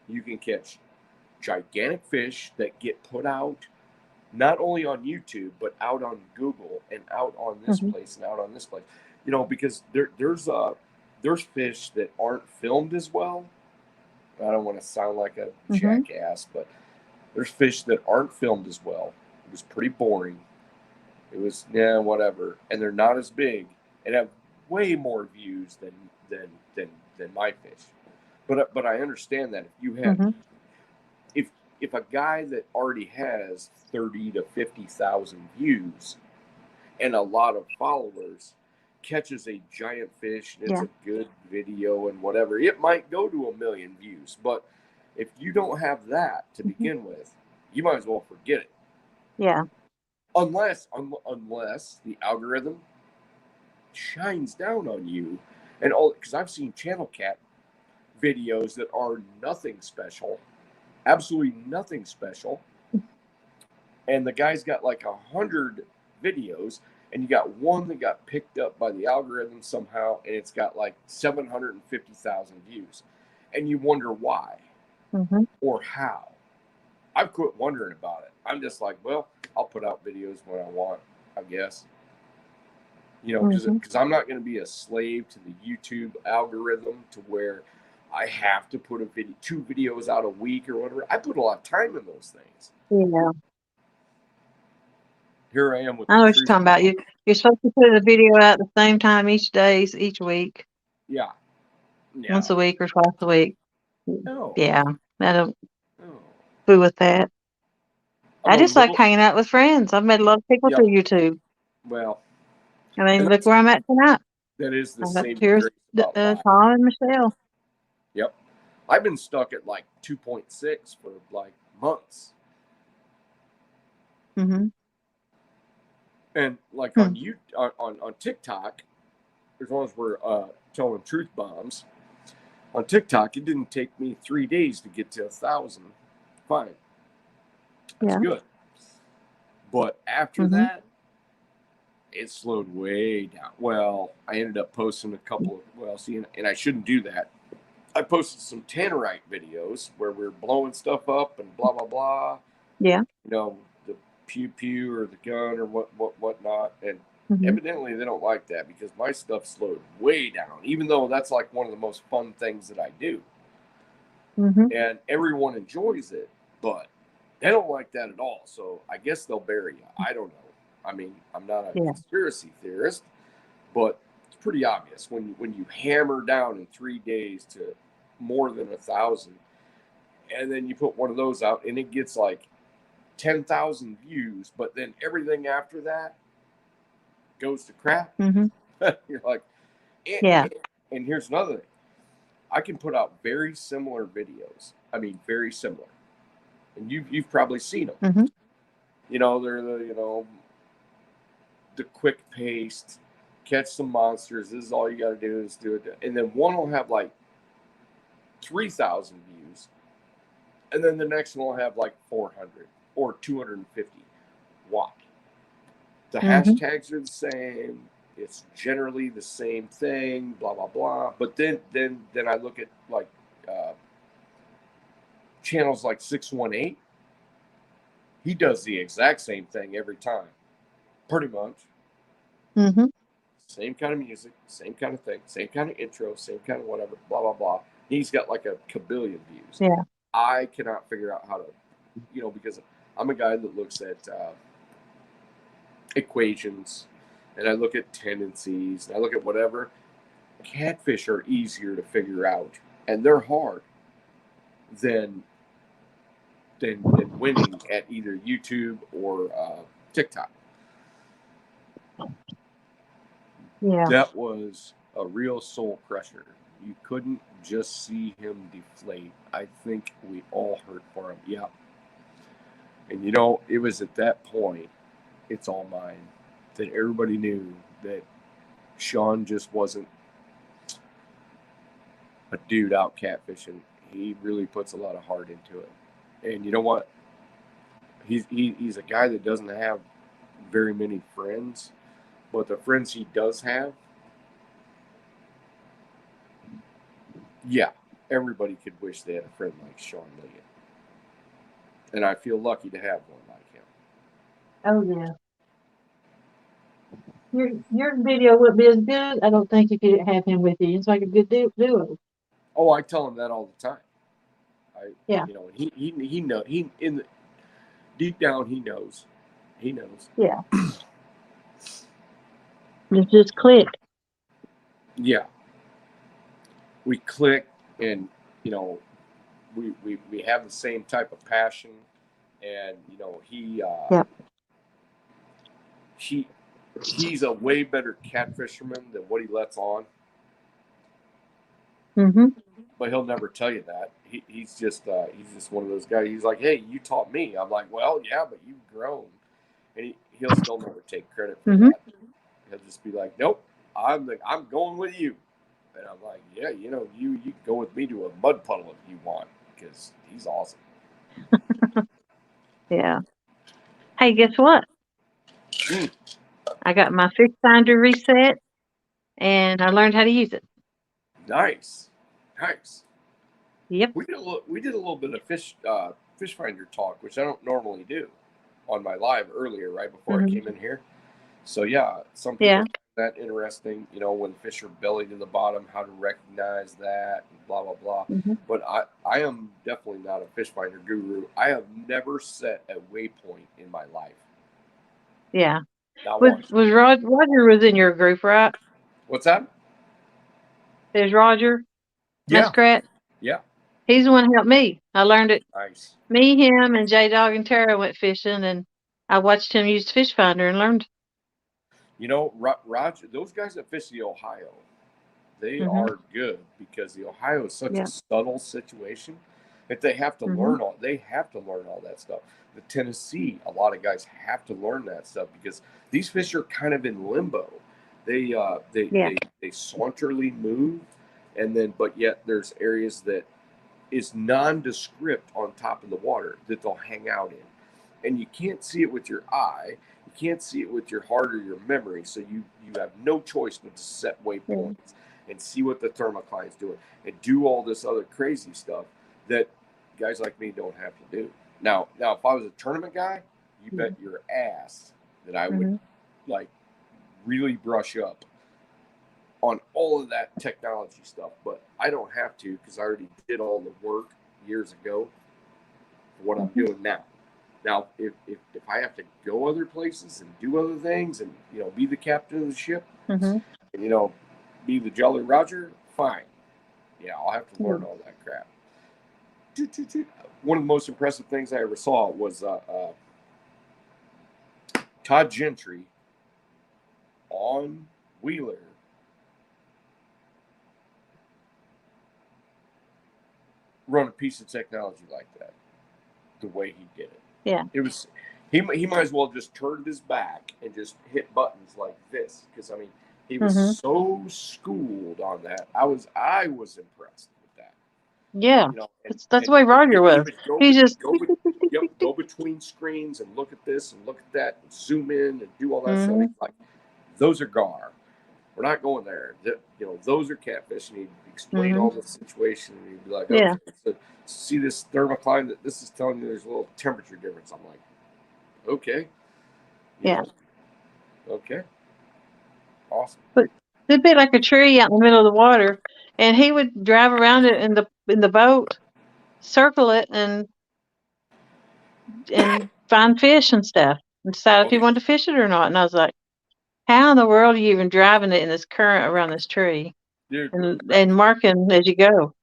you can catch gigantic fish that get put out not only on YouTube but out on Google and out on this place and out on this place. You know, because there's fish that aren't filmed as well. I don't want to sound like a jackass, but there's fish that aren't filmed as well. It was pretty boring. It was whatever, and they're not as big and have way more views than my fish. But I understand that if you have if a guy that already has 30 to 50,000 views and a lot of followers catches a giant fish and it's a good video and whatever, it might go to 1 million views. But if you don't have that to begin with, you might as well forget it. Yeah. Unless the algorithm shines down on you and all, because I've seen Channel Cat videos that are nothing special, absolutely nothing special, and the guy's got like 100 videos, and you got one that got picked up by the algorithm somehow, and it's got like 750,000 views, and you wonder why or how. I've quit wondering about it. I'm just like, well, I'll put out videos when I want, I guess. You know, because I'm not going to be a slave to the YouTube algorithm to where I have to put 2 videos out a week or whatever. I put a lot of time in those things. Yeah. Here I am with. I know what you're talking about. You're supposed to put a video out at the same time each week. Yeah. Once a week or twice a week. No. Yeah. I don't fool with that. I just like hanging out with friends. I've met a lot of people through YouTube. Well, I mean, look where I'm at tonight. That is the I'm up same. here with Tom and Michelle. Yep. I've been stuck at like 2.6 for like months. Mm-hmm. And like on TikTok, as long as we're telling truth bombs, on TikTok, it didn't take me 3 days to get to 1,000. Fine. That's good. But after that, it slowed way down. Well, I ended up posting a couple of, and I shouldn't do that. I posted some Tannerite videos where we're blowing stuff up and blah, blah, blah. Yeah. You know, the pew pew or the gun or whatnot. And evidently they don't like that because my stuff slowed way down, even though that's like one of the most fun things that I do. And everyone enjoys it, but they don't like that at all. So I guess they'll bury you. I don't know. I mean, I'm not a conspiracy theorist, but it's pretty obvious when you hammer down in 3 days to more than 1,000, and then you put one of those out and it gets like 10,000 views, but then everything after that goes to crap. You're like, and here's another thing. I can put out very similar videos. I mean, very similar, and you've probably seen them. You know, they're the quick paced, catch some monsters. This is all you got to do is do it. And then one will have like 3,000 views. And then the next one will have like 400 or 250. Why? The hashtags are the same. It's generally the same thing, blah, blah, blah. But then I look at like channels like 618. He does the exact same thing every time. Pretty much. Same kind of music, same kind of thing, same kind of intro, same kind of whatever, blah, blah, blah. He's got like a kabillion views. Yeah. I cannot figure out how to, because I'm a guy that looks at equations and I look at tendencies and I look at whatever. Catfish are easier to figure out, and they're hard than winning at either YouTube or TikTok. Yeah. That was a real soul crusher. You couldn't just see him deflate. I think we all hurt for him. Yeah. And it was at that point, it's all mine, that everybody knew that Sean just wasn't a dude out catfishing. He really puts a lot of heart into it. And you know what? He's a guy that doesn't have very many friends. But the friends he does have, everybody could wish they had a friend like Sean Milligan. And I feel lucky to have one like him. Oh, yeah. Your video would be as good, I don't think, if you didn't have him with you. It's like a good duo. Oh, I tell him that all the time. He knows. Deep down, he knows. He knows. Yeah. It just clicked. Yeah. We click, and we have the same type of passion, and he's a way better catfisherman than what he lets on. But he'll never tell you that. He's just one of those guys. He's like, hey, you taught me. I'm like, well, yeah, but you've grown, and he'll still never take credit for that. He'll just be like, nope, I'm going with you. And I'm like, yeah, you can go with me to a mud puddle if you want, because he's awesome. Yeah. Hey, guess what? I got my fish finder reset, and I learned how to use it. Nice. Yep. We did a little bit of fish finder talk, which I don't normally do on my live earlier, right before I came in here. So some people find that interesting, when fish are belly to the bottom, how to recognize that, and blah, blah, blah. But I am definitely not a fish finder guru. I have never set a waypoint in my life. Yeah. Was Roger was in your group, right? What's that? There's Roger Muskrat. Yeah. He's the one who helped me. I learned it. Nice. Me, him, and J-Dog and Tara went fishing, and I watched him use fish finder and learned. Roger, those guys that fish the Ohio, They are good because the Ohio is such a subtle situation that they have to learn all. They have to learn all that stuff. The Tennessee, a lot of guys have to learn that stuff because these fish are kind of in limbo. They saunterly move, and then but yet there's areas that is nondescript on top of the water that they'll hang out in, and you can't see it with your eye. You can't see it with your heart or your memory. So you have no choice but to set waypoints and see what the thermocline's doing and do all this other crazy stuff that guys like me don't have to do. Now, if I was a tournament guy, you bet your ass that I would like really brush up on all of that technology stuff. But I don't have to because I already did all the work years ago for what I'm doing now. Now, if I have to go other places and do other things and, be the captain of the ship and, be the Jolly Roger, fine. Yeah, I'll have to learn all that crap. One of the most impressive things I ever saw was Todd Gentry on Wheeler run a piece of technology like that, the way he did it. Yeah. It was he might as well just turned his back and just hit buttons like this because he was so schooled on that. I was impressed with that. Yeah. That's the way Roger was. He just go between screens and look at this and look at that and zoom in and do all that stuff. He's like, those are gar. We're not going there. Those are catfish. And he'd explain all the situation and he'd be like, okay, so see this thermocline that this is telling you there's a little temperature difference. I'm like, okay. Okay. Awesome. But it'd be like a tree out in the middle of the water, and he would drive around it in the boat, circle it, and find fish and stuff, and decide if he wanted to fish it or not. And I was like, how in the world are you even driving it in this current around this tree? Dude, and marking as you go?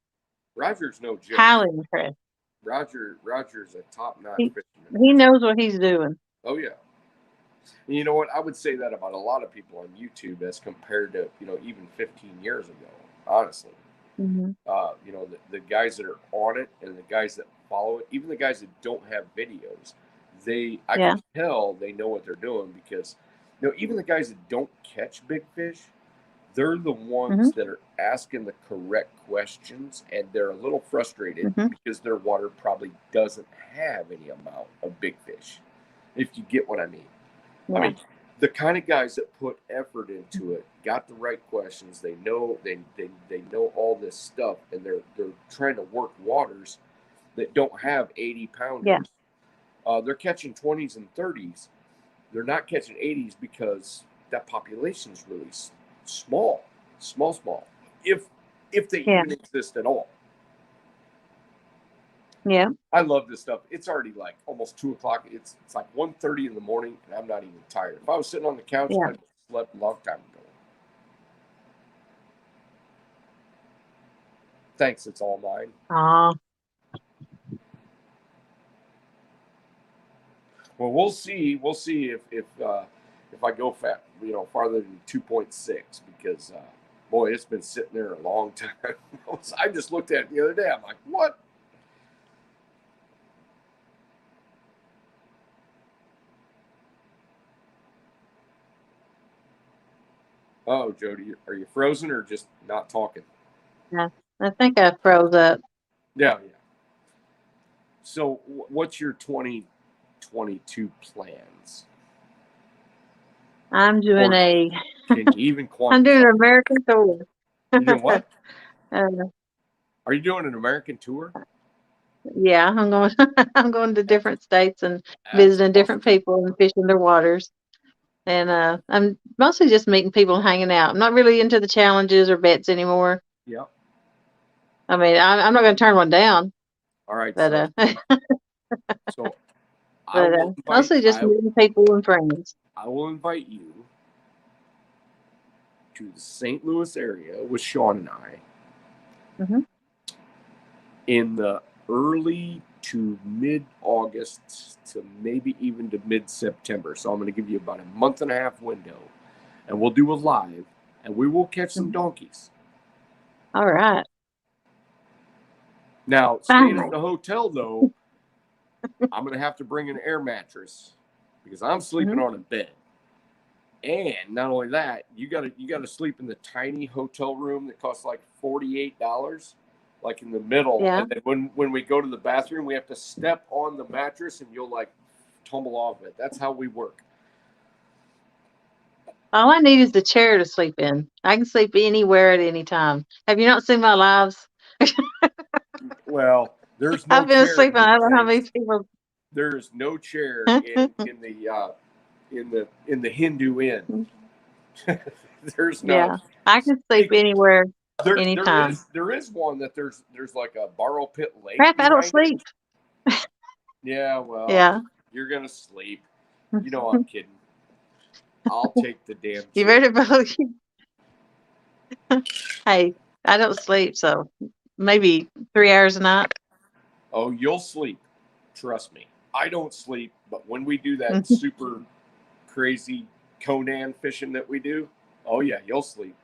Roger's no joke. Highly impressed. Roger's a top-notch fisherman. He knows what he's doing. Oh yeah. And you know what? I would say that about a lot of people on YouTube as compared to even 15 years ago. Honestly, the guys that are on it and the guys that follow it, even the guys that don't have videos, I can tell they know what they're doing because even the guys that don't catch big fish, they're the ones that are asking the correct questions, and they're a little frustrated because their water probably doesn't have any amount of big fish, if you get what I mean. Yeah. I mean, the kind of guys that put effort into it, got the right questions, they know they know all this stuff, and they're trying to work waters that don't have 80 pounders. Yeah. They're catching 20s and 30s. They're not catching 80s because that population is really small, if they even exist at all. Yeah. I love this stuff. It's already like almost 2:00. It's like 1:30 in the morning, and I'm not even tired. If I was sitting on the couch, I'd slept a long time ago. Thanks, it's all mine. Well, we'll see. We'll see if I go farther than 2.6 because boy, it's been sitting there a long time. I just looked at it the other day. I'm like, what? Oh, Jody, are you frozen or just not talking? Yeah, I think I froze up. Yeah. So, what's your 2022 plans? I'm doing can you even quantify? I'm doing an American tour. You doing what? Are you doing an American tour? Yeah, I'm going to different states and visiting different people and fishing their waters. And I'm mostly just meeting people and hanging out. I'm not really into the challenges or bets anymore. Yeah. I mean, I'm not going to turn one down. All right. But so mostly just meeting people and friends. I will invite you to the St. Louis area with Sean and I in the early to mid-August to maybe even to mid-September. So I'm going to give you about a month and a half window, and we'll do a live, and we will catch some donkeys. All right. Now, staying Finally. at the hotel though, I'm gonna have to bring an air mattress because I'm sleeping on a bed. And not only that, you gotta sleep in the tiny hotel room that costs like $48, like in the middle. Yeah. And then when we go to the bathroom, we have to step on the mattress and you'll like tumble off it. That's how we work. All I need is the chair to sleep in. I can sleep anywhere at any time. Have you not seen my lives? Well, there's no I've been chair asleep. in this I don't know how many place. people. There is no chair in the Hindu Inn. There's Yeah, not. I can sleep anywhere, anytime. There is one that there's like a borrow pit lake Crap, I don't behind it. sleep. Yeah, well, Yeah. you're gonna sleep. You know I'm kidding. I'll take the damn You chair. better believe. Hey, I don't sleep, so maybe 3 hours a night. Oh, you'll sleep. Trust me. I don't sleep, but when we do that super crazy Conan fishing that we do, oh yeah, you'll sleep.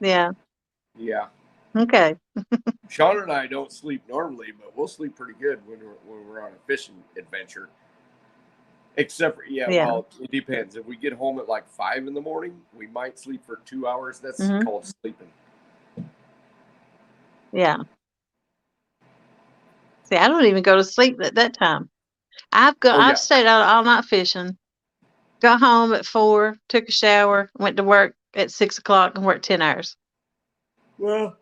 Yeah. Yeah. Okay. Sean and I don't sleep normally, but we'll sleep pretty good when we're on a fishing adventure. Except for well, it depends. If we get home at like 5 in the morning, we might sleep for 2 hours. That's called sleeping. Yeah. See, I don't even go to sleep at that time. I've stayed out all night fishing. Got home at 4, took a shower, went to work at 6 o'clock, and worked 10 hours. Well,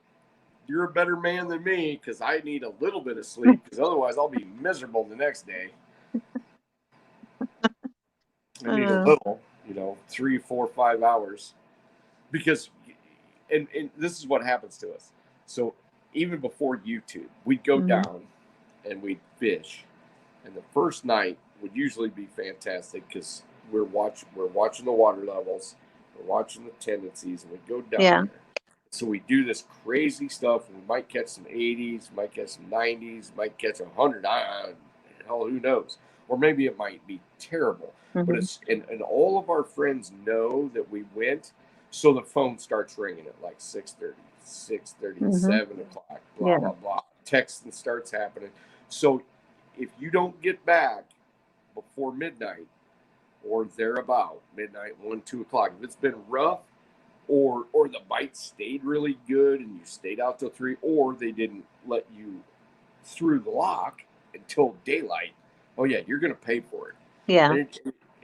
you're a better man than me because I need a little bit of sleep because otherwise I'll be miserable the next day. I need a little, 3, 4, 5 hours because, and this is what happens to us. So even before YouTube, we'd go down and we'd fish, and the first night would usually be fantastic because we're watching the water levels, we're watching the tendencies, and we go down there. So we do this crazy stuff, and we might catch some 80s, might catch some 90s, might catch 100. Hell, who knows? Or maybe it might be terrible. But it's and all of our friends know that we went, so the phone starts ringing at like 6:30, 6:30, 7 o'clock, blah, blah, blah. Texting starts happening. So if you don't get back before midnight or thereabout, midnight, 1, 2 o'clock, if it's been rough, or the bite stayed really good and you stayed out till 3, or they didn't let you through the lock until daylight, oh yeah, you're going to pay for it. Yeah.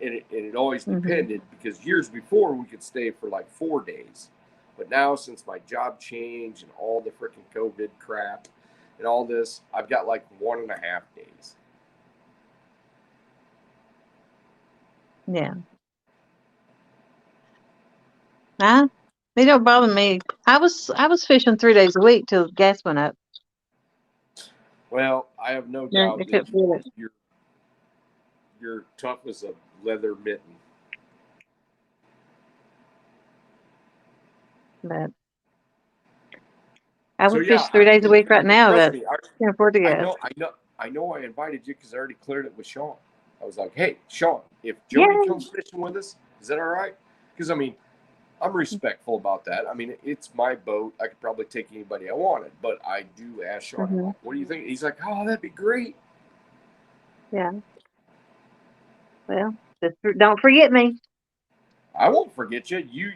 And it always depended because years before we could stay for like 4 days. But now since my job changed and all the freaking COVID crap and all this, I've got like 1.5 days. Yeah. They don't bother me. I was fishing 3 days a week till gas went up. Well, I have no Yeah, doubt I that couldn't feel it. you're tough as a leather mitten. But I would fish 3 days a week right now, trust but me, can't afford to I gas. know I invited you because I already cleared it with Sean. I was like, hey, Sean, if Jody comes fishing with us, is that all right? Because, I mean, I'm respectful about that. I mean, it's my boat. I could probably take anybody I wanted, but I do ask Sean, I'm like, what do you think? He's like, oh, that'd be great. Yeah. Well, just don't forget me. I won't forget you.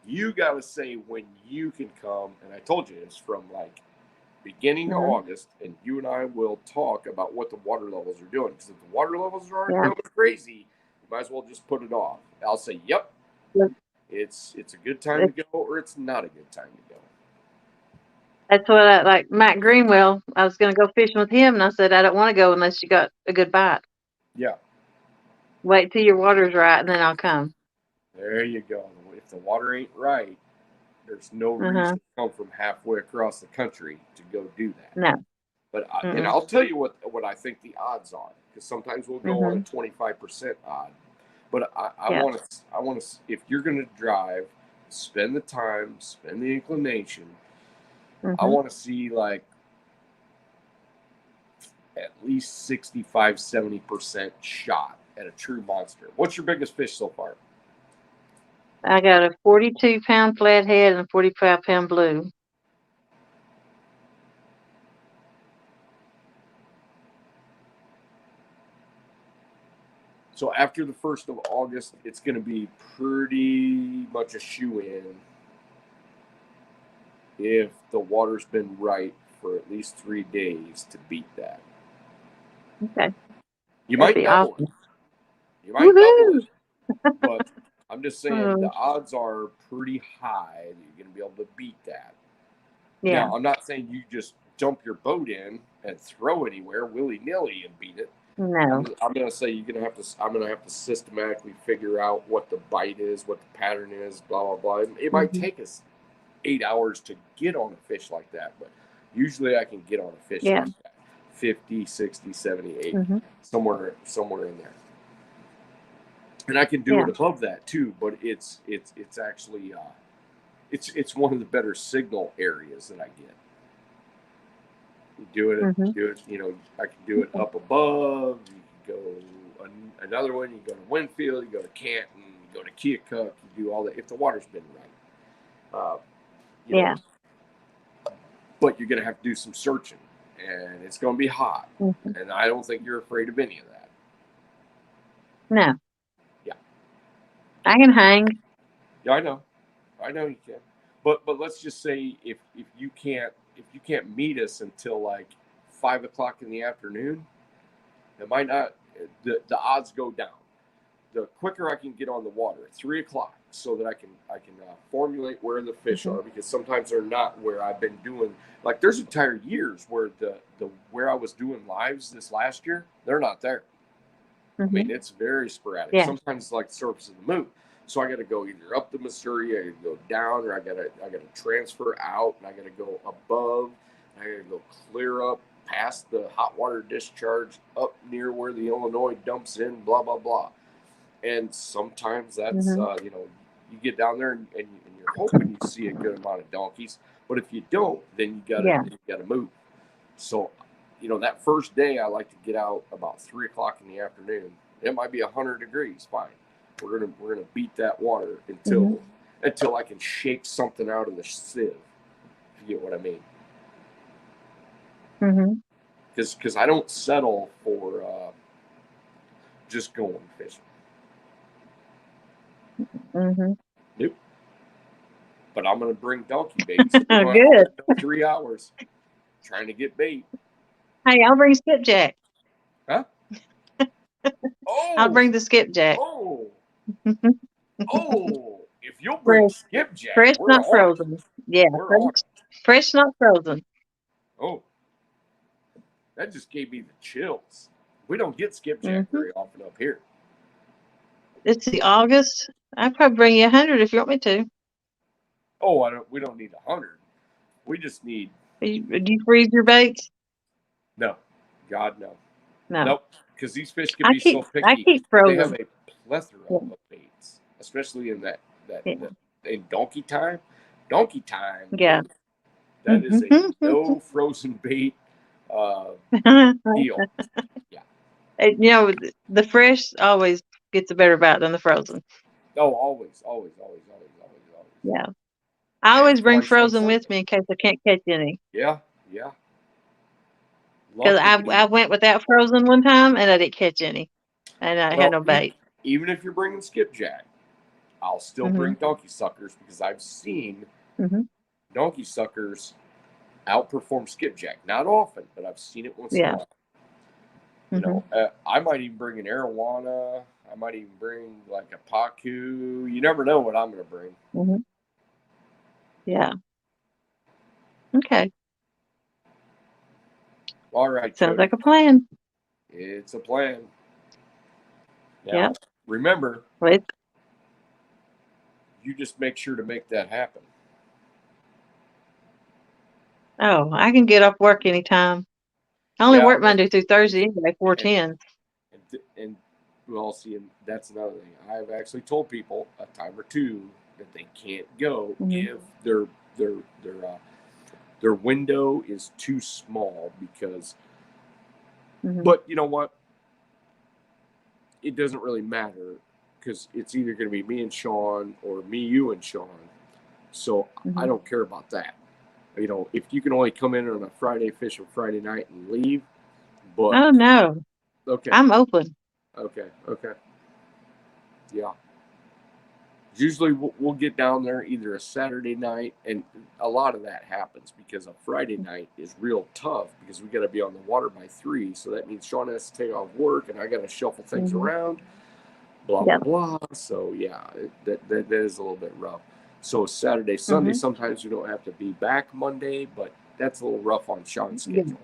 You got to say when you can come. And I told you it's from like beginning of August, and you and I will talk about what the water levels are doing. Because if the water levels are going crazy, you might as well just put it off. I'll say, yep. It's a good time to go, or it's not a good time to go. That's what I like. Matt Greenwell, I was going to go fishing with him, and I said, I don't want to go unless you got a good bite. Yeah. Wait till your water's right, and then I'll come. There you go. If the water ain't right, there's no reason to come from halfway across the country to go do that. No. But and I'll tell you what I think the odds are, because sometimes we'll go on a 25% odd. But I want to. If you're going to drive, spend the time, spend the inclination. I want to see like at least 65, 70% shot at a true monster. What's your biggest fish so far? I got a 42-pound flathead and a 45-pound blue. So after the 1st of August, it's going to be pretty much a shoe-in if the water's been right for at least 3 days to beat that. Okay. You That'd might be double awesome. it. You might double Woohoo! it. But I'm just saying Oh. the odds are pretty high that you're going to be able to beat that. Yeah. Now, I'm not saying you just dump your boat in and throw anywhere willy-nilly and beat it. No. I'm going to say I'm going to have to systematically figure out what the bite is, what the pattern is, blah, blah, blah. It might take us 8 hours to get on a fish like that, but usually I can get on a fish like that. 50, 60, 70, 80, somewhere in there. And I can do it above that too, but it's actually it's one of the better signal areas that I get. You do it, you know, I can do it up above. You go another one, you go to Winfield, you go to Canton, you go to Keokuk, you do all that if the water's been right. You know, but you're going to have to do some searching, and it's going to be hot, and I don't think you're afraid of any of that. No. Yeah. I can hang. Yeah, I know you can. But let's just say if you can't meet us until like 5 o'clock in the afternoon, it might not. The odds go down. The quicker I can get on the water at 3 o'clock, so that I can formulate where the fish are, because sometimes they're not where I've been doing. Like there's entire years where the where I was doing lives this last year, they're not there. I mean, it's very sporadic. Yeah. Sometimes it's like the surface of the moon. So I got to go either up the Missouri, I got to go down, or I got to transfer out, and I got to go above, and I got to go clear up past the hot water discharge up near where the Illinois dumps in, blah blah blah. And sometimes that's you know, you get down there and you're hoping you see a good amount of donkeys, but if you don't, then you gotta move. So, you know, that first day I like to get out about 3 o'clock in the afternoon. It might be 100 degrees, fine. We're gonna beat that water until I can shake something out of the sieve. If you get what I mean? Because I don't settle for just going fishing. Nope. But I'm gonna bring donkey bait. So Good. 3 hours trying to get bait. Hey, I'll bring skipjack. Huh? Oh, I'll bring the skipjack. Oh, if you'll bring skipjack, Fresh, we're not on. frozen. Yeah, fresh, not frozen. Oh, that just gave me the chills. We don't get skipjack very often up here. It's the August. I'll probably bring you 100 if you want me to. Oh, we don't need 100. We just need. Do you freeze your baits? No, God no. No. Nope. Because these fish can be so picky. I keep frozen. They have a plethora of baits, especially in in donkey time. Donkey time. Yeah. That is a no frozen bait deal. Yeah. You know, the fresh always gets a better bite than the frozen. Oh, always. Yeah. I always bring frozen with me in case I can't catch any. Yeah. Because I went without frozen one time and I didn't catch any. And I had no bait. Even if you're bringing skipjack, I'll still bring donkey suckers, because I've seen donkey suckers outperform skipjack. Not often, but I've seen it once in a while. You know, I might even bring an arowana. I might even bring like a pacu. You never know what I'm going to bring. Yeah. Okay. All right. Sounds like a plan. It's a plan. Now, remember, you just make sure to make that happen. Oh, I can get off work anytime. I only work Monday through Thursday anyway, 4/10. And well, see, and that's another thing. I've actually told people a time or two that they can't go if their window is too small, because. But you know what? It doesn't really matter, because it's either going to be me and Sean or me, you, and Sean. So I don't care about that. You know, if you can only come in on a Friday, fish on Friday night and leave. But oh no. Okay. I'm open. Okay. Yeah. Usually we'll get down there either a Saturday night, and a lot of that happens because a Friday night is real tough because we got to be on the water by 3. So that means Sean has to take off work, and I got to shuffle things around, blah, blah, blah. So, yeah, that is a little bit rough. So Saturday, Sunday, sometimes we don't have to be back Monday, but that's a little rough on Sean's schedule.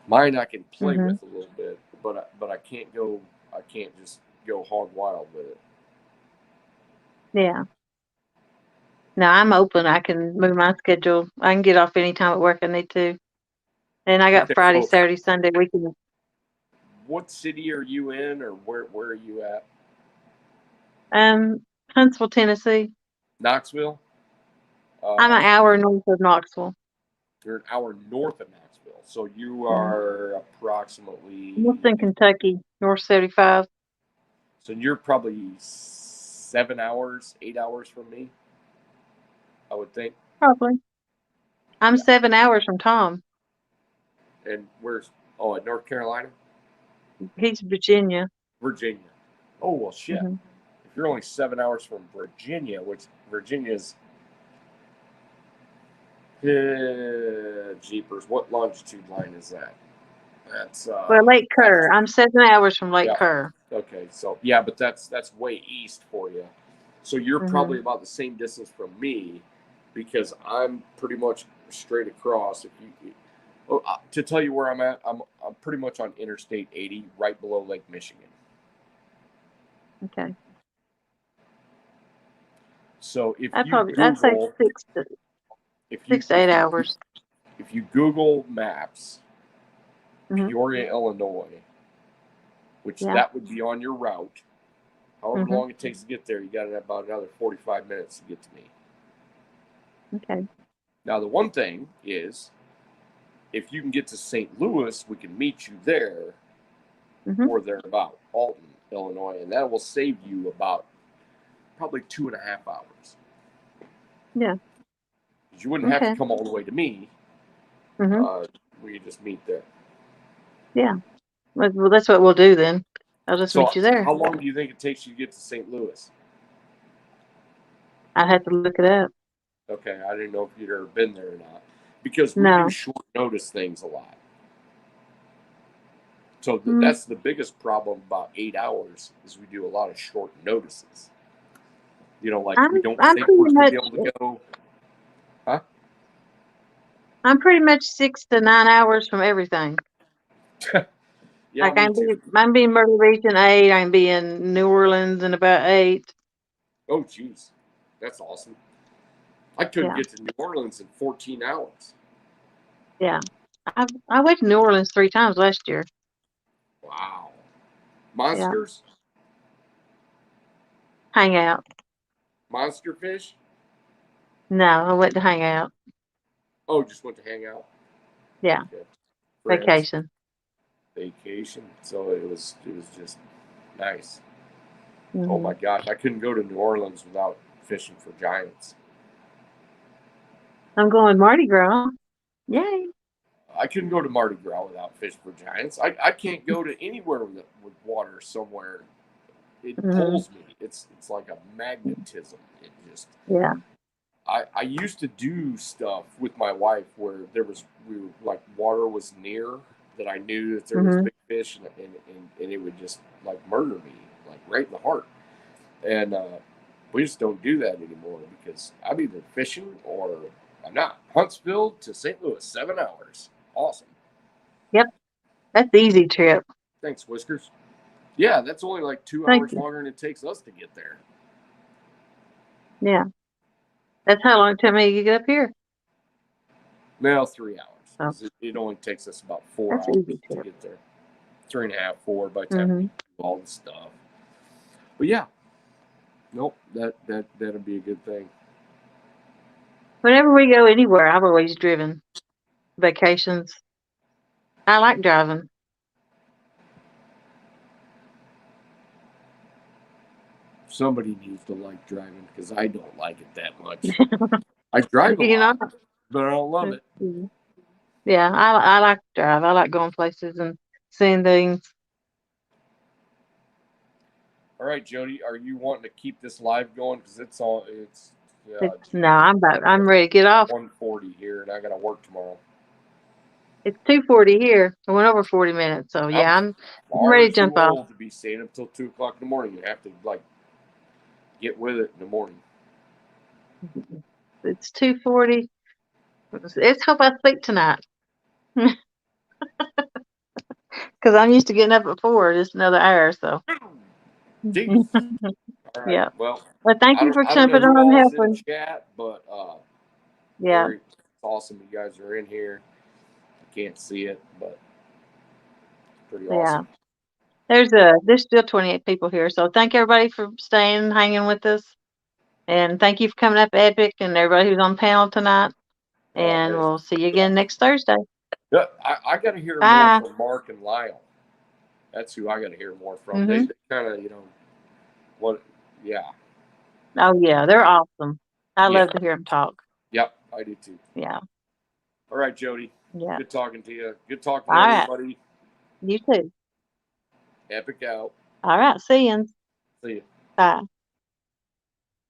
Mine I can play with a little bit, but I can't just go hog wild with it. Yeah. No, I'm open. I can move my schedule. I can get off anytime at work I need to. And I got Okay, Friday, so Saturday, Sunday weekend. what city are you in, or where are you at? Huntsville, Tennessee. Knoxville? I'm an hour north of Knoxville. You're an hour north of Knoxville. So you are approximately... I'm in Kentucky, North 75. So you're probably 7 hours, 8 hours from me, I would think. Probably. I'm 7 hours from Tom. And where's... Oh, at North Carolina? He's Virginia. Virginia. Oh, well, shit. If you're only 7 hours from Virginia, which Virginia's... jeepers. What longitude line is that? That's... Well, Lake Kerr. I'm 7 hours from Lake Kerr. Okay, so yeah, but that's way east for you. So you're probably about the same distance from me, because I'm pretty much straight across. If you, to tell you where I'm at, I'm pretty much on Interstate 80, right below Lake Michigan. Okay. So if I'd you say Google, 6 to 8 hours. If you Google Maps, Peoria, Illinois, which that would be on your route. However long it takes to get there, you got about another 45 minutes to get to me. Okay. Now, the one thing is, if you can get to St. Louis, we can meet you there or thereabout, Alton, Illinois, and that will save you about probably 2.5 hours. Yeah. You wouldn't have to come all the way to me. We could just meet there. Yeah. Well, that's what we'll do then. I'll just meet you there. How long do you think it takes you to get to St. Louis? I'd have to look it up. Okay, I didn't know if you'd ever been there or not. Because we do short notice things a lot. So that's the biggest problem about 8 hours, is we do a lot of short notices. You know, like we don't think we're going to be able to go. Huh? I'm pretty much 6 to 9 hours from everything. Yeah, like I'm being Myrtle Beach in 8. I'm being New Orleans in about 8. Oh, geez, that's awesome. I couldn't get to New Orleans in 14 hours. Yeah, I went to New Orleans 3 times last year. Wow, monsters. Yeah. Hang out. Monster fish? No, I went to hang out. Oh, just went to hang out. Yeah. Okay. Vacation. So it was just nice. Oh my gosh, I couldn't go to New Orleans without fishing for giants. I'm going Mardi Gras. Yay. I couldn't go to Mardi Gras without fishing for giants. I can't go to anywhere with water somewhere. It pulls me. It's like a magnetism. It just I used to do stuff with my wife where water was near, that I knew that there was big fish and it would just like murder me, like right in the heart. And we just don't do that anymore because I'm either fishing or I'm not. Huntsville to St. Louis, 7 hours. Awesome. Yep. That's the easy trip. Thanks, Whiskers. Yeah, that's only like 2 hours longer than it takes us to get there. Yeah. That's how long it took me to get up here. Well, 3 hours. Oh. It only takes us about 4 hours to get there. 3.5, 4 by the time we do all the stuff. But yeah. Nope, that'd be a good thing. Whenever we go anywhere, I've always driven. Vacations. I like driving. Somebody needs to like driving because I don't like it that much. I drive a lot, but I don't love it. Yeah, I like to drive. I like going places and seeing things. All All right, Jody, are you wanting to keep this live going? Because it's all No, I'm ready to get off. 1:40 here, and I got to work tomorrow. It's 2:40 here. I went over 40 minutes, so yeah, I'm ready to jump off. Old to be staying up till 2:00 in the morning. You have to like get with it in the morning. It's 2:40. Let's hope I sleep tonight. Because I'm used to getting up at 4, just another hour. So. Jeez. All right. Yeah. Well, thank you for I don't know jumping who on and all's in helping. chat, but Yeah. it's awesome you guys are in here. I can't see it, but it's pretty awesome. There's still 28 people here. So thank everybody for staying, hanging with us. And thank you for coming up, Epic, and everybody who's on panel tonight. And we'll see you again next Thursday. Yeah, I got to hear Bye. more from Mark and Lyle. That's who I got to hear more from. They kind of, yeah. Oh, yeah, they're awesome. I love to hear them talk. Yep, I do too. Yeah. All right, Jody. Yeah. Good talking to you. Good talking to everybody. You too. Epic out. All right. See you. See you. Bye.